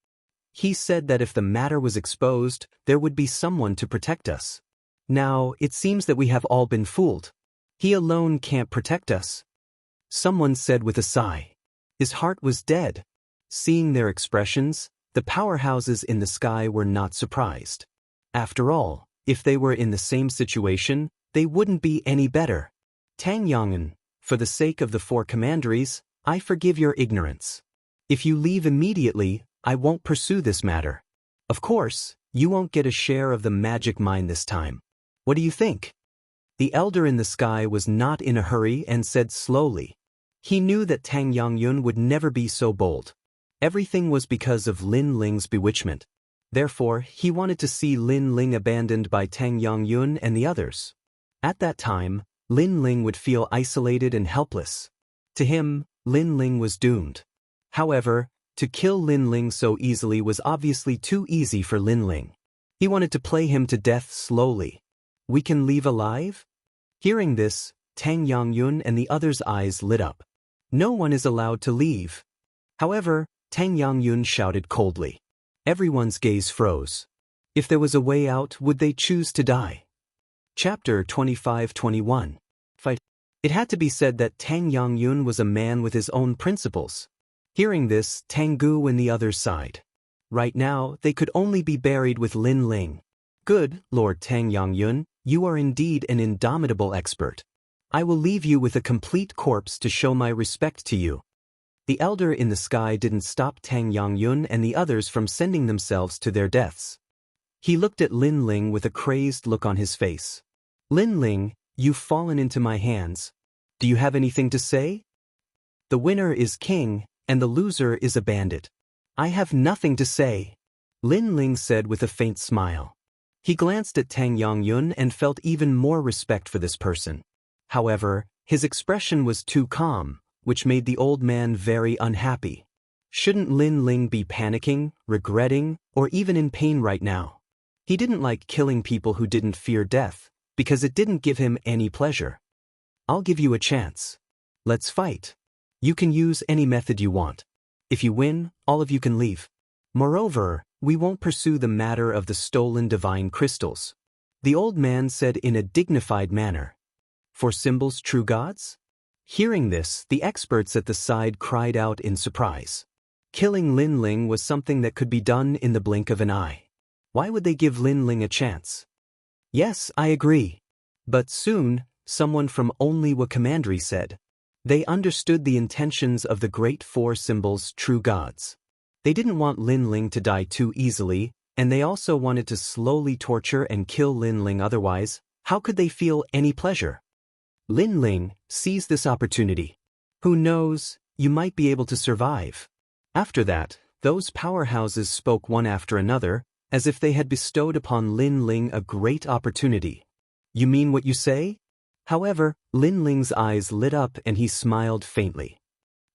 He said that if the matter was exposed, there would be someone to protect us. Now, it seems that we have all been fooled. He alone can't protect us. Someone said with a sigh. His heart was dead. Seeing their expressions, the powerhouses in the sky were not surprised. After all, if they were in the same situation, they wouldn't be any better. Tang Yongyun, for the sake of the four commanderies, I forgive your ignorance. If you leave immediately, I won't pursue this matter. Of course, you won't get a share of the magic mine this time. What do you think? The elder in the sky was not in a hurry and said slowly. He knew that Tang Yongyun would never be so bold. Everything was because of Lin Ling's bewitchment. Therefore, he wanted to see Lin Ling abandoned by Tang Yongyun and the others. At that time, Lin Ling would feel isolated and helpless. To him, Lin Ling was doomed. However, to kill Lin Ling so easily was obviously too easy for Lin Ling. He wanted to play him to death slowly. We can leave alive? Hearing this, Tang Yongyun and the others' eyes lit up. No one is allowed to leave. However, Tang Yongyun shouted coldly. Everyone's gaze froze. If there was a way out, would they choose to die? Chapter 25-21. Fight. It had to be said that Tang Yongyun was a man with his own principles. Hearing this, Tang Gu and the others sighed. Right now, they could only be buried with Lin Ling. Good, Lord Tang Yongyun, you are indeed an indomitable expert. I will leave you with a complete corpse to show my respect to you. The elder in the sky didn't stop Tang Yongyun and the others from sending themselves to their deaths. He looked at Lin Ling with a crazed look on his face. Lin Ling, you've fallen into my hands. Do you have anything to say? The winner is king, and the loser is a bandit. I have nothing to say, Lin Ling said with a faint smile. He glanced at Tang Yongyun and felt even more respect for this person. However, his expression was too calm, which made the old man very unhappy. Shouldn't Lin Ling be panicking, regretting, or even in pain right now? He didn't like killing people who didn't fear death, because it didn't give him any pleasure. I'll give you a chance. Let's fight. You can use any method you want. If you win, all of you can leave. Moreover, we won't pursue the matter of the stolen divine crystals. The old man said in a dignified manner. For symbols, true gods? Hearing this, the experts at the side cried out in surprise. Killing Lin Ling was something that could be done in the blink of an eye. Why would they give Lin Ling a chance? Yes, I agree. But soon, someone from only Wu Commandery said. They understood the intentions of the great four symbols, true gods. They didn't want Lin Ling to die too easily, and they also wanted to slowly torture and kill Lin Ling, otherwise, how could they feel any pleasure? Lin Ling seized this opportunity. Who knows, you might be able to survive. After that, those powerhouses spoke one after another, as if they had bestowed upon Lin Ling a great opportunity. You mean what you say? However, Lin Ling's eyes lit up and he smiled faintly.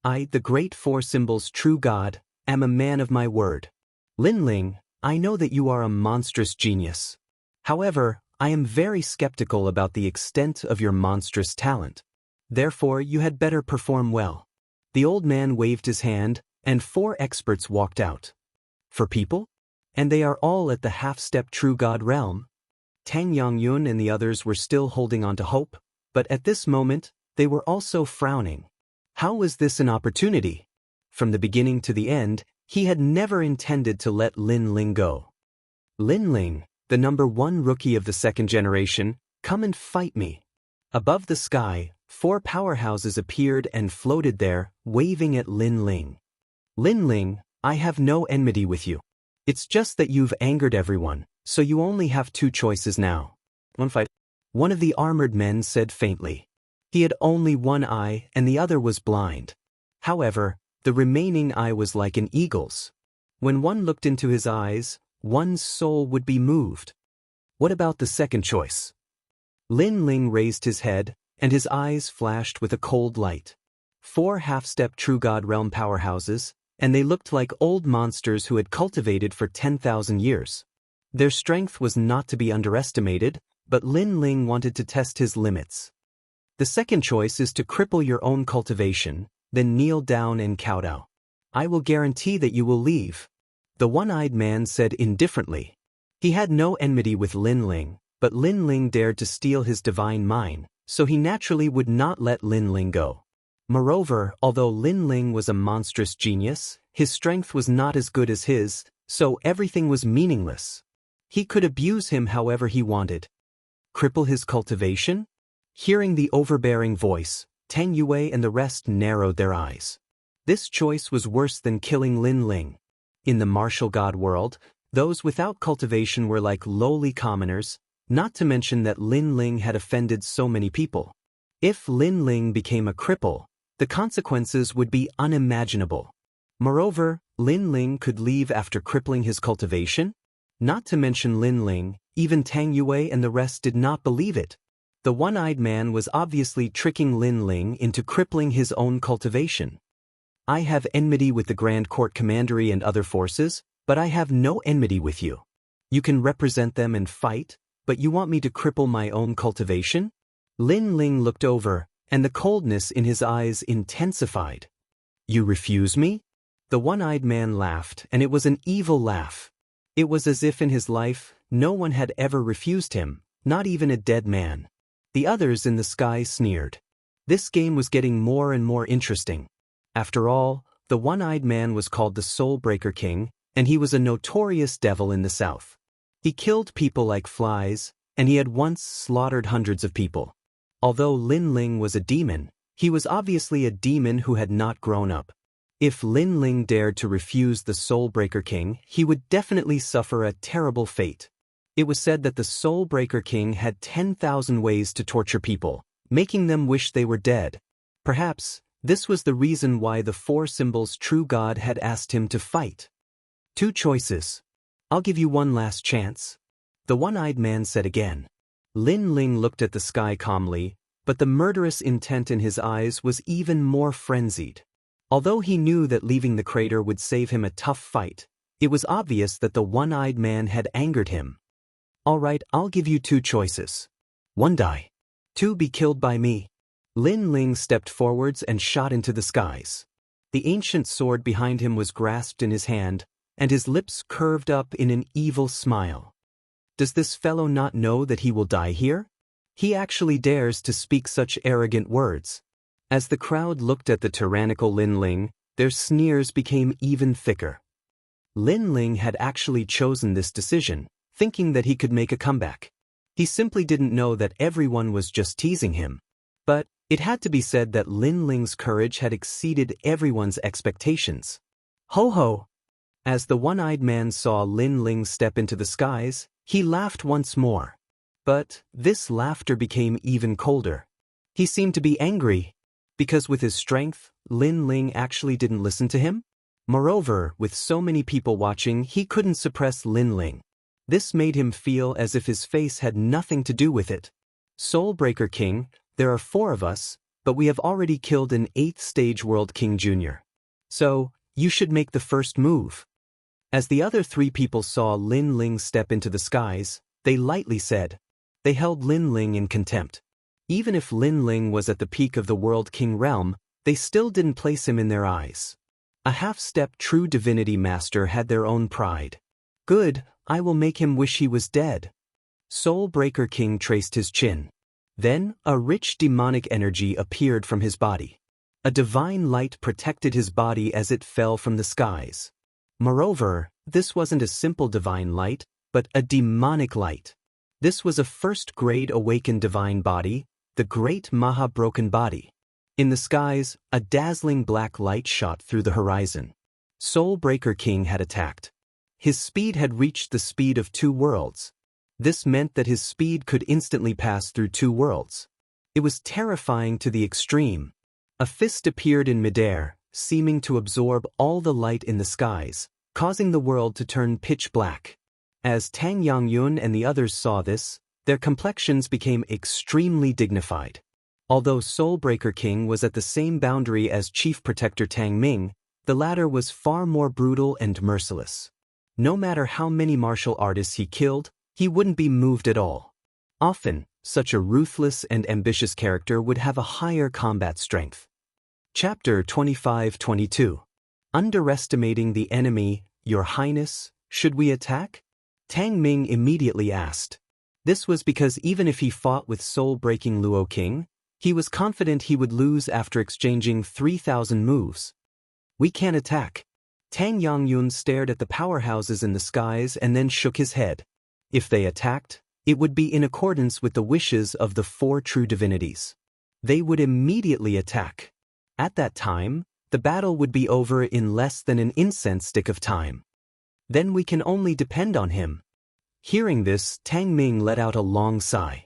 I, the great four symbols true God, am a man of my word. Lin Ling, I know that you are a monstrous genius. However, I am very skeptical about the extent of your monstrous talent. Therefore, you had better perform well. The old man waved his hand, and 4 experts walked out. For people? And they are all at the half-step true God realm. Tang Yongyun and the others were still holding on to hope, but at this moment, they were also frowning. How was this an opportunity? From the beginning to the end, he had never intended to let Lin Ling go. Lin Ling, the number 1 rookie of the 2nd generation, come and fight me. Above the sky, 4 powerhouses appeared and floated there, waving at Lin Ling. Lin Ling, I have no enmity with you. It's just that you've angered everyone, so you only have 2 choices now. One fight. One of the armored men said faintly. He had only one eye and the other was blind. However, the remaining eye was like an eagle's. When one looked into his eyes, one's soul would be moved. What about the second choice? Lin Ling raised his head, and his eyes flashed with a cold light. 4 half-step true God realm powerhouses, and they looked like old monsters who had cultivated for 10,000 years. Their strength was not to be underestimated, but Lin Ling wanted to test his limits. The second choice is to cripple your own cultivation, then kneel down and kowtow. I will guarantee that you will leave. The one-eyed man said indifferently. He had no enmity with Lin Ling, but Lin Ling dared to steal his divine mind, so he naturally would not let Lin Ling go. Moreover, although Lin Ling was a monstrous genius, his strength was not as good as his, so everything was meaningless. He could abuse him however he wanted. Cripple his cultivation? Hearing the overbearing voice, Tang Yue and the rest narrowed their eyes. This choice was worse than killing Lin Ling. In the martial god world, those without cultivation were like lowly commoners, not to mention that Lin Ling had offended so many people. If Lin Ling became a cripple, the consequences would be unimaginable. Moreover, Lin Ling could leave after crippling his cultivation? Not to mention Lin Ling, even Tang Yue and the rest did not believe it. The one-eyed man was obviously tricking Lin Ling into crippling his own cultivation. I have enmity with the Grand Court Commandery and other forces, but I have no enmity with you. You can represent them and fight, but you want me to cripple my own cultivation? Lin Ling looked over, and the coldness in his eyes intensified. You refuse me? The one-eyed man laughed, and it was an evil laugh. It was as if in his life, no one had ever refused him, not even a dead man. The others in the sky sneered. This game was getting more and more interesting. After all, the one-eyed man was called the Soul Breaker King, and he was a notorious devil in the south. He killed people like flies, and he had once slaughtered hundreds of people. Although Lin Ling was a demon, he was obviously a demon who had not grown up. If Lin Ling dared to refuse the Soul Breaker King, he would definitely suffer a terrible fate. It was said that the Soul Breaker King had 10,000 ways to torture people, making them wish they were dead. Perhaps, this was the reason why the 4 symbols true God had asked him to fight. 2 choices. I'll give you one last chance. The one-eyed man said again. Lin Ling looked at the sky calmly, but the murderous intent in his eyes was even more frenzied. Although he knew that leaving the crater would save him a tough fight, it was obvious that the one-eyed man had angered him. All right, I'll give you 2 choices. 1 die. 2 be killed by me. Lin Ling stepped forwards and shot into the skies. The ancient sword behind him was grasped in his hand, and his lips curved up in an evil smile. Does this fellow not know that he will die here? He actually dares to speak such arrogant words. As the crowd looked at the tyrannical Lin Ling, their sneers became even thicker. Lin Ling had actually chosen this decision, thinking that he could make a comeback. He simply didn't know that everyone was just teasing him. But it had to be said that Lin Ling's courage had exceeded everyone's expectations. Ho ho! As the one-eyed man saw Lin Ling step into the skies, he laughed once more. But this laughter became even colder. He seemed to be angry, because with his strength, Lin Ling actually didn't listen to him. Moreover, with so many people watching, he couldn't suppress Lin Ling. This made him feel as if his face had nothing to do with it. Soulbreaker King, there are 4 of us, but we have already killed an 8th stage World King Jr. So, you should make the first move. As the other 3 people saw Lin Ling step into the skies, they lightly said. They held Lin Ling in contempt. Even if Lin Ling was at the peak of the World King realm, they still didn't place him in their eyes. A half-step true divinity master had their own pride. Good, I will make him wish he was dead. Soulbreaker King traced his chin. Then, a rich demonic energy appeared from his body. A divine light protected his body as it fell from the skies. Moreover, this wasn't a simple divine light, but a demonic light. This was a first-grade awakened divine body, the Great Maha-Broken Body. In the skies, a dazzling black light shot through the horizon. Soulbreaker King had attacked. His speed had reached the speed of 2 worlds. This meant that his speed could instantly pass through 2 worlds. It was terrifying to the extreme. A fist appeared in midair, seeming to absorb all the light in the skies, causing the world to turn pitch black. As Tang Yangyun and the others saw this, their complexions became extremely dignified. Although Soulbreaker King was at the same boundary as Chief Protector Tang Ming, the latter was far more brutal and merciless. No matter how many martial artists he killed, he wouldn't be moved at all. Often, such a ruthless and ambitious character would have a higher combat strength. Chapter 25-22. Underestimating the enemy, Your Highness, should we attack? Tang Ming immediately asked. This was because even if he fought with soul-breaking Luo King, he was confident he would lose after exchanging 3,000 moves. We can't attack. Tang Yangyun stared at the powerhouses in the skies and then shook his head. If they attacked, it would be in accordance with the wishes of the 4 true divinities. They would immediately attack. At that time, the battle would be over in less than an incense stick of time. Then we can only depend on him. Hearing this, Tang Ming let out a long sigh.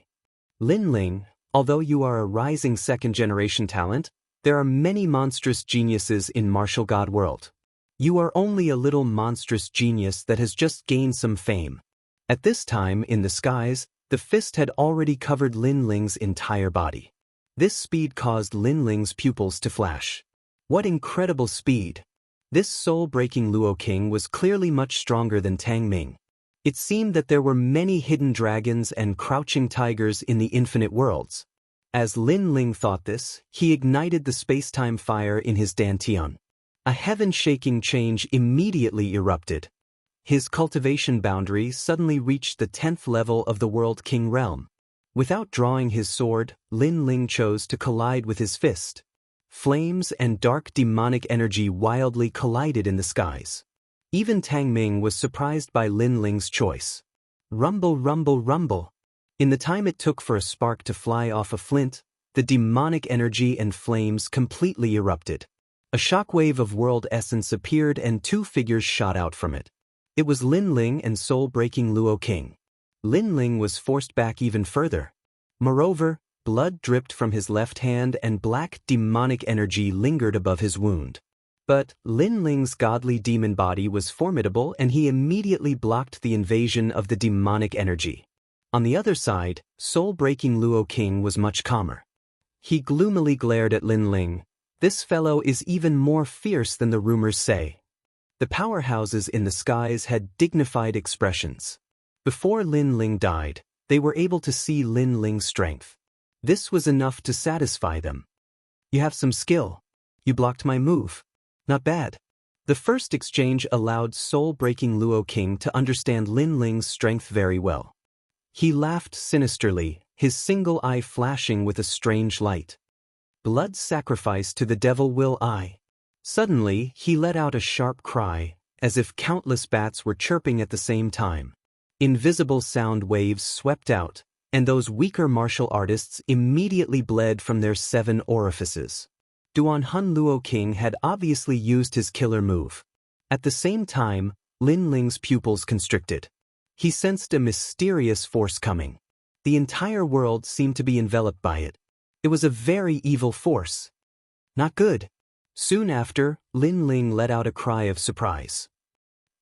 Lin Ling, although you are a rising 2nd-generation talent, there are many monstrous geniuses in Martial God World. You are only a little monstrous genius that has just gained some fame. At this time, in the skies, the fist had already covered Lin Ling's entire body. This speed caused Lin Ling's pupils to flash. What incredible speed! This soul-breaking Luo King was clearly much stronger than Tang Ming. It seemed that there were many hidden dragons and crouching tigers in the infinite worlds. As Lin Ling thought this, he ignited the space-time fire in his dantian. A heaven-shaking change immediately erupted. His cultivation boundary suddenly reached the 10th level of the World King realm. Without drawing his sword, Lin Ling chose to collide with his fist. Flames and dark demonic energy wildly collided in the skies. Even Tang Ming was surprised by Lin Ling's choice. Rumble, rumble, rumble. In the time it took for a spark to fly off a flint, the demonic energy and flames completely erupted. A shockwave of world essence appeared and 2 figures shot out from it. It was Lin Ling and soul-breaking Luo King. Lin Ling was forced back even further. Moreover, blood dripped from his left hand and black demonic energy lingered above his wound. But Lin Ling's godly demon body was formidable and he immediately blocked the invasion of the demonic energy. On the other side, soul-breaking Luo King was much calmer. He gloomily glared at Lin Ling. This fellow is even more fierce than the rumors say. The powerhouses in the skies had dignified expressions. Before Lin Ling died, they were able to see Lin Ling's strength. This was enough to satisfy them. You have some skill. You blocked my move. Not bad. The first exchange allowed soul-breaking Luo King to understand Lin Ling's strength very well. He laughed sinisterly, his single eye flashing with a strange light. Blood sacrifice to the devil will I. Suddenly, he let out a sharp cry, as if countless bats were chirping at the same time. Invisible sound waves swept out, and those weaker martial artists immediately bled from their 7 orifices. Duan Hun Luo King had obviously used his killer move. At the same time, Lin Ling's pupils constricted. He sensed a mysterious force coming. The entire world seemed to be enveloped by it. It was a very evil force. Not good. Soon after, Lin Ling let out a cry of surprise.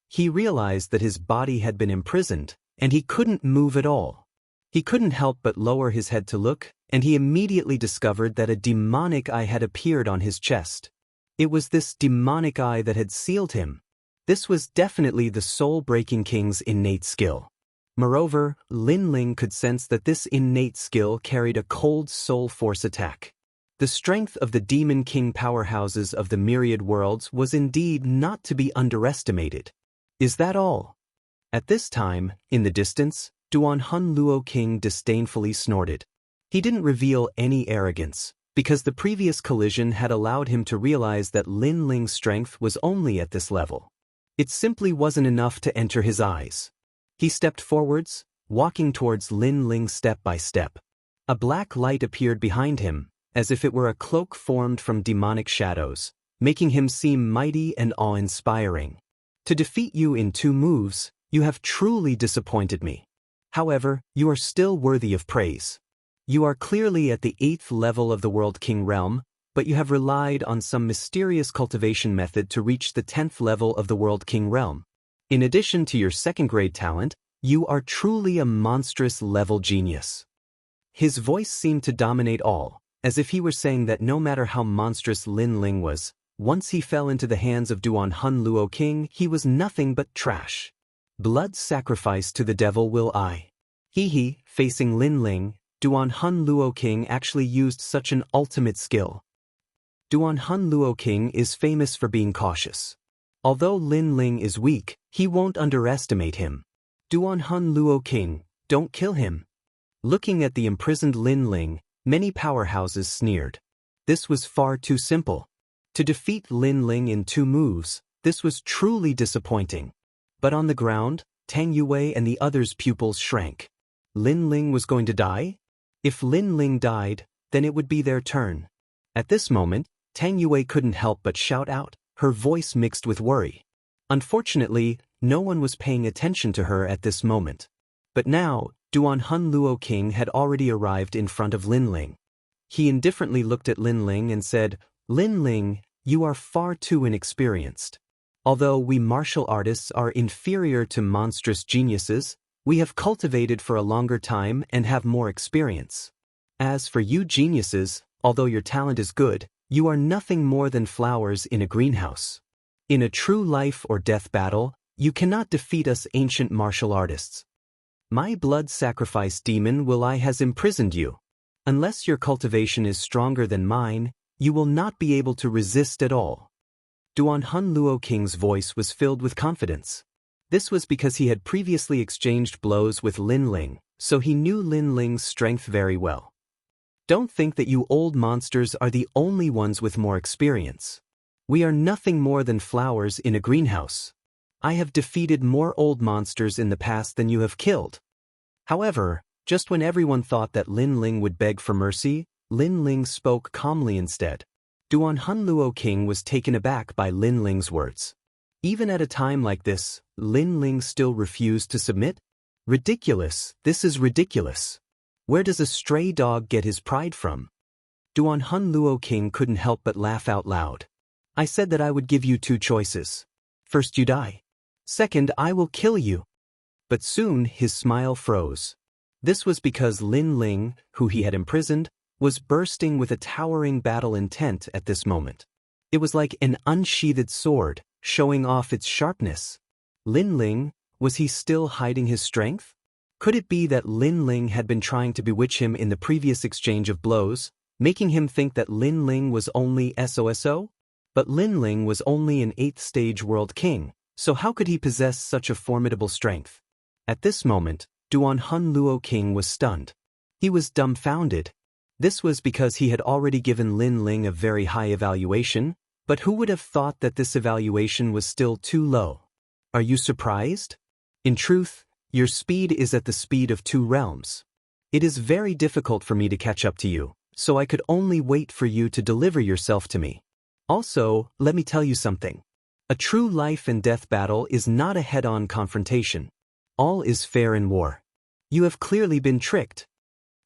He realized that his body had been imprisoned, and he couldn't move at all. He couldn't help but lower his head to look, and he immediately discovered that a demonic eye had appeared on his chest. It was this demonic eye that had sealed him. This was definitely the soul-breaking king's innate skill. Moreover, Lin Ling could sense that this innate skill carried a cold soul force attack. The strength of the demon king powerhouses of the myriad worlds was indeed not to be underestimated. Is that all? At this time, in the distance, Duan Hun Luo King disdainfully snorted. He didn't reveal any arrogance, because the previous collision had allowed him to realize that Lin Ling's strength was only at this level. It simply wasn't enough to enter his eyes. He stepped forwards, walking towards Lin Ling step by step. A black light appeared behind him, as if it were a cloak formed from demonic shadows, making him seem mighty and awe-inspiring. To defeat you in 2 moves, you have truly disappointed me. However, you are still worthy of praise. You are clearly at the 8th level of the World King realm, but you have relied on some mysterious cultivation method to reach the 10th level of the World King realm. In addition to your 2nd grade talent, you are truly a monstrous level genius. His voice seemed to dominate all, as if he were saying that no matter how monstrous Lin Ling was, once he fell into the hands of Duan Hun Luo King, he was nothing but trash. Blood sacrifice to the devil will I. Facing Lin Ling, Duan Hun Luo King actually used such an ultimate skill. Duan Hun Luo King is famous for being cautious. Although Lin Ling is weak, he won't underestimate him. Duan Hun Luo King, don't kill him. Looking at the imprisoned Lin Ling, many powerhouses sneered. This was far too simple. To defeat Lin Ling in 2 moves, this was truly disappointing. But on the ground, Tang Yue and the others' pupils shrank. Lin Ling was going to die? If Lin Ling died, then it would be their turn. At this moment, Tang Yue couldn't help but shout out, her voice mixed with worry. Unfortunately, no one was paying attention to her at this moment. But now, Duan Hun Luo King had already arrived in front of Lin Ling. He indifferently looked at Lin Ling and said, Lin Ling, you are far too inexperienced. Although we martial artists are inferior to monstrous geniuses, we have cultivated for a longer time and have more experience. As for you geniuses, although your talent is good, you are nothing more than flowers in a greenhouse. In a true life or death battle, you cannot defeat us ancient martial artists. My blood sacrifice demon will I has imprisoned you. Unless your cultivation is stronger than mine, you will not be able to resist at all. Duan Hun Luo King's voice was filled with confidence. This was because he had previously exchanged blows with Lin Ling, so he knew Lin Ling's strength very well. Don't think that you old monsters are the only ones with more experience. We are nothing more than flowers in a greenhouse. I have defeated more old monsters in the past than you have killed. However, just when everyone thought that Lin Ling would beg for mercy, Lin Ling spoke calmly instead. Duan Hun Luo King was taken aback by Lin Ling's words. Even at a time like this, Lin Ling still refused to submit? Ridiculous, this is ridiculous. Where does a stray dog get his pride from? Duan Hun Luo King couldn't help but laugh out loud. I said that I would give you 2 choices. First you die. Second, I will kill you. But soon his smile froze. This was because Lin Ling, who he had imprisoned, was bursting with a towering battle intent at this moment. It was like an unsheathed sword, showing off its sharpness. Lin Ling, was he still hiding his strength? Could it be that Lin Ling had been trying to bewitch him in the previous exchange of blows, making him think that Lin Ling was only SOSO? But Lin Ling was only an 8th stage world king, so how could he possess such a formidable strength? At this moment, Duan Hun Luo King was stunned. He was dumbfounded. This was because he had already given Lin Ling a very high evaluation, but who would have thought that this evaluation was still too low? Are you surprised? In truth, your speed is at the speed of 2 realms. It is very difficult for me to catch up to you, so I could only wait for you to deliver yourself to me. Also, let me tell you something. A true life and death battle is not a head-on confrontation. All is fair in war. You have clearly been tricked.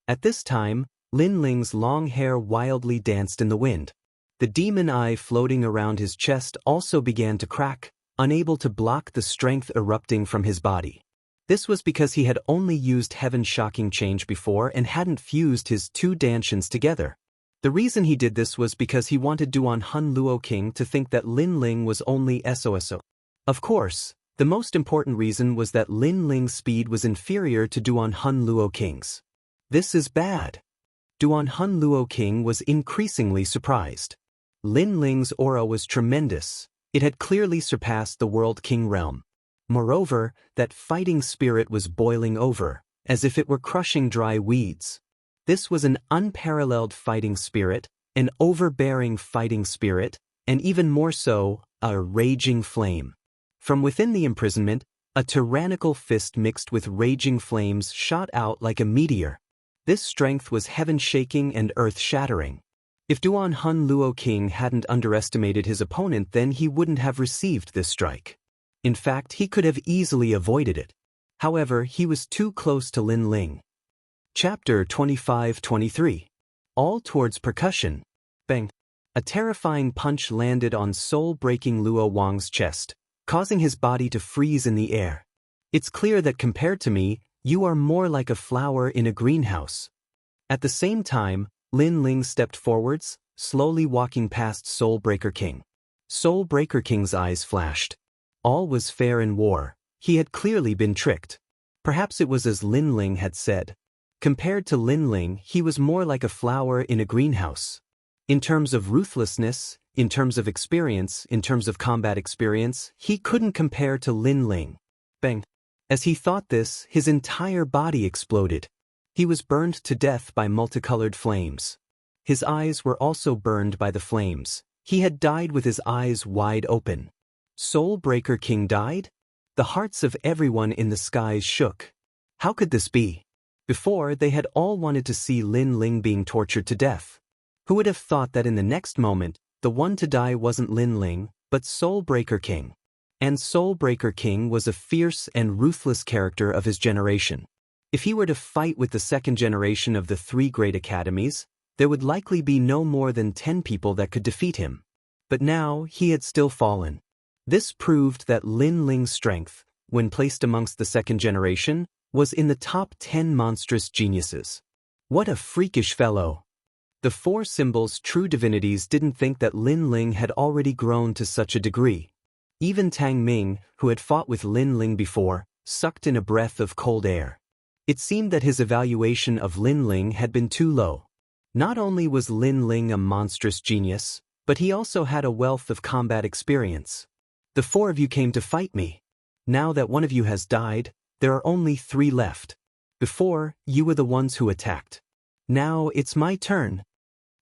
At this time, Lin Ling's long hair wildly danced in the wind. The demon eye floating around his chest also began to crack, unable to block the strength erupting from his body. This was because he had only used Heaven's Shocking Change before and hadn't fused his two dantians together. The reason he did this was because he wanted Duan Hun Luo King to think that Lin Ling was only SOSO. Of course, the most important reason was that Lin Ling's speed was inferior to Duan Hun Luo King's. This is bad. Duan Hun Luo King was increasingly surprised. Lin Ling's aura was tremendous. It had clearly surpassed the World King realm. Moreover, that fighting spirit was boiling over, as if it were crushing dry weeds. This was an unparalleled fighting spirit, an overbearing fighting spirit, and even more so, a raging flame. From within the imprisonment, a tyrannical fist mixed with raging flames shot out like a meteor. This strength was heaven-shaking and earth-shattering. If Duan Hun Luo King hadn't underestimated his opponent, then he wouldn't have received this strike. In fact, he could have easily avoided it. However, he was too close to Lin Ling. Chapter 25-23. All towards percussion. Bang! A terrifying punch landed on soul-breaking Luo Wang's chest, causing his body to freeze in the air. It's clear that compared to me, you are more like a flower in a greenhouse. At the same time, Lin Ling stepped forwards, slowly walking past Soulbreaker King. Soulbreaker King's eyes flashed. All was fair in war. He had clearly been tricked. Perhaps it was as Lin Ling had said. Compared to Lin Ling, he was more like a flower in a greenhouse. In terms of ruthlessness, in terms of experience, in terms of combat experience, he couldn't compare to Lin Ling. Bang! As he thought this, his entire body exploded. He was burned to death by multicolored flames. His eyes were also burned by the flames. He had died with his eyes wide open. Soulbreaker King died? The hearts of everyone in the skies shook. How could this be? Before, they had all wanted to see Lin Ling being tortured to death. Who would have thought that in the next moment, the one to die wasn't Lin Ling, but Soulbreaker King? And Soulbreaker King was a fierce and ruthless character of his generation. If he were to fight with the second generation of the three great academies, there would likely be no more than 10 people that could defeat him. But now, he had still fallen. This proved that Lin Ling's strength, when placed amongst the second generation, was in the top 10 monstrous geniuses. What a freakish fellow! The four symbols' true divinities didn't think that Lin Ling had already grown to such a degree. Even Tang Ming, who had fought with Lin Ling before, sucked in a breath of cold air. It seemed that his evaluation of Lin Ling had been too low. Not only was Lin Ling a monstrous genius, but he also had a wealth of combat experience. The four of you came to fight me. Now that one of you has died, there are only 3 left. Before, you were the ones who attacked. Now it's my turn.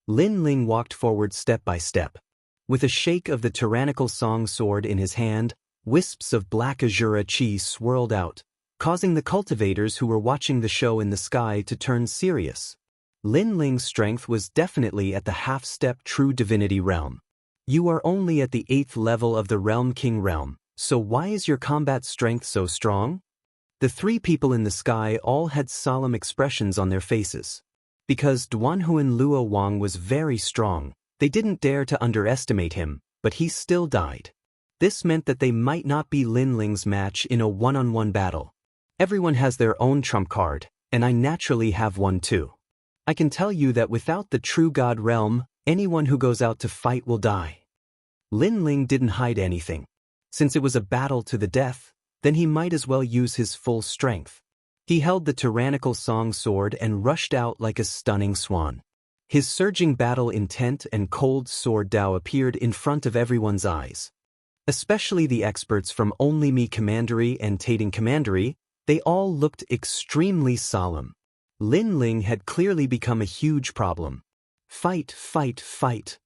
Lin Ling walked forward step by step. With a shake of the tyrannical song sword in his hand, wisps of black azura chi swirled out, causing the cultivators who were watching the show in the sky to turn serious. Lin Ling's strength was definitely at the half-step true divinity realm. You are only at the 8th level of the Realm King realm, so why is your combat strength so strong? The 3 people in the sky all had solemn expressions on their faces. Because Duanhuan Luo Wang was very strong, they didn't dare to underestimate him, but he still died. This meant that they might not be Lin Ling's match in a one-on-one battle. Everyone has their own trump card, and I naturally have one too. I can tell you that without the true God realm, anyone who goes out to fight will die. Lin Ling didn't hide anything. Since it was a battle to the death, then he might as well use his full strength. He held the tyrannical song sword and rushed out like a stunning swan. His surging battle intent and cold sword Dao appeared in front of everyone's eyes. Especially the experts from Only Me Commandery and Tating Commandery, they all looked extremely solemn. Lin Ling had clearly become a huge problem. Fight, fight, fight.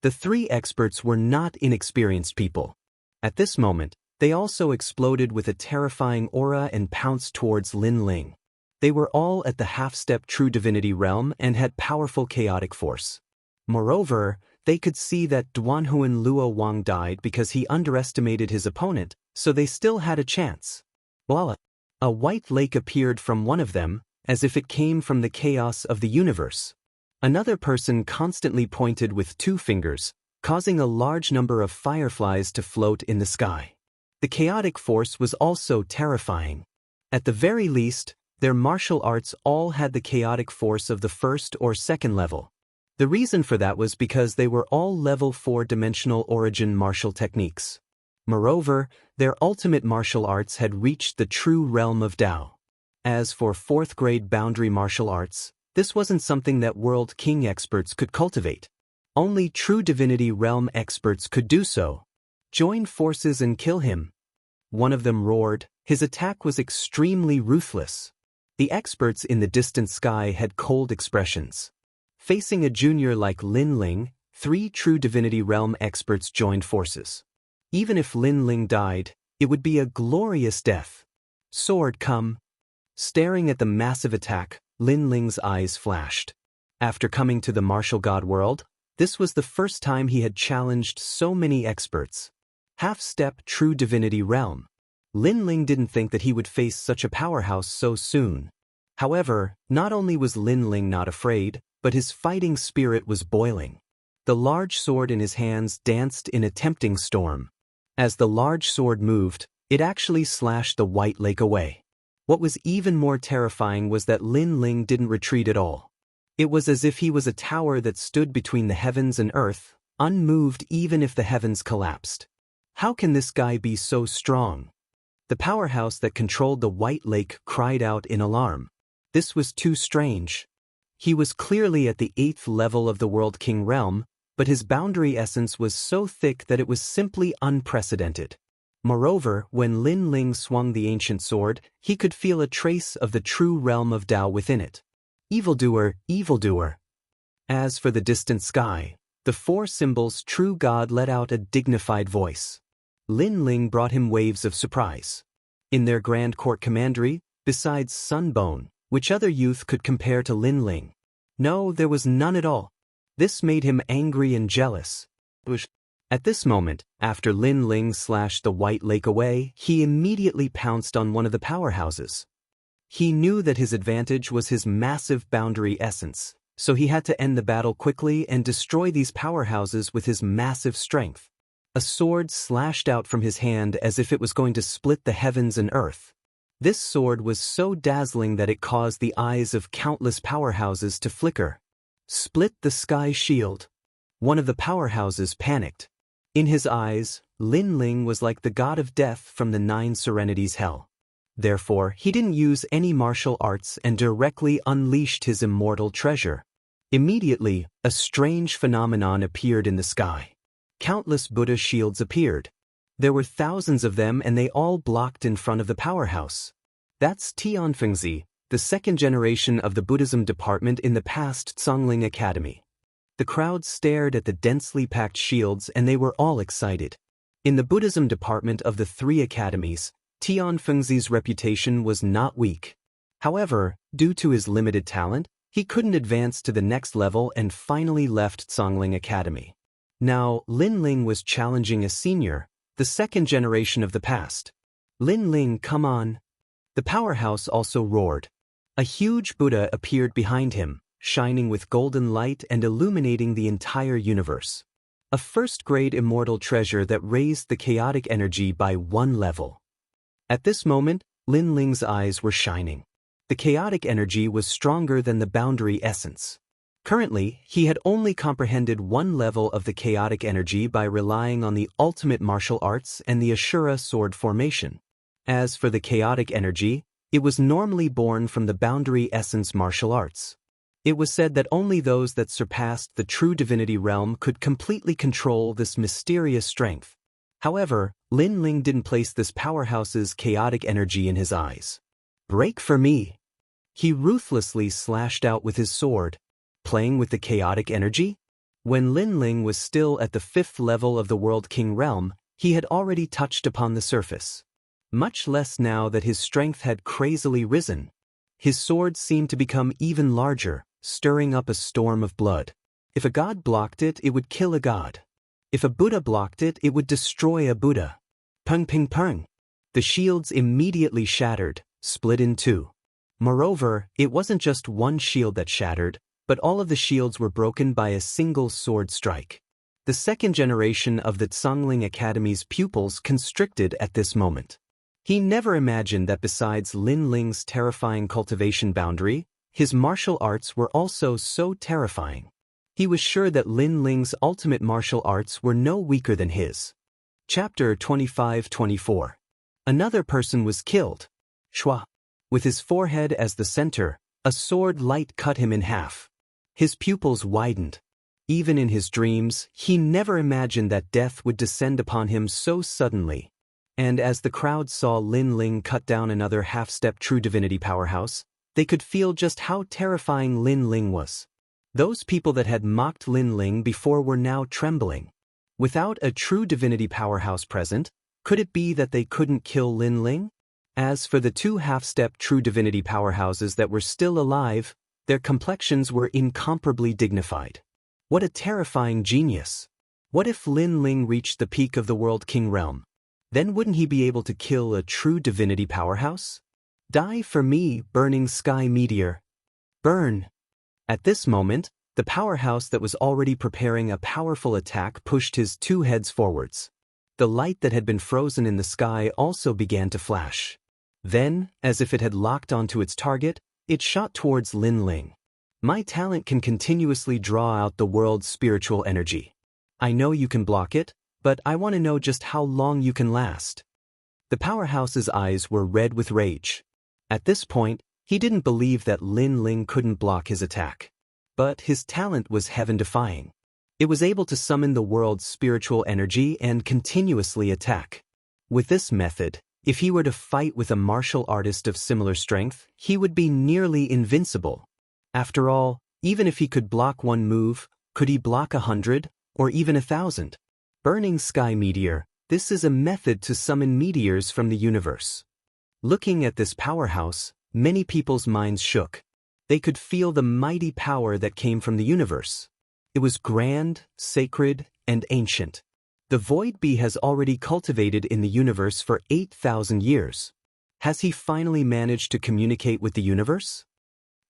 The 3 experts were not inexperienced people. At this moment, they also exploded with a terrifying aura and pounced towards Lin Ling. They were all at the half-step true divinity realm and had powerful chaotic force. Moreover, They could see that Duanhuan Luo Wang died because he underestimated his opponent, so they still had a chance. Voila! A white lake appeared from one of them, as if it came from the chaos of the universe. Another person constantly pointed with 2 fingers, causing a large number of fireflies to float in the sky. The chaotic force was also terrifying. At the very least, their martial arts all had the chaotic force of the first or second level. The reason for that was because they were all level 4-dimensional origin martial techniques. Moreover, their ultimate martial arts had reached the true realm of Dao. As for 4th-grade boundary martial arts, this wasn't something that World King experts could cultivate. Only true divinity realm experts could do so. Join forces and kill him. One of them roared. His attack was extremely ruthless. The experts in the distant sky had cold expressions. Facing a junior like Lin Ling, 3 true divinity realm experts joined forces. Even if Lin Ling died, it would be a glorious death. Sword come. Staring at the massive attack, Lin Ling's eyes flashed. After coming to the martial god world, this was the first time he had challenged so many experts. Half-step true divinity realm. Lin Ling didn't think that he would face such a powerhouse so soon. However, not only was Lin Ling not afraid, but his fighting spirit was boiling. The large sword in his hands danced in a tempting storm. As the large sword moved, it actually slashed the white lake away. What was even more terrifying was that Lin Ling didn't retreat at all. It was as if he was a tower that stood between the heavens and earth, unmoved even if the heavens collapsed. How can this guy be so strong? The powerhouse that controlled the white lake cried out in alarm. This was too strange. He was clearly at the 8th level of the World King realm, but his boundary essence was so thick that it was simply unprecedented. Moreover, when Lin Ling swung the ancient sword, he could feel a trace of the true realm of Dao within it. Evildoer, evildoer. As for the distant sky, the 4 symbols' true god let out a dignified voice. Lin Ling brought him waves of surprise. In their grand court commandery, besides Sunbone, which other youth could compare to Lin Ling? No, there was none at all. This made him angry and jealous. At this moment, after Lin Ling slashed the white lake away, he immediately pounced on one of the powerhouses. He knew that his advantage was his massive boundary essence, so he had to end the battle quickly and destroy these powerhouses with his massive strength. A sword slashed out from his hand as if it was going to split the heavens and earth. This sword was so dazzling that it caused the eyes of countless powerhouses to flicker. Split the sky shield. One of the powerhouses panicked. In his eyes, Lin Ling was like the god of death from the 9 Serenities hell. Therefore, he didn't use any martial arts and directly unleashed his immortal treasure. Immediately, a strange phenomenon appeared in the sky. Countless Buddha shields appeared. There were thousands of them and they all blocked in front of the powerhouse. That's Tianfengzi, the 2nd generation of the Buddhism department in the past Zhongling Academy. The crowd stared at the densely packed shields and they were all excited. In the Buddhism department of the 3 academies, Tianfengzi's reputation was not weak. However, due to his limited talent, he couldn't advance to the next level and finally left Zhongling Academy. Now, Lin Ling was challenging a senior, the 2nd generation of the past. Lin Ling, come on. The powerhouse also roared. A huge Buddha appeared behind him, shining with golden light and illuminating the entire universe. A 1st-grade immortal treasure that raised the chaotic energy by 1 level. At this moment, Lin Ling's eyes were shining. The chaotic energy was stronger than the boundary essence. Currently, he had only comprehended 1 level of the chaotic energy by relying on the ultimate martial arts and the Ashura sword formation. As for the chaotic energy, it was normally born from the boundary essence martial arts. It was said that only those that surpassed the true divinity realm could completely control this mysterious strength. However, Lin Ling didn't place this powerhouse's chaotic energy in his eyes. Break for me! He ruthlessly slashed out with his sword. Playing with the chaotic energy? When Lin Ling was still at the 5th level of the World King realm, he had already touched upon the surface. Much less now that his strength had crazily risen. His sword seemed to become even larger, stirring up a storm of blood. If a god blocked it, it would kill a god. If a Buddha blocked it, it would destroy a Buddha. Pung ping pung. The shields immediately shattered, split in two. Moreover, it wasn't just one shield that shattered, but all of the shields were broken by a single sword strike. The second generation of the Zhongling Academy's pupils constricted at this moment. He never imagined that besides Lin Ling's terrifying cultivation boundary, his martial arts were also so terrifying. He was sure that Lin Ling's ultimate martial arts were no weaker than his. Chapter 25-24. Another person was killed. Shua. With his forehead as the center, a sword light cut him in half. His pupils widened. Even in his dreams, he never imagined that death would descend upon him so suddenly. And as the crowd saw Lin Ling cut down another half-step true divinity powerhouse, they could feel just how terrifying Lin Ling was. Those people that had mocked Lin Ling before were now trembling. Without a true divinity powerhouse present, could it be that they couldn't kill Lin Ling? As for the two half-step true divinity powerhouses that were still alive, their complexions were incomparably dignified. What a terrifying genius! What if Lin Ling reached the peak of the World King realm? Then wouldn't he be able to kill a true divinity powerhouse? Die for me, burning sky meteor. Burn! At this moment, the powerhouse that was already preparing a powerful attack pushed his two heads forwards. The light that had been frozen in the sky also began to flash. Then, as if it had locked onto its target, it shot towards Lin Ling. My talent can continuously draw out the world's spiritual energy. I know you can block it, but I want to know just how long you can last. The powerhouse's eyes were red with rage. At this point, he didn't believe that Lin Ling couldn't block his attack. But his talent was heaven-defying. It was able to summon the world's spiritual energy and continuously attack. With this method, if he were to fight with a martial artist of similar strength, he would be nearly invincible. After all, even if he could block one move, could he block 100, or even 1,000? Burning sky meteor, this is a method to summon meteors from the universe. Looking at this powerhouse, many people's minds shook. They could feel the mighty power that came from the universe. It was grand, sacred, and ancient. The Void Bee has already cultivated in the universe for 8,000 years. Has he finally managed to communicate with the universe?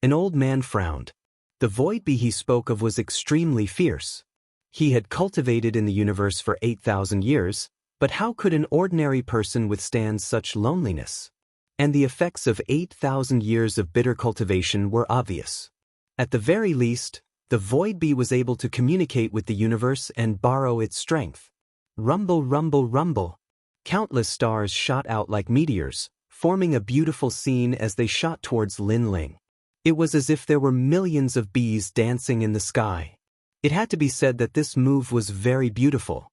An old man frowned. The Void Bee he spoke of was extremely fierce. He had cultivated in the universe for 8,000 years, but how could an ordinary person withstand such loneliness? And the effects of 8,000 years of bitter cultivation were obvious. At the very least, the Void Bee was able to communicate with the universe and borrow its strength. Rumble, rumble, rumble. Countless stars shot out like meteors, forming a beautiful scene as they shot towards Lin Ling. It was as if there were millions of bees dancing in the sky. It had to be said that this move was very beautiful.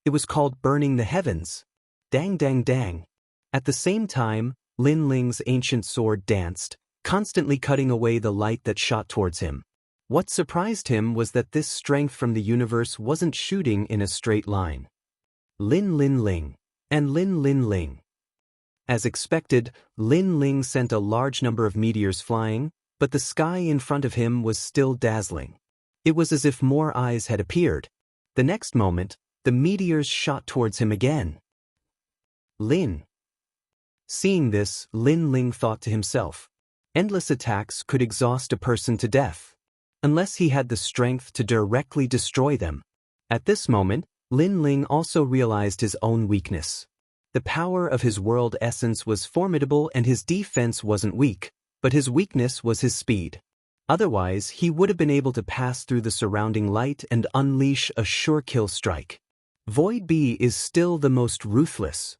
It was called burning the heavens. Dang, dang, dang. At the same time, Lin Ling's ancient sword danced, constantly cutting away the light that shot towards him. What surprised him was that this strength from the universe wasn't shooting in a straight line. Lin Lin Ling, and Lin Lin Ling. As expected, Lin Ling sent a large number of meteors flying, but the sky in front of him was still dazzling. It was as if more eyes had appeared. The next moment, the meteors shot towards him again. Lin. Seeing this, Lin Ling thought to himself, endless attacks could exhaust a person to death, unless he had the strength to directly destroy them. At this moment, Lin Ling also realized his own weakness. The power of his world essence was formidable and his defense wasn't weak, but his weakness was his speed. Otherwise, he would have been able to pass through the surrounding light and unleash a sure kill strike. Void Bee is still the most ruthless.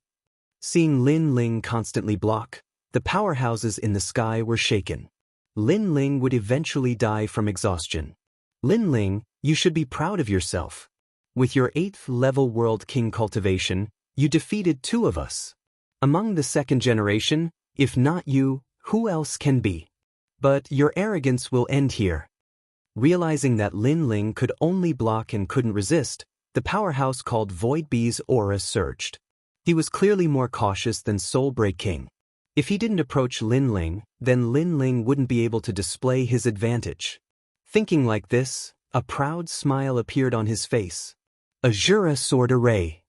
Seeing Lin Ling constantly block, the powerhouses in the sky were shaken. Lin Ling would eventually die from exhaustion. Lin Ling, you should be proud of yourself. With your 8th level World King cultivation, you defeated 2 of us. Among the second generation, if not you, who else can be? But your arrogance will end here. Realizing that Lin Ling could only block and couldn't resist, the powerhouse called Void Bee's aura surged. He was clearly more cautious than Soulbreak King. If he didn't approach Lin Ling, then Lin Ling wouldn't be able to display his advantage. Thinking like this, A proud smile appeared on his face. Azura sword array.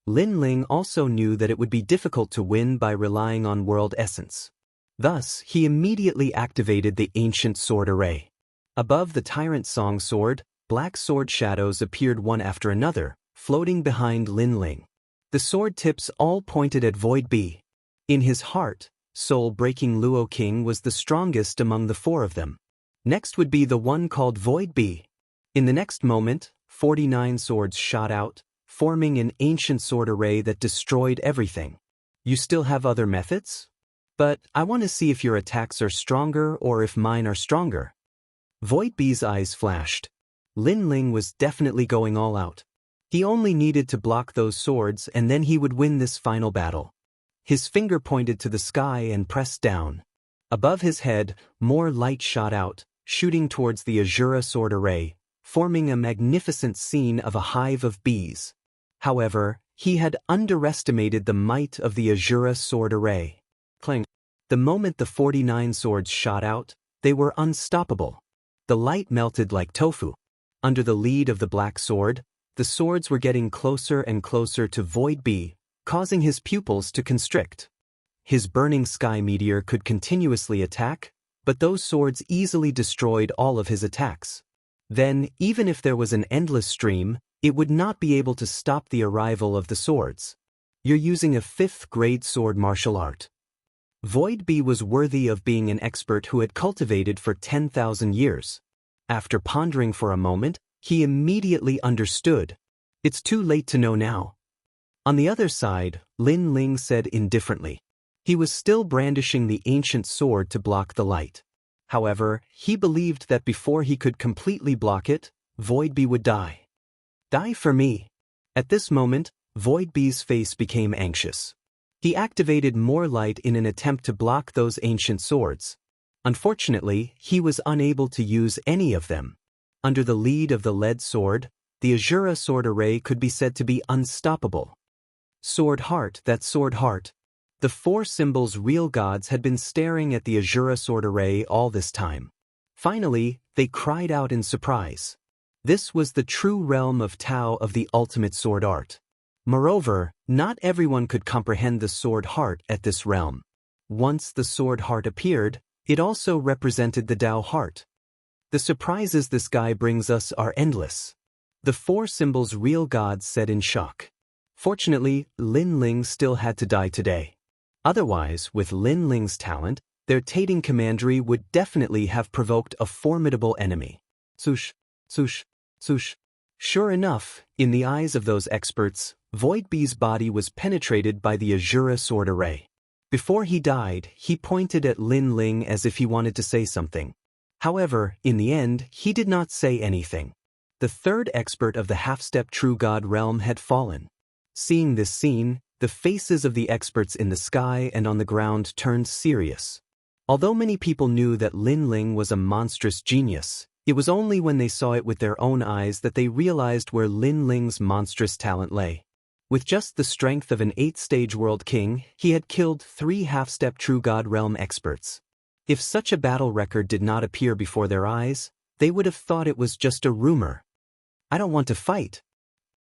Lin Ling also knew that it would be difficult to win by relying on world essence. Thus, he immediately activated the ancient sword array. Above the tyrant song sword, black sword shadows appeared one after another, floating behind Lin Ling. The sword tips all pointed at Void B. In his heart, soul-breaking Luo King was the strongest among the four of them. Next would be the one called Void B. In the next moment, 49 swords shot out, forming an ancient sword array that destroyed everything. You still have other methods? But I want to see if your attacks are stronger or if mine are stronger. Void B's eyes flashed. Lin Ling was definitely going all out. He only needed to block those swords and then he would win this final battle. His finger pointed to the sky and pressed down. Above his head, more light shot out, shooting towards the Azura sword array, forming a magnificent scene of a hive of bees. However, he had underestimated the might of the Azura sword array. Clang. The moment the 49 swords shot out, they were unstoppable. The light melted like tofu. Under the lead of the black sword, the swords were getting closer and closer to Void B, causing his pupils to constrict. His burning sky meteor could continuously attack, but those swords easily destroyed all of his attacks. Then, even if there was an endless stream, it would not be able to stop the arrival of the swords. You're using a 5th grade sword martial art. Void B was worthy of being an expert who had cultivated for 10,000 years. After pondering for a moment, he immediately understood. It's too late to know now. On the other side, Lin Ling said indifferently. He was still brandishing the ancient sword to block the light. However, he believed that before he could completely block it, Void B would die. Die for me. At this moment, Void B's face became anxious. He activated more light in an attempt to block those ancient swords. Unfortunately, he was unable to use any of them. Under the lead of the lead sword, the Azura sword array could be said to be unstoppable. Sword heart, that sword heart. The 4 symbols real gods had been staring at the Azura sword array all this time. Finally, they cried out in surprise. This was the true realm of Tao of the ultimate sword art. Moreover, not everyone could comprehend the sword heart at this realm. Once the sword heart appeared, it also represented the Tao heart. The surprises this guy brings us are endless. The 4 symbols real gods said in shock. Fortunately, Lin Ling still had to die today. Otherwise, with Lin Ling's talent, their Tating commandery would definitely have provoked a formidable enemy. Swoosh, swoosh, swoosh. Sure enough, in the eyes of those experts, Void B's body was penetrated by the Azura sword array. Before he died, he pointed at Lin Ling as if he wanted to say something. However, in the end, he did not say anything. The 3rd expert of the half-step true god realm had fallen. Seeing this scene, the faces of the experts in the sky and on the ground turned serious. Although many people knew that Lin Ling was a monstrous genius, it was only when they saw it with their own eyes that they realized where Lin Ling's monstrous talent lay. With just the strength of an 8th-stage world king, he had killed 3 half-step true god realm experts. If such a battle record did not appear before their eyes, they would have thought it was just a rumor. I don't want to fight.